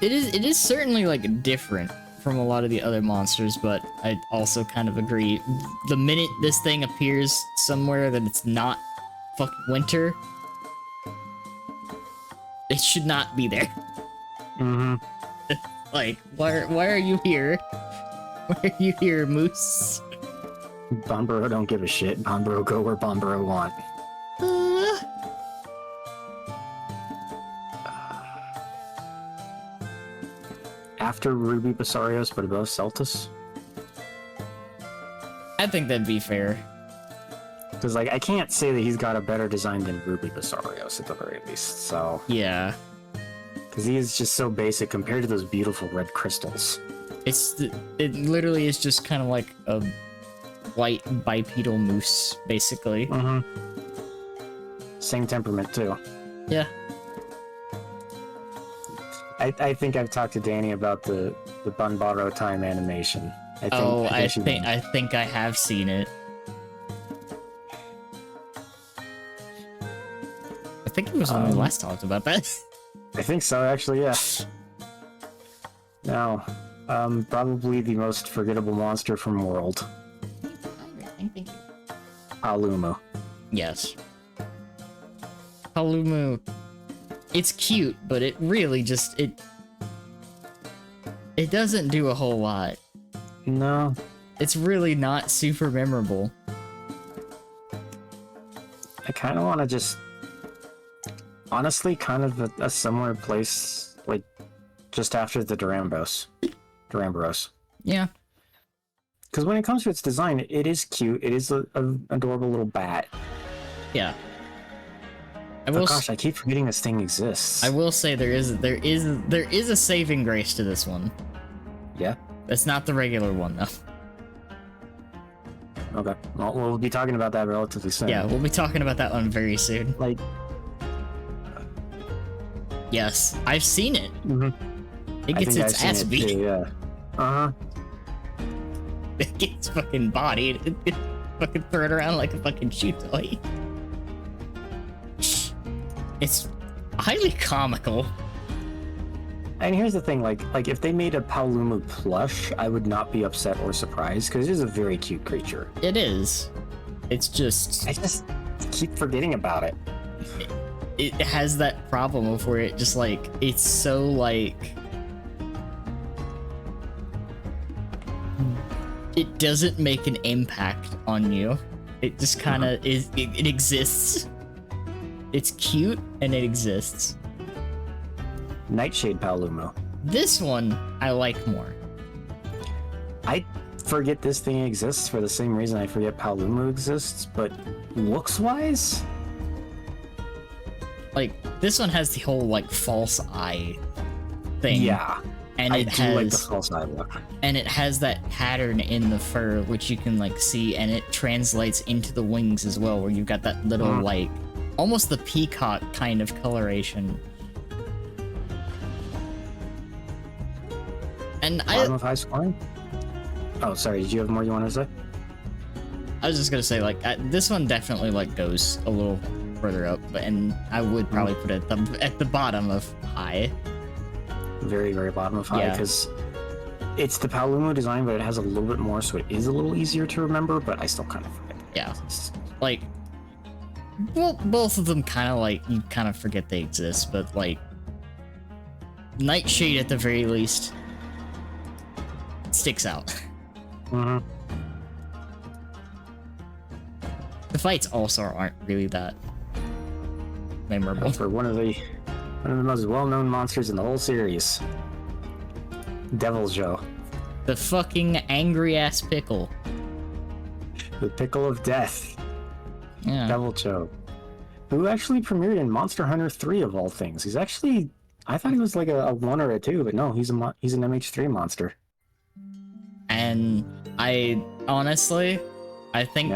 [SPEAKER 1] it is certainly like different from a lot of the other monsters, but I also kind of agree. The minute this thing appears somewhere that it's not fucking winter, it should not be there.
[SPEAKER 2] Mm-hmm.
[SPEAKER 1] Like, why are you here? Why are you here, Moose?
[SPEAKER 2] Bonboro don't give a shit. Bonboro go where Bonboro want. After Ruby Basarios, but above Celtus?
[SPEAKER 1] I think that'd be fair.
[SPEAKER 2] Because, like, I can't say that he's got a better design than Ruby Basarios, at the very least, so...
[SPEAKER 1] Yeah.
[SPEAKER 2] Because he is just so basic compared to those beautiful red crystals.
[SPEAKER 1] It literally is just kind of like a white bipedal moose, basically.
[SPEAKER 2] Mm-hmm. Same temperament, too.
[SPEAKER 1] Yeah.
[SPEAKER 2] I think I've talked to Danny about the Banbaro time animation.
[SPEAKER 1] I think I have seen it. I think it was when we last talked about that.
[SPEAKER 2] I think so, actually, yeah. Now, probably the most forgettable monster from World.
[SPEAKER 1] Thank you.
[SPEAKER 2] Alumu.
[SPEAKER 1] Yes. Halumu. It's cute, but it really just it doesn't do a whole lot.
[SPEAKER 2] No.
[SPEAKER 1] It's really not super memorable.
[SPEAKER 2] I kind of want to just... Honestly, kind of a similar place, like, just after the Duramboros.
[SPEAKER 1] Yeah.
[SPEAKER 2] Because when it comes to its design, it is cute. It is an adorable little bat.
[SPEAKER 1] Yeah.
[SPEAKER 2] Oh gosh, I keep forgetting this thing exists.
[SPEAKER 1] I will say there is a saving grace to this one.
[SPEAKER 2] Yeah?
[SPEAKER 1] It's not the regular one though.
[SPEAKER 2] Okay. Well, we'll be talking about that relatively soon.
[SPEAKER 1] Yeah, we'll be talking about that one very soon.
[SPEAKER 2] Like...
[SPEAKER 1] Yes, I've seen it.
[SPEAKER 2] Mm-hmm.
[SPEAKER 1] It gets its ass beat.
[SPEAKER 2] Too, yeah. Uh-huh.
[SPEAKER 1] It gets fucking bodied. It fucking thrown around like a fucking shoe toy. It's highly comical.
[SPEAKER 2] And here's the thing, like if they made a Paolumu plush, I would not be upset or surprised, because it is a very cute creature.
[SPEAKER 1] It is. It's just...
[SPEAKER 2] I just keep forgetting about it.
[SPEAKER 1] It has that problem of where it just, like, it's so, like... It doesn't make an impact on you. It just kind of is... It exists. It's cute, and it exists.
[SPEAKER 2] Nightshade Paolumu.
[SPEAKER 1] This one, I like more.
[SPEAKER 2] I forget this thing exists for the same reason I forget Paolumu exists, but looks-wise...
[SPEAKER 1] Like, this one has the whole, like, false eye thing.
[SPEAKER 2] Yeah.
[SPEAKER 1] And
[SPEAKER 2] I do like the false eye look.
[SPEAKER 1] And it has that pattern in the fur, which you can, like, see, and it translates into the wings as well, where you've got that little, like, almost the peacock kind of coloration. And
[SPEAKER 2] Bottom of high scoring? Oh, sorry, did you have more you wanted to say?
[SPEAKER 1] I was just gonna say, like, this one definitely, like, goes a little further up, and I would probably put it at the bottom of high.
[SPEAKER 2] Very, very bottom of high, because it's the Paolumu design, but it has a little bit more, so it is a little easier to remember, but I still kind of forget.
[SPEAKER 1] Yeah. Like, well, both of them kind of, like, you kind of forget they exist, but, like, Nightshade at the very least sticks out.
[SPEAKER 2] Mm-hmm.
[SPEAKER 1] The fights also aren't really that memorable.
[SPEAKER 2] For one of the most well-known monsters in the whole series. Devil's Joe.
[SPEAKER 1] The fucking angry-ass pickle.
[SPEAKER 2] The Pickle of Death.
[SPEAKER 1] Yeah.
[SPEAKER 2] Devil Joe. Who actually premiered in Monster Hunter 3 of all things. He's actually... I thought he was like a 1 or a 2, but no, he's an MH3 monster.
[SPEAKER 1] And I honestly, I think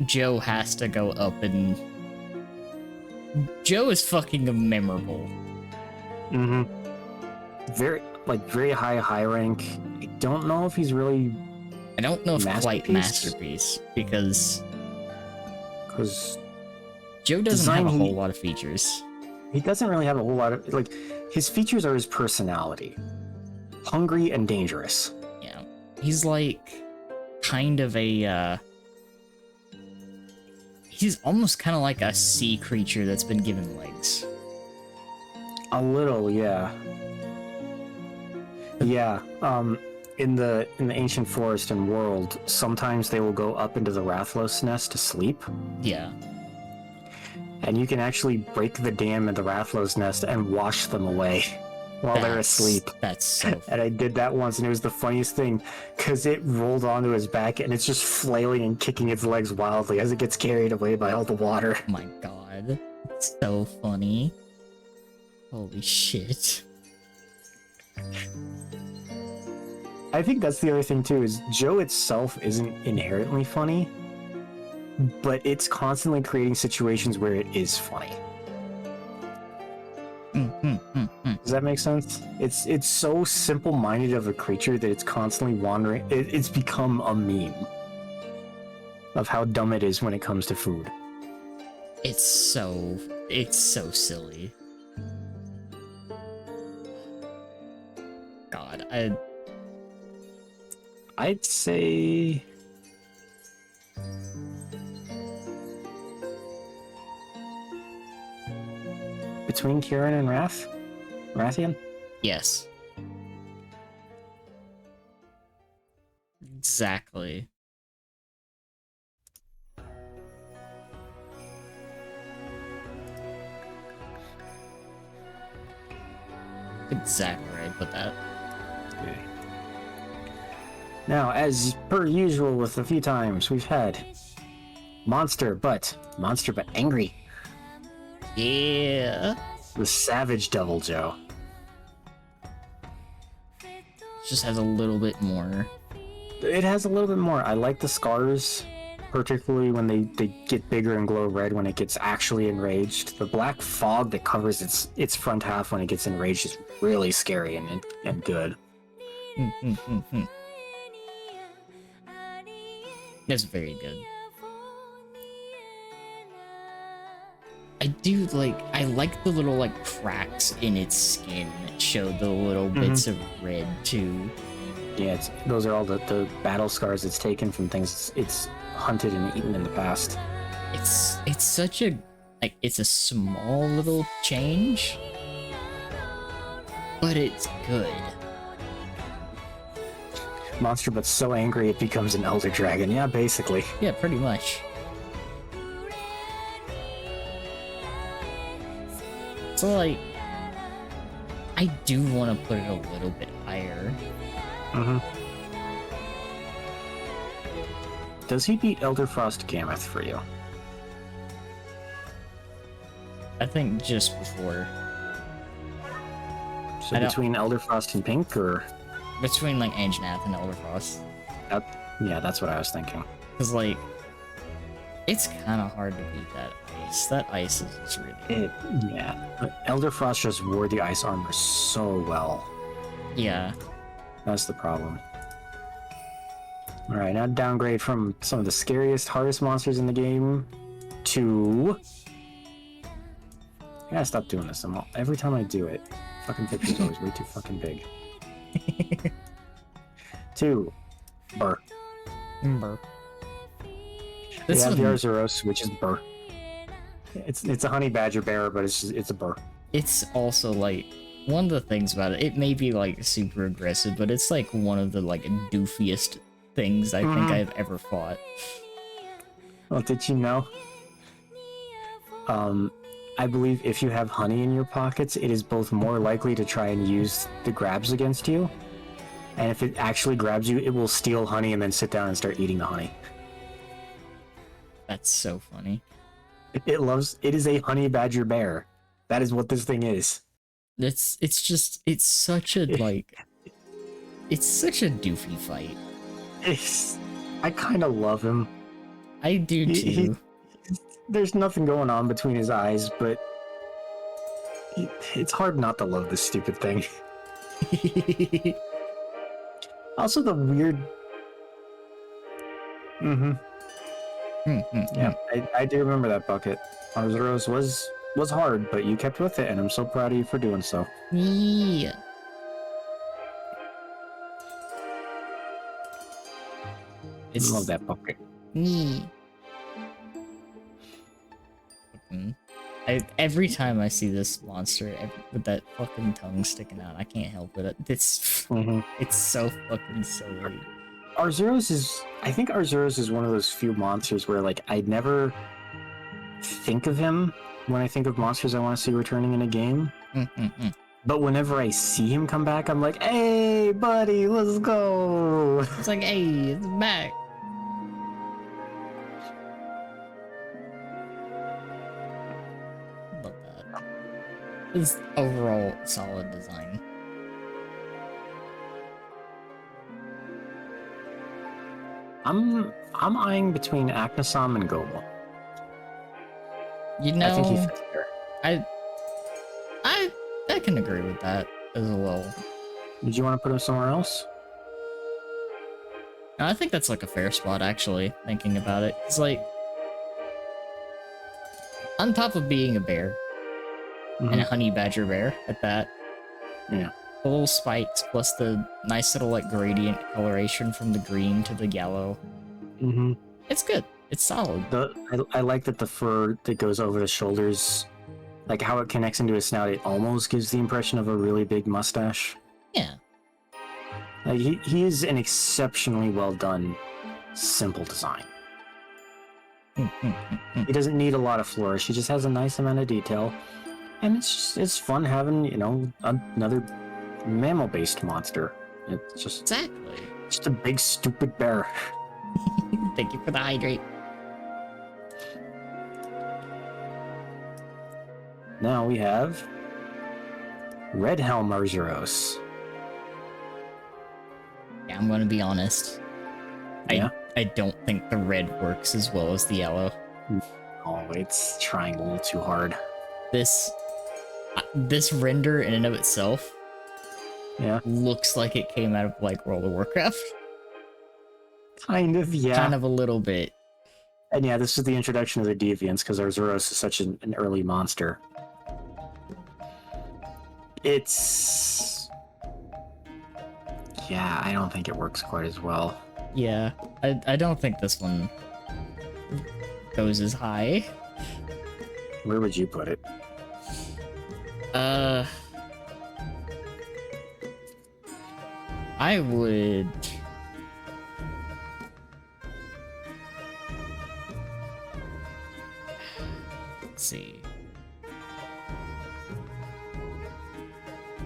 [SPEAKER 1] Joe has to go up, and Joe is fucking memorable.
[SPEAKER 2] Mm-hmm. Very high rank. I don't know if he's really...
[SPEAKER 1] I don't know if quite masterpiece, because Joe doesn't have a whole lot of features.
[SPEAKER 2] He doesn't really have a whole lot of... Like, his features are his personality. Hungry and dangerous.
[SPEAKER 1] Yeah. He's like kind of a he's almost kind of like a sea creature that's been given legs.
[SPEAKER 2] A little, yeah. Yeah, in the ancient forest and world, sometimes they will go up into the Rathlos nest to sleep.
[SPEAKER 1] Yeah.
[SPEAKER 2] And you can actually break the dam in the Rathlos nest and wash them away while they're asleep.
[SPEAKER 1] That's so funny.
[SPEAKER 2] And I did that once, and it was the funniest thing, because it rolled onto his back, and it's just flailing and kicking its legs wildly as it gets carried away by all the water.
[SPEAKER 1] Oh my god. It's so funny. Holy shit.
[SPEAKER 2] I think that's the other thing too, is Joe itself isn't inherently funny, but it's constantly creating situations where it is funny. Does that make sense? It's so simple-minded of a creature that it's constantly wandering. It's become a meme of how dumb it is when it comes to food.
[SPEAKER 1] It's so silly. God,
[SPEAKER 2] I'd say between Kieran and Rathian?
[SPEAKER 1] yes. Exactly. Exactly right, put that.
[SPEAKER 2] Now, as per usual with a few times, we've had monster but angry.
[SPEAKER 1] Yeah.
[SPEAKER 2] The Savage Devil Joe.
[SPEAKER 1] Just has a little bit more.
[SPEAKER 2] It has a little bit more. I like the scars, particularly when they get bigger and glow red when it gets actually enraged. The black fog that covers its front half when it gets enraged is really scary and good.
[SPEAKER 1] That's very good. I like the little like cracks in its skin that show the little bits of red too.
[SPEAKER 2] Yeah, those are all the battle scars it's taken from things it's hunted and eaten in the past.
[SPEAKER 1] It's such a it's a small little change, but it's good.
[SPEAKER 2] Monster but so angry it becomes an elder dragon. Yeah, basically.
[SPEAKER 1] Yeah, pretty much. So like, I do want to put it a little bit higher.
[SPEAKER 2] Does he beat Elderfrost Gammoth for you?
[SPEAKER 1] I think just before.
[SPEAKER 2] So between Elderfrost and Pink, or
[SPEAKER 1] between like Anjanath and Elderfrost.
[SPEAKER 2] Yeah, that's what I was thinking.
[SPEAKER 1] Cause like, it's kind of hard to beat that ice. That ice is just really.
[SPEAKER 2] Yeah, but Elderfrost just wore the ice armor so well.
[SPEAKER 1] Yeah.
[SPEAKER 2] That's the problem. Alright, now downgrade from some of the scariest, hardest monsters in the game to... I gotta stop doing this. Every time I do it, fucking picture's always way too fucking big. To Burr.
[SPEAKER 1] Burr.
[SPEAKER 2] They have the Arzuros, which is Burr. It's a honey badger bearer, but it's a Burr.
[SPEAKER 1] It's also like one of the things about it. It may be like super aggressive, but it's like one of the like doofiest things I think I've ever fought.
[SPEAKER 2] Well, did you know? I believe if you have honey in your pockets, it is both more likely to try and use the grabs against you, and if it actually grabs you, it will steal honey and then sit down and start eating the honey.
[SPEAKER 1] That's so funny.
[SPEAKER 2] It is a honey badger bear. That is what this thing is.
[SPEAKER 1] It's such a like, it's such a doofy fight.
[SPEAKER 2] I kind of love him.
[SPEAKER 1] I do too.
[SPEAKER 2] There's nothing going on between his eyes, but it's hard not to love this stupid thing. Also, the weird. Yeah, I do remember that bucket. Arzuros was hard, but you kept with it, and I'm so proud of you for doing so.
[SPEAKER 1] Yeah.
[SPEAKER 2] I love that bucket.
[SPEAKER 1] Every time I see this monster with that fucking tongue sticking out, I can't help it. It's so fucking silly.
[SPEAKER 2] I think Arzuros is one of those few monsters where like I'd never think of him when I think of monsters I want to see returning in a game. But whenever I see him come back, I'm like, hey buddy, let's go.
[SPEAKER 1] It's like, hey, it's back. It's overall solid design.
[SPEAKER 2] I'm eyeing between Aknasam and Gobel.
[SPEAKER 1] You know,
[SPEAKER 2] I think he fits there.
[SPEAKER 1] I can agree with that as well.
[SPEAKER 2] Did you want to put him somewhere else?
[SPEAKER 1] I think that's like a fair spot, actually, thinking about it. It's like, on top of being a bear, and a honey badger bear at that,
[SPEAKER 2] Yeah.
[SPEAKER 1] the little spikes plus the nice little like gradient coloration from the green to the yellow.
[SPEAKER 2] Mm-hmm.
[SPEAKER 1] It's good. It's solid.
[SPEAKER 2] I like that the fur that goes over the shoulders, like how it connects into his snout, it almost gives the impression of a really big mustache.
[SPEAKER 1] Yeah.
[SPEAKER 2] Like he is an exceptionally well done, simple design. He doesn't need a lot of flourish. He just has a nice amount of detail, and it's fun having, you know, another mammal-based monster. It's just a big stupid bear.
[SPEAKER 1] Thank you for the hydrate.
[SPEAKER 2] Now we have Red Helm Arzuros.
[SPEAKER 1] Yeah, I'm gonna be honest.
[SPEAKER 2] Yeah?
[SPEAKER 1] I don't think the red works as well as the yellow.
[SPEAKER 2] Oh, it's trying a little too hard.
[SPEAKER 1] This render in and of itself,
[SPEAKER 2] Yeah,
[SPEAKER 1] looks like it came out of like World of Warcraft.
[SPEAKER 2] kind of. Yeah,
[SPEAKER 1] Kind of a little bit.
[SPEAKER 2] And yeah, this is the introduction of the deviants because Arzuros is such an early monster. It's... Yeah, I don't think it works quite as well.
[SPEAKER 1] Yeah, I don't think this one goes as high.
[SPEAKER 2] Where would you put it?
[SPEAKER 1] I would... Let's see.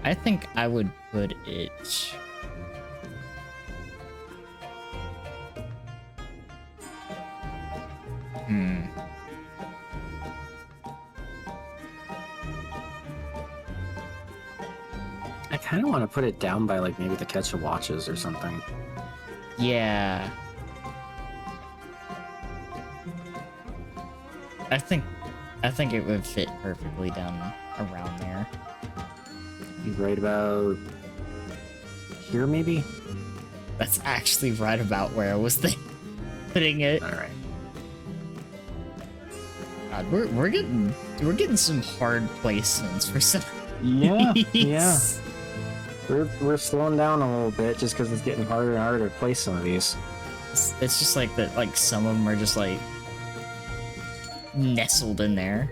[SPEAKER 1] I think I would put it...
[SPEAKER 2] I kind of want to put it down by like maybe the Catch of Watches or something.
[SPEAKER 1] Yeah. I think it would fit perfectly down around there.
[SPEAKER 2] You right about here, maybe?
[SPEAKER 1] That's actually right about where I was putting it.
[SPEAKER 2] All right.
[SPEAKER 1] God, we're getting some hard placements for some.
[SPEAKER 2] Yeah, yeah. We're slowing down a little bit just because it's getting harder and harder to place some of these.
[SPEAKER 1] It's just like that. Like some of them are just like nestled in there.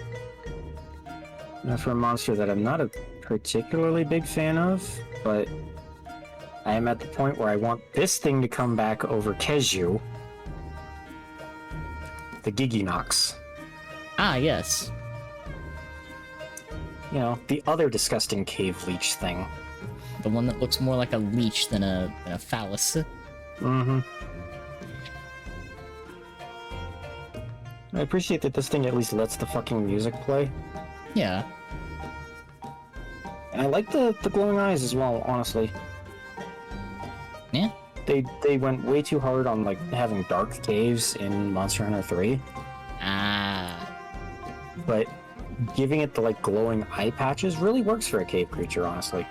[SPEAKER 2] Now for a monster that I'm not a particularly big fan of, but I am at the point where I want this thing to come back over Keju. The Giginox.
[SPEAKER 1] Ah, yes.
[SPEAKER 2] You know, the other disgusting cave leech thing.
[SPEAKER 1] The one that looks more like a leech than a phallus.
[SPEAKER 2] Mm-hmm. I appreciate that this thing at least lets the fucking music play.
[SPEAKER 1] Yeah.
[SPEAKER 2] And I like the glowing eyes as well, honestly.
[SPEAKER 1] Yeah.
[SPEAKER 2] They went way too hard on like having dark caves in Monster Hunter 3.
[SPEAKER 1] Ah.
[SPEAKER 2] But giving it the like glowing eye patches really works for a cave creature, honestly.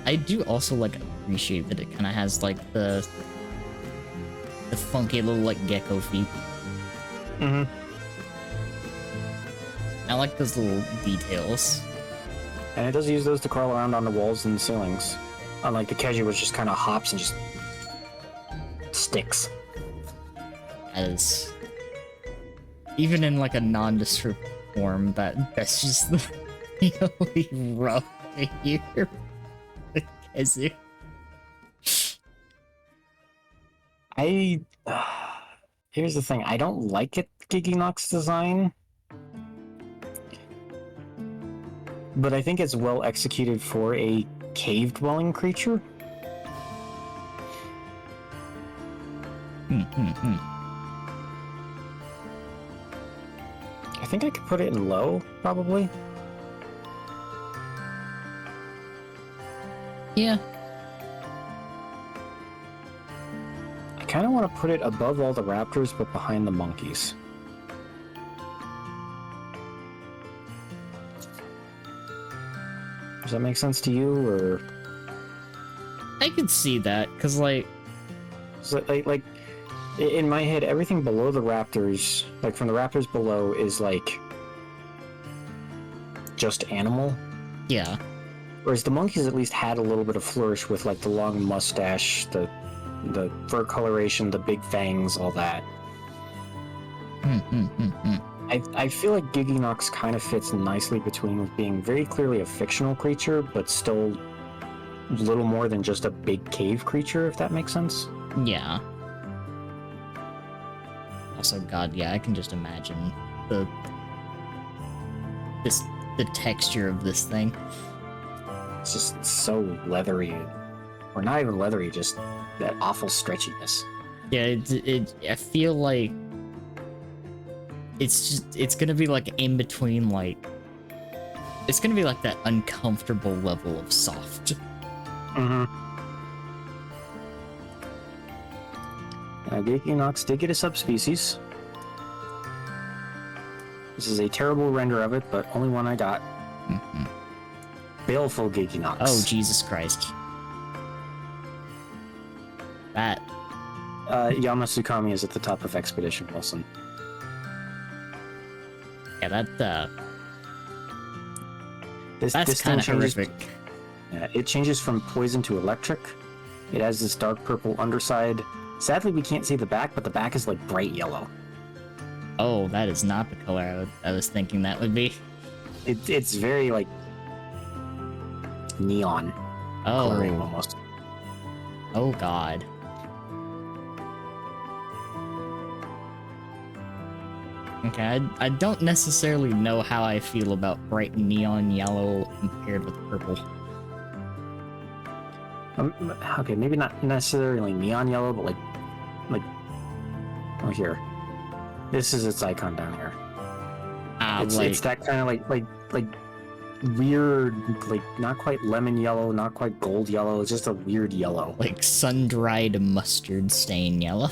[SPEAKER 1] I do also like appreciate that it kind of has like the funky little like gecko feet.
[SPEAKER 2] Mm-hmm.
[SPEAKER 1] I like those little details.
[SPEAKER 2] And it does use those to crawl around on the walls and ceilings. Unlike the Keju, which just kind of hops and just sticks.
[SPEAKER 1] As even in like a nondescript form, that's just really rough to hear. Kezu.
[SPEAKER 2] Here's the thing, I don't like it, Giginox design. But I think it's well executed for a cave-dwelling creature. I think I could put it in low, probably.
[SPEAKER 1] Yeah.
[SPEAKER 2] I kind of want to put it above all the raptors, but behind the monkeys. Does that make sense to you, or?
[SPEAKER 1] I could see that, because, like...
[SPEAKER 2] So, like, in my head, everything below the raptors, like from the raptors below, is like just animal.
[SPEAKER 1] Yeah.
[SPEAKER 2] Whereas the monkeys at least had a little bit of flourish with like the long mustache, the fur coloration, the big fangs, all that. I feel like Giginox kind of fits nicely between with being very clearly a fictional creature, but still little more than just a big cave creature, if that makes sense.
[SPEAKER 1] Yeah. Also, God, yeah, I can just imagine the texture of this thing.
[SPEAKER 2] It's just so leathery, or not even leathery, just that awful stretchiness.
[SPEAKER 1] Yeah, I feel like it's gonna be like in between, like it's gonna be like that uncomfortable level of soft.
[SPEAKER 2] Giginox did get a subspecies. This is a terrible render of it, but only one I got. Baleful Giginox.
[SPEAKER 1] Oh, Jesus Christ. That.
[SPEAKER 2] Yamasukami is at the top of Expedition, Wilson.
[SPEAKER 1] Yeah, that,
[SPEAKER 2] This
[SPEAKER 1] kind of
[SPEAKER 2] changes,
[SPEAKER 1] horrific.
[SPEAKER 2] Yeah, it changes from poison to electric. It has this dark purple underside. Sadly, we can't see the back, but the back is like bright yellow.
[SPEAKER 1] Oh, that is not the color I was thinking that would be.
[SPEAKER 2] It's very like neon coloring almost.
[SPEAKER 1] Oh God. Okay, I don't necessarily know how I feel about bright neon yellow compared with purple.
[SPEAKER 2] Okay, maybe not necessarily neon yellow, but like, oh here, this is its icon down here. It's that kind of like weird, like not quite lemon yellow, not quite gold yellow. It's just a weird yellow,
[SPEAKER 1] like sun-dried mustard stain yellow.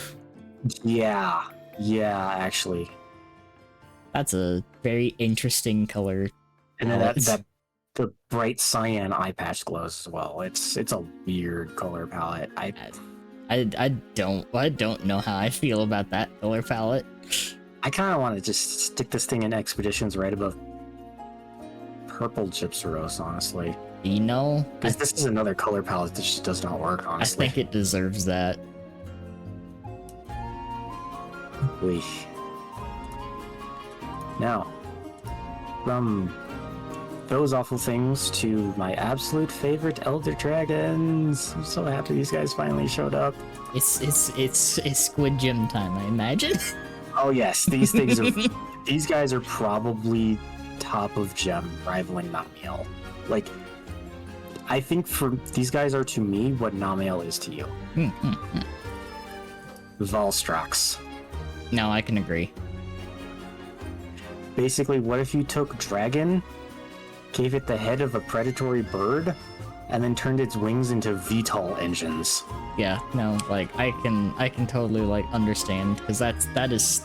[SPEAKER 2] Yeah, actually.
[SPEAKER 1] That's a very interesting color.
[SPEAKER 2] And then the bright cyan eye patch glows as well. It's a weird color palette.
[SPEAKER 1] I don't know how I feel about that color palette.
[SPEAKER 2] I kind of want to just stick this thing in Expeditions right above purple Gypsyros, honestly.
[SPEAKER 1] You know,
[SPEAKER 2] because this is another color palette that just does not work, honestly.
[SPEAKER 1] I think it deserves that.
[SPEAKER 2] Weesh. Now, from those awful things to my absolute favorite Elder Dragons. I'm so happy these guys finally showed up.
[SPEAKER 1] It's Squid Gym time, I imagine.
[SPEAKER 2] Oh yes, these things are these guys are probably top of gem, rivaling Namiel. Like, I think for these guys are to me what Namiel is to you. Valstrax.
[SPEAKER 1] No, I can agree.
[SPEAKER 2] Basically, what if you took Dragon, gave it the head of a predatory bird, and then turned its wings into VTOL engines?
[SPEAKER 1] Yeah, no, like I can totally like understand, because that is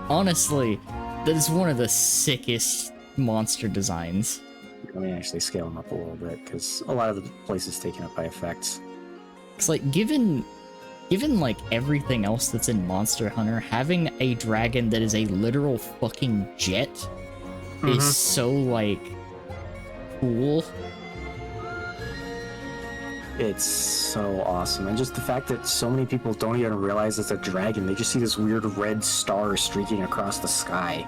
[SPEAKER 1] honestly, that is one of the sickest monster designs.
[SPEAKER 2] Let me actually scale them up a little bit, because a lot of the place is taken up by effects.
[SPEAKER 1] It's like given like everything else that's in Monster Hunter, having a dragon that is a literal fucking jet is so like cool.
[SPEAKER 2] It's so awesome, and just the fact that so many people don't even realize it's a dragon. They just see this weird red star streaking across the sky.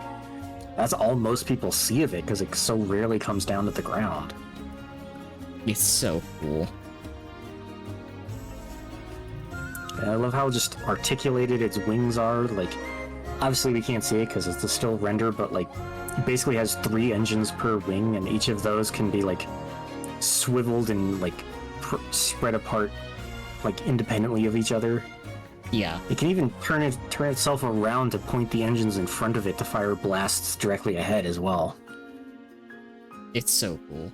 [SPEAKER 2] That's all most people see of it, because it so rarely comes down to the ground.
[SPEAKER 1] It's so cool.
[SPEAKER 2] And I love how just articulated its wings are. Like, obviously we can't see it because it's still render, but like, it basically has 3 engines per wing, and each of those can be like swiveled and like spread apart, like independently of each other.
[SPEAKER 1] Yeah.
[SPEAKER 2] It can even turn itself around to point the engines in front of it to fire blasts directly ahead as well.
[SPEAKER 1] It's so cool.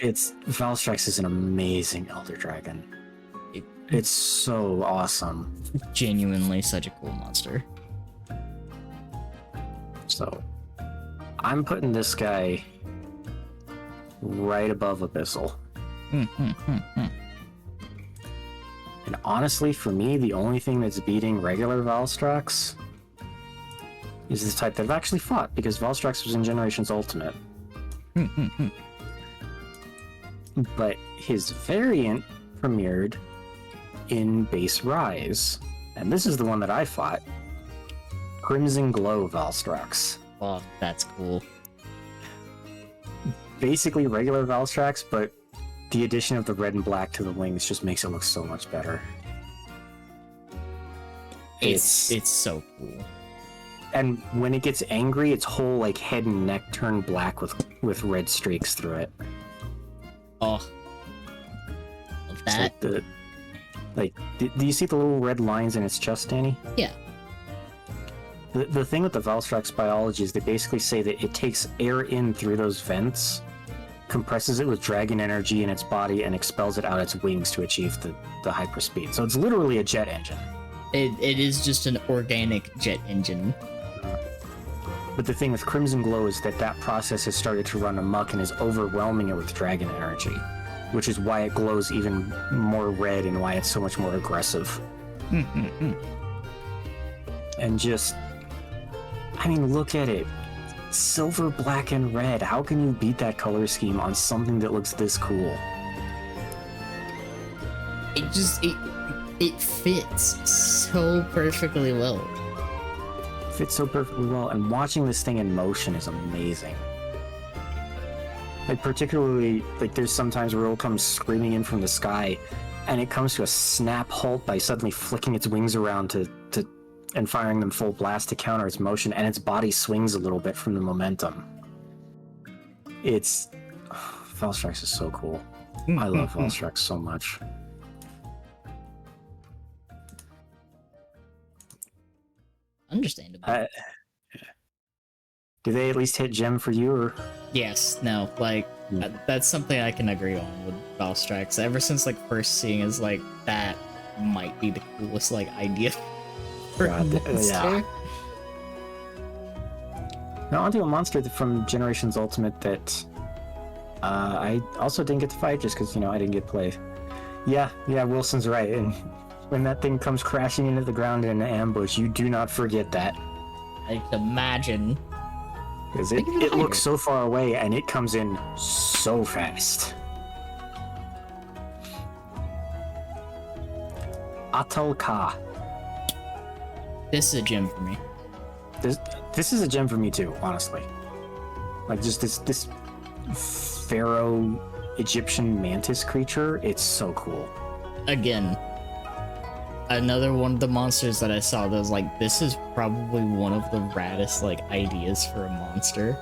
[SPEAKER 2] Valstrax is an amazing Elder Dragon. It's so awesome.
[SPEAKER 1] Genuinely such a cool monster.
[SPEAKER 2] So, I'm putting this guy right above Abyssal. And honestly, for me, the only thing that's beating regular Valstrax is the type that I've actually fought, because Valstrax was in Generations Ultimate. But his variant premiered in Base Rise, and this is the one that I fought. Crimson Glow Valstrax.
[SPEAKER 1] Oh, that's cool.
[SPEAKER 2] Basically regular Valstrax, but the addition of the red and black to the wings just makes it look so much better.
[SPEAKER 1] It's so cool.
[SPEAKER 2] And when it gets angry, its whole like head and neck turn black with red streaks through it.
[SPEAKER 1] Oh, that.
[SPEAKER 2] Do you see the little red lines in its chest, Danny?
[SPEAKER 1] Yeah.
[SPEAKER 2] The thing with the Valstrax biology is they basically say that it takes air in through those vents, compresses it with dragon energy in its body, and expels it out its wings to achieve the hyperspeed. So it's literally a jet engine.
[SPEAKER 1] It is just an organic jet engine.
[SPEAKER 2] But the thing with Crimson Glow is that process has started to run amok and is overwhelming it with dragon energy, which is why it glows even more red and why it's so much more aggressive. And just, I mean, look at it. Silver, black, and red. How can you beat that color scheme on something that looks this cool?
[SPEAKER 1] It fits so perfectly well.
[SPEAKER 2] Fits so perfectly well, and watching this thing in motion is amazing. Like, particularly, like, there's sometimes where it'll come screaming in from the sky, and it comes to a snap halt by suddenly flicking its wings around and firing them full blast to counter its motion, and its body swings a little bit from the momentum. Valstrax is so cool. I love Valstrax so much.
[SPEAKER 1] Understandable.
[SPEAKER 2] Do they at least hit gem for you, or?
[SPEAKER 1] Yes, no, like, that's something I can agree on with Valstrax. Ever since, like, first seeing is, like, that might be the coolest, like, idea for a monster.
[SPEAKER 2] Yeah. Now onto a monster from Generations Ultimate that I also didn't get to fight just because, I didn't get to play. Yeah, Wilson's right, and when that thing comes crashing into the ground in an ambush, you do not forget that.
[SPEAKER 1] I can imagine.
[SPEAKER 2] Because it looks so far away, and it comes in so fast. Atal Ka.
[SPEAKER 1] This is a gem for me.
[SPEAKER 2] This is a gem for me too, honestly. Like, just this pharaoh Egyptian mantis creature, it's so cool.
[SPEAKER 1] Again, another one of the monsters that I saw that was like, this is probably one of the raddest, like, ideas for a monster.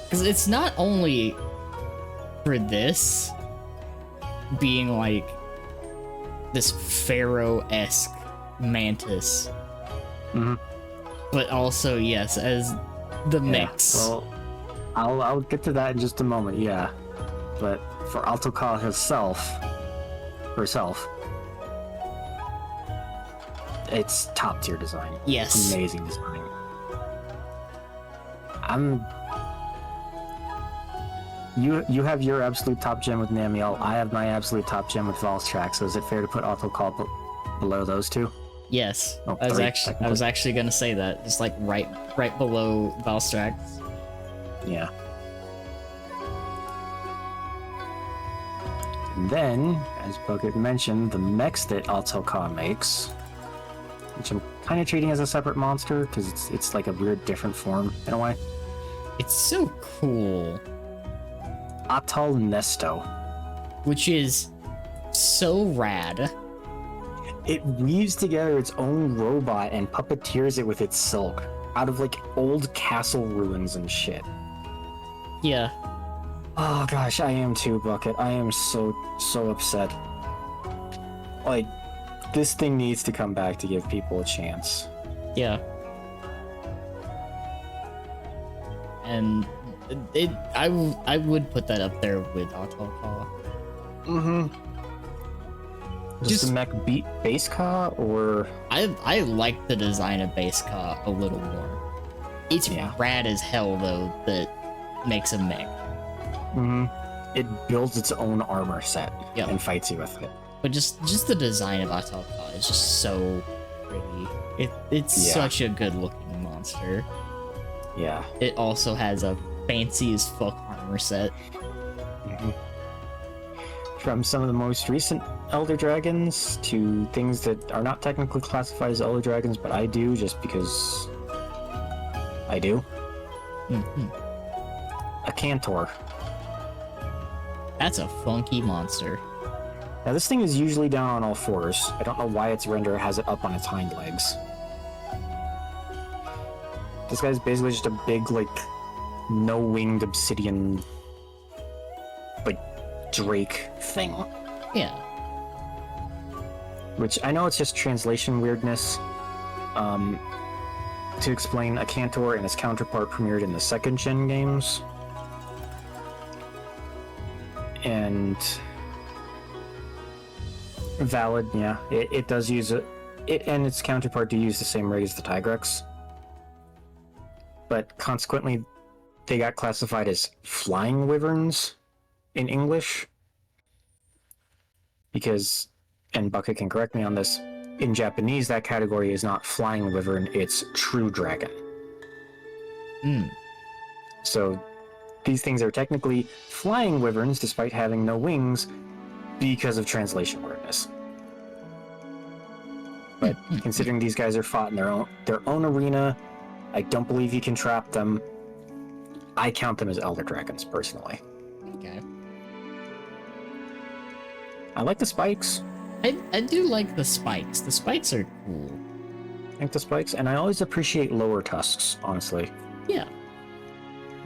[SPEAKER 1] Because it's not only for this being like this pharaoh-esque mantis, but also, yes, as the mix.
[SPEAKER 2] Well, I'll get to that in just a moment, yeah. But for Altokal herself, it's top tier design.
[SPEAKER 1] Yes.
[SPEAKER 2] Amazing design. You have your absolute top gem with Namiel. I have my absolute top gem with Valstrax. So is it fair to put Altokal below those two?
[SPEAKER 1] Yes.
[SPEAKER 2] Oh,
[SPEAKER 1] I was actually gonna say that. It's like right below Valstrax.
[SPEAKER 2] Yeah. And then, as Bucket mentioned, the mechs that Altokal makes, which I'm kind of treating as a separate monster because it's like a weird different form in a way.
[SPEAKER 1] It's so cool.
[SPEAKER 2] Atal Nesto.
[SPEAKER 1] Which is so rad.
[SPEAKER 2] It weaves together its own robot and puppeteers it with its silk out of like old castle ruins and shit.
[SPEAKER 1] Yeah.
[SPEAKER 2] Oh gosh, I am too, Bucket. I am so upset. Like, this thing needs to come back to give people a chance.
[SPEAKER 1] Yeah. And I would put that up there with Autocaw.
[SPEAKER 2] Mm-hmm. Just the mech base Ka, or
[SPEAKER 1] I like the design of base Ka a little more. It's rad as hell though that makes a mech.
[SPEAKER 2] mm-hmm. It builds its own armor set and fights you with it.
[SPEAKER 1] But just the design of Autocaw is just so pretty. It's such a good looking monster.
[SPEAKER 2] Yeah.
[SPEAKER 1] It also has a fancy as fuck armor set.
[SPEAKER 2] Mm-hmm. From some of the most recent Elder Dragons to things that are not technically classified as Elder Dragons, but I do just because I do.
[SPEAKER 1] Mm-hmm.
[SPEAKER 2] A Cantor.
[SPEAKER 1] That's a funky monster.
[SPEAKER 2] Now this thing is usually down on all fours. I don't know why its render has it up on its hind legs. This guy's basically just a big, like, no-winged obsidian, like, drake thing.
[SPEAKER 1] Yeah.
[SPEAKER 2] Which I know it's just translation weirdness. To explain, a Cantor and its counterpart premiered in the second gen games. And valid, yeah. It does use it and its counterpart do use the same rig as the Tigrex. But consequently, they got classified as flying wyverns in English. Because, and Bucket can correct me on this, in Japanese that category is not flying wyvern, it's true dragon. So these things are technically flying wyverns despite having no wings because of translation weirdness. But considering these guys are fought in their own arena, I don't believe you can trap them. I count them as Elder Dragons, personally.
[SPEAKER 1] Okay.
[SPEAKER 2] I like the spikes.
[SPEAKER 1] I do like the spikes. The spikes are cool.
[SPEAKER 2] I like the spikes, and I always appreciate lower tusks, honestly.
[SPEAKER 1] Yeah.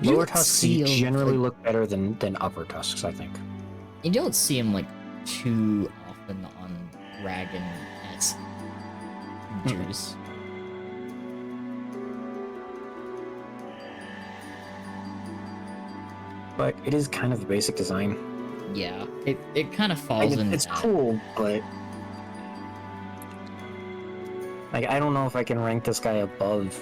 [SPEAKER 2] Lower tusks generally look better than upper tusks, I think.
[SPEAKER 1] You don't see them like too often on dragon-esque creatures.
[SPEAKER 2] But it is kind of the basic design.
[SPEAKER 1] Yeah, it kind of falls into
[SPEAKER 2] it's
[SPEAKER 1] that.
[SPEAKER 2] cool, but like I don't know if I can rank this guy above.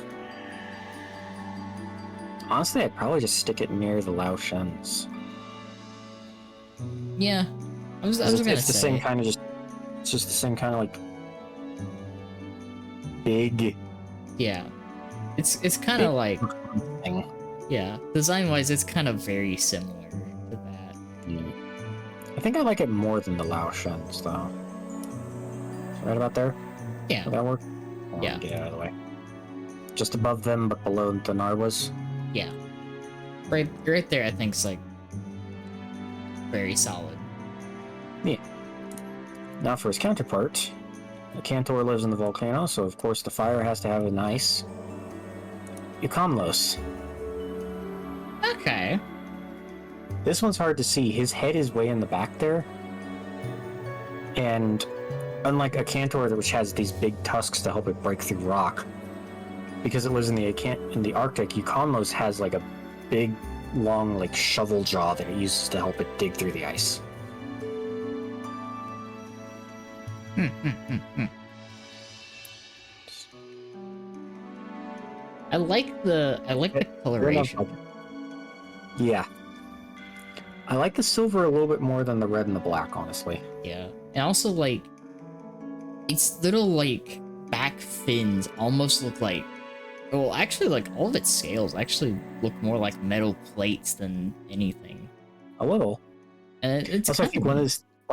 [SPEAKER 2] Honestly, I'd probably just stick it near the Lao Shens.
[SPEAKER 1] Yeah, I was gonna say
[SPEAKER 2] it's the same kind of it's just the same kind of like big.
[SPEAKER 1] Yeah, it's kind of like
[SPEAKER 2] thing.
[SPEAKER 1] Yeah, design-wise, it's kind of very similar to that.
[SPEAKER 2] I think I like it more than the Lao Shens, though. Right about there?
[SPEAKER 1] Yeah.
[SPEAKER 2] Would that work?
[SPEAKER 1] Yeah.
[SPEAKER 2] Get out of the way. Just above them, but below the Narwas?
[SPEAKER 1] Yeah. Right there, I think, is like very solid.
[SPEAKER 2] Yeah. Now for his counterpart. The Cantor lives in the volcano, so of course the fire has to have an ice. Eukomlos.
[SPEAKER 1] Okay.
[SPEAKER 2] This one's hard to see. His head is way in the back there. And unlike a Cantor, which has these big tusks to help it break through rock, because it lives in the Arctic, Eukomlos has like a big, long, like shovel jaw that it uses to help it dig through the ice.
[SPEAKER 1] I like the coloration.
[SPEAKER 2] Yeah. I like the silver a little bit more than the red and the black, honestly.
[SPEAKER 1] Yeah. And also, like, its little, like, back fins almost look like... Well, actually, like, all of its scales actually look more like metal plates than anything.
[SPEAKER 2] A little.
[SPEAKER 1] And it's
[SPEAKER 2] also, I think one of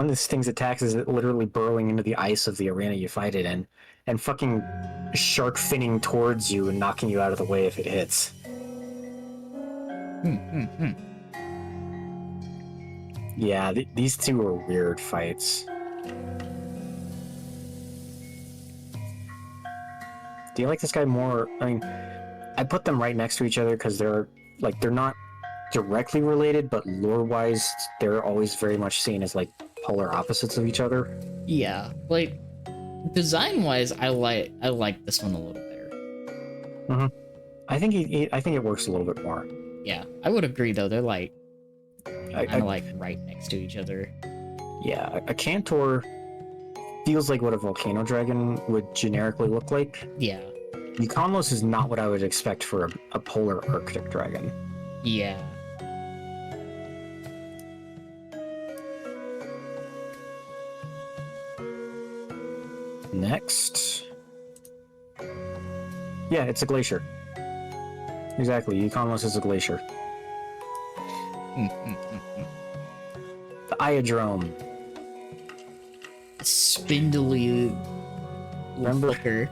[SPEAKER 2] these things attacks is it literally burrowing into the ice of the arena you fight it in, and fucking shark finning towards you and knocking you out of the way if it hits. Yeah, these two are weird fights. Do you like this guy more? I mean, I put them right next to each other because they're not directly related, but lore-wise, they're always very much seen as like polar opposites of each other.
[SPEAKER 1] Yeah, like design-wise, I like this one a little better.
[SPEAKER 2] I think I think it works a little bit more.
[SPEAKER 1] Yeah, I would agree though. They're like kind
[SPEAKER 2] I,
[SPEAKER 1] of like right next to each other.
[SPEAKER 2] yeah, a Cantor feels like what a volcano dragon would generically look like.
[SPEAKER 1] Yeah,
[SPEAKER 2] Euconlos is not what I would expect for a polar Arctic dragon.
[SPEAKER 1] yeah.
[SPEAKER 2] Next. Yeah, it's a glacier. Exactly, Euconlos is a glacier. The Iodrome.
[SPEAKER 1] Spindly
[SPEAKER 2] Remember-
[SPEAKER 1] flicker.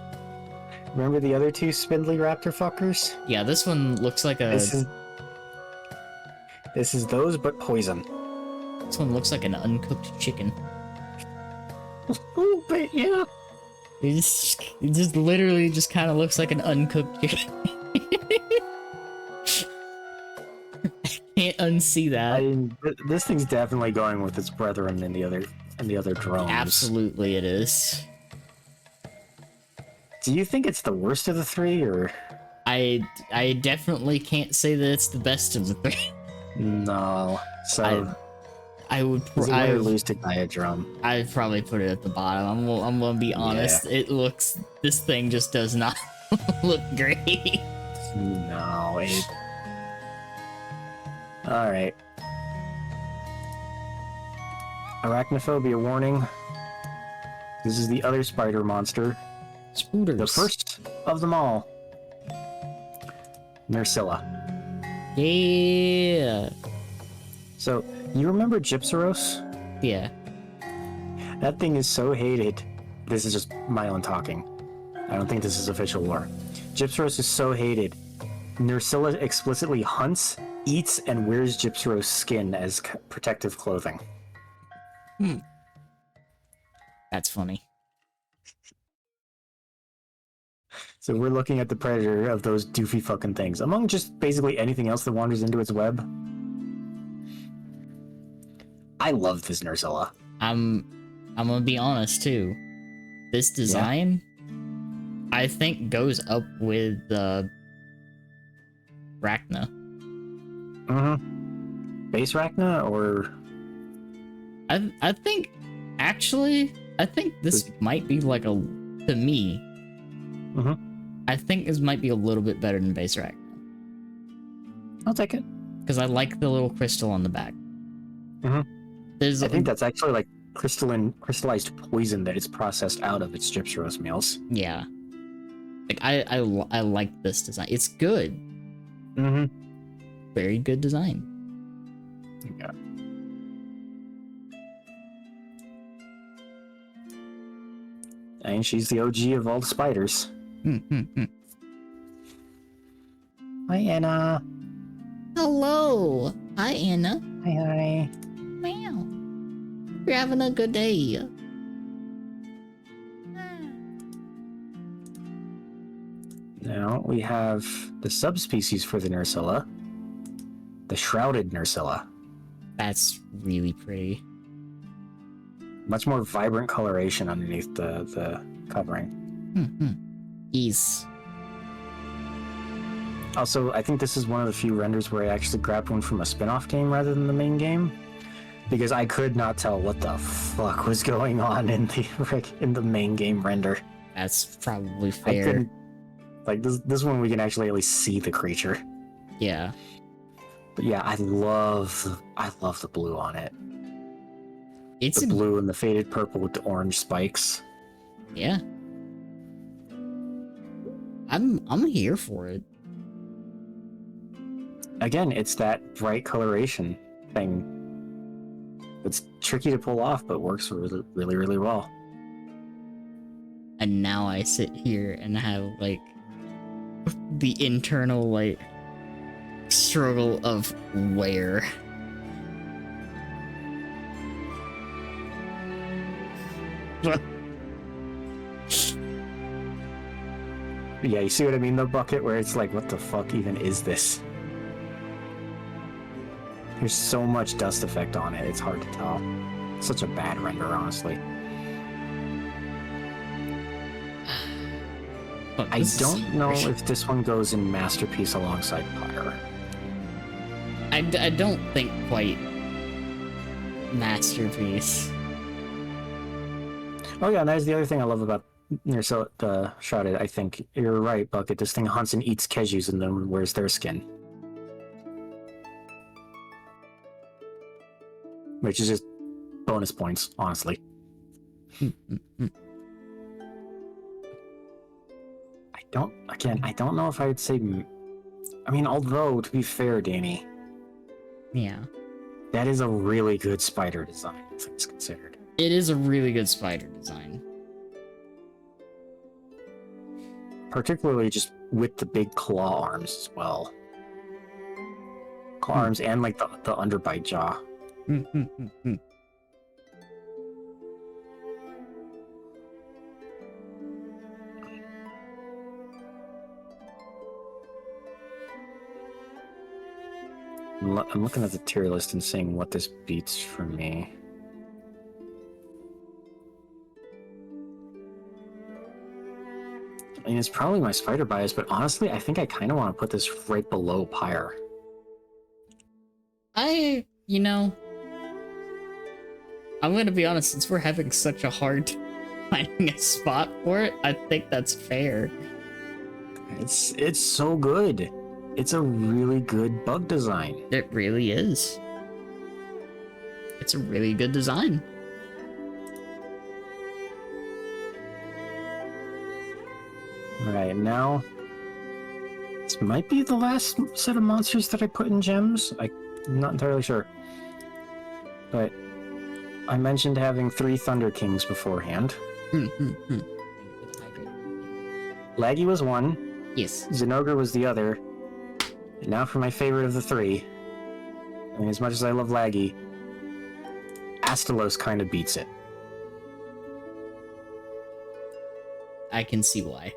[SPEAKER 2] Remember the other two spindly raptor fuckers?
[SPEAKER 1] Yeah, this one looks like a.
[SPEAKER 2] This is those, but poison.
[SPEAKER 1] This one looks like an uncooked chicken.
[SPEAKER 2] Ooh, but yeah.
[SPEAKER 1] It just literally just kind of looks like an uncooked chicken. Can't unsee that.
[SPEAKER 2] This thing's definitely going with its brethren in the other drones.
[SPEAKER 1] Absolutely, it is.
[SPEAKER 2] Do you think it's the worst of the three, or
[SPEAKER 1] I definitely can't say that it's the best of the three.
[SPEAKER 2] no? So
[SPEAKER 1] I would
[SPEAKER 2] I lose to Diadrome.
[SPEAKER 1] I'd probably put it at the bottom. I'm gonna be honest.
[SPEAKER 2] Yeah.
[SPEAKER 1] This thing just does not look great.
[SPEAKER 2] No. All right. Arachnophobia warning. This is the other spider monster.
[SPEAKER 1] Spooters.
[SPEAKER 2] The first of them all. Nersilla.
[SPEAKER 1] Yeah.
[SPEAKER 2] So, you remember Gypsaros?
[SPEAKER 1] Yeah.
[SPEAKER 2] That thing is so hated. This is just my own talking. I don't think this is official lore. Gypsaros is so hated. Nersilla explicitly hunts, eats, and wears Gypsaros' skin as protective clothing.
[SPEAKER 1] That's funny.
[SPEAKER 2] So we're looking at the predator of those doofy fucking things, among just basically anything else that wanders into its web. I love this Nersilla.
[SPEAKER 1] I'm gonna be honest too. This design, I think, goes up with Rachna.
[SPEAKER 2] Base Rachna, or
[SPEAKER 1] I think actually I think this might be like to me. I think this might be a little bit better than base Rachna.
[SPEAKER 2] I'll take it.
[SPEAKER 1] Because I like the little crystal on the back.
[SPEAKER 2] I think that's actually like crystallized poison that is processed out of its Gypsaros meals.
[SPEAKER 1] Yeah. Like I like this design. It's good. Very good design.
[SPEAKER 2] Yeah. And she's the OG of all the spiders. Hi, Anna.
[SPEAKER 1] Hello. Hi, Anna.
[SPEAKER 2] Hi.
[SPEAKER 1] Meow. You're having a good day.
[SPEAKER 2] Now we have the subspecies for the Nersilla, the shrouded Nersilla.
[SPEAKER 1] That's really pretty.
[SPEAKER 2] Much more vibrant coloration underneath the covering.
[SPEAKER 1] Ease.
[SPEAKER 2] Also, I think this is one of the few renders where I actually grabbed one from a spin-off game rather than the main game, because I could not tell what the fuck was going on in the main game render.
[SPEAKER 1] That's probably
[SPEAKER 2] I
[SPEAKER 1] fair.
[SPEAKER 2] couldn't. Like this one, we can actually at least see the creature.
[SPEAKER 1] Yeah.
[SPEAKER 2] But yeah, I love the blue on it.
[SPEAKER 1] It's
[SPEAKER 2] The blue and the faded purple with the orange spikes.
[SPEAKER 1] Yeah. I'm here for it.
[SPEAKER 2] Again, it's that bright coloration thing. It's tricky to pull off, but works really, really, really well.
[SPEAKER 1] And now I sit here and have like the internal like struggle of where.
[SPEAKER 2] Yeah, you see what I mean, the bucket, where it's like, what the fuck even is this? There's so much dust effect on it, it's hard to tell. Such a bad render, honestly.
[SPEAKER 1] But
[SPEAKER 2] I
[SPEAKER 1] this is
[SPEAKER 2] don't know
[SPEAKER 1] weird.
[SPEAKER 2] if this one goes in Masterpiece alongside Pyre.
[SPEAKER 1] I don't think quite Masterpiece.
[SPEAKER 2] Oh yeah, and that is the other thing I love about Shrouded. I think you're right, Bucket. This thing hunts and eats Kejus and then wears their skin. Which is just bonus points, honestly. I don't know if I would say... I mean, although, to be fair, Danny,
[SPEAKER 1] Yeah.
[SPEAKER 2] that is a really good spider design, if it's considered.
[SPEAKER 1] It is a really good spider design.
[SPEAKER 2] Particularly just with the big claw arms as well. Claw arms and, like, the underbite jaw. I'm looking at the tier list and seeing what this beats for me. I mean, it's probably my spider bias, but honestly, I think I kind of want to put this right below Pyre.
[SPEAKER 1] You know, I'm gonna be honest, since we're having such a hard time finding a spot for it, I think that's fair.
[SPEAKER 2] It's so good. It's a really good bug design.
[SPEAKER 1] It really is. It's a really good design.
[SPEAKER 2] Alright, now... This might be the last set of monsters that I put in gems. I'm not entirely sure. But I mentioned having 3 Thunder Kings beforehand. Laggy was one.
[SPEAKER 1] Yes.
[SPEAKER 2] Zinogre was the other. And now for my favorite of the 3. I mean, as much as I love Laggy, Astalos kind of beats it.
[SPEAKER 1] I can see why.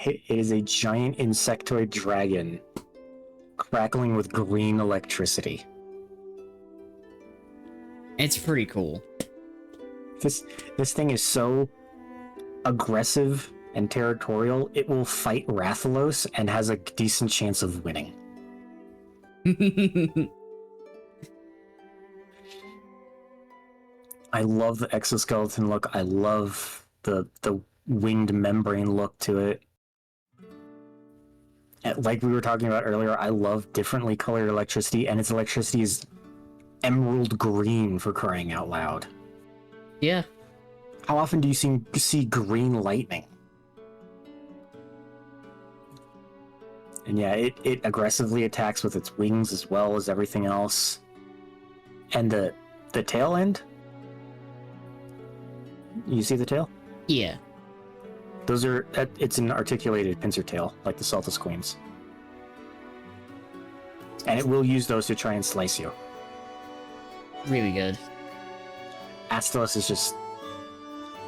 [SPEAKER 2] It is a giant insectoid dragon crackling with green electricity.
[SPEAKER 1] It's pretty cool.
[SPEAKER 2] This thing is so aggressive and territorial, it will fight Rathalos and has a decent chance of winning. I love the exoskeleton look. I love the winged membrane look to it. And like we were talking about earlier, I love differently colored electricity, and its electricity is emerald green, for crying out loud.
[SPEAKER 1] Yeah.
[SPEAKER 2] How often do you see green lightning? And yeah, it aggressively attacks with its wings as well as everything else. And the tail end? You see the tail?
[SPEAKER 1] Yeah.
[SPEAKER 2] Those are... It's an articulated pincer tail, like the Saltus Queens. And it will use those to try and slice you.
[SPEAKER 1] Really good.
[SPEAKER 2] Astalos is just...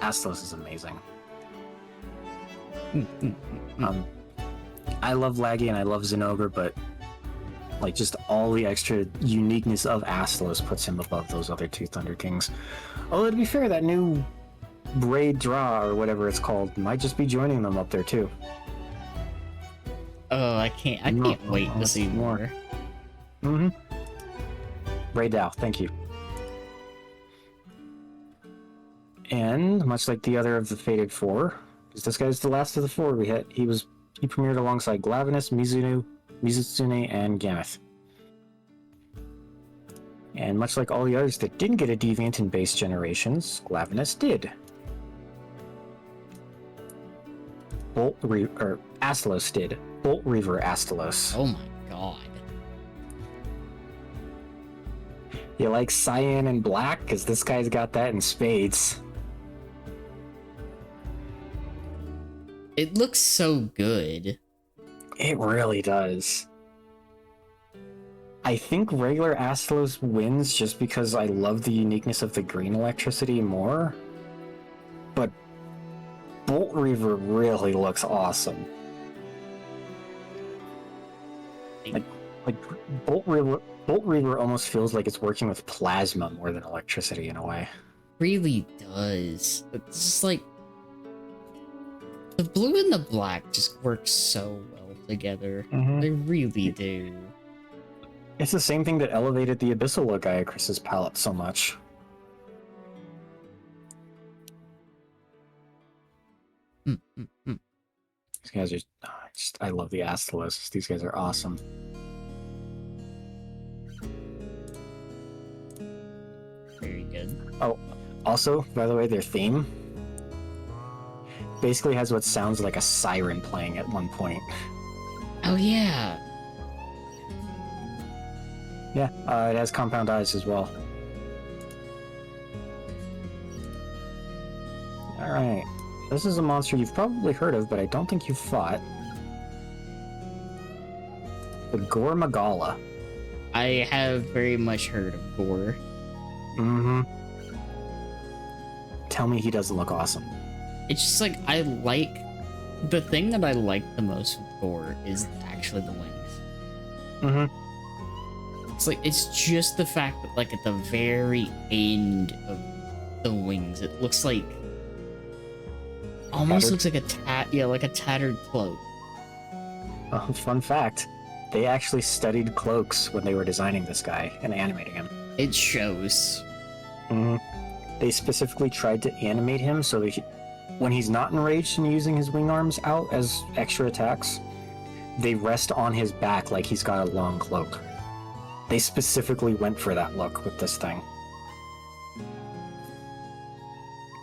[SPEAKER 2] Astalos is amazing. I love Laggy and I love Zinogre, but like just all the extra uniqueness of Astalos puts him above those other 2 Thunder Kings. Although to be fair, that new Braid Draw or whatever it's called might just be joining them up there too.
[SPEAKER 1] Oh, I can't wait to see more.
[SPEAKER 2] Braid Dow, thank you. And much like the other of the Fated 4, because this guy's the last of the 4 we hit, he premiered alongside Glavenus, Mizutsune, and Gameth. And much like all the others that didn't get a deviant in base generations, Glavenus did. Astalos did. Bolt Reaver Astalos.
[SPEAKER 1] Oh my god.
[SPEAKER 2] You like cyan and black? Because this guy's got that in spades.
[SPEAKER 1] It looks so good.
[SPEAKER 2] It really does. I think regular Astalos wins just because I love the uniqueness of the green electricity more. But Bolt Reaver really looks awesome. Like Bolt Reaver almost feels like it's working with plasma more than electricity in a way.
[SPEAKER 1] Really does. It's just like the blue and the black just work so well together.
[SPEAKER 2] Mhm.
[SPEAKER 1] They really do.
[SPEAKER 2] It's the same thing that elevated the Abyssal Lagiacrus's palette so much. These guys are I love the Astalos. These guys are awesome.
[SPEAKER 1] Very good.
[SPEAKER 2] Oh, also, by the way, their theme basically has what sounds like a siren playing at one point.
[SPEAKER 1] Oh yeah.
[SPEAKER 2] Yeah, it has compound eyes as well. Alright. This is a monster you've probably heard of, but I don't think you've fought. The Gore Magala.
[SPEAKER 1] I have very much heard of Gore.
[SPEAKER 2] Mm-hmm. Tell me he doesn't look awesome.
[SPEAKER 1] It's just like the thing that I like the most with Gore is actually the wings.
[SPEAKER 2] Mm-hmm.
[SPEAKER 1] It's like it's just the fact that like at the very end of the wings, it looks like almost
[SPEAKER 2] Tattered?
[SPEAKER 1] looks like like a tattered cloak.
[SPEAKER 2] Fun fact. They actually studied cloaks when they were designing this guy and animating him.
[SPEAKER 1] It shows.
[SPEAKER 2] Mm-hmm. They specifically tried to animate him so that when he's not enraged and using his wing arms out as extra attacks, they rest on his back like he's got a long cloak. They specifically went for that look with this thing.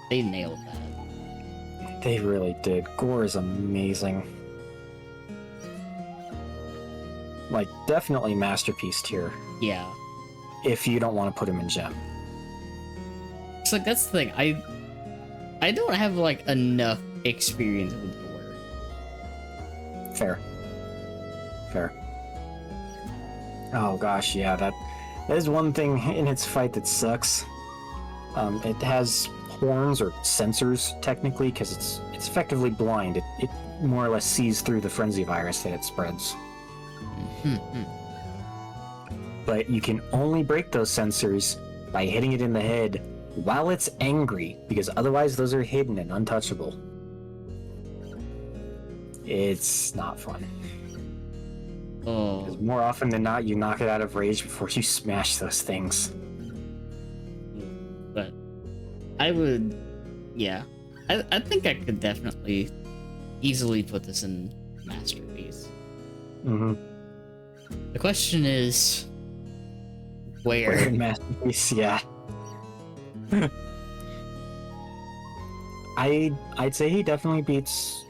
[SPEAKER 1] They nailed that.
[SPEAKER 2] They really did. Gore is amazing. Like, definitely masterpiece tier,
[SPEAKER 1] Yeah.
[SPEAKER 2] if you don't want to put him in gem.
[SPEAKER 1] It's like that's the thing. I don't have like enough experience with Gore.
[SPEAKER 2] Fair. Fair. Oh gosh, yeah, that is one thing in its fight that sucks. It has horns or sensors technically because it's effectively blind. It more or less sees through the frenzy virus that it spreads. But you can only break those sensors by hitting it in the head while it's angry, because otherwise those are hidden and untouchable. It's not fun.
[SPEAKER 1] Oh.
[SPEAKER 2] Because more often than not, you knock it out of rage before you smash those things.
[SPEAKER 1] But I would, yeah. I think I could definitely easily put this in masterpiece.
[SPEAKER 2] Mm-hmm.
[SPEAKER 1] The question is, where?
[SPEAKER 2] Masterpiece, yeah. I'd say he definitely beats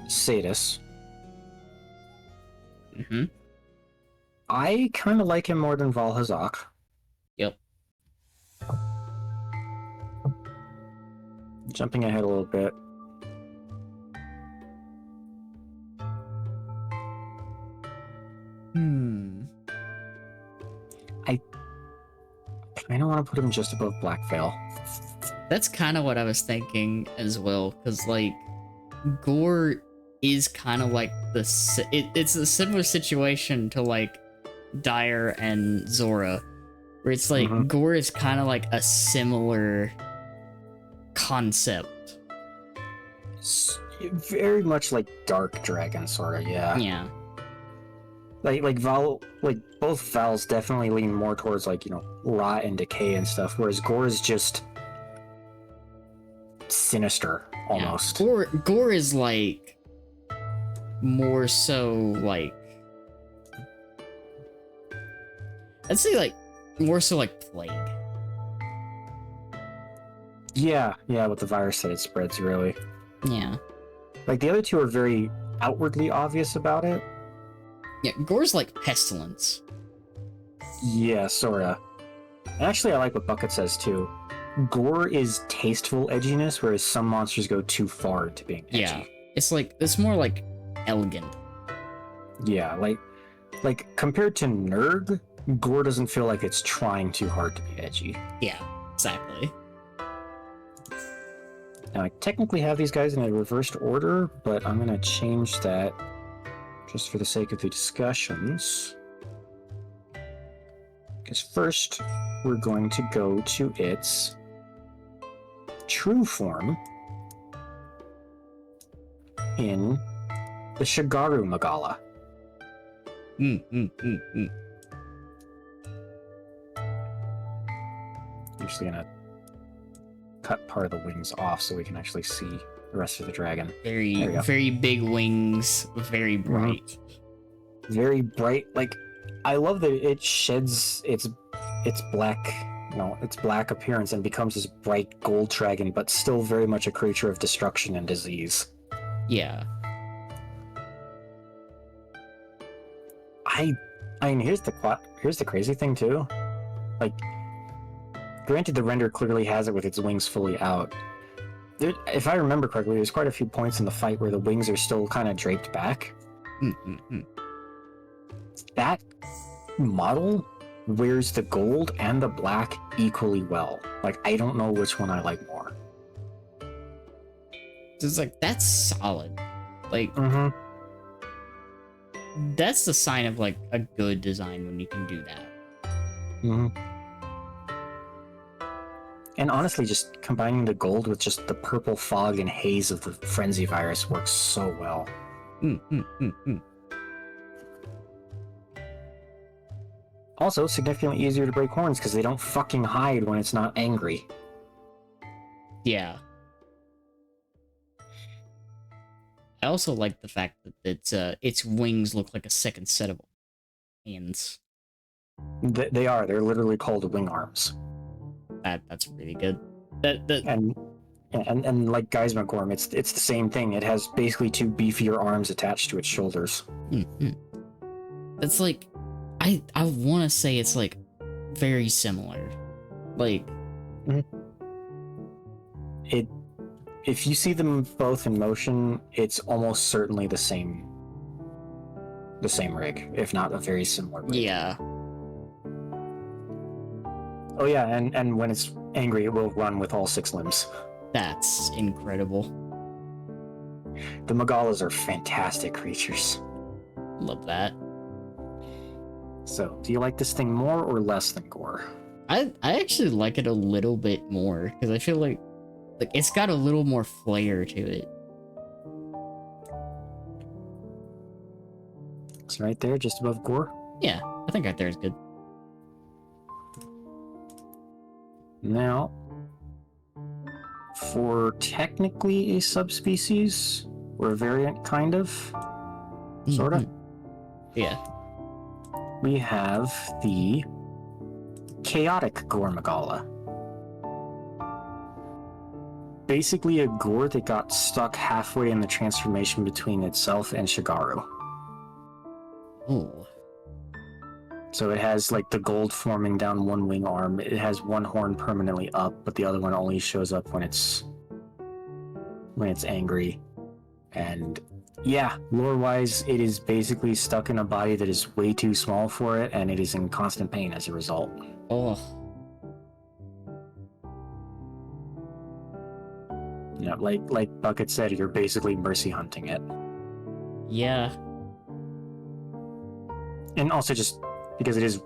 [SPEAKER 2] Sadus.
[SPEAKER 1] Mm-hmm.
[SPEAKER 2] I kind of like him more than Valhazak.
[SPEAKER 1] Yep.
[SPEAKER 2] Jumping ahead a little bit. I kind of want to put him just above Black Veil.
[SPEAKER 1] That's kind of what I was thinking as well, because like Gore is kind of like it's a similar situation to like Dire and Zora, where it's like Gore is kind of like a similar concept.
[SPEAKER 2] Very much like Dark Dragon, sort of, yeah.
[SPEAKER 1] Yeah.
[SPEAKER 2] Like both Vals definitely lean more towards like, rot and decay and stuff, whereas Gore is just sinister almost.
[SPEAKER 1] Yeah. Gore is like more so like I'd say like more so like plague.
[SPEAKER 2] Yeah, with the virus that it spreads, really.
[SPEAKER 1] Yeah.
[SPEAKER 2] Like the other two are very outwardly obvious about it.
[SPEAKER 1] Yeah, Gore's like pestilence.
[SPEAKER 2] Yeah, sorta. And actually, I like what Bucket says too. Gore is tasteful edginess, whereas some monsters go too far to being edgy.
[SPEAKER 1] Yeah, it's more like elegant.
[SPEAKER 2] Yeah, like compared to Nurg, Gore doesn't feel like it's trying too hard to be edgy.
[SPEAKER 1] Yeah, exactly.
[SPEAKER 2] Now, I technically have these guys in a reversed order, but I'm gonna change that just for the sake of the discussions. Because first, we're going to go to its true form in the Shigaru Magala. I'm just gonna cut part of the wings off so we can actually see the rest of the dragon.
[SPEAKER 1] Very big wings, very bright.
[SPEAKER 2] Very bright. Like, I love that it sheds its black appearance and becomes this bright gold dragon, but still very much a creature of destruction and disease.
[SPEAKER 1] Yeah.
[SPEAKER 2] I mean, here's the crazy thing too. Like, granted, the render clearly has it with its wings fully out. If I remember correctly, there's quite a few points in the fight where the wings are still kind of draped back. That model wears the gold and the black equally well. Like, I don't know which one I like more.
[SPEAKER 1] It's like, that's solid. Like, that's the sign of like a good design when you can do that.
[SPEAKER 2] And honestly, just combining the gold with just the purple fog and haze of the frenzy virus works so well. Also, significantly easier to break horns because they don't fucking hide when it's not angry.
[SPEAKER 1] Yeah. I also like the fact that its wings look like a second set of hands.
[SPEAKER 2] They are. They're literally called wing arms.
[SPEAKER 1] That's really good.
[SPEAKER 2] And like Geismagorm, it's the same thing. It has basically two beefier arms attached to its shoulders.
[SPEAKER 1] It's like, I want to say it's like very similar. Like,
[SPEAKER 2] if you see them both in motion, it's almost certainly the same rig, if not a very similar rig.
[SPEAKER 1] Yeah.
[SPEAKER 2] Oh yeah, and when it's angry, it will run with all 6 limbs.
[SPEAKER 1] That's incredible.
[SPEAKER 2] The Magalas are fantastic creatures.
[SPEAKER 1] Love that.
[SPEAKER 2] So, do you like this thing more or less than Gore?
[SPEAKER 1] I actually like it a little bit more, because I feel like it's got a little more flair to it.
[SPEAKER 2] It's right there, just above Gore.
[SPEAKER 1] Yeah, I think right there is good.
[SPEAKER 2] Now, for technically a subspecies, or a variant, kind of, sort of.
[SPEAKER 1] Yeah.
[SPEAKER 2] We have the chaotic Gore Magala. Basically a Gore that got stuck halfway in the transformation between itself and Shigaru.
[SPEAKER 1] Ooh.
[SPEAKER 2] So it has like the gold forming down one wing arm. It has one horn permanently up, but the other one only shows up when it's angry. And yeah, lore-wise, it is basically stuck in a body that is way too small for it, and it is in constant pain as a result.
[SPEAKER 1] Oh.
[SPEAKER 2] You know, like Bucket said, you're basically mercy hunting it.
[SPEAKER 1] Yeah.
[SPEAKER 2] And also just because it is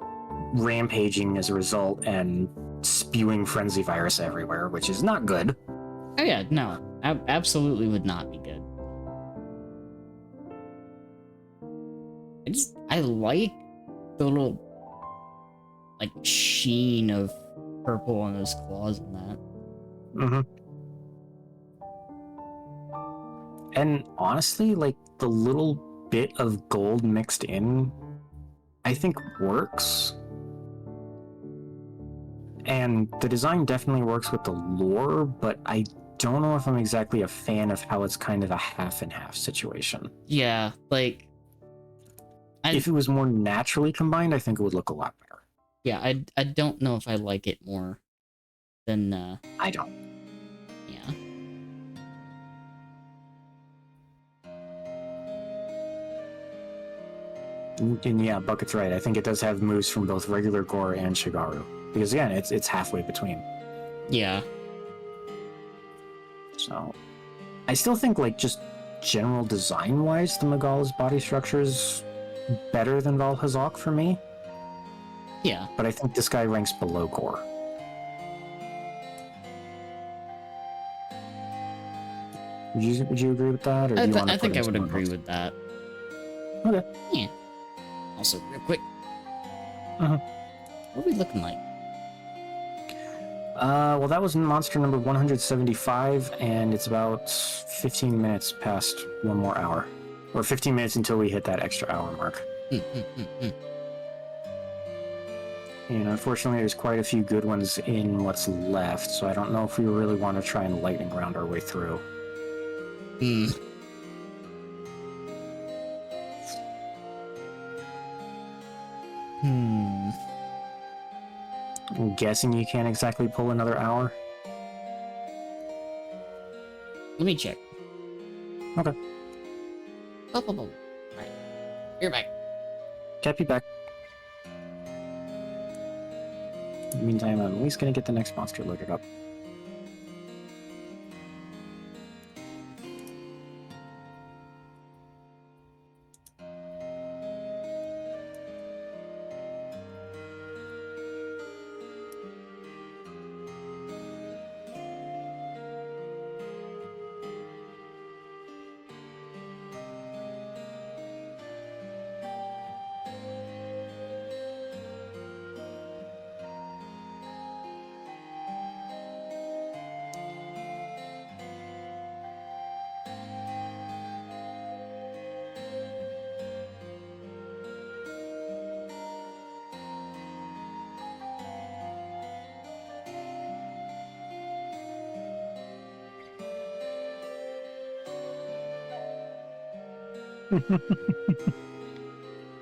[SPEAKER 2] rampaging as a result and spewing frenzy virus everywhere, which is not good.
[SPEAKER 1] Oh yeah, no. Absolutely would not be good. I like the little, like, sheen of purple on those claws and that.
[SPEAKER 2] And honestly, like, the little bit of gold mixed in, I think works. And the design definitely works with the lore, but I don't know if I'm exactly a fan of how it's kind of a half and half situation.
[SPEAKER 1] Yeah, like,
[SPEAKER 2] if it was more naturally combined, I think it would look a lot better.
[SPEAKER 1] Yeah, I don't know if I like it more than
[SPEAKER 2] I don't.
[SPEAKER 1] Yeah.
[SPEAKER 2] And yeah, Bucket's right. I think it does have moves from both regular Gore and Shigaru. Because again, it's halfway between.
[SPEAKER 1] Yeah.
[SPEAKER 2] So, I still think, like, just general design-wise, the Magala's body structure is better than Valhazak for me.
[SPEAKER 1] Yeah.
[SPEAKER 2] But I think this guy ranks below core. Would you agree with that, or do you want to
[SPEAKER 1] I
[SPEAKER 2] put
[SPEAKER 1] think
[SPEAKER 2] him
[SPEAKER 1] I would
[SPEAKER 2] somewhere
[SPEAKER 1] agree
[SPEAKER 2] else?
[SPEAKER 1] with that.
[SPEAKER 2] Okay.
[SPEAKER 1] Yeah. Also, real quick,
[SPEAKER 2] Uh-huh.
[SPEAKER 1] what are we looking like?
[SPEAKER 2] Well, that was monster number 175, and it's about 15 minutes past one more hour. Or 15 minutes until we hit that extra hour mark. And unfortunately, there's quite a few good ones in what's left, so I don't know if we really want to try and lightning round our way through. I'm guessing you can't exactly pull another hour?
[SPEAKER 1] Let me check.
[SPEAKER 2] Okay.
[SPEAKER 1] Alright. You're back.
[SPEAKER 2] Kept you back. In the meantime, I'm at least gonna get the next monster loaded up.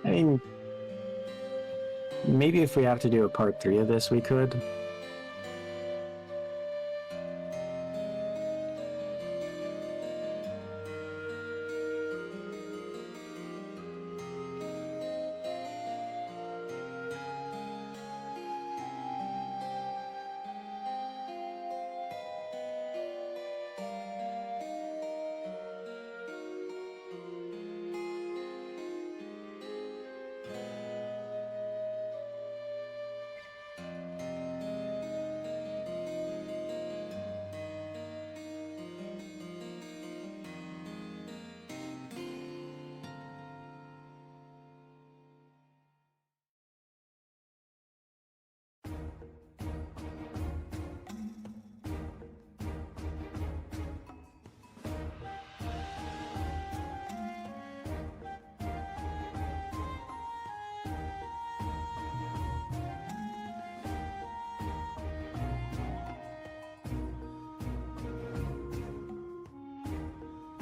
[SPEAKER 2] I mean, maybe if we have to do a part 3 of this, we could.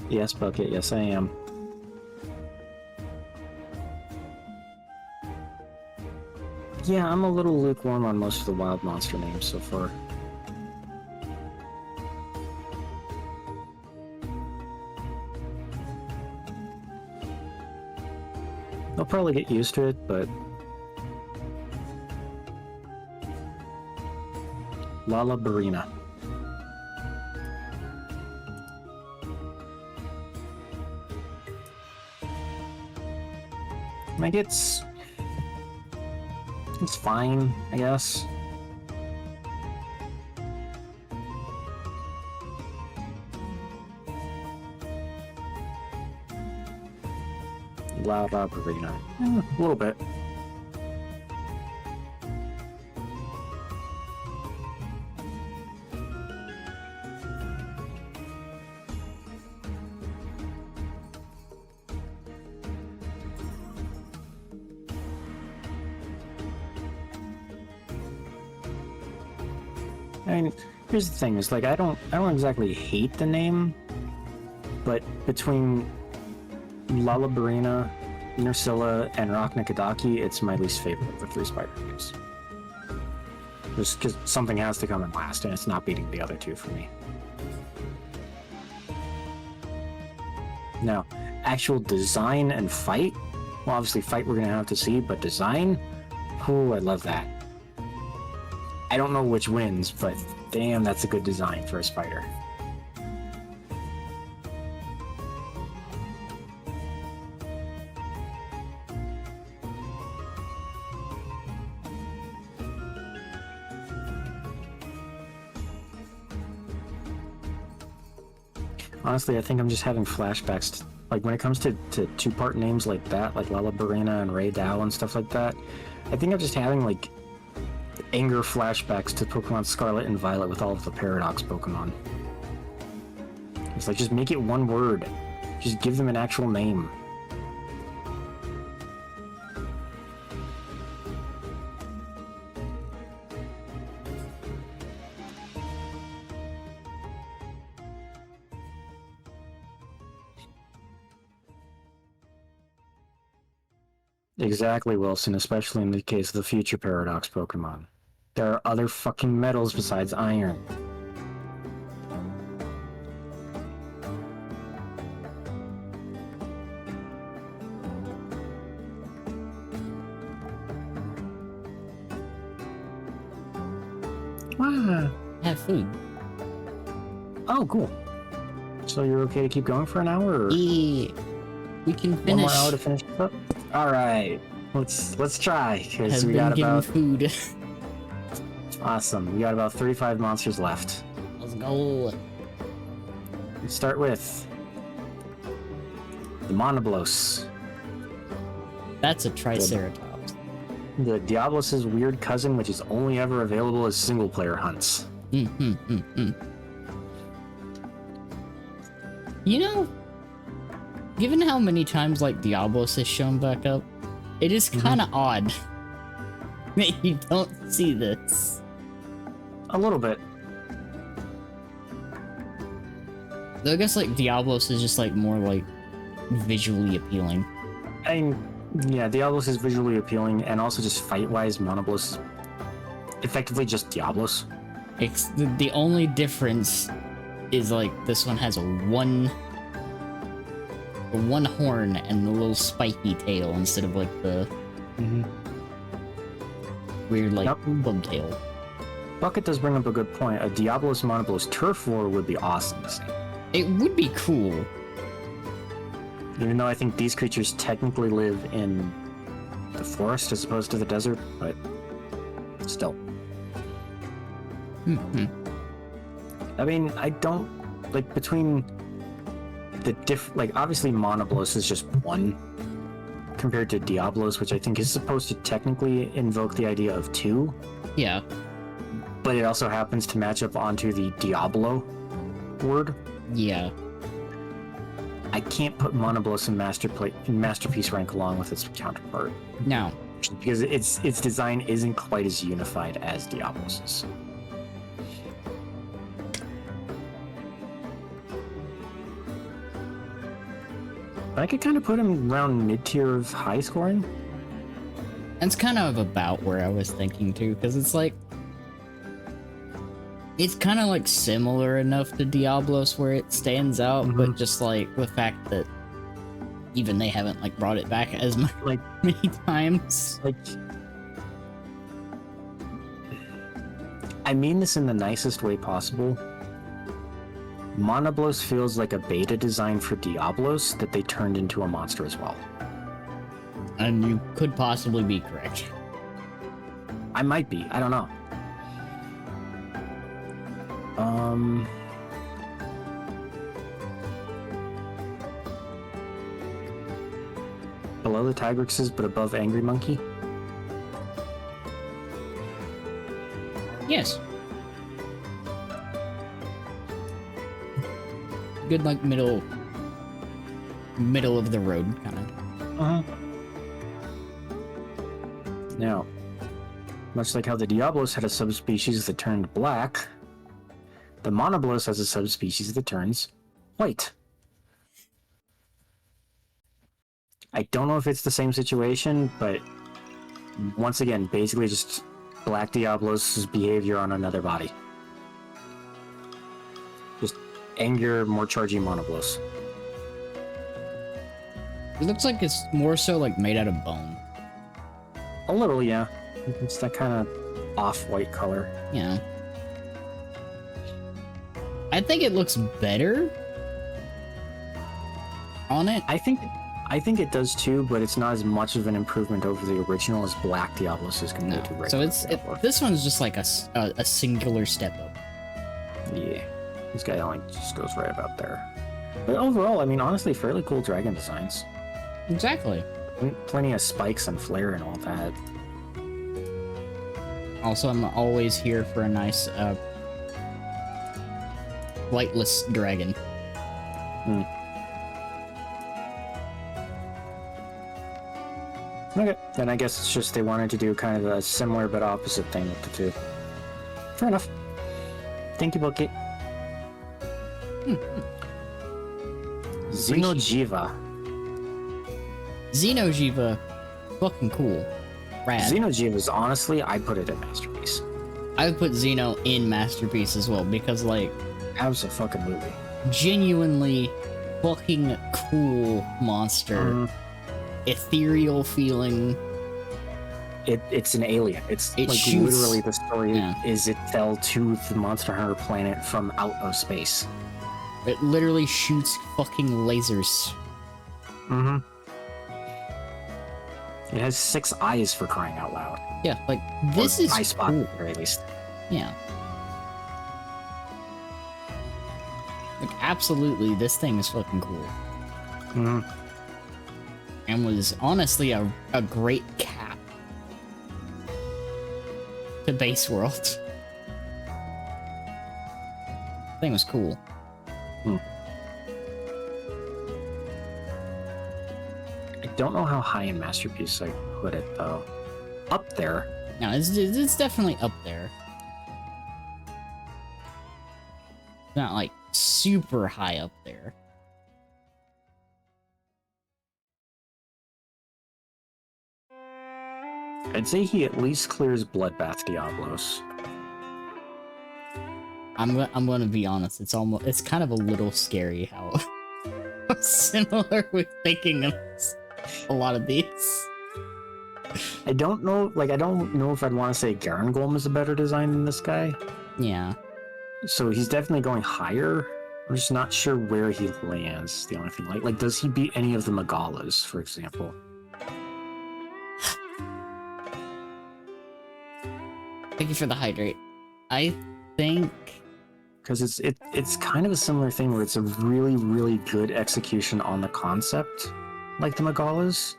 [SPEAKER 2] Yes, Bucket, yes I am. Yeah, I'm a little lukewarm on most of the wild monster names so far. I'll probably get used to it, but... Lala Barina. Like, it's fine, I guess. Loud Arena. A little bit. I mean, here's the thing: is like I don't exactly hate the name, but between Lullabarina, Nursilla, and Rocknikadaki, it's my least favorite of the 3 spider games. Just because something has to come in last, and it's not beating the other 2 for me. Now, actual design and fight, well, obviously fight we're gonna have to see, but design, oh, I love that. I don't know which wins, but damn, that's a good design for a spider. Honestly, I think I'm just having flashbacks. Like, when it comes to two-part names like that, like Lalabarina and Ray Dow and stuff like that, I think I'm just having, like, anger flashbacks to Pokemon Scarlet and Violet with all of the Paradox Pokemon. It's like, just make it one word. Just give them an actual name. Exactly, Wilson, especially in the case of the future Paradox Pokemon. There are other fucking metals besides iron. Ah.
[SPEAKER 1] Have food.
[SPEAKER 2] Oh, cool. So you're okay to keep going for an hour? Or
[SPEAKER 1] Yeah. We can
[SPEAKER 2] one
[SPEAKER 1] finish.
[SPEAKER 2] more hour to finish this up? Alright. Let's try, because
[SPEAKER 1] Has
[SPEAKER 2] we
[SPEAKER 1] been
[SPEAKER 2] got
[SPEAKER 1] given
[SPEAKER 2] about...
[SPEAKER 1] food.
[SPEAKER 2] Awesome. We got about 35 monsters left.
[SPEAKER 1] Let's go.
[SPEAKER 2] We start with... the Monoblos.
[SPEAKER 1] That's a Triceratops.
[SPEAKER 2] The Diablos' weird cousin, which is only ever available as single-player hunts.
[SPEAKER 1] You know, given how many times like Diablos has shown back up, it is kind of odd that you don't see this.
[SPEAKER 2] A little bit.
[SPEAKER 1] Though I guess like Diablos is just like more like visually appealing.
[SPEAKER 2] I mean, yeah, Diablos is visually appealing, and also just fight-wise, Monoblos is effectively just Diablos.
[SPEAKER 1] The only difference is like this one has a one horn and the little spiky tail instead of like the weird like club tail.
[SPEAKER 2] Bucket does bring up a good point. A Diablos Monoblos Turf War would be awesome to see.
[SPEAKER 1] It would be cool.
[SPEAKER 2] Even though I think these creatures technically live in the forest as opposed to the desert, but still. I mean, I don't... like, between the like, obviously Monoblos is just one compared to Diablos, which I think is supposed to technically invoke the idea of two.
[SPEAKER 1] Yeah.
[SPEAKER 2] But it also happens to match up onto the Diablo word.
[SPEAKER 1] Yeah.
[SPEAKER 2] I can't put Monoblos in Masterpiece rank along with its counterpart.
[SPEAKER 1] No.
[SPEAKER 2] Because its design isn't quite as unified as Diablos's. I could kind of put him around mid-tier of high scoring.
[SPEAKER 1] That's kind of about where I was thinking too, because it's like... it's kind of like similar enough to Diablos where it stands out, but just like the fact that even they haven't like brought it back as much, like many times.
[SPEAKER 2] Like, I mean this in the nicest way possible. Monoblos feels like a beta design for Diablos that they turned into a monster as well.
[SPEAKER 1] And you could possibly be correct.
[SPEAKER 2] I might be, I don't know. Below the Tigrexes, but above Angry Monkey?
[SPEAKER 1] Yes. Good, like, middle of the road, kind of.
[SPEAKER 2] Now, much like how the Diablos had a subspecies that turned black, the Monoblos has a subspecies that turns white. I don't know if it's the same situation, but once again, basically just Black Diablos' behavior on another body. Just angrier, more chargy Monoblos.
[SPEAKER 1] It looks like it's more so like made out of bone.
[SPEAKER 2] A little, yeah. It's that kind of off-white color.
[SPEAKER 1] Yeah. I think it looks better on it.
[SPEAKER 2] I think it does too, but it's not as much of an improvement over the original as Black Diablos is compared to regular.
[SPEAKER 1] So this one's just like a singular step up.
[SPEAKER 2] Yeah, this guy only just goes right about there. But overall, I mean, honestly, fairly cool dragon designs.
[SPEAKER 1] Exactly.
[SPEAKER 2] Plenty of spikes and flare and all that.
[SPEAKER 1] Also, I'm always here for a nice lightless dragon.
[SPEAKER 2] Okay, then I guess it's just they wanted to do kind of a similar but opposite thing with the two. Fair enough. Thank you, Bucket. Xenojiva.
[SPEAKER 1] Xenojiva, fucking cool. Rad.
[SPEAKER 2] Xenojiva is honestly, I put it in Masterpiece.
[SPEAKER 1] I would put Xeno in Masterpiece as well because, like,
[SPEAKER 2] Abso-fucking-lutely.
[SPEAKER 1] genuinely fucking cool monster. Ethereal feeling.
[SPEAKER 2] It's an alien. It's
[SPEAKER 1] It
[SPEAKER 2] like
[SPEAKER 1] shoots-
[SPEAKER 2] literally the story
[SPEAKER 1] yeah.
[SPEAKER 2] is it fell to the Monster Hunter planet from out of space.
[SPEAKER 1] It literally shoots fucking lasers.
[SPEAKER 2] Mm-hmm. It has 6 eyes for crying out loud.
[SPEAKER 1] Yeah, like, this
[SPEAKER 2] Or
[SPEAKER 1] is
[SPEAKER 2] eye spot,
[SPEAKER 1] cool.
[SPEAKER 2] at the very least.
[SPEAKER 1] Yeah. Like, absolutely, this thing is fucking cool.
[SPEAKER 2] Mm-hmm.
[SPEAKER 1] And was honestly a great cap to Base World. Thing was cool.
[SPEAKER 2] I don't know how high in Masterpiece I put it, though. Up there.
[SPEAKER 1] No, it's definitely up there. Not like super high up there.
[SPEAKER 2] I'd say he at least clears Bloodbath Diablos.
[SPEAKER 1] I'm gonna be honest. It's kind of a little scary how similar we're thinking of a lot of these.
[SPEAKER 2] I don't know if I'd want to say Garangolm is a better design than this guy.
[SPEAKER 1] Yeah.
[SPEAKER 2] So he's definitely going higher. I'm just not sure where he lands. The only thing, like does he beat any of the Magalas, for example?
[SPEAKER 1] Thank you for the hydrate. I think
[SPEAKER 2] Because it's kind of a similar thing where it's a really, really good execution on the concept, like the Magalas.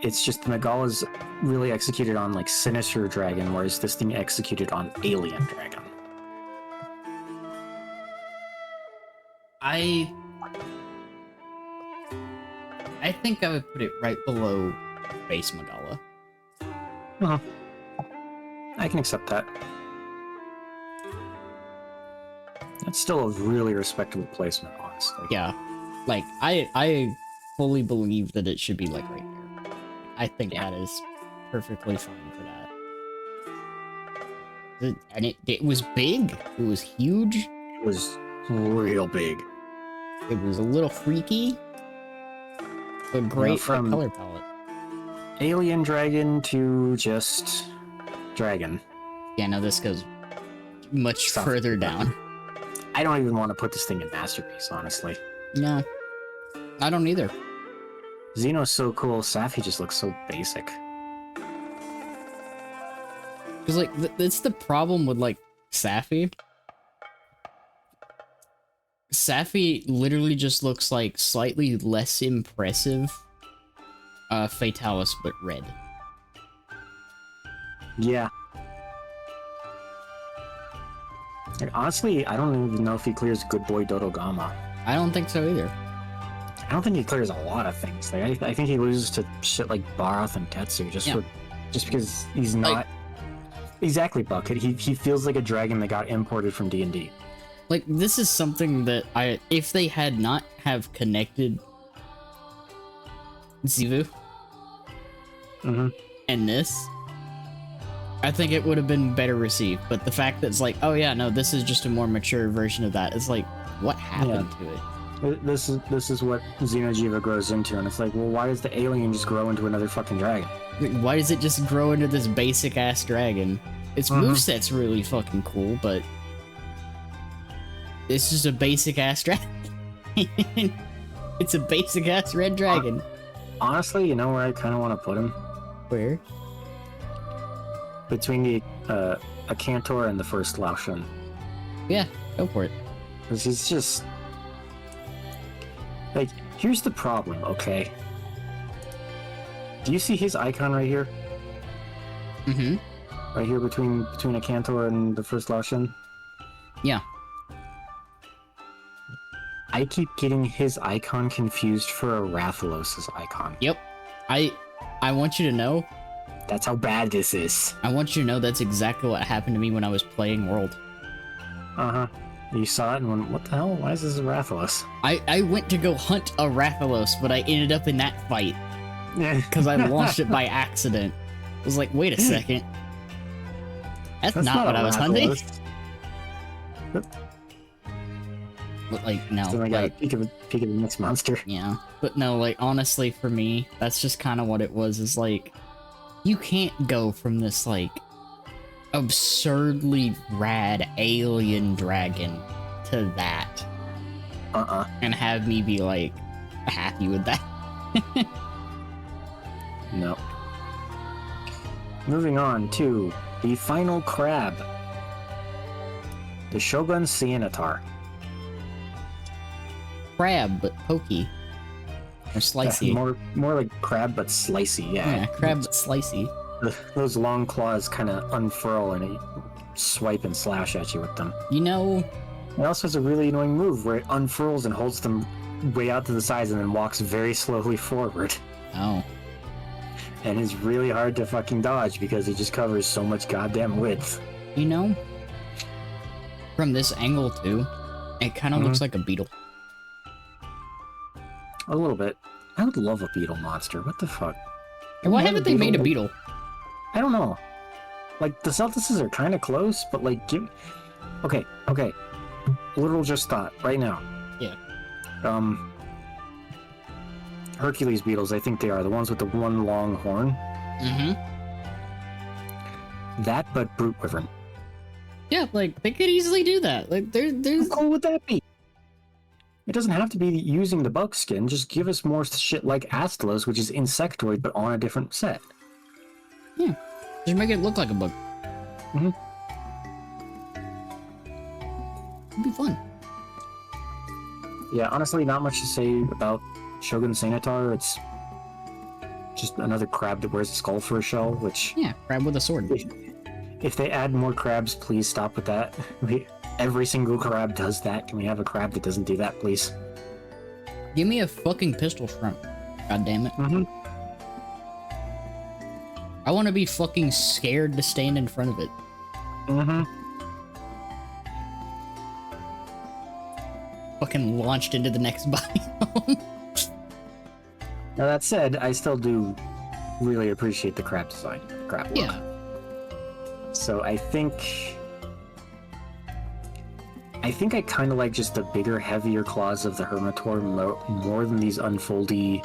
[SPEAKER 2] It's just the Magalas really executed on like Sinister Dragon, whereas this thing executed on Alien Dragon.
[SPEAKER 1] I think I would put it right below Base Magala.
[SPEAKER 2] Uh-huh. I can accept that. That's still a really respectable placement, honestly.
[SPEAKER 1] Yeah. Like I fully believe that it should be like right there. I think
[SPEAKER 2] Yeah.
[SPEAKER 1] that is perfectly fine for that. And it was big. It was huge.
[SPEAKER 2] It was real big.
[SPEAKER 1] It was a little freaky. But great
[SPEAKER 2] from-
[SPEAKER 1] color palette.
[SPEAKER 2] Alien Dragon to just Dragon.
[SPEAKER 1] Yeah, no, this goes much
[SPEAKER 2] Stuff.
[SPEAKER 1] further down.
[SPEAKER 2] I don't even want to put this thing in Masterpiece, honestly.
[SPEAKER 1] No, I don't either.
[SPEAKER 2] Xeno's so cool, Safi just looks so basic.
[SPEAKER 1] Because, like, that's the problem with, like, Safi. Safi literally just looks like slightly less impressive Fatalis, but red.
[SPEAKER 2] Yeah. Like, honestly, I don't even know if he clears Good Boy Dodogama.
[SPEAKER 1] I don't think so either.
[SPEAKER 2] I don't think he clears a lot of things. Like, I think he loses to shit like Barath and Tetsu just because he's not...
[SPEAKER 1] Like-
[SPEAKER 2] exactly, Bucket. He feels like a dragon that got imported from D&D.
[SPEAKER 1] Like, this is something that if they had not have connected Zivu
[SPEAKER 2] Mm-hmm.
[SPEAKER 1] and this, I think it would have been better received. But the fact that it's like, oh yeah, no, this is just a more mature version of that. It's like, what happened to it?
[SPEAKER 2] This is what Xenojiva grows into, and it's like, well, why does the alien just grow into another fucking dragon?
[SPEAKER 1] Like, why does it just grow into this basic ass dragon? Its moveset's really fucking cool, but it's just a basic ass dragon. It's a basic ass red dragon.
[SPEAKER 2] Honestly, you know where I kind of want to put him?
[SPEAKER 1] Where?
[SPEAKER 2] Between the a Cantor and the first Laoshan.
[SPEAKER 1] Yeah, go for it.
[SPEAKER 2] Because he's just... Like, here's the problem, okay? Do you see his icon right here?
[SPEAKER 1] Mm-hmm.
[SPEAKER 2] Right here between a Cantor and the first Laoshin?
[SPEAKER 1] Yeah.
[SPEAKER 2] I keep getting his icon confused for a Rathalos' icon.
[SPEAKER 1] Yep. I want you to know.
[SPEAKER 2] That's how bad this is.
[SPEAKER 1] I want you to know that's exactly what happened to me when I was playing World.
[SPEAKER 2] Uh-huh. You saw it and went, what the hell? Why is this a Rathalos?
[SPEAKER 1] I went to go hunt a Rathalos, but I ended up in that fight. Because I launched it by accident. I was like, wait a second. That's not what I was hunting. But like, no.
[SPEAKER 2] So I got
[SPEAKER 1] like,
[SPEAKER 2] a peek of the next monster.
[SPEAKER 1] yeah. But no, like, honestly, for me, that's just kind of what it was, is like, you can't go from this, like, absurdly rad alien dragon to that. And have me be, like, happy with that.
[SPEAKER 2] No. Moving on to the final crab. The Shogun Ceanataur.
[SPEAKER 1] Crab, but pokey. Or slicey.
[SPEAKER 2] More like crab, but slicey, yeah.
[SPEAKER 1] Yeah, crab, but slicey.
[SPEAKER 2] Those long claws kind of unfurl and it swipe and slash at you with them.
[SPEAKER 1] You know...
[SPEAKER 2] It also has a really annoying move where it unfurls and holds them way out to the sides and then walks very slowly forward.
[SPEAKER 1] Oh.
[SPEAKER 2] And it's really hard to fucking dodge because it just covers so much goddamn width.
[SPEAKER 1] You know, from this angle too, it kind of looks like a beetle.
[SPEAKER 2] A little bit. I would love a beetle monster. What the fuck?
[SPEAKER 1] Why haven't they made a beetle?
[SPEAKER 2] I don't know. Like, the Celtices are kind of close, but like, Okay. Literal just thought, right now.
[SPEAKER 1] Yeah.
[SPEAKER 2] Hercules beetles, I think they are. The ones with the one long horn.
[SPEAKER 1] Mm-hmm.
[SPEAKER 2] That, but brute wyvern.
[SPEAKER 1] Yeah, like, they could easily do that. Like, there's...
[SPEAKER 2] How cool would that be? It doesn't have to be using the bug skin. Just give us more shit like Astalos, which is insectoid, but on a different set.
[SPEAKER 1] Yeah. Just make it look like a bug.
[SPEAKER 2] Mm-hmm.
[SPEAKER 1] It'd be fun.
[SPEAKER 2] Yeah, honestly, not much to say about Shogun Ceanataur. It's just another crab that wears a skull for a shell, which...
[SPEAKER 1] Yeah, crab with a sword.
[SPEAKER 2] If they add more crabs, please stop with that. Every single crab does that. Can we have a crab that doesn't do that, please?
[SPEAKER 1] Give me a fucking pistol shrimp. God damn it.
[SPEAKER 2] Mm-hmm.
[SPEAKER 1] I want to be fucking scared to stand in front of it.
[SPEAKER 2] Mm-hmm.
[SPEAKER 1] Fucking launched into the next biome.
[SPEAKER 2] Now that said, I still do really appreciate the crab design. Crab look.
[SPEAKER 1] Yeah.
[SPEAKER 2] So I think I kind of like just the bigger, heavier claws of the Hermitaur more than these unfoldy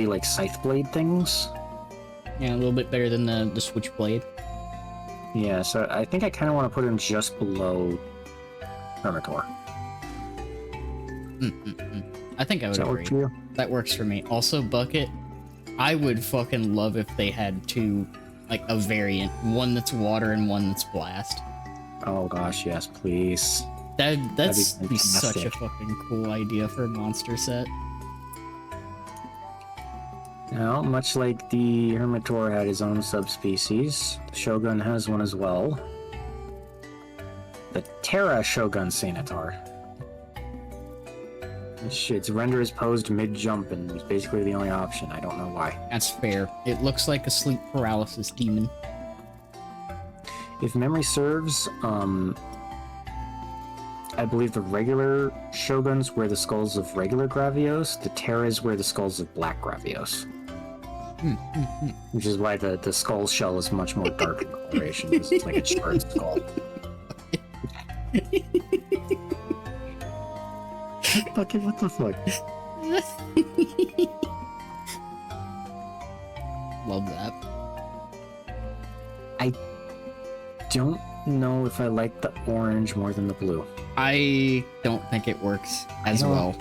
[SPEAKER 2] like scythe blade things.
[SPEAKER 1] Yeah, a little bit better than the switchblade.
[SPEAKER 2] Yeah, so I think I kind of want to put him just below Hermitaur.
[SPEAKER 1] I think I would
[SPEAKER 2] Does that
[SPEAKER 1] agree.
[SPEAKER 2] work for you?
[SPEAKER 1] That works for me. Also, Bucket, I would fucking love if they had two, like, a variant. One that's water and one that's blast.
[SPEAKER 2] Oh gosh, yes, please.
[SPEAKER 1] That'd be such a
[SPEAKER 2] fantastic.
[SPEAKER 1] fucking cool idea for a monster set.
[SPEAKER 2] Now, much like the Hermitaur had his own subspecies, the Shogun has one as well. The Terra Shogun Ceanataur. Its render is posed mid-jump and is basically the only option. I don't know why.
[SPEAKER 1] That's fair. It looks like a sleep paralysis demon.
[SPEAKER 2] If memory serves, I believe the regular Shoguns wear the skulls of regular Gravios, the Terras wear the skulls of black Gravios. Which is why the skull shell is much more dark in coloration. It's like a charred skull. Fucking what the fuck?
[SPEAKER 1] Love that.
[SPEAKER 2] I don't know if I like the orange more than the blue.
[SPEAKER 1] I don't think it works as well.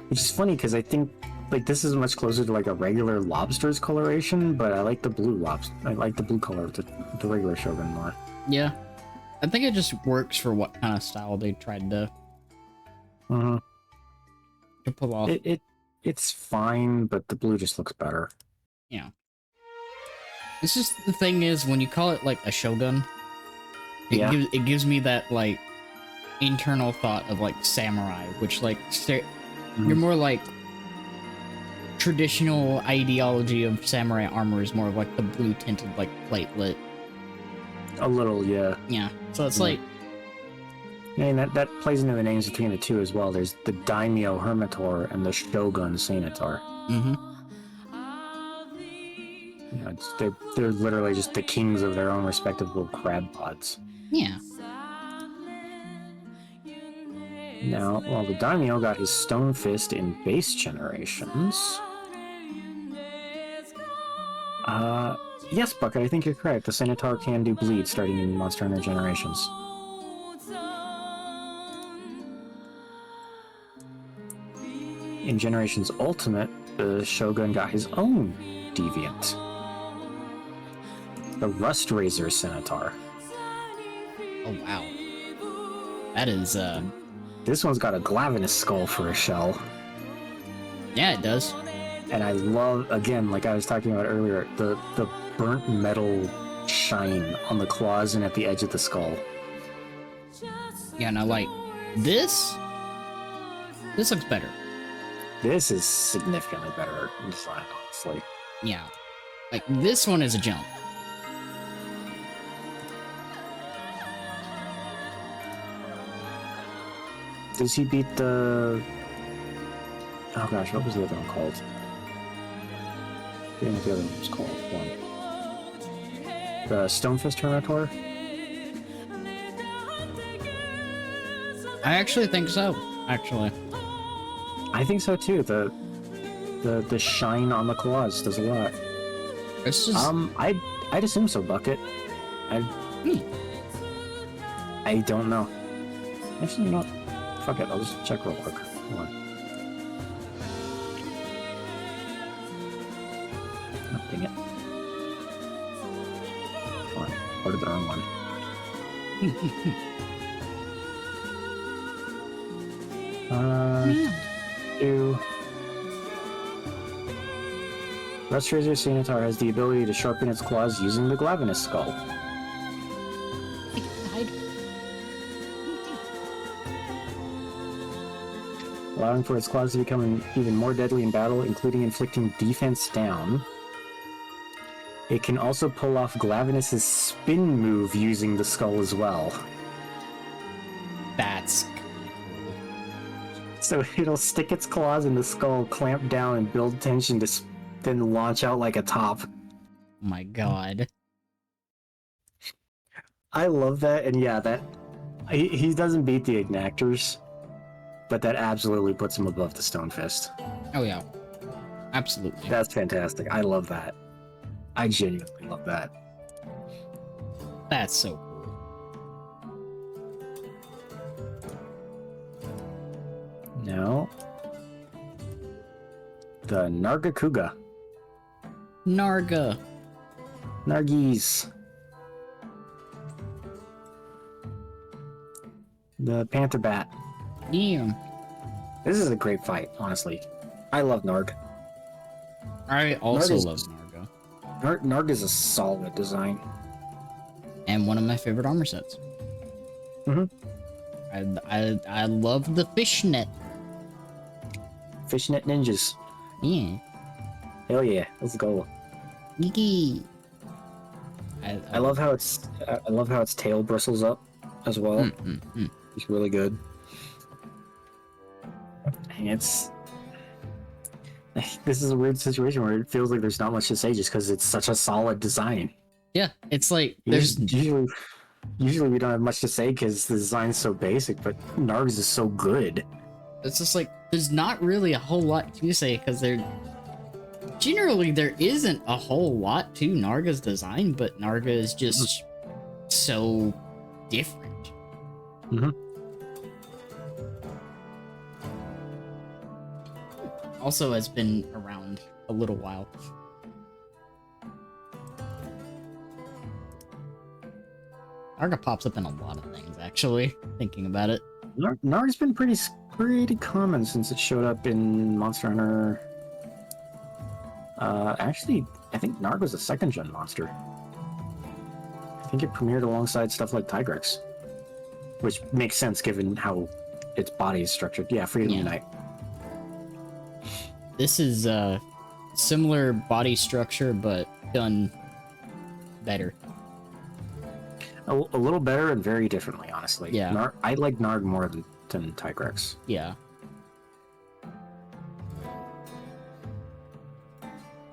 [SPEAKER 2] Which is funny because I think like this is much closer to like a regular lobster's coloration, but I like the blue lobster. I like the blue color of the regular Shogun more.
[SPEAKER 1] Yeah. I think it just works for what kind of style they tried to
[SPEAKER 2] Mm-hmm.
[SPEAKER 1] pull off.
[SPEAKER 2] It's fine, but the blue just looks better.
[SPEAKER 1] Yeah. It's just the thing is when you call it like a shogun, it gives me that like internal thought of like samurai, which like you're more like traditional ideology of samurai armor is more of like the blue tinted like platelet.
[SPEAKER 2] A little, yeah.
[SPEAKER 1] Yeah. So it's like
[SPEAKER 2] And that plays into the names between the two as well. There's the Daimyo Hermitor and the Shogun Senator.
[SPEAKER 1] mm-hmm.
[SPEAKER 2] You know, they're literally just the kings of their own respective little crab pods.
[SPEAKER 1] Yeah.
[SPEAKER 2] Now, while the Daimyo got his Stone Fist in base generations... yes, Bucket, I think you're correct. The Senator can do bleed starting in Monster Hunter Generations. In Generations Ultimate, the Shogun got his own deviant. The Rust Razor Senator.
[SPEAKER 1] Oh wow. That is
[SPEAKER 2] This one's got a Glavenus skull for a shell.
[SPEAKER 1] yeah, it does.
[SPEAKER 2] And I love, again, like I was talking about earlier, the burnt metal shine on the claws and at the edge of the skull.
[SPEAKER 1] Yeah, no, like this looks better.
[SPEAKER 2] This is significantly better design, honestly.
[SPEAKER 1] Yeah. Like this one is a jump.
[SPEAKER 2] Does he beat the... Oh gosh, what was the other one called? I forget what the other one was called. The Stonefist Hermitor?
[SPEAKER 1] I actually think so. Actually.
[SPEAKER 2] I think so too. The shine on the claws does a lot.
[SPEAKER 1] It's just
[SPEAKER 2] I'd assume so, Bucket. I don't know. Actually, you know what? Fuck it, I'll just check real quick. Hold on. Oh, dang it. Hold on. Ordered the wrong one. Two. Rust Razor Senator has the ability to sharpen its claws using the Glavenus skull. Allowing for its claws to become even more deadly in battle, including inflicting defense down. It can also pull off Glavenus' spin move using the skull as well.
[SPEAKER 1] that's
[SPEAKER 2] So it'll stick its claws in the skull, clamp down, and build tension to then launch out like a top.
[SPEAKER 1] oh my god.
[SPEAKER 2] I love that, and yeah, that he doesn't beat the Ignactors, but that absolutely puts him above the Stonefist.
[SPEAKER 1] Oh yeah. Absolutely.
[SPEAKER 2] That's fantastic. I love that. I genuinely love that.
[SPEAKER 1] That's so cool.
[SPEAKER 2] Now, the Nargacuga.
[SPEAKER 1] Narga.
[SPEAKER 2] Nargis. The Panther Bat.
[SPEAKER 1] Yeah.
[SPEAKER 2] This is a great fight, honestly. I love Narg.
[SPEAKER 1] I also
[SPEAKER 2] Narga's-
[SPEAKER 1] love Narga.
[SPEAKER 2] Narg is a solid design.
[SPEAKER 1] And one of my favorite armor sets.
[SPEAKER 2] Mhm.
[SPEAKER 1] I love the fishnet.
[SPEAKER 2] Fishnet Ninjas.
[SPEAKER 1] Yeah.
[SPEAKER 2] Hell yeah, let's go.
[SPEAKER 1] Geeky.
[SPEAKER 2] I love how its tail bristles up as well. It's really good. And this is a weird situation where it feels like there's not much to say just because it's such a solid design.
[SPEAKER 1] Yeah, it's like there's
[SPEAKER 2] Usually we don't have much to say because the design's so basic, but Narg's is so good.
[SPEAKER 1] it's just like there's not really a whole lot to say because there isn't a whole lot to Narga's design, but Narga is just so different. Also has been around a little while. Narga pops up in a lot of things, actually, thinking about it.
[SPEAKER 2] Narg's been pretty common since it showed up in Monster Hunter. Actually, I think Narg was a second-gen monster. I think it premiered alongside stuff like Tigrex, which makes sense given how its body is structured. Yeah, Freedom Unite.
[SPEAKER 1] This is similar body structure, but done better.
[SPEAKER 2] A little better and very differently, honestly.
[SPEAKER 1] Yeah.
[SPEAKER 2] I like Narg more than Tigrex.
[SPEAKER 1] Yeah.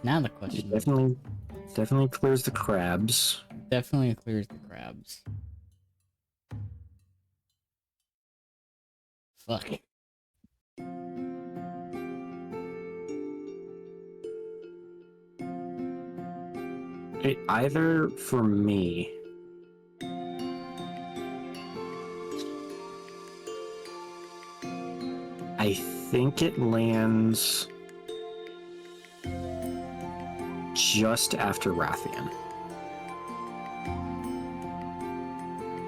[SPEAKER 1] Now the question.
[SPEAKER 2] Definitely clears the crabs.
[SPEAKER 1] Definitely clears the crabs. Fuck.
[SPEAKER 2] Either for me. I think it lands just after Rathian.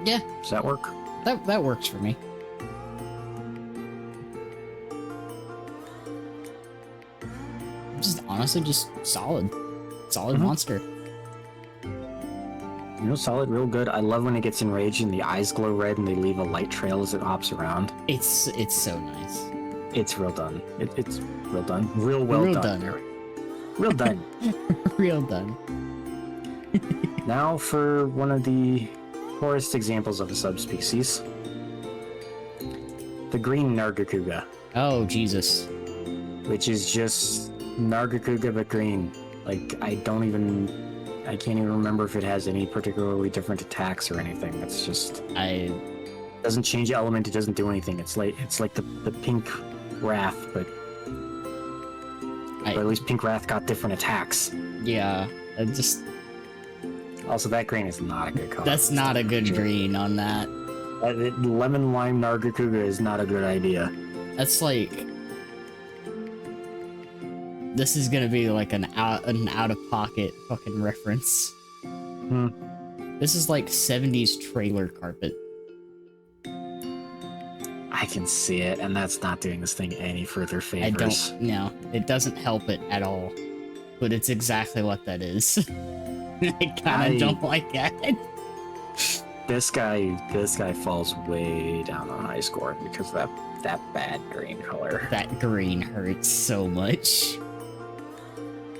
[SPEAKER 1] Yeah,
[SPEAKER 2] Does that work?
[SPEAKER 1] that works for me. Just honestly, just solid monster.
[SPEAKER 2] You know, solid, real good. I love when it gets enraged and the eyes glow red and they leave a light trail as it hops around.
[SPEAKER 1] It's so nice.
[SPEAKER 2] It's real done. It's real done. Real well
[SPEAKER 1] Real
[SPEAKER 2] done.
[SPEAKER 1] done.
[SPEAKER 2] Real done.
[SPEAKER 1] Real done.
[SPEAKER 2] Now for one of the poorest examples of a subspecies. The green Nargacuga,
[SPEAKER 1] Oh Jesus.
[SPEAKER 2] which is just Nargacuga but green. Like, I can't even remember if it has any particularly different attacks or anything. It's just doesn't change the element, it doesn't do anything. It's like the pink Wrath, but at least Pink Wrath got different attacks.
[SPEAKER 1] Yeah.
[SPEAKER 2] Also, that green is not a good color.
[SPEAKER 1] That's not a good green on that.
[SPEAKER 2] Lemon Lime Nargacuga is not a good idea.
[SPEAKER 1] That's like, this is gonna be like an out of pocket fucking reference. This is like 70s trailer carpet.
[SPEAKER 2] I can see it, and that's not doing this thing any further favors.
[SPEAKER 1] No, it doesn't help it at all. But it's exactly what that is. I kinda don't like it.
[SPEAKER 2] This guy falls way down on high score because of that bad green color.
[SPEAKER 1] That green hurts so much.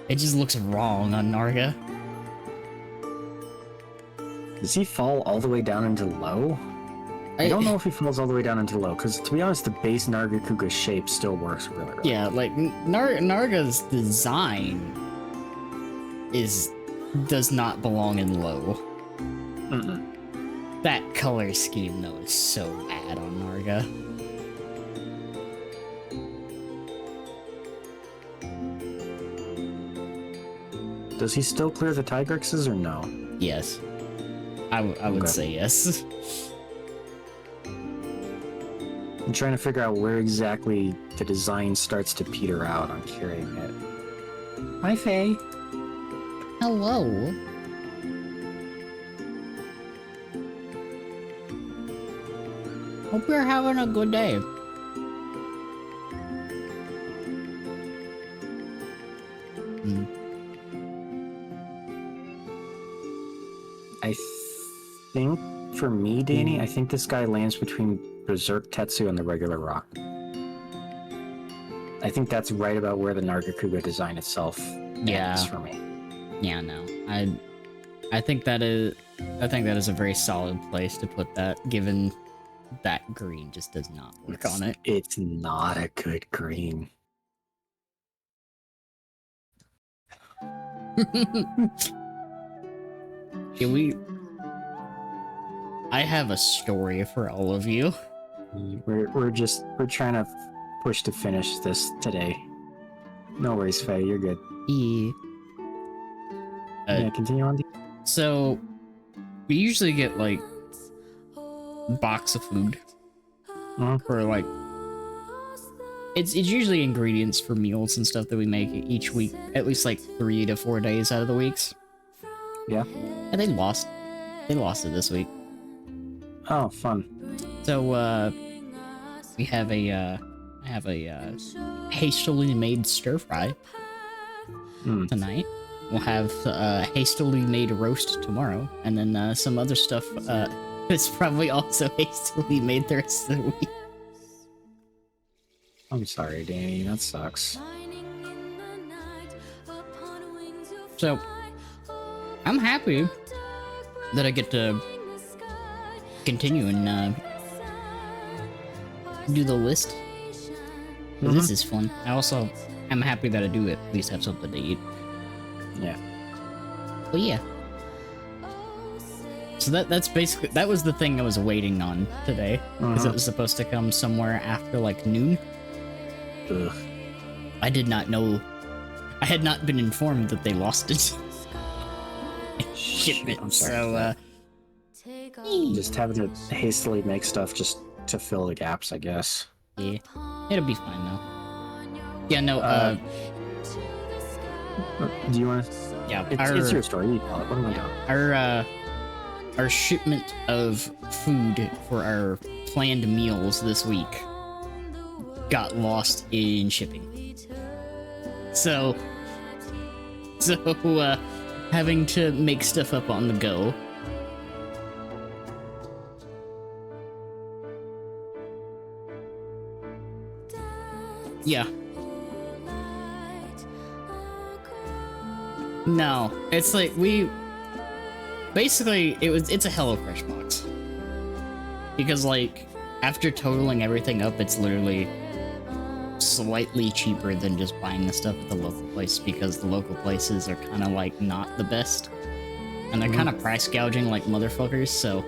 [SPEAKER 1] It just looks wrong on Narga.
[SPEAKER 2] Does he fall all the way down into low? I don't know if he falls all the way down into low, because to be honest, the base Nargacuga shape still works really well.
[SPEAKER 1] Yeah, like Narga's design does not belong in low. That color scheme though is so bad on Narga.
[SPEAKER 2] Does he still clear the Tigrexes or no?
[SPEAKER 1] Yes. I would say yes.
[SPEAKER 2] I'm trying to figure out where exactly the design starts to peter out on carrying it. Hi, Faye.
[SPEAKER 1] Hello. Hope you're having a good day.
[SPEAKER 2] I think, for me, Danny, I think this guy lands between Berserk Tetsu and the regular rock. I think that's right about where the Nargacuga design itself ends for me.
[SPEAKER 1] Yeah, no. I think that is a very solid place to put that, given that green just does not work on it.
[SPEAKER 2] It's not a good green.
[SPEAKER 1] I have a story for all of you.
[SPEAKER 2] We're trying to push to finish this today. No worries, Faye, you're good. Yeah, continue on.
[SPEAKER 1] So, we usually get like box of food for like it's usually ingredients for meals and stuff that we make each week, at least like 3 to 4 days out of the weeks.
[SPEAKER 2] Yeah.
[SPEAKER 1] And they lost it this week.
[SPEAKER 2] Oh, fun.
[SPEAKER 1] So, we have I have a hastily made stir fry tonight. We'll have a hastily made roast tomorrow, and then some other stuff that's probably also hastily made the rest of the week.
[SPEAKER 2] I'm sorry, Danny. That sucks.
[SPEAKER 1] So, I'm happy that I get to continue and do the list. This is fun. I also am happy that I do at least have something to eat.
[SPEAKER 2] Yeah.
[SPEAKER 1] But yeah. So that's basically, that was the thing I was waiting on today, because it was supposed to come somewhere after like noon.
[SPEAKER 2] Ugh.
[SPEAKER 1] I did not know. I had not been informed that they lost it. Shipment.
[SPEAKER 2] I'm sorry.
[SPEAKER 1] So
[SPEAKER 2] Just having to hastily make stuff just to fill the gaps, I guess.
[SPEAKER 1] yeah, it'll be fine though. Yeah, no.
[SPEAKER 2] Do you want to?
[SPEAKER 1] Yeah,
[SPEAKER 2] It's your story. You tell it. What am I doing?
[SPEAKER 1] Our shipment of food for our planned meals this week got lost in shipping. So having to make stuff up on the go. Yeah. No, it's like basically it's a HelloFresh box. Because like after totaling everything up, it's literally slightly cheaper than just buying the stuff at the local place, because the local places are kind of like not the best. And they're kind of price gouging like motherfuckers, so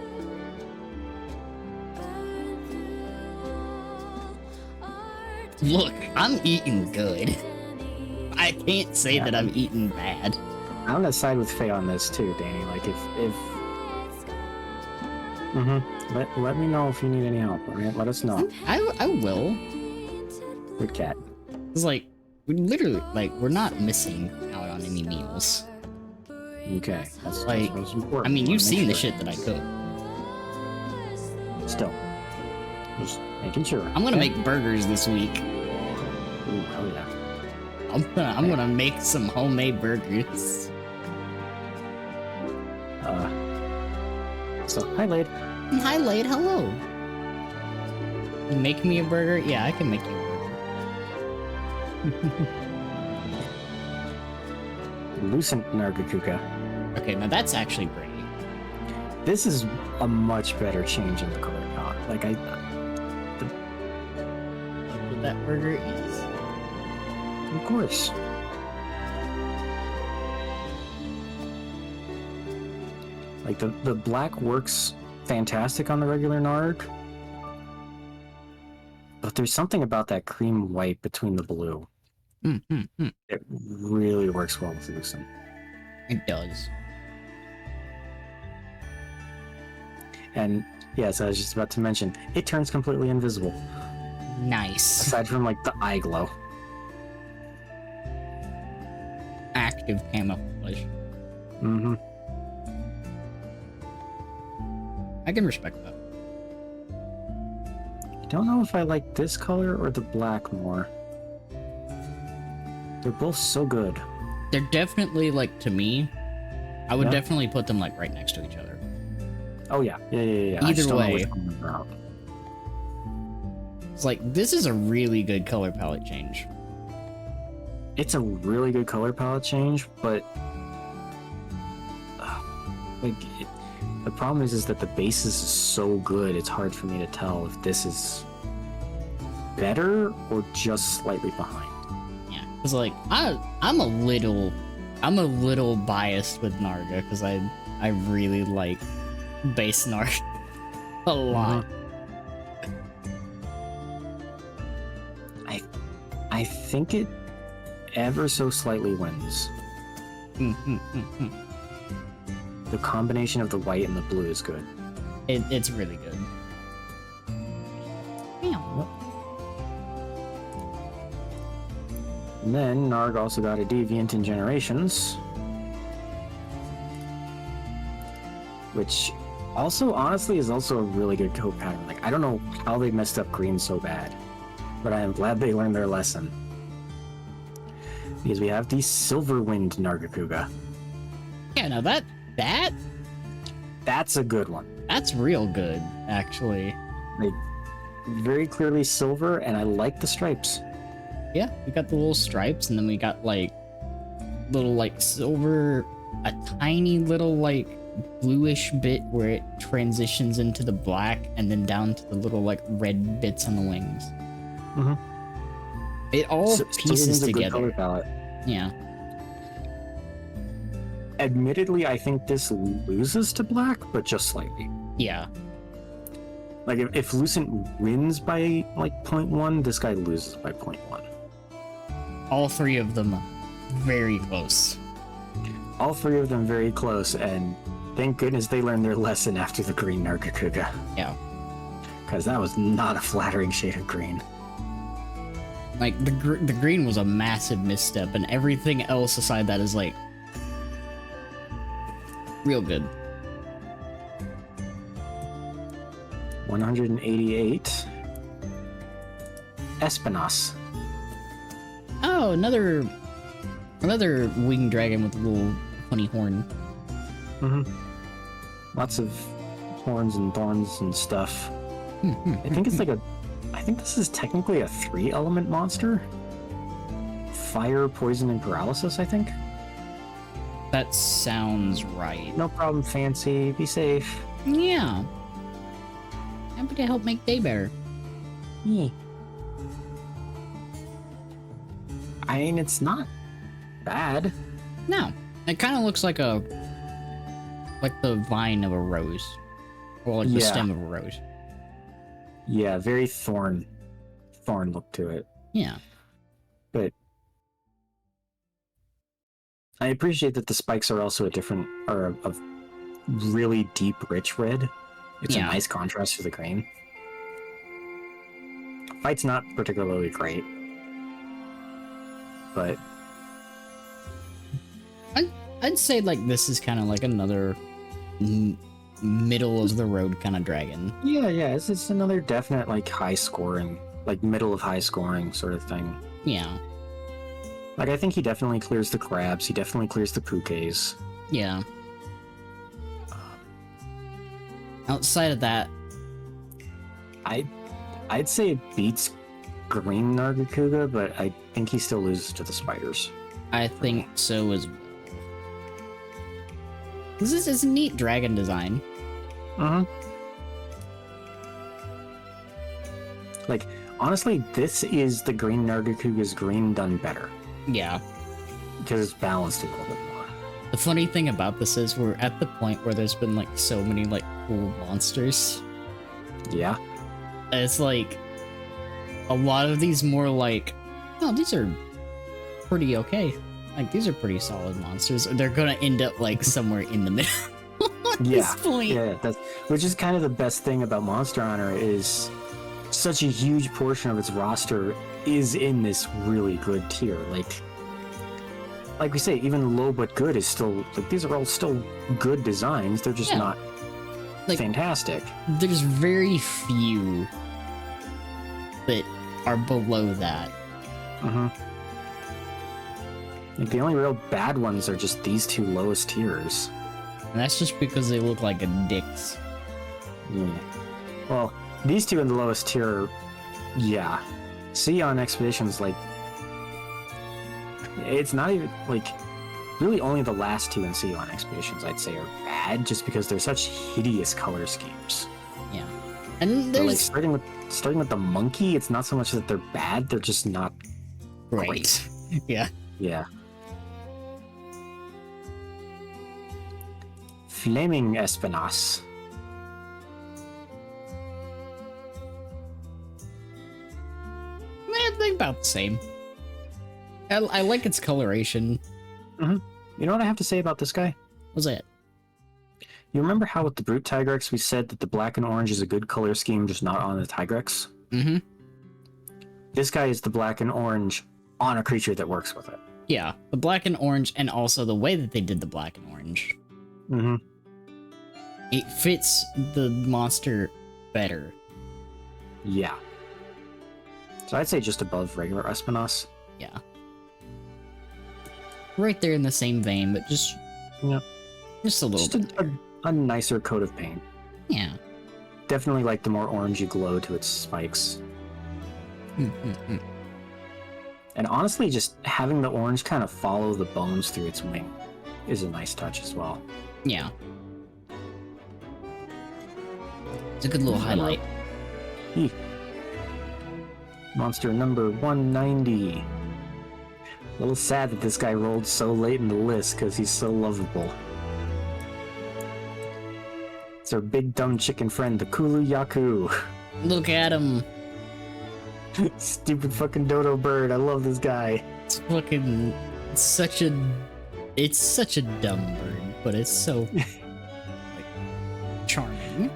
[SPEAKER 1] look, I'm eating good. I can't say that I'm eating bad.
[SPEAKER 2] I'm gonna side with Faye on this too, Danny. Like if let me know if you need any help. All right, let us know.
[SPEAKER 1] I will.
[SPEAKER 2] Good cat.
[SPEAKER 1] It's like we literally we're not missing out on any meals.
[SPEAKER 2] Okay, that's
[SPEAKER 1] Like,
[SPEAKER 2] what's important.
[SPEAKER 1] I mean, you've
[SPEAKER 2] Wanna make
[SPEAKER 1] seen the
[SPEAKER 2] sure.
[SPEAKER 1] shit that I cook.
[SPEAKER 2] Still, just making sure.
[SPEAKER 1] I'm gonna make burgers this week.
[SPEAKER 2] Ooh, hell yeah.
[SPEAKER 1] I'm gonna make some homemade burgers.
[SPEAKER 2] So hi, Lade.
[SPEAKER 1] Hi, Lade. Hello. You make me a burger? Yeah, I can make you a burger.
[SPEAKER 2] Lucent Nargacuca.
[SPEAKER 1] Okay, now that's actually pretty.
[SPEAKER 2] This is a much better change in the color palette. Like
[SPEAKER 1] Look what that burger is.
[SPEAKER 2] of course. Like the black works fantastic on the regular Narg, but there's something about that cream white between the blue. It really works well with Lucent.
[SPEAKER 1] It does.
[SPEAKER 2] And yes, I was just about to mention, it turns completely invisible.
[SPEAKER 1] Nice.
[SPEAKER 2] Aside from like the eye glow.
[SPEAKER 1] Active camouflage.
[SPEAKER 2] Mm-hmm.
[SPEAKER 1] I can respect that.
[SPEAKER 2] I don't know if I like this color or the black more. They're both so good.
[SPEAKER 1] They're definitely like, to me, I would
[SPEAKER 2] Yeah.
[SPEAKER 1] definitely put them like right next to each other.
[SPEAKER 2] Oh yeah. Yeah. I
[SPEAKER 1] Either
[SPEAKER 2] just don't know
[SPEAKER 1] way.
[SPEAKER 2] which one they're out.
[SPEAKER 1] It's like, this is a really good color palette change.
[SPEAKER 2] It's a really good color palette change, but the problem is that the basis is so good. It's hard for me to tell if this is better or just slightly behind.
[SPEAKER 1] Yeah, because like I'm a little biased with Narga because I really like base Narga a lot.
[SPEAKER 2] I think it ever so slightly wins. The combination of the white and the blue is good.
[SPEAKER 1] It's really good.
[SPEAKER 2] And then Narg also got a deviant in Generations, which Also, honestly, is also a really good coat pattern. Like, I don't know how they messed up green so bad, but I am glad they learned their lesson. Because we have the Silverwind Nargacuga.
[SPEAKER 1] Yeah, now
[SPEAKER 2] That's a good one.
[SPEAKER 1] that's real good, actually.
[SPEAKER 2] Like, very clearly silver, and I like the stripes.
[SPEAKER 1] Yeah, we got the little stripes, and then we got like little like silver, a tiny little like bluish bit where it transitions into the black, and then down to the little like red bits on the wings.
[SPEAKER 2] Mm-hmm.
[SPEAKER 1] It all pieces
[SPEAKER 2] a good
[SPEAKER 1] together.
[SPEAKER 2] color palette.
[SPEAKER 1] Yeah.
[SPEAKER 2] Admittedly, I think this loses to black, but just slightly.
[SPEAKER 1] Yeah.
[SPEAKER 2] Like, if Lucent wins by, like, 0.1, this guy loses by 0.1.
[SPEAKER 1] All three of them very close.
[SPEAKER 2] All three of them very close, and thank goodness they learned their lesson after the green Nargacuga.
[SPEAKER 1] Yeah.
[SPEAKER 2] Because that was not a flattering shade of green.
[SPEAKER 1] Like, the green was a massive misstep, and everything else aside that is, like, real good.
[SPEAKER 2] 188. Espinas.
[SPEAKER 1] Oh, another winged dragon with a little funny horn.
[SPEAKER 2] Mm-hmm. Lots of horns and thorns and stuff. I think it's like I think this is technically a 3-element monster. Fire, poison, and paralysis, I think.
[SPEAKER 1] That sounds right.
[SPEAKER 2] No problem, Fancy. Be safe.
[SPEAKER 1] Yeah. Happy to help make day better.
[SPEAKER 2] Yeah. I mean, it's not bad.
[SPEAKER 1] No. It kind of looks like the vine of a rose. Or like the
[SPEAKER 2] Yeah.
[SPEAKER 1] stem of a rose.
[SPEAKER 2] Yeah, very thorn look to it.
[SPEAKER 1] Yeah.
[SPEAKER 2] But I appreciate that the spikes are also a really deep, rich red. It's
[SPEAKER 1] Yeah.
[SPEAKER 2] a nice contrast to the green. Fight's not particularly great, but
[SPEAKER 1] I'd say like this is kind of like another middle of the road kind of dragon.
[SPEAKER 2] yeah, it's another definite like high scoring, like middle of high scoring sort of thing.
[SPEAKER 1] Yeah.
[SPEAKER 2] Like, I think he definitely clears the crabs. He definitely clears the pukes.
[SPEAKER 1] Yeah. Outside of that,
[SPEAKER 2] I'd say it beats green Nargacuga, but I think he still loses to the spiders.
[SPEAKER 1] I think so as well. This is a neat dragon design.
[SPEAKER 2] Like, honestly, this is the green Nargacuga's green done better.
[SPEAKER 1] Yeah.
[SPEAKER 2] Because it's balanced a little bit more.
[SPEAKER 1] The funny thing about this is we're at the point where there's been like so many like cool monsters.
[SPEAKER 2] Yeah.
[SPEAKER 1] It's like a lot of these more like, oh, these are pretty okay. Like these are pretty solid monsters. They're gonna end up like somewhere in the middle at this point.
[SPEAKER 2] Yeah, which is kind of the best thing about Monster Hunter is such a huge portion of its roster is in this really good tier. Like we say, even low but good is still like these are all still good designs. They're just not
[SPEAKER 1] like
[SPEAKER 2] fantastic.
[SPEAKER 1] There's very few that are below that.
[SPEAKER 2] Like the only real bad ones are just these two lowest tiers.
[SPEAKER 1] And that's just because they look like dicks.
[SPEAKER 2] Yeah. Well, these two in the lowest tier, yeah. Sea on Expeditions, like, it's not even, like, really only the last two in Sea on Expeditions, I'd say, are bad, just because they're such hideous color schemes.
[SPEAKER 1] Yeah. And
[SPEAKER 2] But,
[SPEAKER 1] there's...
[SPEAKER 2] like, starting with the monkey, it's not so much that they're bad, they're just not great.
[SPEAKER 1] Yeah.
[SPEAKER 2] Yeah. Flaming Espinas.
[SPEAKER 1] They're about the same. I like its coloration.
[SPEAKER 2] You know what I have to say about this guy?
[SPEAKER 1] What's that?
[SPEAKER 2] You remember how with the Brute Tigrex we said that the black and orange is a good color scheme, just not on the Tigrex?
[SPEAKER 1] Mm-hmm.
[SPEAKER 2] This guy is the black and orange on a creature that works with it.
[SPEAKER 1] Yeah, the black and orange, and also the way that they did the black and orange. it fits the monster better.
[SPEAKER 2] Yeah. So I'd say just above regular Espinos.
[SPEAKER 1] Yeah. Right there in the same vein, but just
[SPEAKER 2] Yeah.
[SPEAKER 1] just a little
[SPEAKER 2] Just
[SPEAKER 1] bit.
[SPEAKER 2] a nicer coat of paint.
[SPEAKER 1] Yeah.
[SPEAKER 2] Definitely like the more orangey glow to its spikes. And honestly, just having the orange kind of follow the bones through its wing is a nice touch as well.
[SPEAKER 1] Yeah. It's a good little highlight.
[SPEAKER 2] Eeh. Monster number 190. A little sad that this guy rolled so late in the list because he's so lovable. It's our big dumb chicken friend, the Kulu Yaku.
[SPEAKER 1] Look at him.
[SPEAKER 2] Stupid fucking dodo bird. I love this guy.
[SPEAKER 1] It's fucking such a dumb bird, but it's so like charming.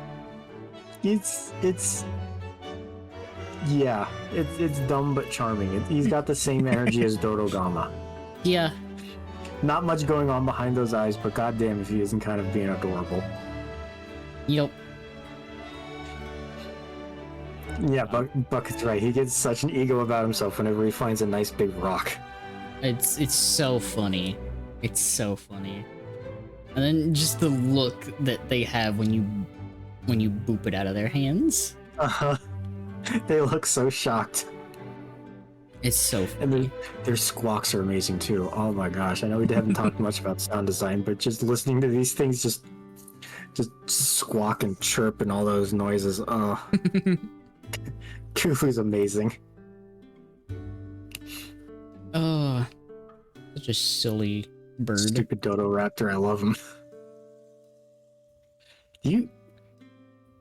[SPEAKER 2] It's dumb but charming. He's got the same energy as Dodogama.
[SPEAKER 1] Yeah.
[SPEAKER 2] Not much going on behind those eyes, but goddamn if he isn't kind of being adorable.
[SPEAKER 1] Yep.
[SPEAKER 2] Yeah, Buck is right. He gets such an ego about himself whenever he finds a nice big rock.
[SPEAKER 1] It's so funny. It's so funny. And then just the look that they have when you boop it out of their hands.
[SPEAKER 2] Uh-huh. They look so shocked.
[SPEAKER 1] It's so funny.
[SPEAKER 2] And their squawks are amazing too. Oh my gosh. I know we haven't talked much about sound design, but just listening to these things just squawk and chirp and all those noises. Oh. Kulu's amazing.
[SPEAKER 1] Oh, such a silly bird.
[SPEAKER 2] Stupid Dodo Raptor, I love him.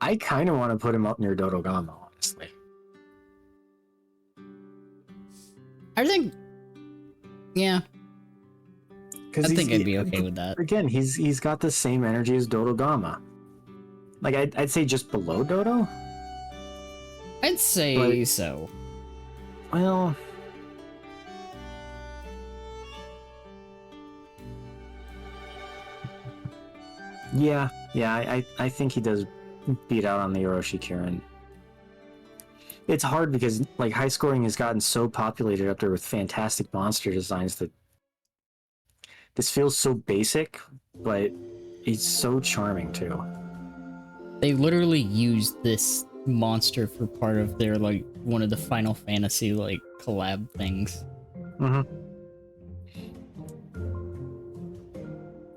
[SPEAKER 2] I kind of want to put him up near Dodogama, honestly.
[SPEAKER 1] I think, yeah, I
[SPEAKER 2] Because
[SPEAKER 1] think I'd be okay with that.
[SPEAKER 2] Again, he's got the same energy as Dodogama. Like I'd say just below Dodo.
[SPEAKER 1] I'd say so.
[SPEAKER 2] Well, yeah, I think he does beat out on the Orochi Kirin. It's hard because like high scoring has gotten so populated up there with fantastic monster designs that this feels so basic, but it's so charming too.
[SPEAKER 1] They literally used this monster for part of their like one of the Final Fantasy like collab things.
[SPEAKER 2] Mm-hmm.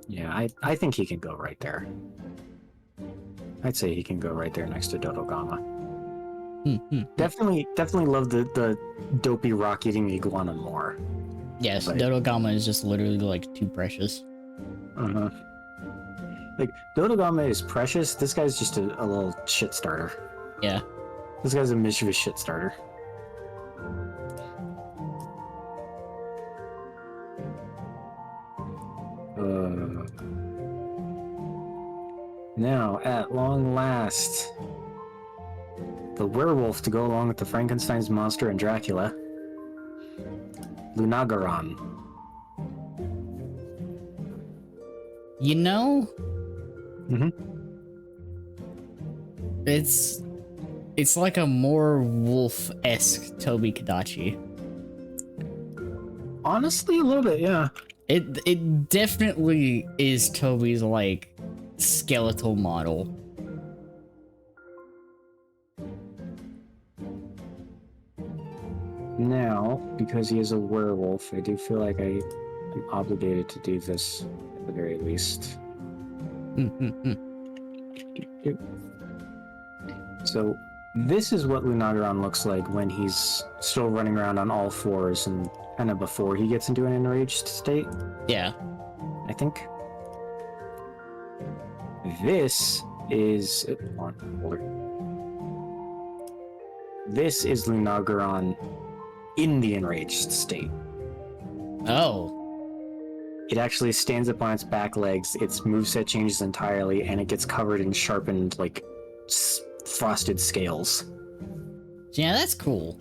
[SPEAKER 2] Yeah, I think he can go right there. I'd say he can go right there next to Dodogama. Definitely love the dopey rock-eating iguana more.
[SPEAKER 1] Yes,
[SPEAKER 2] But-
[SPEAKER 1] Dodogama is just literally like too precious.
[SPEAKER 2] Uh-huh. Like, Dodogama is precious. This guy's just a little shit starter.
[SPEAKER 1] Yeah.
[SPEAKER 2] This guy's a mischievous shit starter. Now, at long last, the werewolf to go along with the Frankenstein's monster and Dracula, Lunagaron.
[SPEAKER 1] You know,
[SPEAKER 2] Mm-hmm.
[SPEAKER 1] it's like a more wolf-esque Toby Kadachi.
[SPEAKER 2] Honestly, a little bit, yeah.
[SPEAKER 1] It definitely is Toby's like skeletal model.
[SPEAKER 2] Now, because he is a werewolf, I do feel like I am obligated to do this at the very least. So, this is what Lunagaron looks like when he's still running around on all fours and kind of before he gets into an enraged state,
[SPEAKER 1] Yeah.
[SPEAKER 2] I think. This is... hold on, hold her. This is Lunagaron in the enraged state.
[SPEAKER 1] Oh.
[SPEAKER 2] It actually stands up on its back legs, its moveset changes entirely, and it gets covered in sharpened, like, frosted scales.
[SPEAKER 1] Yeah, that's cool.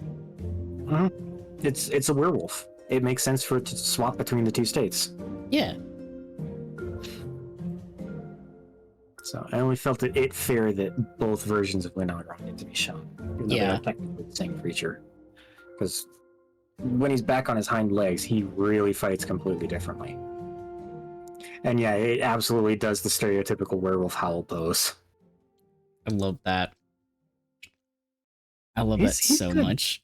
[SPEAKER 2] It's a werewolf. It makes sense for it to swap between the two states.
[SPEAKER 1] Yeah.
[SPEAKER 2] So I only felt it fair that both versions of Winogron need to be shown. Even though they
[SPEAKER 1] Yeah.
[SPEAKER 2] are technically the same creature. Because when he's back on his hind legs, he really fights completely differently. And yeah, it absolutely does the stereotypical werewolf howl pose.
[SPEAKER 1] I love that. I love
[SPEAKER 2] He's
[SPEAKER 1] that so
[SPEAKER 2] good.
[SPEAKER 1] much.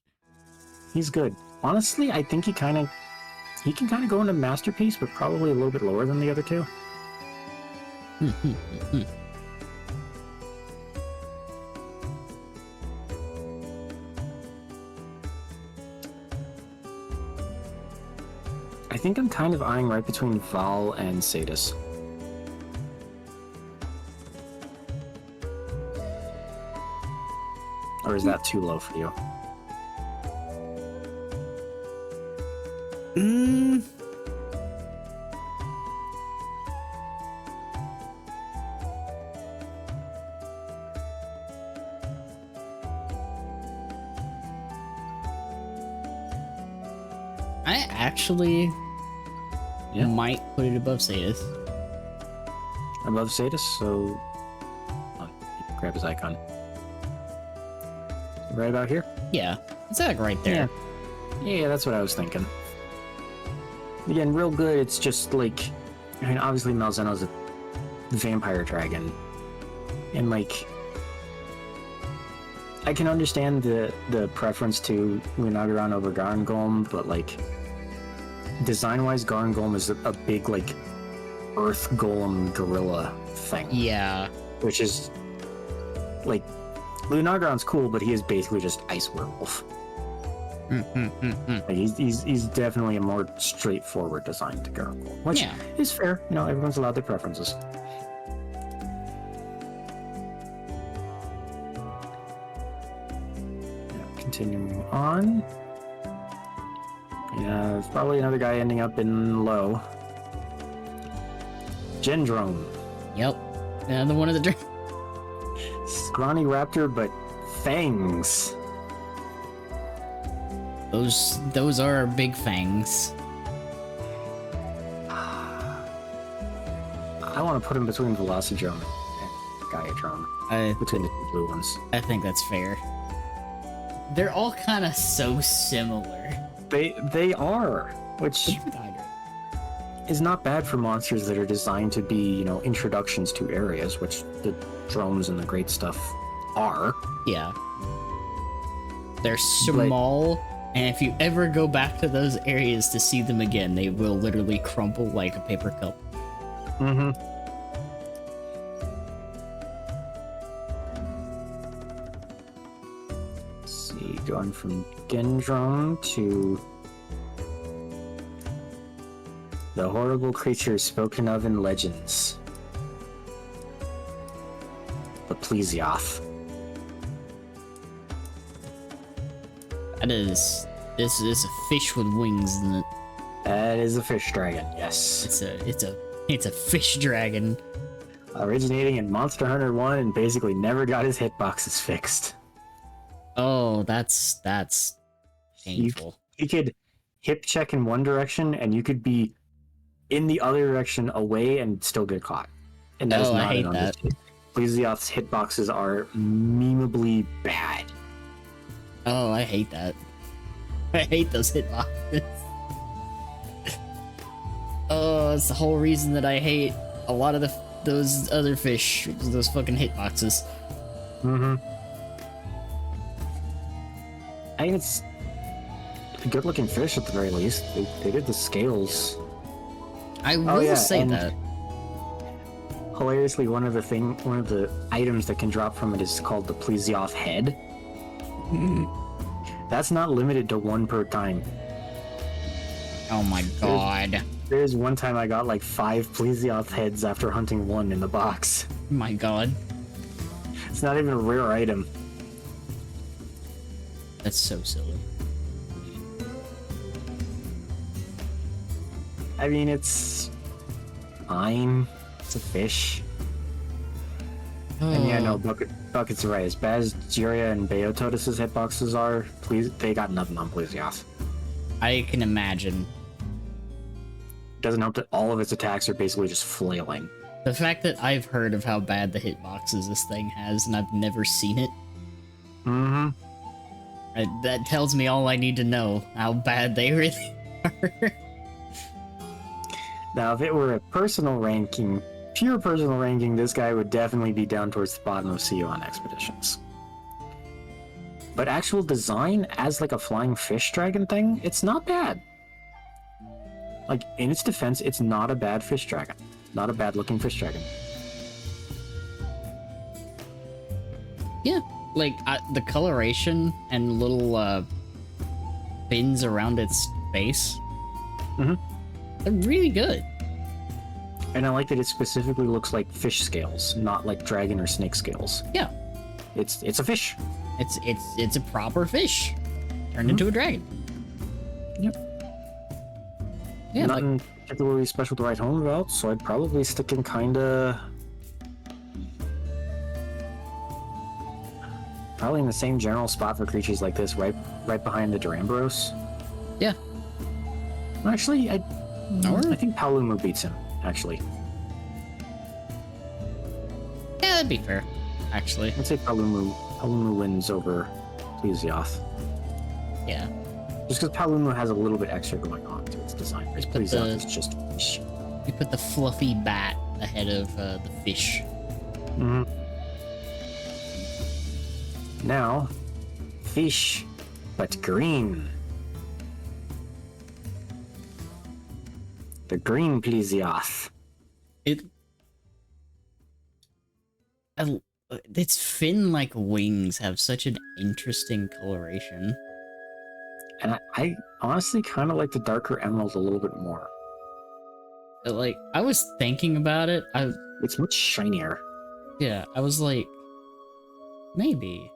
[SPEAKER 2] He's good. Honestly, I think he can kind of go into masterpiece, but probably a little bit lower than the other two. I think I'm kind of eyeing right between Val and Sadis. Or is that too low for you?
[SPEAKER 1] Mm. I actually might put it above Sadis.
[SPEAKER 2] Above Sadis, so grab his icon. Right about here?
[SPEAKER 1] Yeah, it's like right there.
[SPEAKER 2] Yeah, that's what I was thinking. Again, real good, it's just like, I mean, obviously Malzeno's a vampire dragon. And like, I can understand the preference to Lunagoran over Garngolm, but like, design-wise, Garngolm is a big, like, earth golem gorilla thing.
[SPEAKER 1] Yeah.
[SPEAKER 2] Which is, like, Lunagoran's cool, but he is basically just ice werewolf. Like, he's definitely a more straightforward design to Garngolm, which is fair. You know, everyone's allowed their preferences. Continuing on. Yeah, there's probably another guy ending up in low. Gendrome.
[SPEAKER 1] Yep. Another one of the
[SPEAKER 2] Scrawny raptor, but fangs.
[SPEAKER 1] Those are big fangs.
[SPEAKER 2] I want to put him between Velocidrome and Gaiadrome. Between the two blue ones.
[SPEAKER 1] I think that's fair. They're all kind of so similar.
[SPEAKER 2] They are, which is not bad for monsters that are designed to be, you know, introductions to areas, which the dromes and the great stuff are.
[SPEAKER 1] Yeah. They're small, and if you ever go back to those areas to see them again, they will literally crumple like a paper cup.
[SPEAKER 2] Mm-hmm. Let's see, going from Gendrome to the horrible creature spoken of in legends. The Plesioth.
[SPEAKER 1] This is a fish with wings, isn't it?
[SPEAKER 2] That is a fish dragon, yes.
[SPEAKER 1] It's a fish dragon.
[SPEAKER 2] Originating in Monster Hunter 1 and basically never got his hitboxes fixed.
[SPEAKER 1] Oh, that's painful.
[SPEAKER 2] You could hip check in one direction and you could be in the other direction away and still get caught. And that is not
[SPEAKER 1] I hate that.
[SPEAKER 2] Plesioth's hitboxes are memeably bad.
[SPEAKER 1] Oh, I hate that. I hate those hitboxes. Oh, it's the whole reason that I hate a lot of those other fish, those fucking hitboxes.
[SPEAKER 2] Mm-hmm. I mean, it's a good-looking fish at the very least. They did the scales.
[SPEAKER 1] I will say
[SPEAKER 2] and
[SPEAKER 1] that.
[SPEAKER 2] Hilariously, one of the items that can drop from it is called the Plesioth head. That's not limited to one per time.
[SPEAKER 1] Oh my god.
[SPEAKER 2] There's one time I got like 5 Plesioth heads after hunting one in the box.
[SPEAKER 1] My god.
[SPEAKER 2] It's not even a rare item.
[SPEAKER 1] That's so silly.
[SPEAKER 2] I mean, it's fine. It's a fish. And yeah, no, Bucket's right. As bad as Jiria and Beotodus' hitboxes are, they got nothing on Plesioth.
[SPEAKER 1] I can imagine.
[SPEAKER 2] Doesn't help that all of its attacks are basically just flailing.
[SPEAKER 1] The fact that I've heard of how bad the hitboxes this thing has, and I've never seen it,
[SPEAKER 2] Mm-hmm.
[SPEAKER 1] that tells me all I need to know, how bad they really are.
[SPEAKER 2] Now, if it were a personal ranking, pure personal ranking, this guy would definitely be down towards the bottom of CU on expeditions. But actual design as like a flying fish dragon thing, it's not bad. Like, in its defense, it's not a bad fish dragon. Not a bad looking fish dragon.
[SPEAKER 1] Yeah, like, the coloration and little, fins around its face.
[SPEAKER 2] Mhm.
[SPEAKER 1] They're really good.
[SPEAKER 2] And I like that it specifically looks like fish scales, not like dragon or snake scales.
[SPEAKER 1] Yeah.
[SPEAKER 2] It's a fish.
[SPEAKER 1] It's a proper fish turned into a dragon.
[SPEAKER 2] Yep.
[SPEAKER 1] Yeah,
[SPEAKER 2] Nothing particularly special to write home about, so I'd probably stick in kinda... Probably in the same general spot for creatures like this, right behind the Duramboros.
[SPEAKER 1] yeah.
[SPEAKER 2] Actually, I think Paolumu beats him, actually.
[SPEAKER 1] Yeah, that'd be fair, actually.
[SPEAKER 2] I'd say Paolumu wins over Plesioth.
[SPEAKER 1] Yeah.
[SPEAKER 2] Just because Paolumu has a little bit extra going on to its design. Whereas
[SPEAKER 1] Put
[SPEAKER 2] Plesioth
[SPEAKER 1] the-
[SPEAKER 2] is just fish.
[SPEAKER 1] We put the fluffy bat ahead of the fish.
[SPEAKER 2] Mm-hmm. Now, fish, but green. The green Plesioth.
[SPEAKER 1] Its fin-like wings have such an interesting coloration.
[SPEAKER 2] And I honestly kind of like the darker emerald a little bit more.
[SPEAKER 1] Like, I was thinking about it.
[SPEAKER 2] It's much shinier.
[SPEAKER 1] I was like, maybe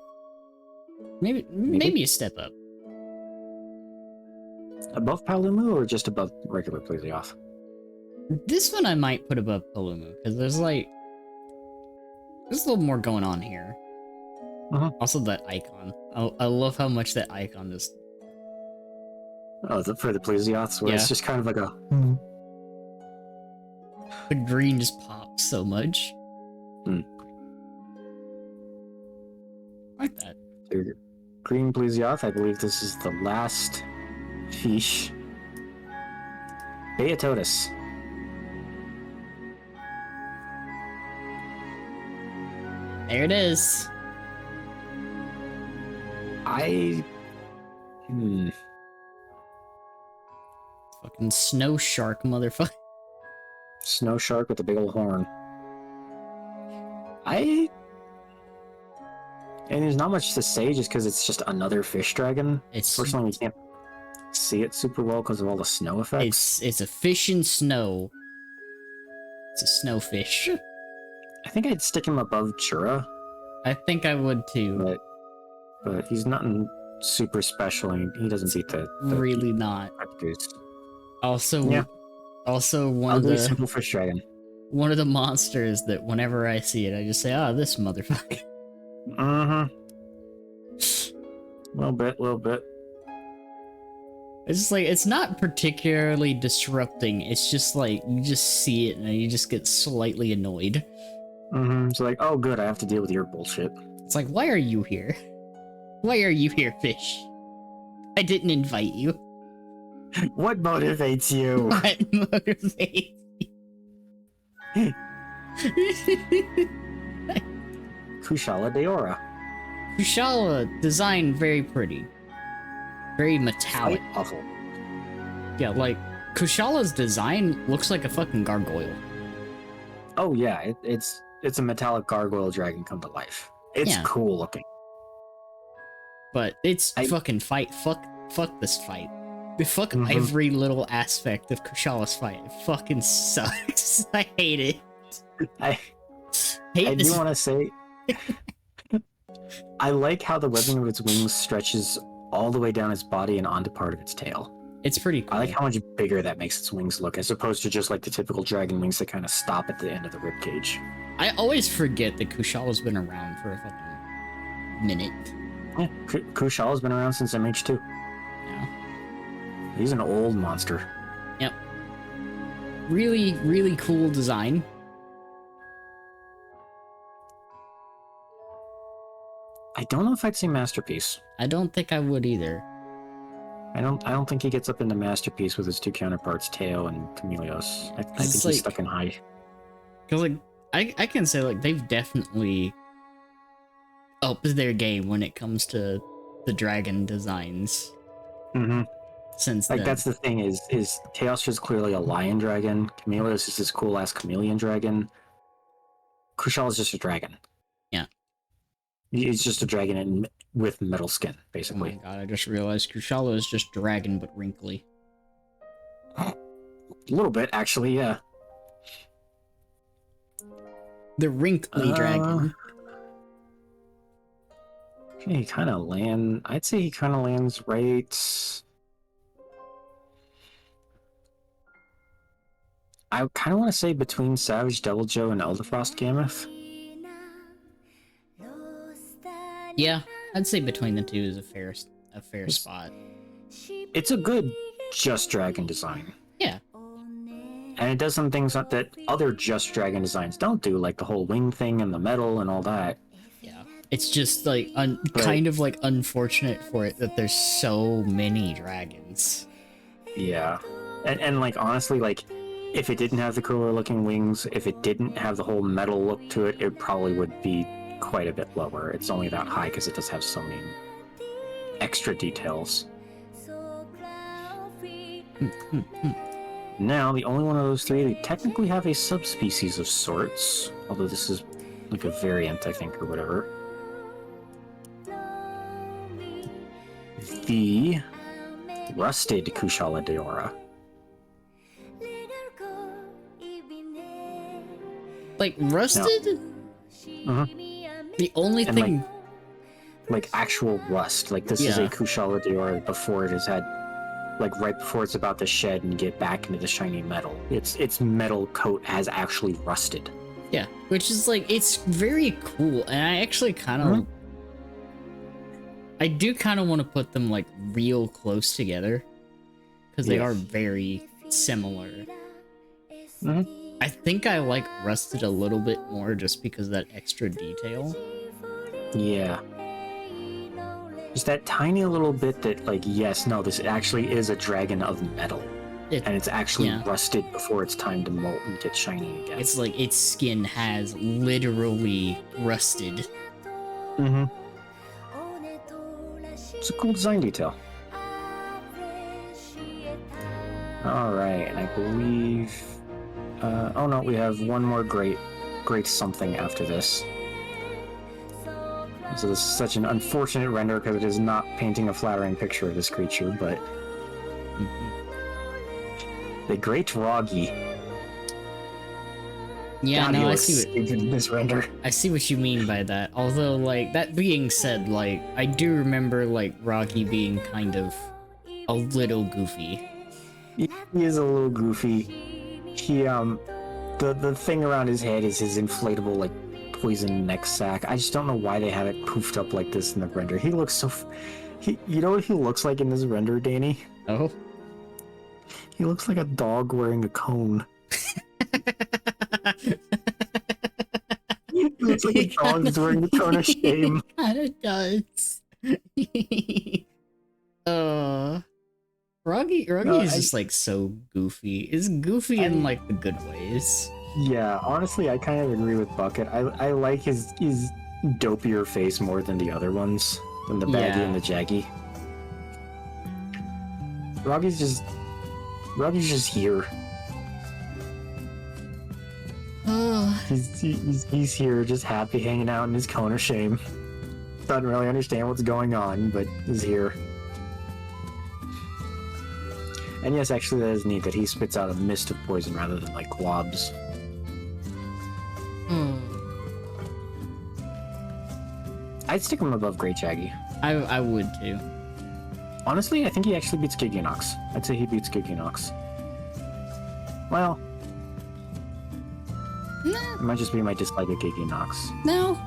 [SPEAKER 1] a step up.
[SPEAKER 2] Above Paolumu or just above regular Plesioth?
[SPEAKER 1] This one I might put above Paolumu, because there's a little more going on here.
[SPEAKER 2] Uh-huh.
[SPEAKER 1] Also, that icon. I love how much that icon just...
[SPEAKER 2] Oh, for the Plesioths, where
[SPEAKER 1] Yeah.
[SPEAKER 2] it's just kind of like a...
[SPEAKER 1] The green just pops so much.
[SPEAKER 2] Hmm.
[SPEAKER 1] I like that.
[SPEAKER 2] Green Plesioth, I believe this is the last fish. Beatotus.
[SPEAKER 1] There it is. Fucking snow shark, motherfucker.
[SPEAKER 2] Snow shark with a big old horn. And there's not much to say just because it's just another fish dragon.
[SPEAKER 1] It's
[SPEAKER 2] Fortunately, we can't see it super well because of all the snow effects.
[SPEAKER 1] it's a fish in snow. It's a snowfish.
[SPEAKER 2] I think I'd stick him above Chura,
[SPEAKER 1] I think I would too.
[SPEAKER 2] but he's nothing super special. And he doesn't beat the
[SPEAKER 1] Really not.
[SPEAKER 2] Reptiles.
[SPEAKER 1] Also,
[SPEAKER 2] Yeah.
[SPEAKER 1] one of
[SPEAKER 2] Ugly,
[SPEAKER 1] the
[SPEAKER 2] simple fish dragon.
[SPEAKER 1] monsters that whenever I see it, I just say, "Ah, this motherfucker."
[SPEAKER 2] Mm-hmm. Little bit.
[SPEAKER 1] It's just like, it's not particularly disrupting. It's just like, you just see it and you just get slightly annoyed.
[SPEAKER 2] Mm-hmm. So like, oh good, I have to deal with your bullshit.
[SPEAKER 1] It's like, why are you here? Why are you here, fish? I didn't invite you.
[SPEAKER 2] What motivates you?
[SPEAKER 1] What motivates you?
[SPEAKER 2] Kushala Deora.
[SPEAKER 1] Kushala, design very pretty. Very metallic.
[SPEAKER 2] Fight awful.
[SPEAKER 1] Yeah, like, Kushala's design looks like a fucking gargoyle.
[SPEAKER 2] Oh yeah, it's a metallic gargoyle dragon come to life. It's
[SPEAKER 1] Yeah.
[SPEAKER 2] cool looking.
[SPEAKER 1] But it's
[SPEAKER 2] I-
[SPEAKER 1] fucking fight. Fuck this fight. Fuck
[SPEAKER 2] Mhm.
[SPEAKER 1] every little aspect of Kushala's fight. It fucking sucks. I hate it.
[SPEAKER 2] I
[SPEAKER 1] Hate
[SPEAKER 2] do
[SPEAKER 1] this.
[SPEAKER 2] want to say, I like how the webbing of its wings stretches all the way down its body and onto part of its tail.
[SPEAKER 1] It's pretty cool.
[SPEAKER 2] I like how much bigger that makes its wings look, as opposed to just like the typical dragon wings that kind of stop at the end of the ribcage.
[SPEAKER 1] I always forget that Kushala's been around for a fucking minute.
[SPEAKER 2] Yeah, Kushala's been around since MH2.
[SPEAKER 1] Yeah.
[SPEAKER 2] He's an old monster.
[SPEAKER 1] Really, really cool design.
[SPEAKER 2] I don't know if I'd say masterpiece.
[SPEAKER 1] I don't think I would either.
[SPEAKER 2] I don't think he gets up into masterpiece with his two counterparts, Teo and Chameleos. I think
[SPEAKER 1] It's
[SPEAKER 2] he's stuck in high.
[SPEAKER 1] Because, like, I can say, like, they've definitely upped their game when it comes to the dragon designs.
[SPEAKER 2] Mm-hmm.
[SPEAKER 1] Since
[SPEAKER 2] Like,
[SPEAKER 1] then.
[SPEAKER 2] that's the thing is Teostra is clearly a lion dragon. Chameleos is this cool-ass chameleon dragon. Kushala is just a dragon.
[SPEAKER 1] Yeah.
[SPEAKER 2] He's just a dragon with metal skin,
[SPEAKER 1] Oh my
[SPEAKER 2] basically.
[SPEAKER 1] god, I just realized Kushala is just dragon, but wrinkly.
[SPEAKER 2] A little bit, actually, yeah.
[SPEAKER 1] The wrinkly dragon.
[SPEAKER 2] He kind of I'd say he kind of lands right. I kind of want to say between Savage Deviljho and Elderfrost Gammoth.
[SPEAKER 1] Yeah, I'd say between the two is a fair spot.
[SPEAKER 2] It's a good just dragon design.
[SPEAKER 1] Yeah.
[SPEAKER 2] And it does some things that other just dragon designs don't do, like the whole wing thing and the metal and all that.
[SPEAKER 1] Yeah. It's just like kind of like unfortunate for it that there's so many dragons.
[SPEAKER 2] Yeah. And like honestly, like if it didn't have the cooler looking wings, if it didn't have the whole metal look to it, it probably would be quite a bit lower. It's only that high because it does have so many extra details. Now, the only one of those three, they technically have a subspecies of sorts, although this is like a variant, I think, or whatever. The rusted Kushala Daora.
[SPEAKER 1] Like, rusted? The only
[SPEAKER 2] And,
[SPEAKER 1] thing...
[SPEAKER 2] Like actual rust. Like this is
[SPEAKER 1] Yeah.
[SPEAKER 2] a Kushala Daora before it has had, like right before it's about to shed and get back into the shiny metal. Its metal coat has actually rusted.
[SPEAKER 1] Yeah, which is like, it's very cool, and I actually kind of... I do kind of want to put them like real close together, because they
[SPEAKER 2] Yeah.
[SPEAKER 1] are very similar.
[SPEAKER 2] Mhm.
[SPEAKER 1] I think I like rusted a little bit more just because of that extra detail.
[SPEAKER 2] Yeah. Just that tiny little bit that, like, yes, no, this actually is a dragon of metal. And it's actually
[SPEAKER 1] yeah.
[SPEAKER 2] rusted before it's time to molt and get shiny again.
[SPEAKER 1] It's like its skin has literally rusted.
[SPEAKER 2] Mm-hmm. It's a cool design detail. Alright, and I believe... oh no, we have one more great something after this. So this is such an unfortunate render because it is not painting a flattering picture of this creature, but... The Great Roggy.
[SPEAKER 1] Yeah,
[SPEAKER 2] God,
[SPEAKER 1] no,
[SPEAKER 2] he
[SPEAKER 1] I
[SPEAKER 2] looks
[SPEAKER 1] see what
[SPEAKER 2] stupid in this render.
[SPEAKER 1] I see what you mean by that. Although, like, that being said, like, I do remember, like, Rocky being kind of a little goofy.
[SPEAKER 2] He is a little goofy. He, the thing around his head is his inflatable, like, poison neck sack. I just don't know why they have it poofed up like this in the render. He looks so... you know what he looks like in this render, Danny?
[SPEAKER 1] Oh?
[SPEAKER 2] He looks like a dog wearing a cone. He looks like a dog wearing the cone of shame.
[SPEAKER 1] It kind of does. Roggy is just like so goofy. It's goofy in like the good ways.
[SPEAKER 2] Yeah, honestly, I kind of agree with Bucket. I like his dopier face more than the other ones, than the baggy and the jaggy. Roggy's just here. He's here, just happy, hanging out in his cone of shame. Doesn't really understand what's going on, but is here. And yes, actually, that is neat that he spits out a mist of poison rather than like globs. I'd stick him above Great Jaggy.
[SPEAKER 1] I would too.
[SPEAKER 2] Honestly, I think he actually beats Gigginox. I'd say he beats Gigginox. Well, it might just be my dislike of Gigginox.
[SPEAKER 1] No,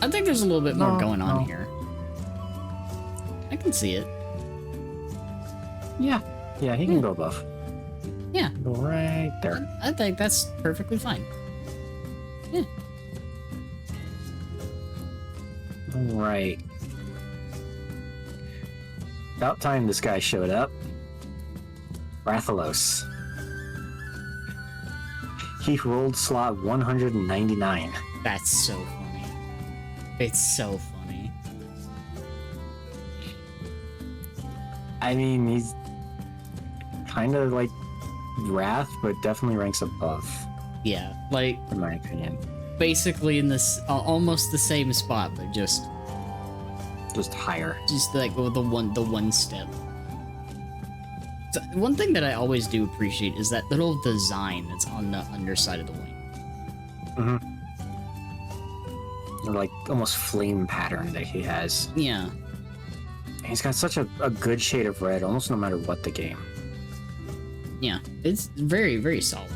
[SPEAKER 1] I think there's a little bit more going on
[SPEAKER 2] no.
[SPEAKER 1] here. I can see it.
[SPEAKER 2] Yeah, he can go above.
[SPEAKER 1] Yeah.
[SPEAKER 2] Go right there.
[SPEAKER 1] I think that's perfectly fine. Yeah.
[SPEAKER 2] Alright. About time this guy showed up. Rathalos. He rolled slot 199.
[SPEAKER 1] That's so funny. It's so funny.
[SPEAKER 2] I mean, he's kind of like Wrath, but definitely ranks above,
[SPEAKER 1] Yeah, like
[SPEAKER 2] in my opinion.
[SPEAKER 1] basically in this almost the same spot, but just
[SPEAKER 2] Higher.
[SPEAKER 1] like the one step. So, one thing that I always do appreciate is that little design that's on the underside of the wing.
[SPEAKER 2] Or like almost flame pattern that he has.
[SPEAKER 1] Yeah.
[SPEAKER 2] He's got such a good shade of red, almost no matter what the game.
[SPEAKER 1] Yeah, it's very, very solid.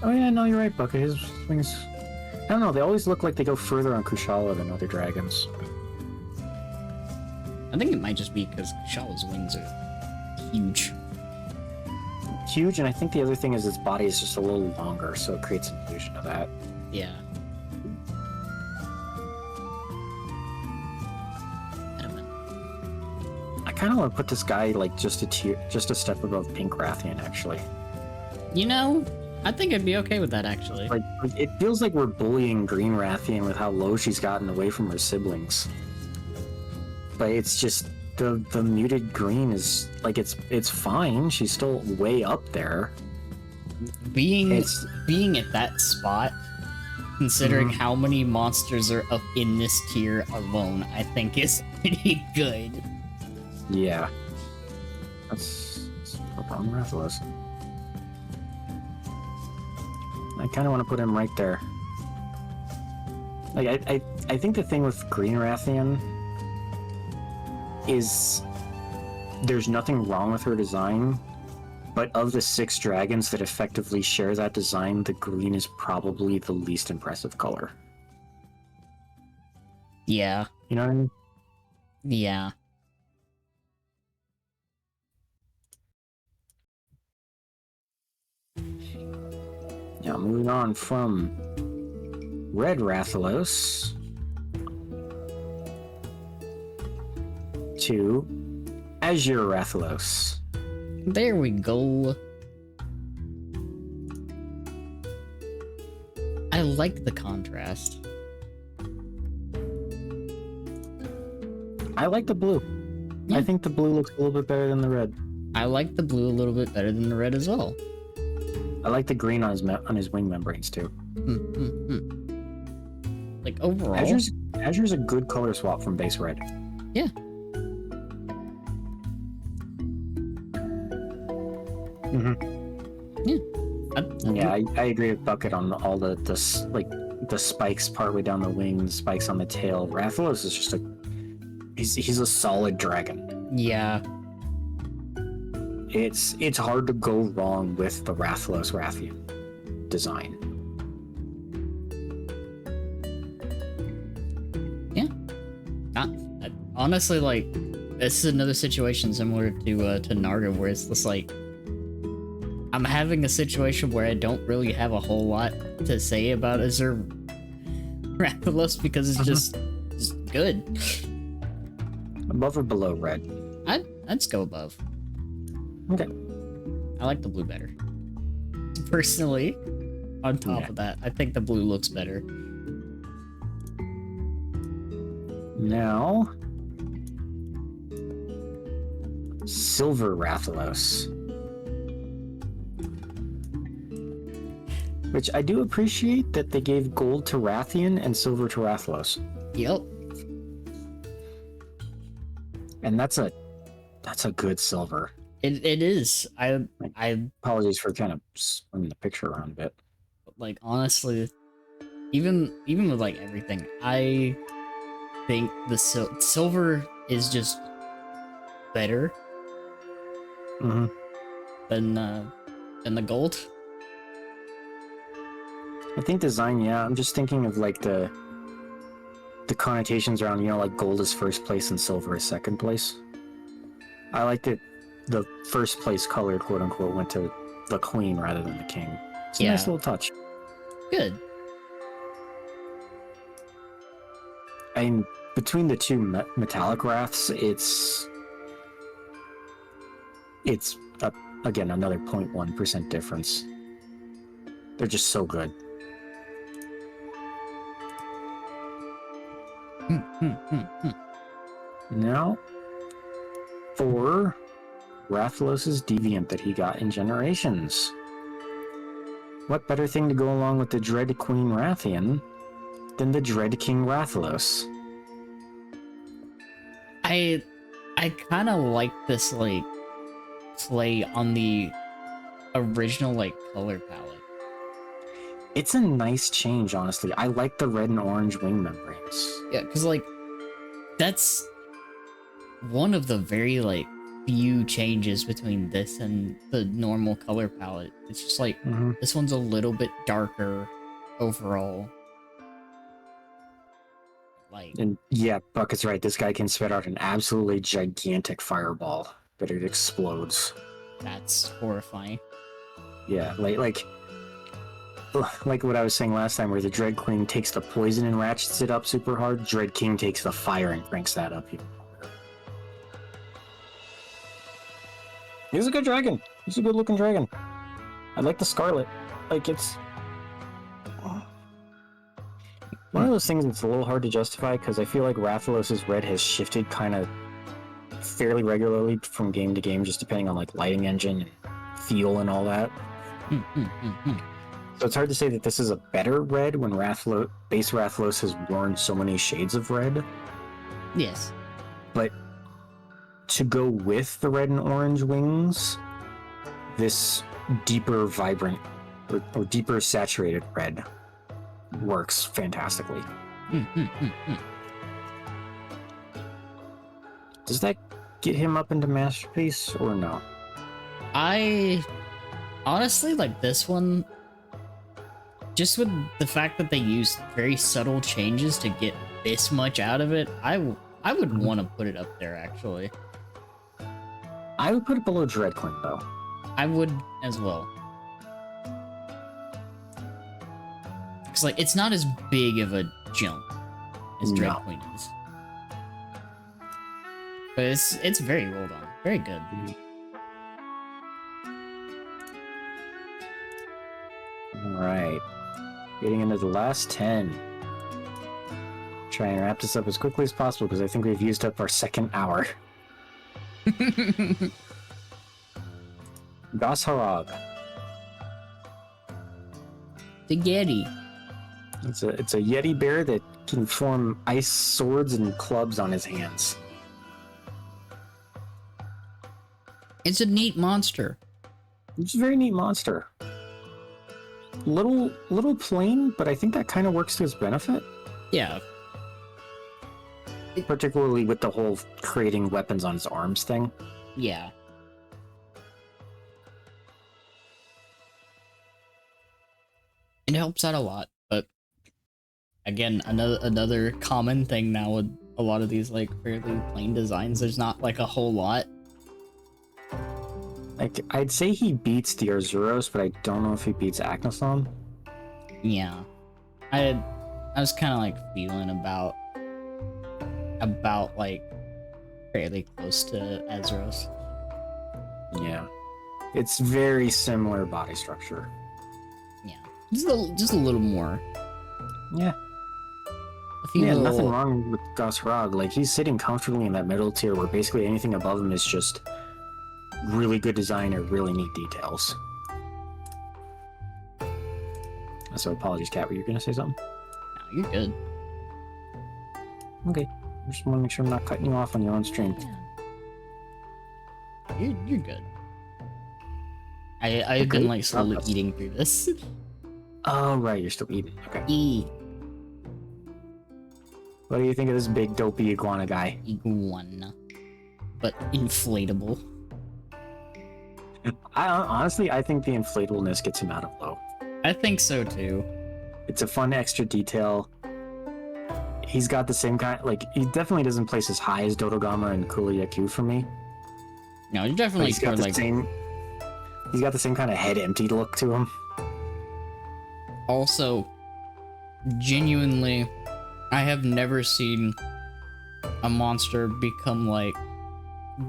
[SPEAKER 2] Oh yeah, no, you're right, Bucket. His wings... I don't know, they always look like they go further on Kushala than other dragons.
[SPEAKER 1] I think it might just be because Shala's wings are huge.
[SPEAKER 2] Huge, and I think the other thing is its body is just a little longer, so it creates an illusion of that.
[SPEAKER 1] Yeah. Edmund.
[SPEAKER 2] I kind of want to put this guy like just a step above Pink Rathian, actually.
[SPEAKER 1] You know, I think I'd be okay with that, actually.
[SPEAKER 2] Like, it feels like we're bullying Green Rathian with how low she's gotten away from her siblings. But it's just the muted green is like it's fine. She's still way up there.
[SPEAKER 1] Being at that spot, considering how many monsters are up in this tier alone, I think is pretty good.
[SPEAKER 2] Yeah. That's a problem, Rathalos. I kind of want to put him right there. Like, I think the thing with Green Rathian is there's nothing wrong with her design, but of the 6 dragons that effectively share that design, the green is probably the least impressive color.
[SPEAKER 1] Yeah.
[SPEAKER 2] You know what I mean?
[SPEAKER 1] Yeah.
[SPEAKER 2] Now, moving on from Red Rathalos to Azure Rathalos.
[SPEAKER 1] There we go. I like the contrast.
[SPEAKER 2] I like the blue.
[SPEAKER 1] Yeah.
[SPEAKER 2] I think the blue looks a little bit better than the red.
[SPEAKER 1] I like the blue a little bit better than the red as well.
[SPEAKER 2] I like the green on his wing membranes too.
[SPEAKER 1] Like overall,
[SPEAKER 2] Azure's a good color swap from base red.
[SPEAKER 1] yeah.
[SPEAKER 2] Yeah, I agree with Bucket on all the spikes partway down the wing, the spikes on the tail. Rathalos is just he's a solid dragon.
[SPEAKER 1] Yeah.
[SPEAKER 2] It's hard to go wrong with the Rathalos Rathian design.
[SPEAKER 1] Yeah. Honestly, like, this is another situation similar to Naga, where it's just like, I'm having a situation where I don't really have a whole lot to say about Azure Rathalos because it's just good.
[SPEAKER 2] Above or below red?
[SPEAKER 1] I'd just go above.
[SPEAKER 2] Okay.
[SPEAKER 1] I like the blue better. Personally, on top of that, I think the blue looks better.
[SPEAKER 2] Now, Silver Rathalos. Which I do appreciate that they gave gold to Rathian and silver to Rathalos.
[SPEAKER 1] Yep.
[SPEAKER 2] And that's a good silver.
[SPEAKER 1] It is. I
[SPEAKER 2] Apologies for kind of spinning the picture around a bit.
[SPEAKER 1] like, honestly, even with like everything, I think the silver is just better than the gold.
[SPEAKER 2] I think design, yeah. I'm just thinking of like the connotations around, like gold is first place and silver is second place. I like that the first place color, quote unquote, went to the queen rather than the king. It's a nice little touch.
[SPEAKER 1] Good.
[SPEAKER 2] I'm between the two metallic wraths, again another 0.1% difference. They're just so good. Now, for Rathalos' Deviant that he got in Generations. What better thing to go along with the Dread Queen Rathian than the Dread King Rathalos?
[SPEAKER 1] I kind of like this, like, play on the original, like, color palette.
[SPEAKER 2] It's a nice change, honestly. I like the red and orange wing membranes.
[SPEAKER 1] Yeah, because, like, that's one of the very, like, few changes between this and the normal color palette. It's just like, this one's a little bit darker overall. Like,
[SPEAKER 2] And yeah, Buck is right. This guy can spit out an absolutely gigantic fireball that it explodes.
[SPEAKER 1] that's horrifying.
[SPEAKER 2] Yeah, like what I was saying last time, where the Dread Queen takes the poison and ratchets it up super hard, Dread King takes the fire and cranks that up even harder. He's a good dragon. He's a good looking dragon. I like the scarlet. Like, it's one of those things that's a little hard to justify, because I feel like Rathalos' red has shifted kind of fairly regularly from game to game, just depending on like lighting engine and feel and all that. So it's hard to say that this is a better red when base Rathalos has worn so many shades of red.
[SPEAKER 1] Yes.
[SPEAKER 2] But to go with the red and orange wings, this deeper vibrant or deeper saturated red works fantastically. Does that get him up into Masterpiece or no?
[SPEAKER 1] I honestly like this one, just with the fact that they used very subtle changes to get this much out of it. I would want to put it up there, actually.
[SPEAKER 2] I would put it below Dread Queen, though.
[SPEAKER 1] I would as well. Because, like, it's not as big of a jump as Dread Queen is. But it's very well done. Very good.
[SPEAKER 2] Alright. Getting into the last 10. Try and wrap this up as quickly as possible, because I think we've used up our second hour. Gosharog.
[SPEAKER 1] The Yeti.
[SPEAKER 2] It's a Yeti bear that can form ice swords and clubs on his hands.
[SPEAKER 1] It's a neat monster.
[SPEAKER 2] It's a very neat monster. Little plain, but I think that kind of works to his benefit.
[SPEAKER 1] Yeah.
[SPEAKER 2] Particularly with the whole creating weapons on his arms thing.
[SPEAKER 1] Yeah. It helps out a lot, but again, another common thing now with a lot of these like fairly plain designs, there's not like a whole lot.
[SPEAKER 2] Like, I'd say he beats the Arzuros, but I don't know if he beats Aknothon.
[SPEAKER 1] Yeah. I was kind of like feeling about like fairly close to Azeros.
[SPEAKER 2] Yeah. It's very similar body structure.
[SPEAKER 1] Yeah. Just a little more.
[SPEAKER 2] Yeah.
[SPEAKER 1] A few
[SPEAKER 2] Yeah,
[SPEAKER 1] little...
[SPEAKER 2] nothing wrong with Gosharog. Like, he's sitting comfortably in that middle tier where basically anything above him is just really good design or really neat details. So apologies, Kat, were you going to say something?
[SPEAKER 1] No, you're good.
[SPEAKER 2] Okay. I just want to make sure I'm not cutting you off on your own stream.
[SPEAKER 1] Yeah. You're good. I've been like slowly eating through this.
[SPEAKER 2] Oh, right, you're still eating. Okay.
[SPEAKER 1] E.
[SPEAKER 2] What do you think of this big dopey iguana guy?
[SPEAKER 1] Iguana. But inflatable.
[SPEAKER 2] Honestly, I think the inflatableness gets him out of low.
[SPEAKER 1] I think so too.
[SPEAKER 2] It's a fun extra detail. He's got the same kind, like, he definitely doesn't place as high as Dodogama and Kuliyaku for me.
[SPEAKER 1] No, you're definitely
[SPEAKER 2] He's got the
[SPEAKER 1] like
[SPEAKER 2] same. He's got the same kind of head empty look to him.
[SPEAKER 1] also genuinely I have never seen a monster become like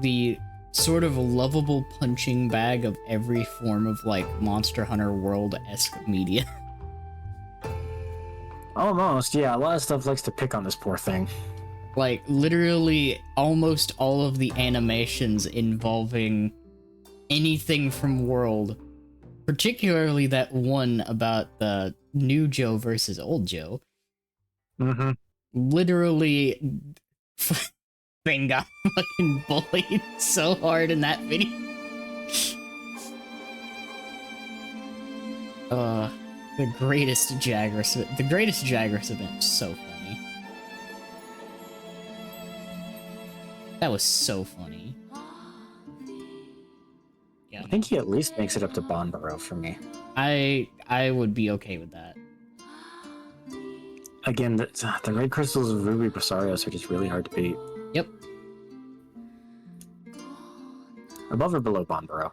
[SPEAKER 1] the sort of lovable punching bag of every form of like Monster Hunter World-esque media.
[SPEAKER 2] Almost, yeah. A lot of stuff likes to pick on this poor thing.
[SPEAKER 1] Like, literally, almost all of the animations involving anything from World, particularly that one about the new Joe versus old Joe,
[SPEAKER 2] Mm-hmm.
[SPEAKER 1] literally, thing got fucking bullied so hard in that video. The greatest Jagras event was so funny. That was so funny. Yeah,
[SPEAKER 2] I think he at least makes it up to Bondborough for me.
[SPEAKER 1] I would be okay with that.
[SPEAKER 2] Again, the red crystals of Ruby Brisarios are just really hard to beat.
[SPEAKER 1] Yep.
[SPEAKER 2] Above or below Bondborough?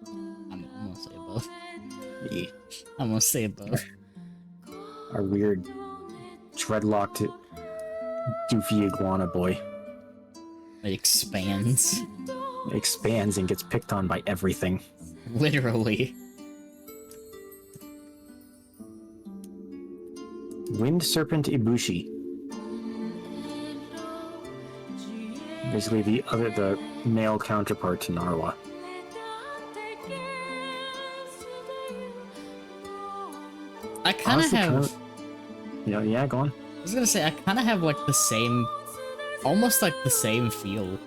[SPEAKER 1] I'm gonna say above.
[SPEAKER 2] Yeah.
[SPEAKER 1] I'm gonna say above.
[SPEAKER 2] Our weird dreadlocked doofy iguana boy
[SPEAKER 1] It expands.
[SPEAKER 2] expands and gets picked on by everything.
[SPEAKER 1] Literally.
[SPEAKER 2] Wind Serpent Ibushi. Basically the male counterpart to Narwa.
[SPEAKER 1] I kind of
[SPEAKER 2] Honestly,
[SPEAKER 1] have...
[SPEAKER 2] Yeah, go on.
[SPEAKER 1] I was gonna say, I kind of have like the same... Almost like the same feel.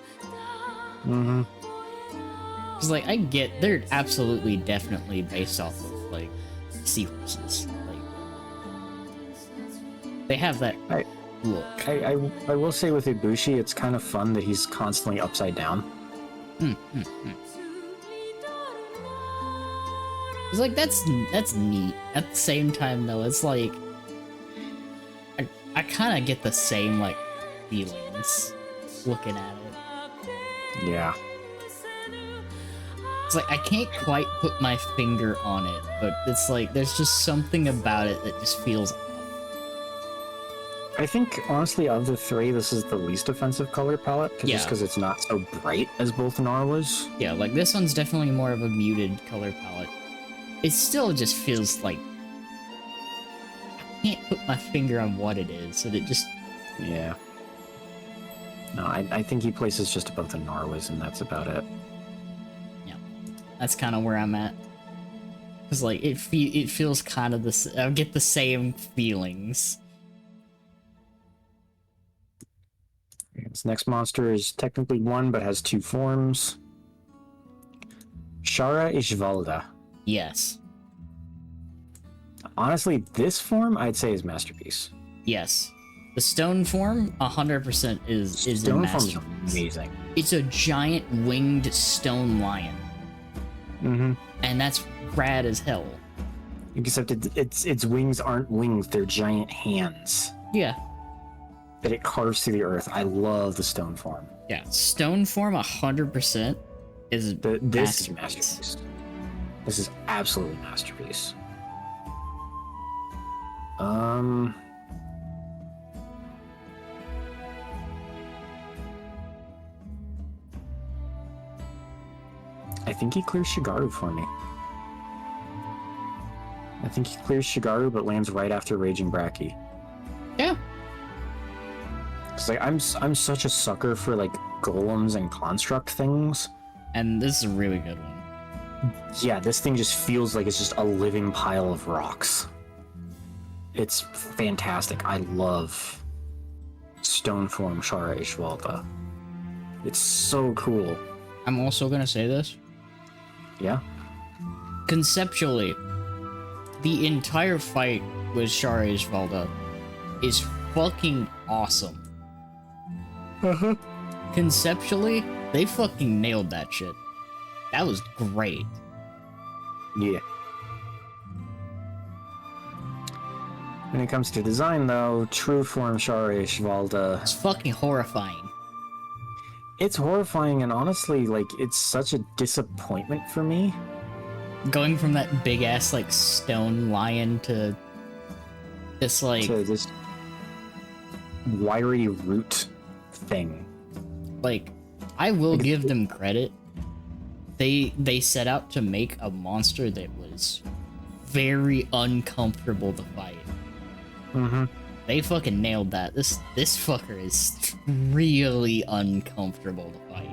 [SPEAKER 2] Mm-hmm.
[SPEAKER 1] Because like, I get... They're absolutely, definitely based off of like seahorses. Like, they have that look.
[SPEAKER 2] I will say with Ibushi, it's kind of fun that he's constantly upside down.
[SPEAKER 1] It's like, that's neat. At the same time, though, it's like... I kind of get the same, like, feelings looking at it.
[SPEAKER 2] Yeah.
[SPEAKER 1] It's like, I can't quite put my finger on it, but it's like, there's just something about it that just feels off.
[SPEAKER 2] I think, honestly, of the three, this is the least offensive color palette,
[SPEAKER 1] Yeah.
[SPEAKER 2] just because it's not so bright as both Narwa's.
[SPEAKER 1] Yeah, like, this one's definitely more of a muted color palette. It still just feels like... I can't put my finger on what it is, and it just...
[SPEAKER 2] Yeah. No, I think he places just above the Narwa's, and that's about it.
[SPEAKER 1] Yeah. That's kind of where I'm at. Because, like, it feels kind of the... I get the same feelings.
[SPEAKER 2] This next monster is technically one, but has two forms. Shara Ishvalda.
[SPEAKER 1] Yes.
[SPEAKER 2] Honestly, this form, I'd say, is masterpiece.
[SPEAKER 1] Yes. The stone form, 100% is
[SPEAKER 2] Stone
[SPEAKER 1] a
[SPEAKER 2] form is
[SPEAKER 1] masterpiece.
[SPEAKER 2] amazing.
[SPEAKER 1] It's a giant winged stone lion.
[SPEAKER 2] Mm-hmm.
[SPEAKER 1] And that's rad as hell.
[SPEAKER 2] Except its wings aren't wings, they're giant hands
[SPEAKER 1] Yeah.
[SPEAKER 2] that it carves through the earth. I love the stone form.
[SPEAKER 1] Yeah. Stone form, 100% is
[SPEAKER 2] This is masterpiece. This is absolutely masterpiece. I think he clears Shigaru for me. I think he clears Shigaru, but lands right after Raging Bracky.
[SPEAKER 1] Yeah.
[SPEAKER 2] Cause like I'm such a sucker for like golems and construct things.
[SPEAKER 1] And this is a really good one.
[SPEAKER 2] Yeah, this thing just feels like it's just a living pile of rocks. It's fantastic. I love Stoneform Shara Ishvalda. It's so cool.
[SPEAKER 1] I'm also gonna say this.
[SPEAKER 2] Yeah?
[SPEAKER 1] Conceptually, the entire fight with Shara Ishvalda is fucking awesome.
[SPEAKER 2] Uh-huh.
[SPEAKER 1] Conceptually, they fucking nailed that shit. That was great.
[SPEAKER 2] Yeah. When it comes to design, though, true form Shara Ishvalda,
[SPEAKER 1] It's fucking horrifying.
[SPEAKER 2] it's horrifying, and honestly, like, it's such a disappointment for me.
[SPEAKER 1] Going from that big ass like stone lion to this like
[SPEAKER 2] So this, wiry root thing.
[SPEAKER 1] Like, I will give them credit. They set out to make a monster that was very uncomfortable to fight.
[SPEAKER 2] Mm-hmm.
[SPEAKER 1] They fucking nailed that. This fucker is really uncomfortable to fight.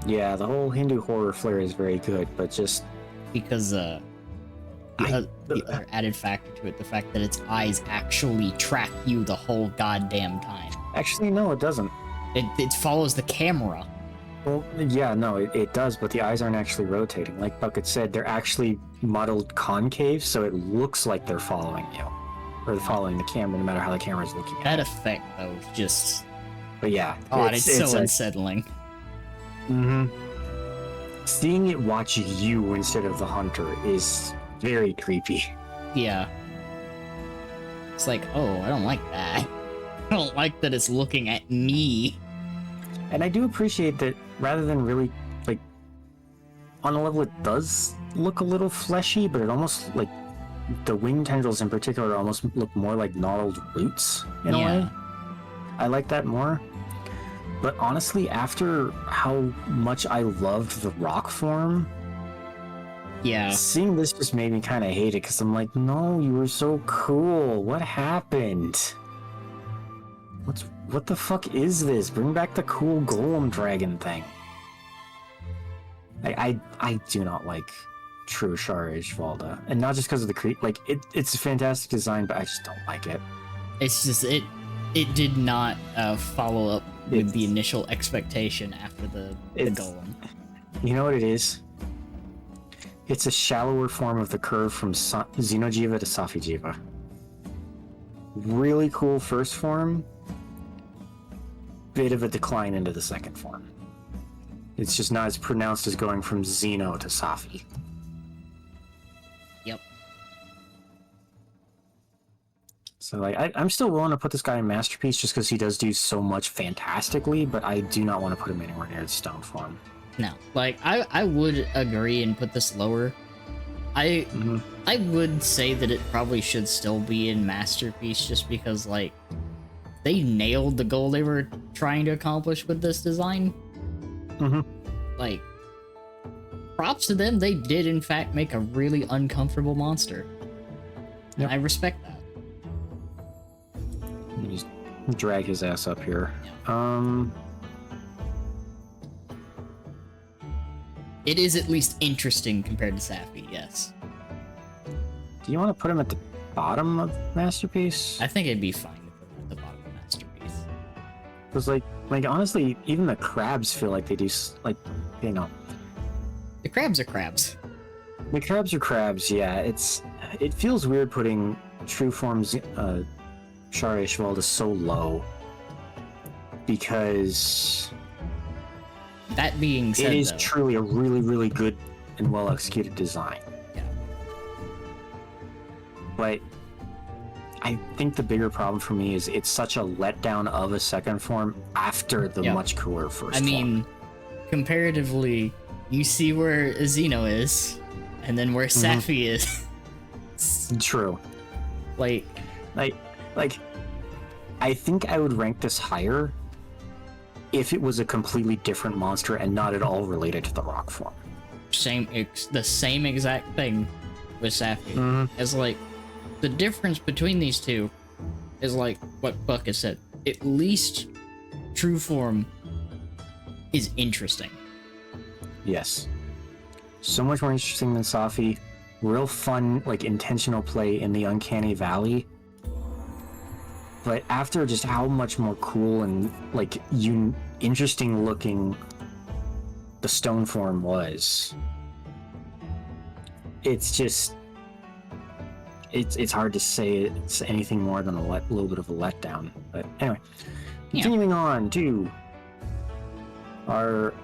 [SPEAKER 2] Yeah, the whole Hindu horror flair is very good, but just
[SPEAKER 1] Because the other added factor to it, the fact that its eyes actually track you the whole goddamn time.
[SPEAKER 2] actually no, it doesn't.
[SPEAKER 1] It follows the camera.
[SPEAKER 2] Well, yeah, no, it does, but the eyes aren't actually rotating. Like Bucket said, they're actually modeled concave, so it looks like they're following you. Or following the camera, no matter how the camera's looking at
[SPEAKER 1] That
[SPEAKER 2] it.
[SPEAKER 1] effect, though, just...
[SPEAKER 2] But yeah.
[SPEAKER 1] God, it's so unsettling.
[SPEAKER 2] Mm-hmm. Seeing it watch you instead of the hunter is very creepy.
[SPEAKER 1] Yeah. It's like, oh, I don't like that. I don't like that it's looking at me.
[SPEAKER 2] And I do appreciate that rather than really, like, on a level it does look a little fleshy, but it almost, like, the wing tendrils in particular almost look more like gnarled roots in a way. I like that more. But honestly, after how much I loved the rock form,
[SPEAKER 1] Yeah.
[SPEAKER 2] seeing this just made me kind of hate it, because I'm like, no, you were so cool. What happened? What the fuck is this? Bring back the cool golem dragon thing. I do not like true Sharish Valda. And not just because of the like, it's a fantastic design, but I just don't like it.
[SPEAKER 1] It's just, it did not follow up with the initial expectation after the golem.
[SPEAKER 2] You know what it is? It's a shallower form of the curve from Xenojiva to Safijiva. Really cool first form, bit of a decline into the second form. It's just not as pronounced as going from Xeno to Safi.
[SPEAKER 1] Yep.
[SPEAKER 2] So like, I'm still willing to put this guy in Masterpiece just because he does do so much fantastically, but I do not want to put him anywhere near the stone form.
[SPEAKER 1] No, like, I would agree and put this lower. I would say that it probably should still be in Masterpiece just because, like, they nailed the goal they were trying to accomplish with this design. Like, props to them, they did in fact make a really uncomfortable monster. And I respect that.
[SPEAKER 2] Let me just drag his ass up here.
[SPEAKER 1] It is at least interesting compared to Safi, yes.
[SPEAKER 2] Do you want to put him at the bottom of Masterpiece?
[SPEAKER 1] I think it'd be fine to put him at the bottom of Masterpiece.
[SPEAKER 2] Because like honestly, even the crabs feel like they do, like, you know.
[SPEAKER 1] The crabs are crabs.
[SPEAKER 2] The crabs are crabs, yeah. It feels weird putting true forms Shari Ishvalda so low. Because
[SPEAKER 1] That being said,
[SPEAKER 2] it is
[SPEAKER 1] though,
[SPEAKER 2] truly a really, really good and well executed design.
[SPEAKER 1] Yeah.
[SPEAKER 2] But I think the bigger problem for me is it's such a letdown of a second form after the much cooler first form.
[SPEAKER 1] I mean, comparatively, you see where Xeno is, and then where Safi is.
[SPEAKER 2] True.
[SPEAKER 1] Like,
[SPEAKER 2] I think I would rank this higher if it was a completely different monster and not at all related to the rock form.
[SPEAKER 1] the same exact thing with Safi. As like, the difference between these two is like what Buck has said. At least true form is interesting.
[SPEAKER 2] Yes. So much more interesting than Safi. Real fun, like, intentional play in the Uncanny Valley. But after just how much more cool and, like, interesting looking the stone form was, it's just... It's hard to say it's anything more than a little bit of a letdown. But anyway, continuing on to our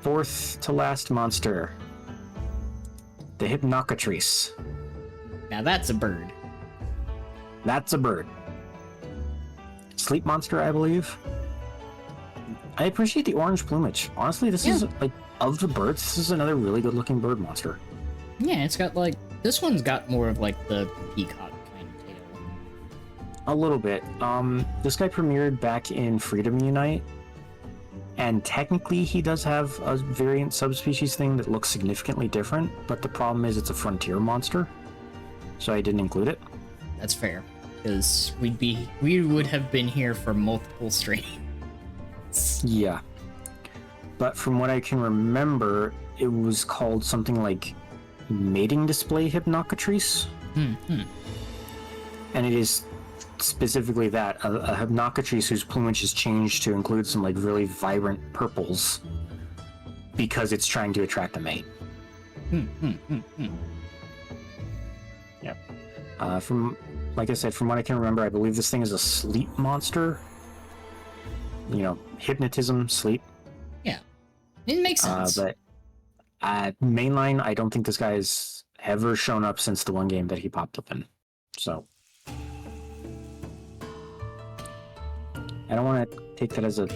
[SPEAKER 2] fourth to last monster, the Hypnocatrice.
[SPEAKER 1] Now that's a bird.
[SPEAKER 2] That's a bird. Sleep monster, I believe. I appreciate the orange plumage. Honestly, this is, like, of the birds, this is another really good looking bird monster.
[SPEAKER 1] Yeah, it's got like, this one's got more of like the peacock kind of tail.
[SPEAKER 2] A little bit. This guy premiered back in Freedom Unite, and technically he does have a variant subspecies thing that looks significantly different, but the problem is it's a frontier monster, so I didn't include it.
[SPEAKER 1] That's fair, because we would have been here for multiple streams.
[SPEAKER 2] Yeah. But from what I can remember, it was called something like Mating Display Hypnocatrice. And it is specifically that, a Hypnocatrice whose plumage has changed to include some like really vibrant purples because it's trying to attract a mate. Yep. From, like I said, from what I can remember, I believe this thing is a sleep monster. You know, hypnotism, sleep.
[SPEAKER 1] Yeah, it makes sense.
[SPEAKER 2] But mainline, I don't think this guy has ever shown up since the one game that he popped up in. So I don't want to take that as a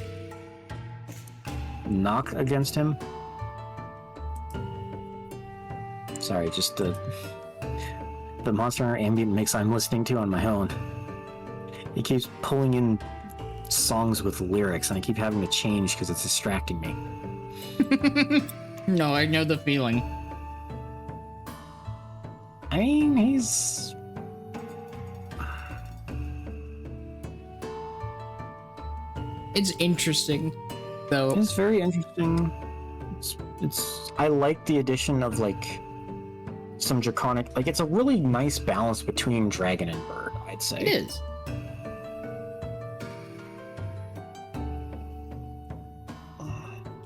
[SPEAKER 2] knock against him. Sorry, just the Monster Hunter ambient mix I'm listening to on my own. It keeps pulling in songs with lyrics, and I keep having to change because it's distracting me.
[SPEAKER 1] No, I know the feeling.
[SPEAKER 2] I mean, he's...
[SPEAKER 1] It's interesting, though.
[SPEAKER 2] It's very interesting. It's I like the addition of like some draconic, like it's a really nice balance between dragon and bird, I'd say.
[SPEAKER 1] It is.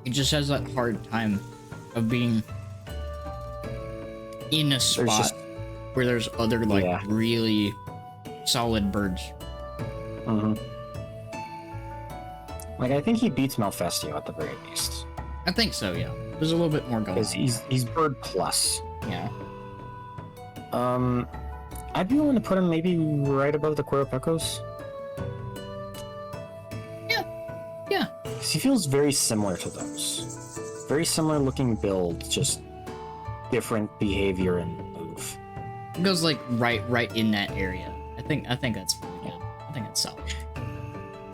[SPEAKER 1] It just has that hard time of being in a spot where there's other like really solid birds.
[SPEAKER 2] Like I think he beats Malfestio at the very least.
[SPEAKER 1] I think so, yeah. There's a little bit more going on.
[SPEAKER 2] Because he's bird plus.
[SPEAKER 1] Yeah.
[SPEAKER 2] I'd be willing to put him maybe right above the Quirapecos.
[SPEAKER 1] Yeah.
[SPEAKER 2] Because he feels very similar to those. Very similar looking build, just different behavior and move.
[SPEAKER 1] It goes like right in that area. I think that's really good. I think it's solid.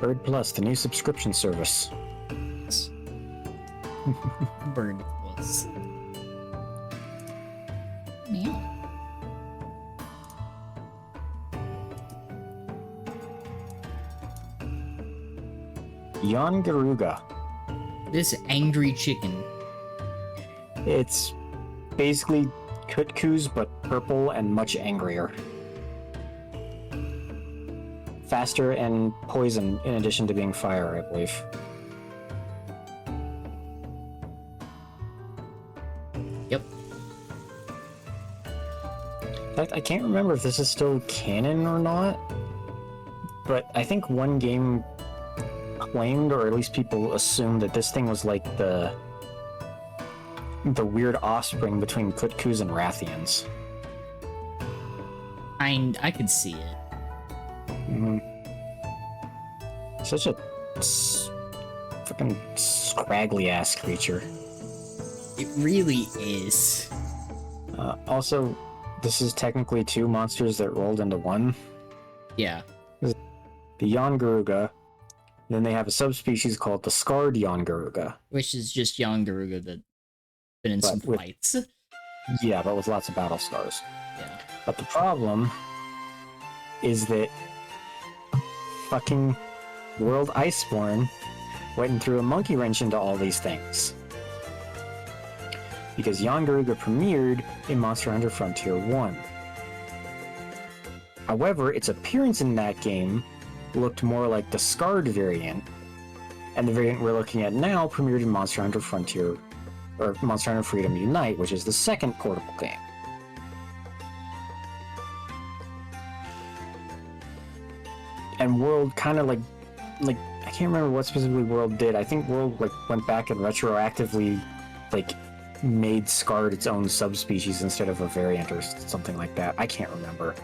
[SPEAKER 2] Bird Plus, the new subscription service.
[SPEAKER 1] Bird Plus. Meow.
[SPEAKER 2] Yangaruga.
[SPEAKER 1] This angry chicken.
[SPEAKER 2] It's basically Kutkus, but purple and much angrier. Faster and poison in addition to being fire, I believe.
[SPEAKER 1] Yep.
[SPEAKER 2] In fact, I can't remember if this is still canon or not, but I think one game claimed, or at least people assumed, that this thing was like the weird offspring between Kutkus and Rathians.
[SPEAKER 1] I could see it.
[SPEAKER 2] Such a fucking scraggly ass creature.
[SPEAKER 1] It really is.
[SPEAKER 2] Also, this is technically two monsters that rolled into one.
[SPEAKER 1] Yeah.
[SPEAKER 2] The Yangaruga. Then they have a subspecies called the Scarred Yangaruga.
[SPEAKER 1] Which is just Yangaruga that's been in some fights.
[SPEAKER 2] Yeah, but with lots of battle scars.
[SPEAKER 1] Yeah.
[SPEAKER 2] But the problem is that fucking World Iceborne went and threw a monkey wrench into all these things. Because Yangaruga premiered in Monster Hunter Frontier 1. However, its appearance in that game looked more like the Scarred variant, and the variant we're looking at now premiered in Monster Hunter Frontier, or Monster Hunter Freedom Unite, which is the second portable game. And World kind of like I can't remember what specifically World did. I think World like went back and retroactively like made Scarred its own subspecies instead of a variant or something like that. I can't remember.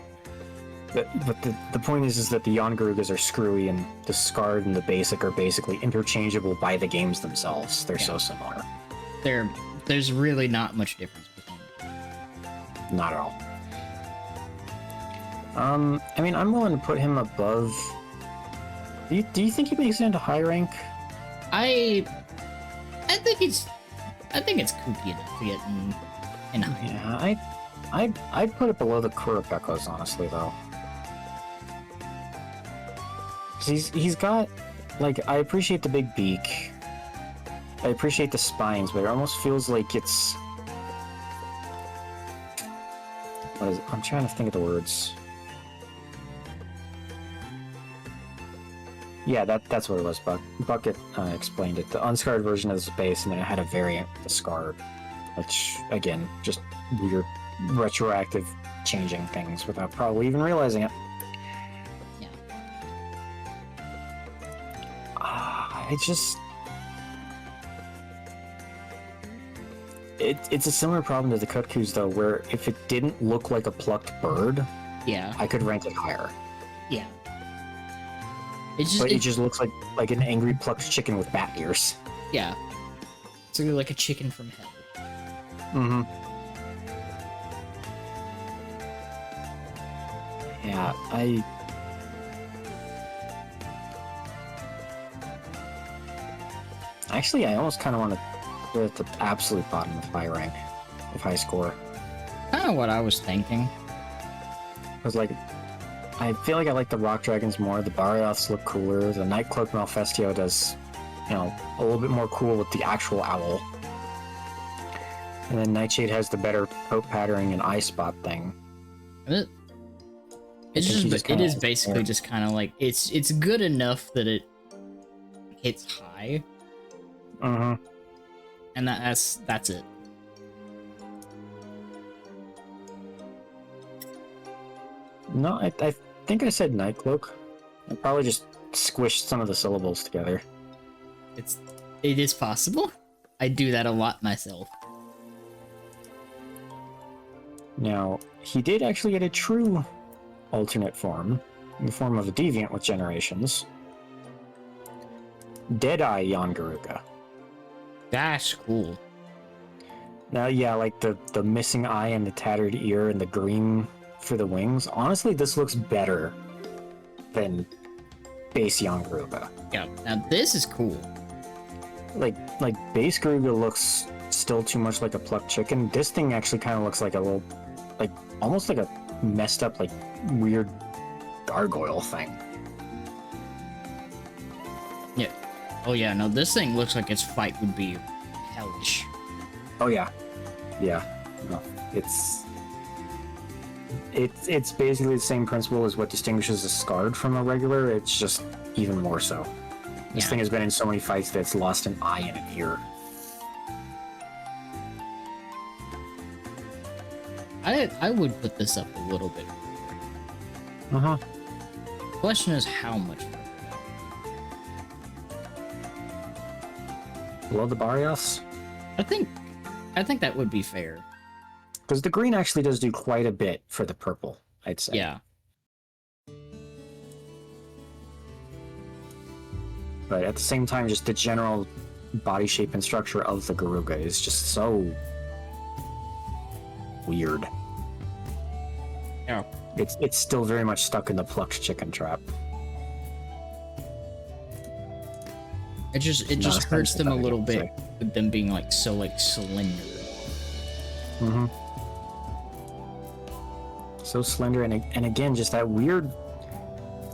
[SPEAKER 2] But the point is that the Yangarugas are screwy, and the Scarred and the Basic are basically interchangeable by the games themselves. They're so similar.
[SPEAKER 1] There's really not much difference between them.
[SPEAKER 2] Not at all. I mean, I'm willing to put him above. Do you think he makes it into high rank?
[SPEAKER 1] I think it's kooky enough to get in high.
[SPEAKER 2] Yeah, I'd put it below the Kurapekos, honestly, though. 'Cause he's got, like, I appreciate the big beak. I appreciate the spines, but it almost feels like it's... What is it? I'm trying to think of the words. Yeah, that's what it was. Bucket explained it. The unscarred version of the base, and then it had a variant, the scarred, which again, just weird, retroactive, changing things without probably even realizing it.
[SPEAKER 1] Yeah.
[SPEAKER 2] It's a similar problem to the Kutkus though, where if it didn't look like a plucked bird,
[SPEAKER 1] Yeah.
[SPEAKER 2] I could rank it higher.
[SPEAKER 1] Yeah.
[SPEAKER 2] But it just looks like an angry plucked chicken with bat ears.
[SPEAKER 1] Yeah. It's like a chicken from hell.
[SPEAKER 2] Mm-hmm. Yeah, Actually, I almost kind of want to put it at the absolute bottom of high rank, of high score.
[SPEAKER 1] Kind of what I was thinking.
[SPEAKER 2] Because, like, I feel like I like the Rock Dragons more. The Barioths look cooler. The Nightcloak Malfestio does, a little bit more cool with the actual owl. And then Nightshade has the better coat patterning and eye spot thing.
[SPEAKER 1] It is basically just kind of like it's good enough that it hits high.
[SPEAKER 2] Mm-hmm.
[SPEAKER 1] And that's it.
[SPEAKER 2] No, I think I said Nightcloak. I probably just squished some of the syllables together.
[SPEAKER 1] It is possible. I do that a lot myself. Now,
[SPEAKER 2] He did actually get a true alternate form, in the form of a deviant with generations. Deadeye Yangaruga.
[SPEAKER 1] That's cool.
[SPEAKER 2] Now, yeah, like the missing eye and the tattered ear and the green for the wings. Honestly, this looks better than base Yangaruga.
[SPEAKER 1] Yeah, now this is cool.
[SPEAKER 2] Like base Garuga looks still too much like a plucked chicken. This thing actually kind of looks like a little, like almost like a messed up, like weird gargoyle thing.
[SPEAKER 1] Yeah. Oh yeah, no, this thing looks like its fight would be hellish.
[SPEAKER 2] Oh yeah, yeah. No, it's basically the same principle as what distinguishes a scarred from a regular. It's just even more so. This thing has been in so many fights that it's lost an eye and an ear.
[SPEAKER 1] I would put this up a little bit.
[SPEAKER 2] Uh-huh.
[SPEAKER 1] The question is how much further.
[SPEAKER 2] Below the Barrios?
[SPEAKER 1] I think that would be fair.
[SPEAKER 2] Because the green actually does do quite a bit for the purple, I'd say.
[SPEAKER 1] Yeah.
[SPEAKER 2] But at the same time, just the general body shape and structure of the Garuga is just so weird.
[SPEAKER 1] Yeah.
[SPEAKER 2] It's still very much stuck in the plucked chicken trap.
[SPEAKER 1] It just hurts them a little bit with them being so slender.
[SPEAKER 2] Mm-hmm. So slender, and again, just that weird.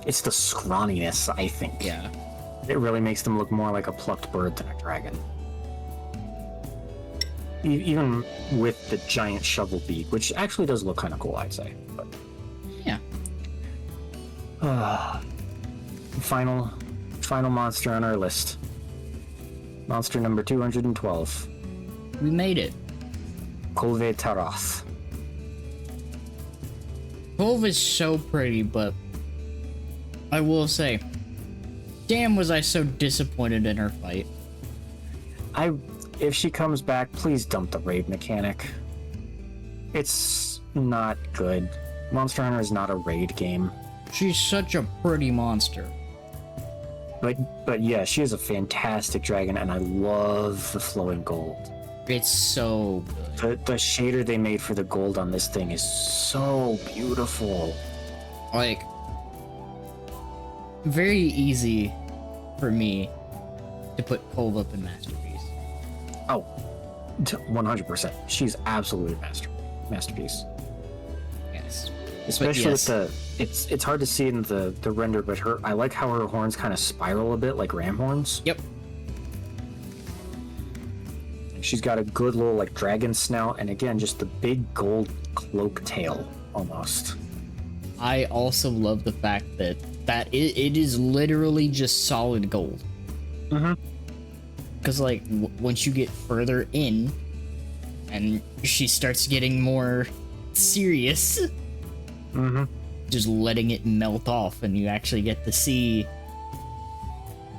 [SPEAKER 2] It's the scrawniness, I think.
[SPEAKER 1] Yeah.
[SPEAKER 2] It really makes them look more like a plucked bird than a dragon. Even with the giant shovel beak, which actually does look kind of cool, I'd say. But...
[SPEAKER 1] Yeah.
[SPEAKER 2] Final monster on our list. Monster number 212.
[SPEAKER 1] We made it.
[SPEAKER 2] Kolve Taroth.
[SPEAKER 1] Cove is so pretty, but I will say, damn was I so disappointed in her fight.
[SPEAKER 2] If she comes back, please dump the raid mechanic. It's not good. Monster Hunter is not a raid game.
[SPEAKER 1] She's such a pretty monster.
[SPEAKER 2] But yeah, she is a fantastic dragon, and I love the flowing gold.
[SPEAKER 1] It's so good.
[SPEAKER 2] The shader they made for the gold on this thing is so beautiful.
[SPEAKER 1] Like, very easy for me to put Cove up in Masterpiece.
[SPEAKER 2] Oh, 100%. She's absolutely masterpiece.
[SPEAKER 1] Yes.
[SPEAKER 2] Especially
[SPEAKER 1] yes.
[SPEAKER 2] with the, it's hard to see in the render, but I like how her horns kind of spiral a bit like ram horns.
[SPEAKER 1] Yep.
[SPEAKER 2] She's got a good little like dragon snout, and again, just the big gold cloak tail almost.
[SPEAKER 1] I also love the fact that it is literally just solid gold.
[SPEAKER 2] Mm-hmm.
[SPEAKER 1] Because like once you get further in, and she starts getting more serious,
[SPEAKER 2] Mm-hmm.
[SPEAKER 1] just letting it melt off, and you actually get to see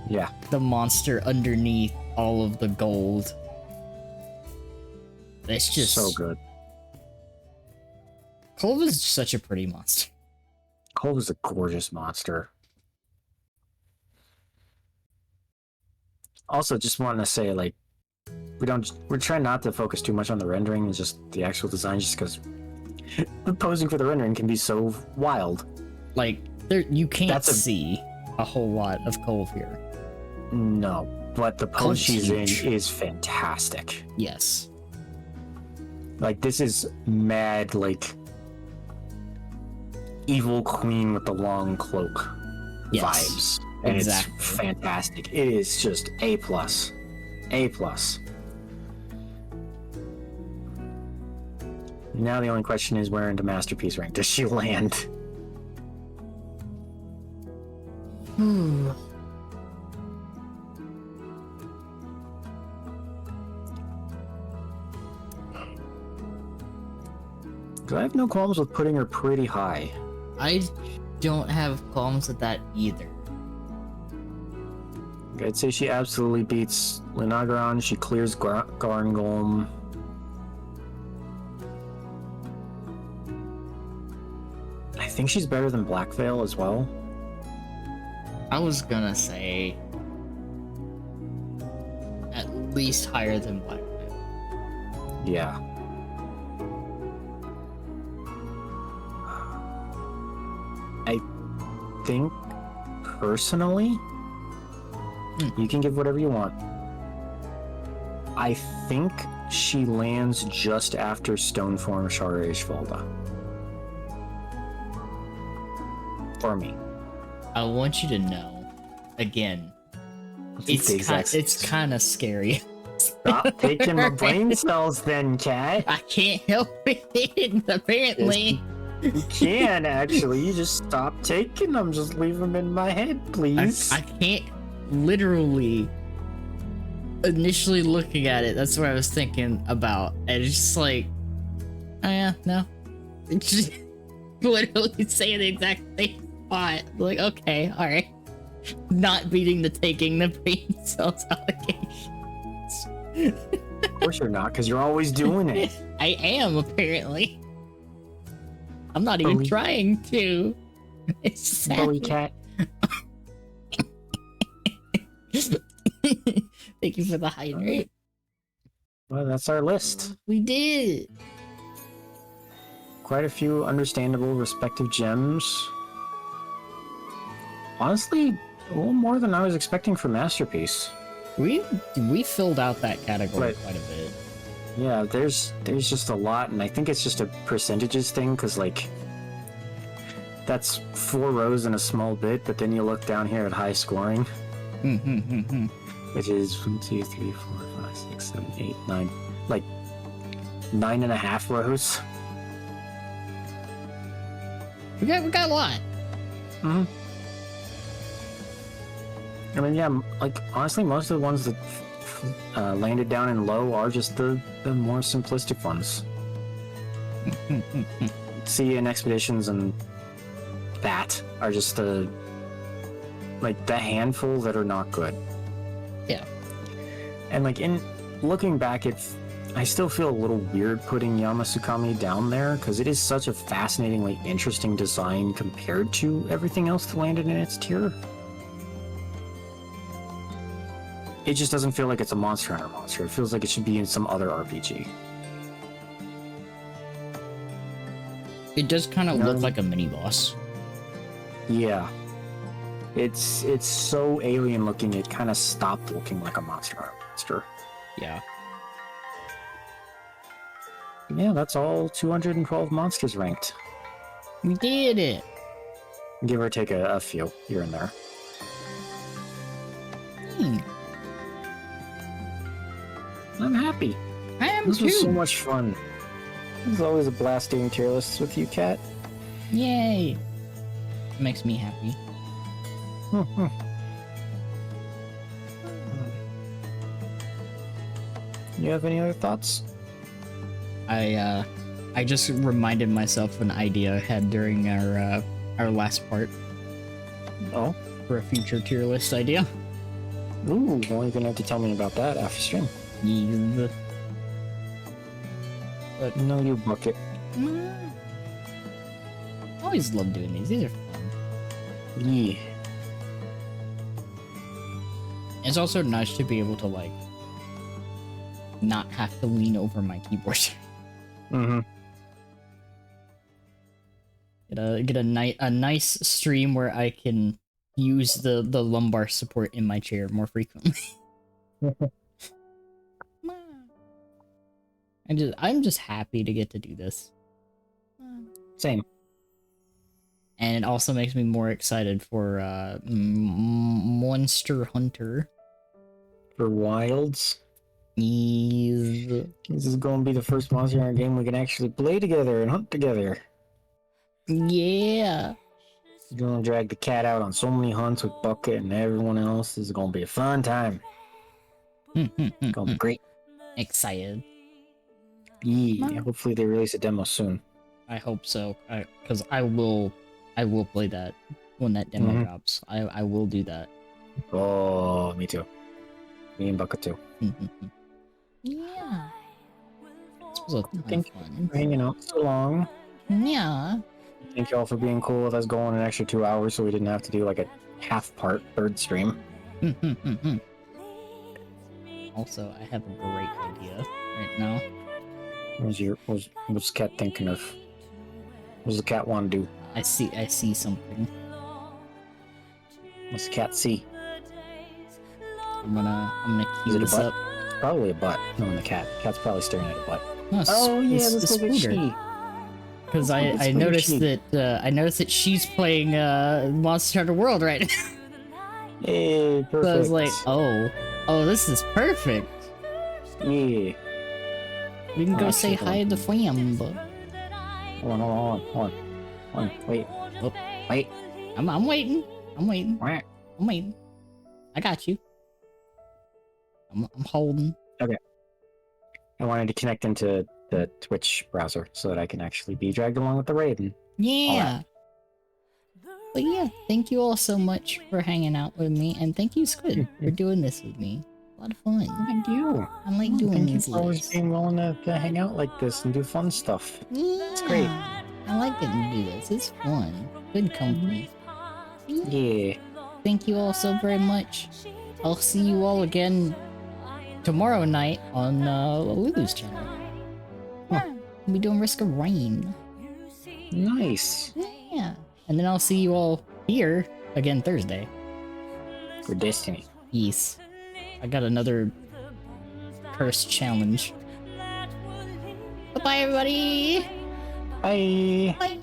[SPEAKER 2] Yeah.
[SPEAKER 1] the monster underneath all of the gold. It's just
[SPEAKER 2] So good.
[SPEAKER 1] Cove is such a pretty monster.
[SPEAKER 2] Cove is a gorgeous monster. Also, just wanting to say, like, we're trying not to focus too much on the rendering and just the actual design, just because the posing for the rendering can be so wild.
[SPEAKER 1] Like, there you can't
[SPEAKER 2] That's a-
[SPEAKER 1] see a whole lot of Cove here.
[SPEAKER 2] No, but the pose
[SPEAKER 1] Cove's
[SPEAKER 2] she's
[SPEAKER 1] huge.
[SPEAKER 2] in is fantastic.
[SPEAKER 1] Yes.
[SPEAKER 2] Like, this is mad, like, evil queen with the long cloak
[SPEAKER 1] Yes,
[SPEAKER 2] vibes. And
[SPEAKER 1] exactly.
[SPEAKER 2] it's fantastic. It is just A+. A+. Now the only question is, where into Masterpiece rank does she land? Because I have no qualms with putting her pretty high.
[SPEAKER 1] I don't have qualms with that either.
[SPEAKER 2] I'd say she absolutely beats Linagron. She clears Garngolm. I think she's better than Black Veil as well.
[SPEAKER 1] I was gonna say at least higher than Black Veil.
[SPEAKER 2] Yeah. I think, personally, you can give whatever you want. I think she lands just after Stoneform Shara Ishvalda. For me.
[SPEAKER 1] I want you to know, again,
[SPEAKER 2] The exact
[SPEAKER 1] it's kind of scary.
[SPEAKER 2] Stop taking my brain cells then, cat.
[SPEAKER 1] I can't help it, apparently.
[SPEAKER 2] You can, actually. You just stop taking them. Just leave them in my head, please.
[SPEAKER 1] I can't literally. Initially looking at it, that's what I was thinking about. And it's just like, oh yeah, no. It's just literally saying the exact same spot. Like, okay, alright. Not beating the taking the brain cells allegations.
[SPEAKER 2] Of course you're not, because you're always doing it.
[SPEAKER 1] I am, apparently. I'm not even
[SPEAKER 2] Bowie.
[SPEAKER 1] trying to. It's sad.
[SPEAKER 2] Bowie cat.
[SPEAKER 1] Thank you for the hydrate.
[SPEAKER 2] Well, that's our list.
[SPEAKER 1] We did.
[SPEAKER 2] Quite a few understandable respective gems. Honestly, a little more than I was expecting for Masterpiece.
[SPEAKER 1] We filled out that category
[SPEAKER 2] Right.
[SPEAKER 1] quite a bit.
[SPEAKER 2] Yeah, there's just a lot, and I think it's just a percentages thing, because, like, that's 4 rows in a small bit, but then you look down here at high scoring, which is 1, 2, 3, 4, 5, 6, 7, 8, 9, like 9.5 rows.
[SPEAKER 1] We got a lot.
[SPEAKER 2] Mm-hmm. I mean, yeah, like, honestly, most of the ones that landed down in low are just the more simplistic ones. Sea and Expeditions and that are just the handful that are not good.
[SPEAKER 1] Yeah.
[SPEAKER 2] And, like, in looking back, I still feel a little weird putting Yamasukami down there, because it is such a fascinatingly interesting design compared to everything else that landed in its tier. It just doesn't feel like it's a Monster Hunter monster. It feels like it should be in some other RPG.
[SPEAKER 1] It does kind of
[SPEAKER 2] No.
[SPEAKER 1] look like a mini boss.
[SPEAKER 2] Yeah. It's so alien looking, it kind of stopped looking like a monster.
[SPEAKER 1] Yeah.
[SPEAKER 2] Yeah, that's all 212 monsters ranked.
[SPEAKER 1] We did it.
[SPEAKER 2] Give or take a few here and there. I'm happy.
[SPEAKER 1] I am
[SPEAKER 2] This
[SPEAKER 1] too.
[SPEAKER 2] was so much fun. It's always a blast doing tier lists with you, Kat.
[SPEAKER 1] Yay. Makes me happy.
[SPEAKER 2] You have any other thoughts?
[SPEAKER 1] I just reminded myself of an idea I had during our last part
[SPEAKER 2] Oh?
[SPEAKER 1] for a future tier list idea.
[SPEAKER 2] Ooh, well, you're gonna have to tell me about that after stream.
[SPEAKER 1] Yeah. But
[SPEAKER 2] No, you bucket.
[SPEAKER 1] I always love doing these. These are fun.
[SPEAKER 2] Yeah.
[SPEAKER 1] It's also nice to be able to like not have to lean over my keyboard.
[SPEAKER 2] Mm-hmm.
[SPEAKER 1] Get a nice stream where I can use the lumbar support in my chair more frequently. I'm just happy to get to do this.
[SPEAKER 2] Same.
[SPEAKER 1] And it also makes me more excited for Monster Hunter.
[SPEAKER 2] For Wilds.
[SPEAKER 1] Is
[SPEAKER 2] This is going to be the first Monster Hunter game we can actually play together and hunt together.
[SPEAKER 1] yeah.
[SPEAKER 2] You're going to drag the cat out on so many hunts with Bucket and everyone else. This is going to be a fun time. It's going to be great.
[SPEAKER 1] Excited.
[SPEAKER 2] Yeah, hopefully they release a demo soon.
[SPEAKER 1] I hope so. Because I will play that when that demo drops. I will do that.
[SPEAKER 2] Oh, me too. Me and Bucket too.
[SPEAKER 1] Yeah. This was a ton of
[SPEAKER 2] Thank you
[SPEAKER 1] fun.
[SPEAKER 2] for hanging out so long.
[SPEAKER 1] Yeah.
[SPEAKER 2] Thank you all for being cool with us going an extra 2 hours so we didn't have to do like a half-part third stream.
[SPEAKER 1] Also, I have a great idea right now.
[SPEAKER 2] What's Cat thinking of? What does the cat want to do?
[SPEAKER 1] I see something.
[SPEAKER 2] What's the cat see?
[SPEAKER 1] I'm gonna
[SPEAKER 2] Is
[SPEAKER 1] cue
[SPEAKER 2] it a
[SPEAKER 1] this
[SPEAKER 2] butt?
[SPEAKER 1] up.
[SPEAKER 2] Probably a butt. No, the cat. Cat's probably staring at a butt.
[SPEAKER 1] No, it's Scooter. Because I noticed that she's playing Monster Hunter World right now.
[SPEAKER 2] Hey, perfect.
[SPEAKER 1] So I was like, oh, this is perfect.
[SPEAKER 2] Yeah.
[SPEAKER 1] We can go
[SPEAKER 2] Oh,
[SPEAKER 1] say hi to Flam.
[SPEAKER 2] Hold on. Wait.
[SPEAKER 1] Oh.
[SPEAKER 2] Wait.
[SPEAKER 1] I'm waiting.
[SPEAKER 2] Quack.
[SPEAKER 1] I'm waiting. I got you. I'm holding.
[SPEAKER 2] Okay. I wanted to connect into the Twitch browser so that I can actually be dragged along with the raid.
[SPEAKER 1] Yeah. But yeah, thank you all so much for hanging out with me, and thank you, Squid, for doing this with me. A lot of fun.
[SPEAKER 2] Thank you.
[SPEAKER 1] I like doing
[SPEAKER 2] Thank you
[SPEAKER 1] these
[SPEAKER 2] for always
[SPEAKER 1] lists.
[SPEAKER 2] being willing to hang out like this and do fun stuff.
[SPEAKER 1] It's
[SPEAKER 2] great.
[SPEAKER 1] I like getting to do this. It's fun. Good company.
[SPEAKER 2] Yeah.
[SPEAKER 1] Thank you all so very much. I'll see you all again tomorrow night on Lulu's channel. We'll be doing Risk of Rain.
[SPEAKER 2] Nice.
[SPEAKER 1] Yeah. And then I'll see you all here again Thursday.
[SPEAKER 2] For Destiny.
[SPEAKER 1] Yes. I got another cursed challenge. Bye-bye, everybody!
[SPEAKER 2] Bye.
[SPEAKER 1] Bye!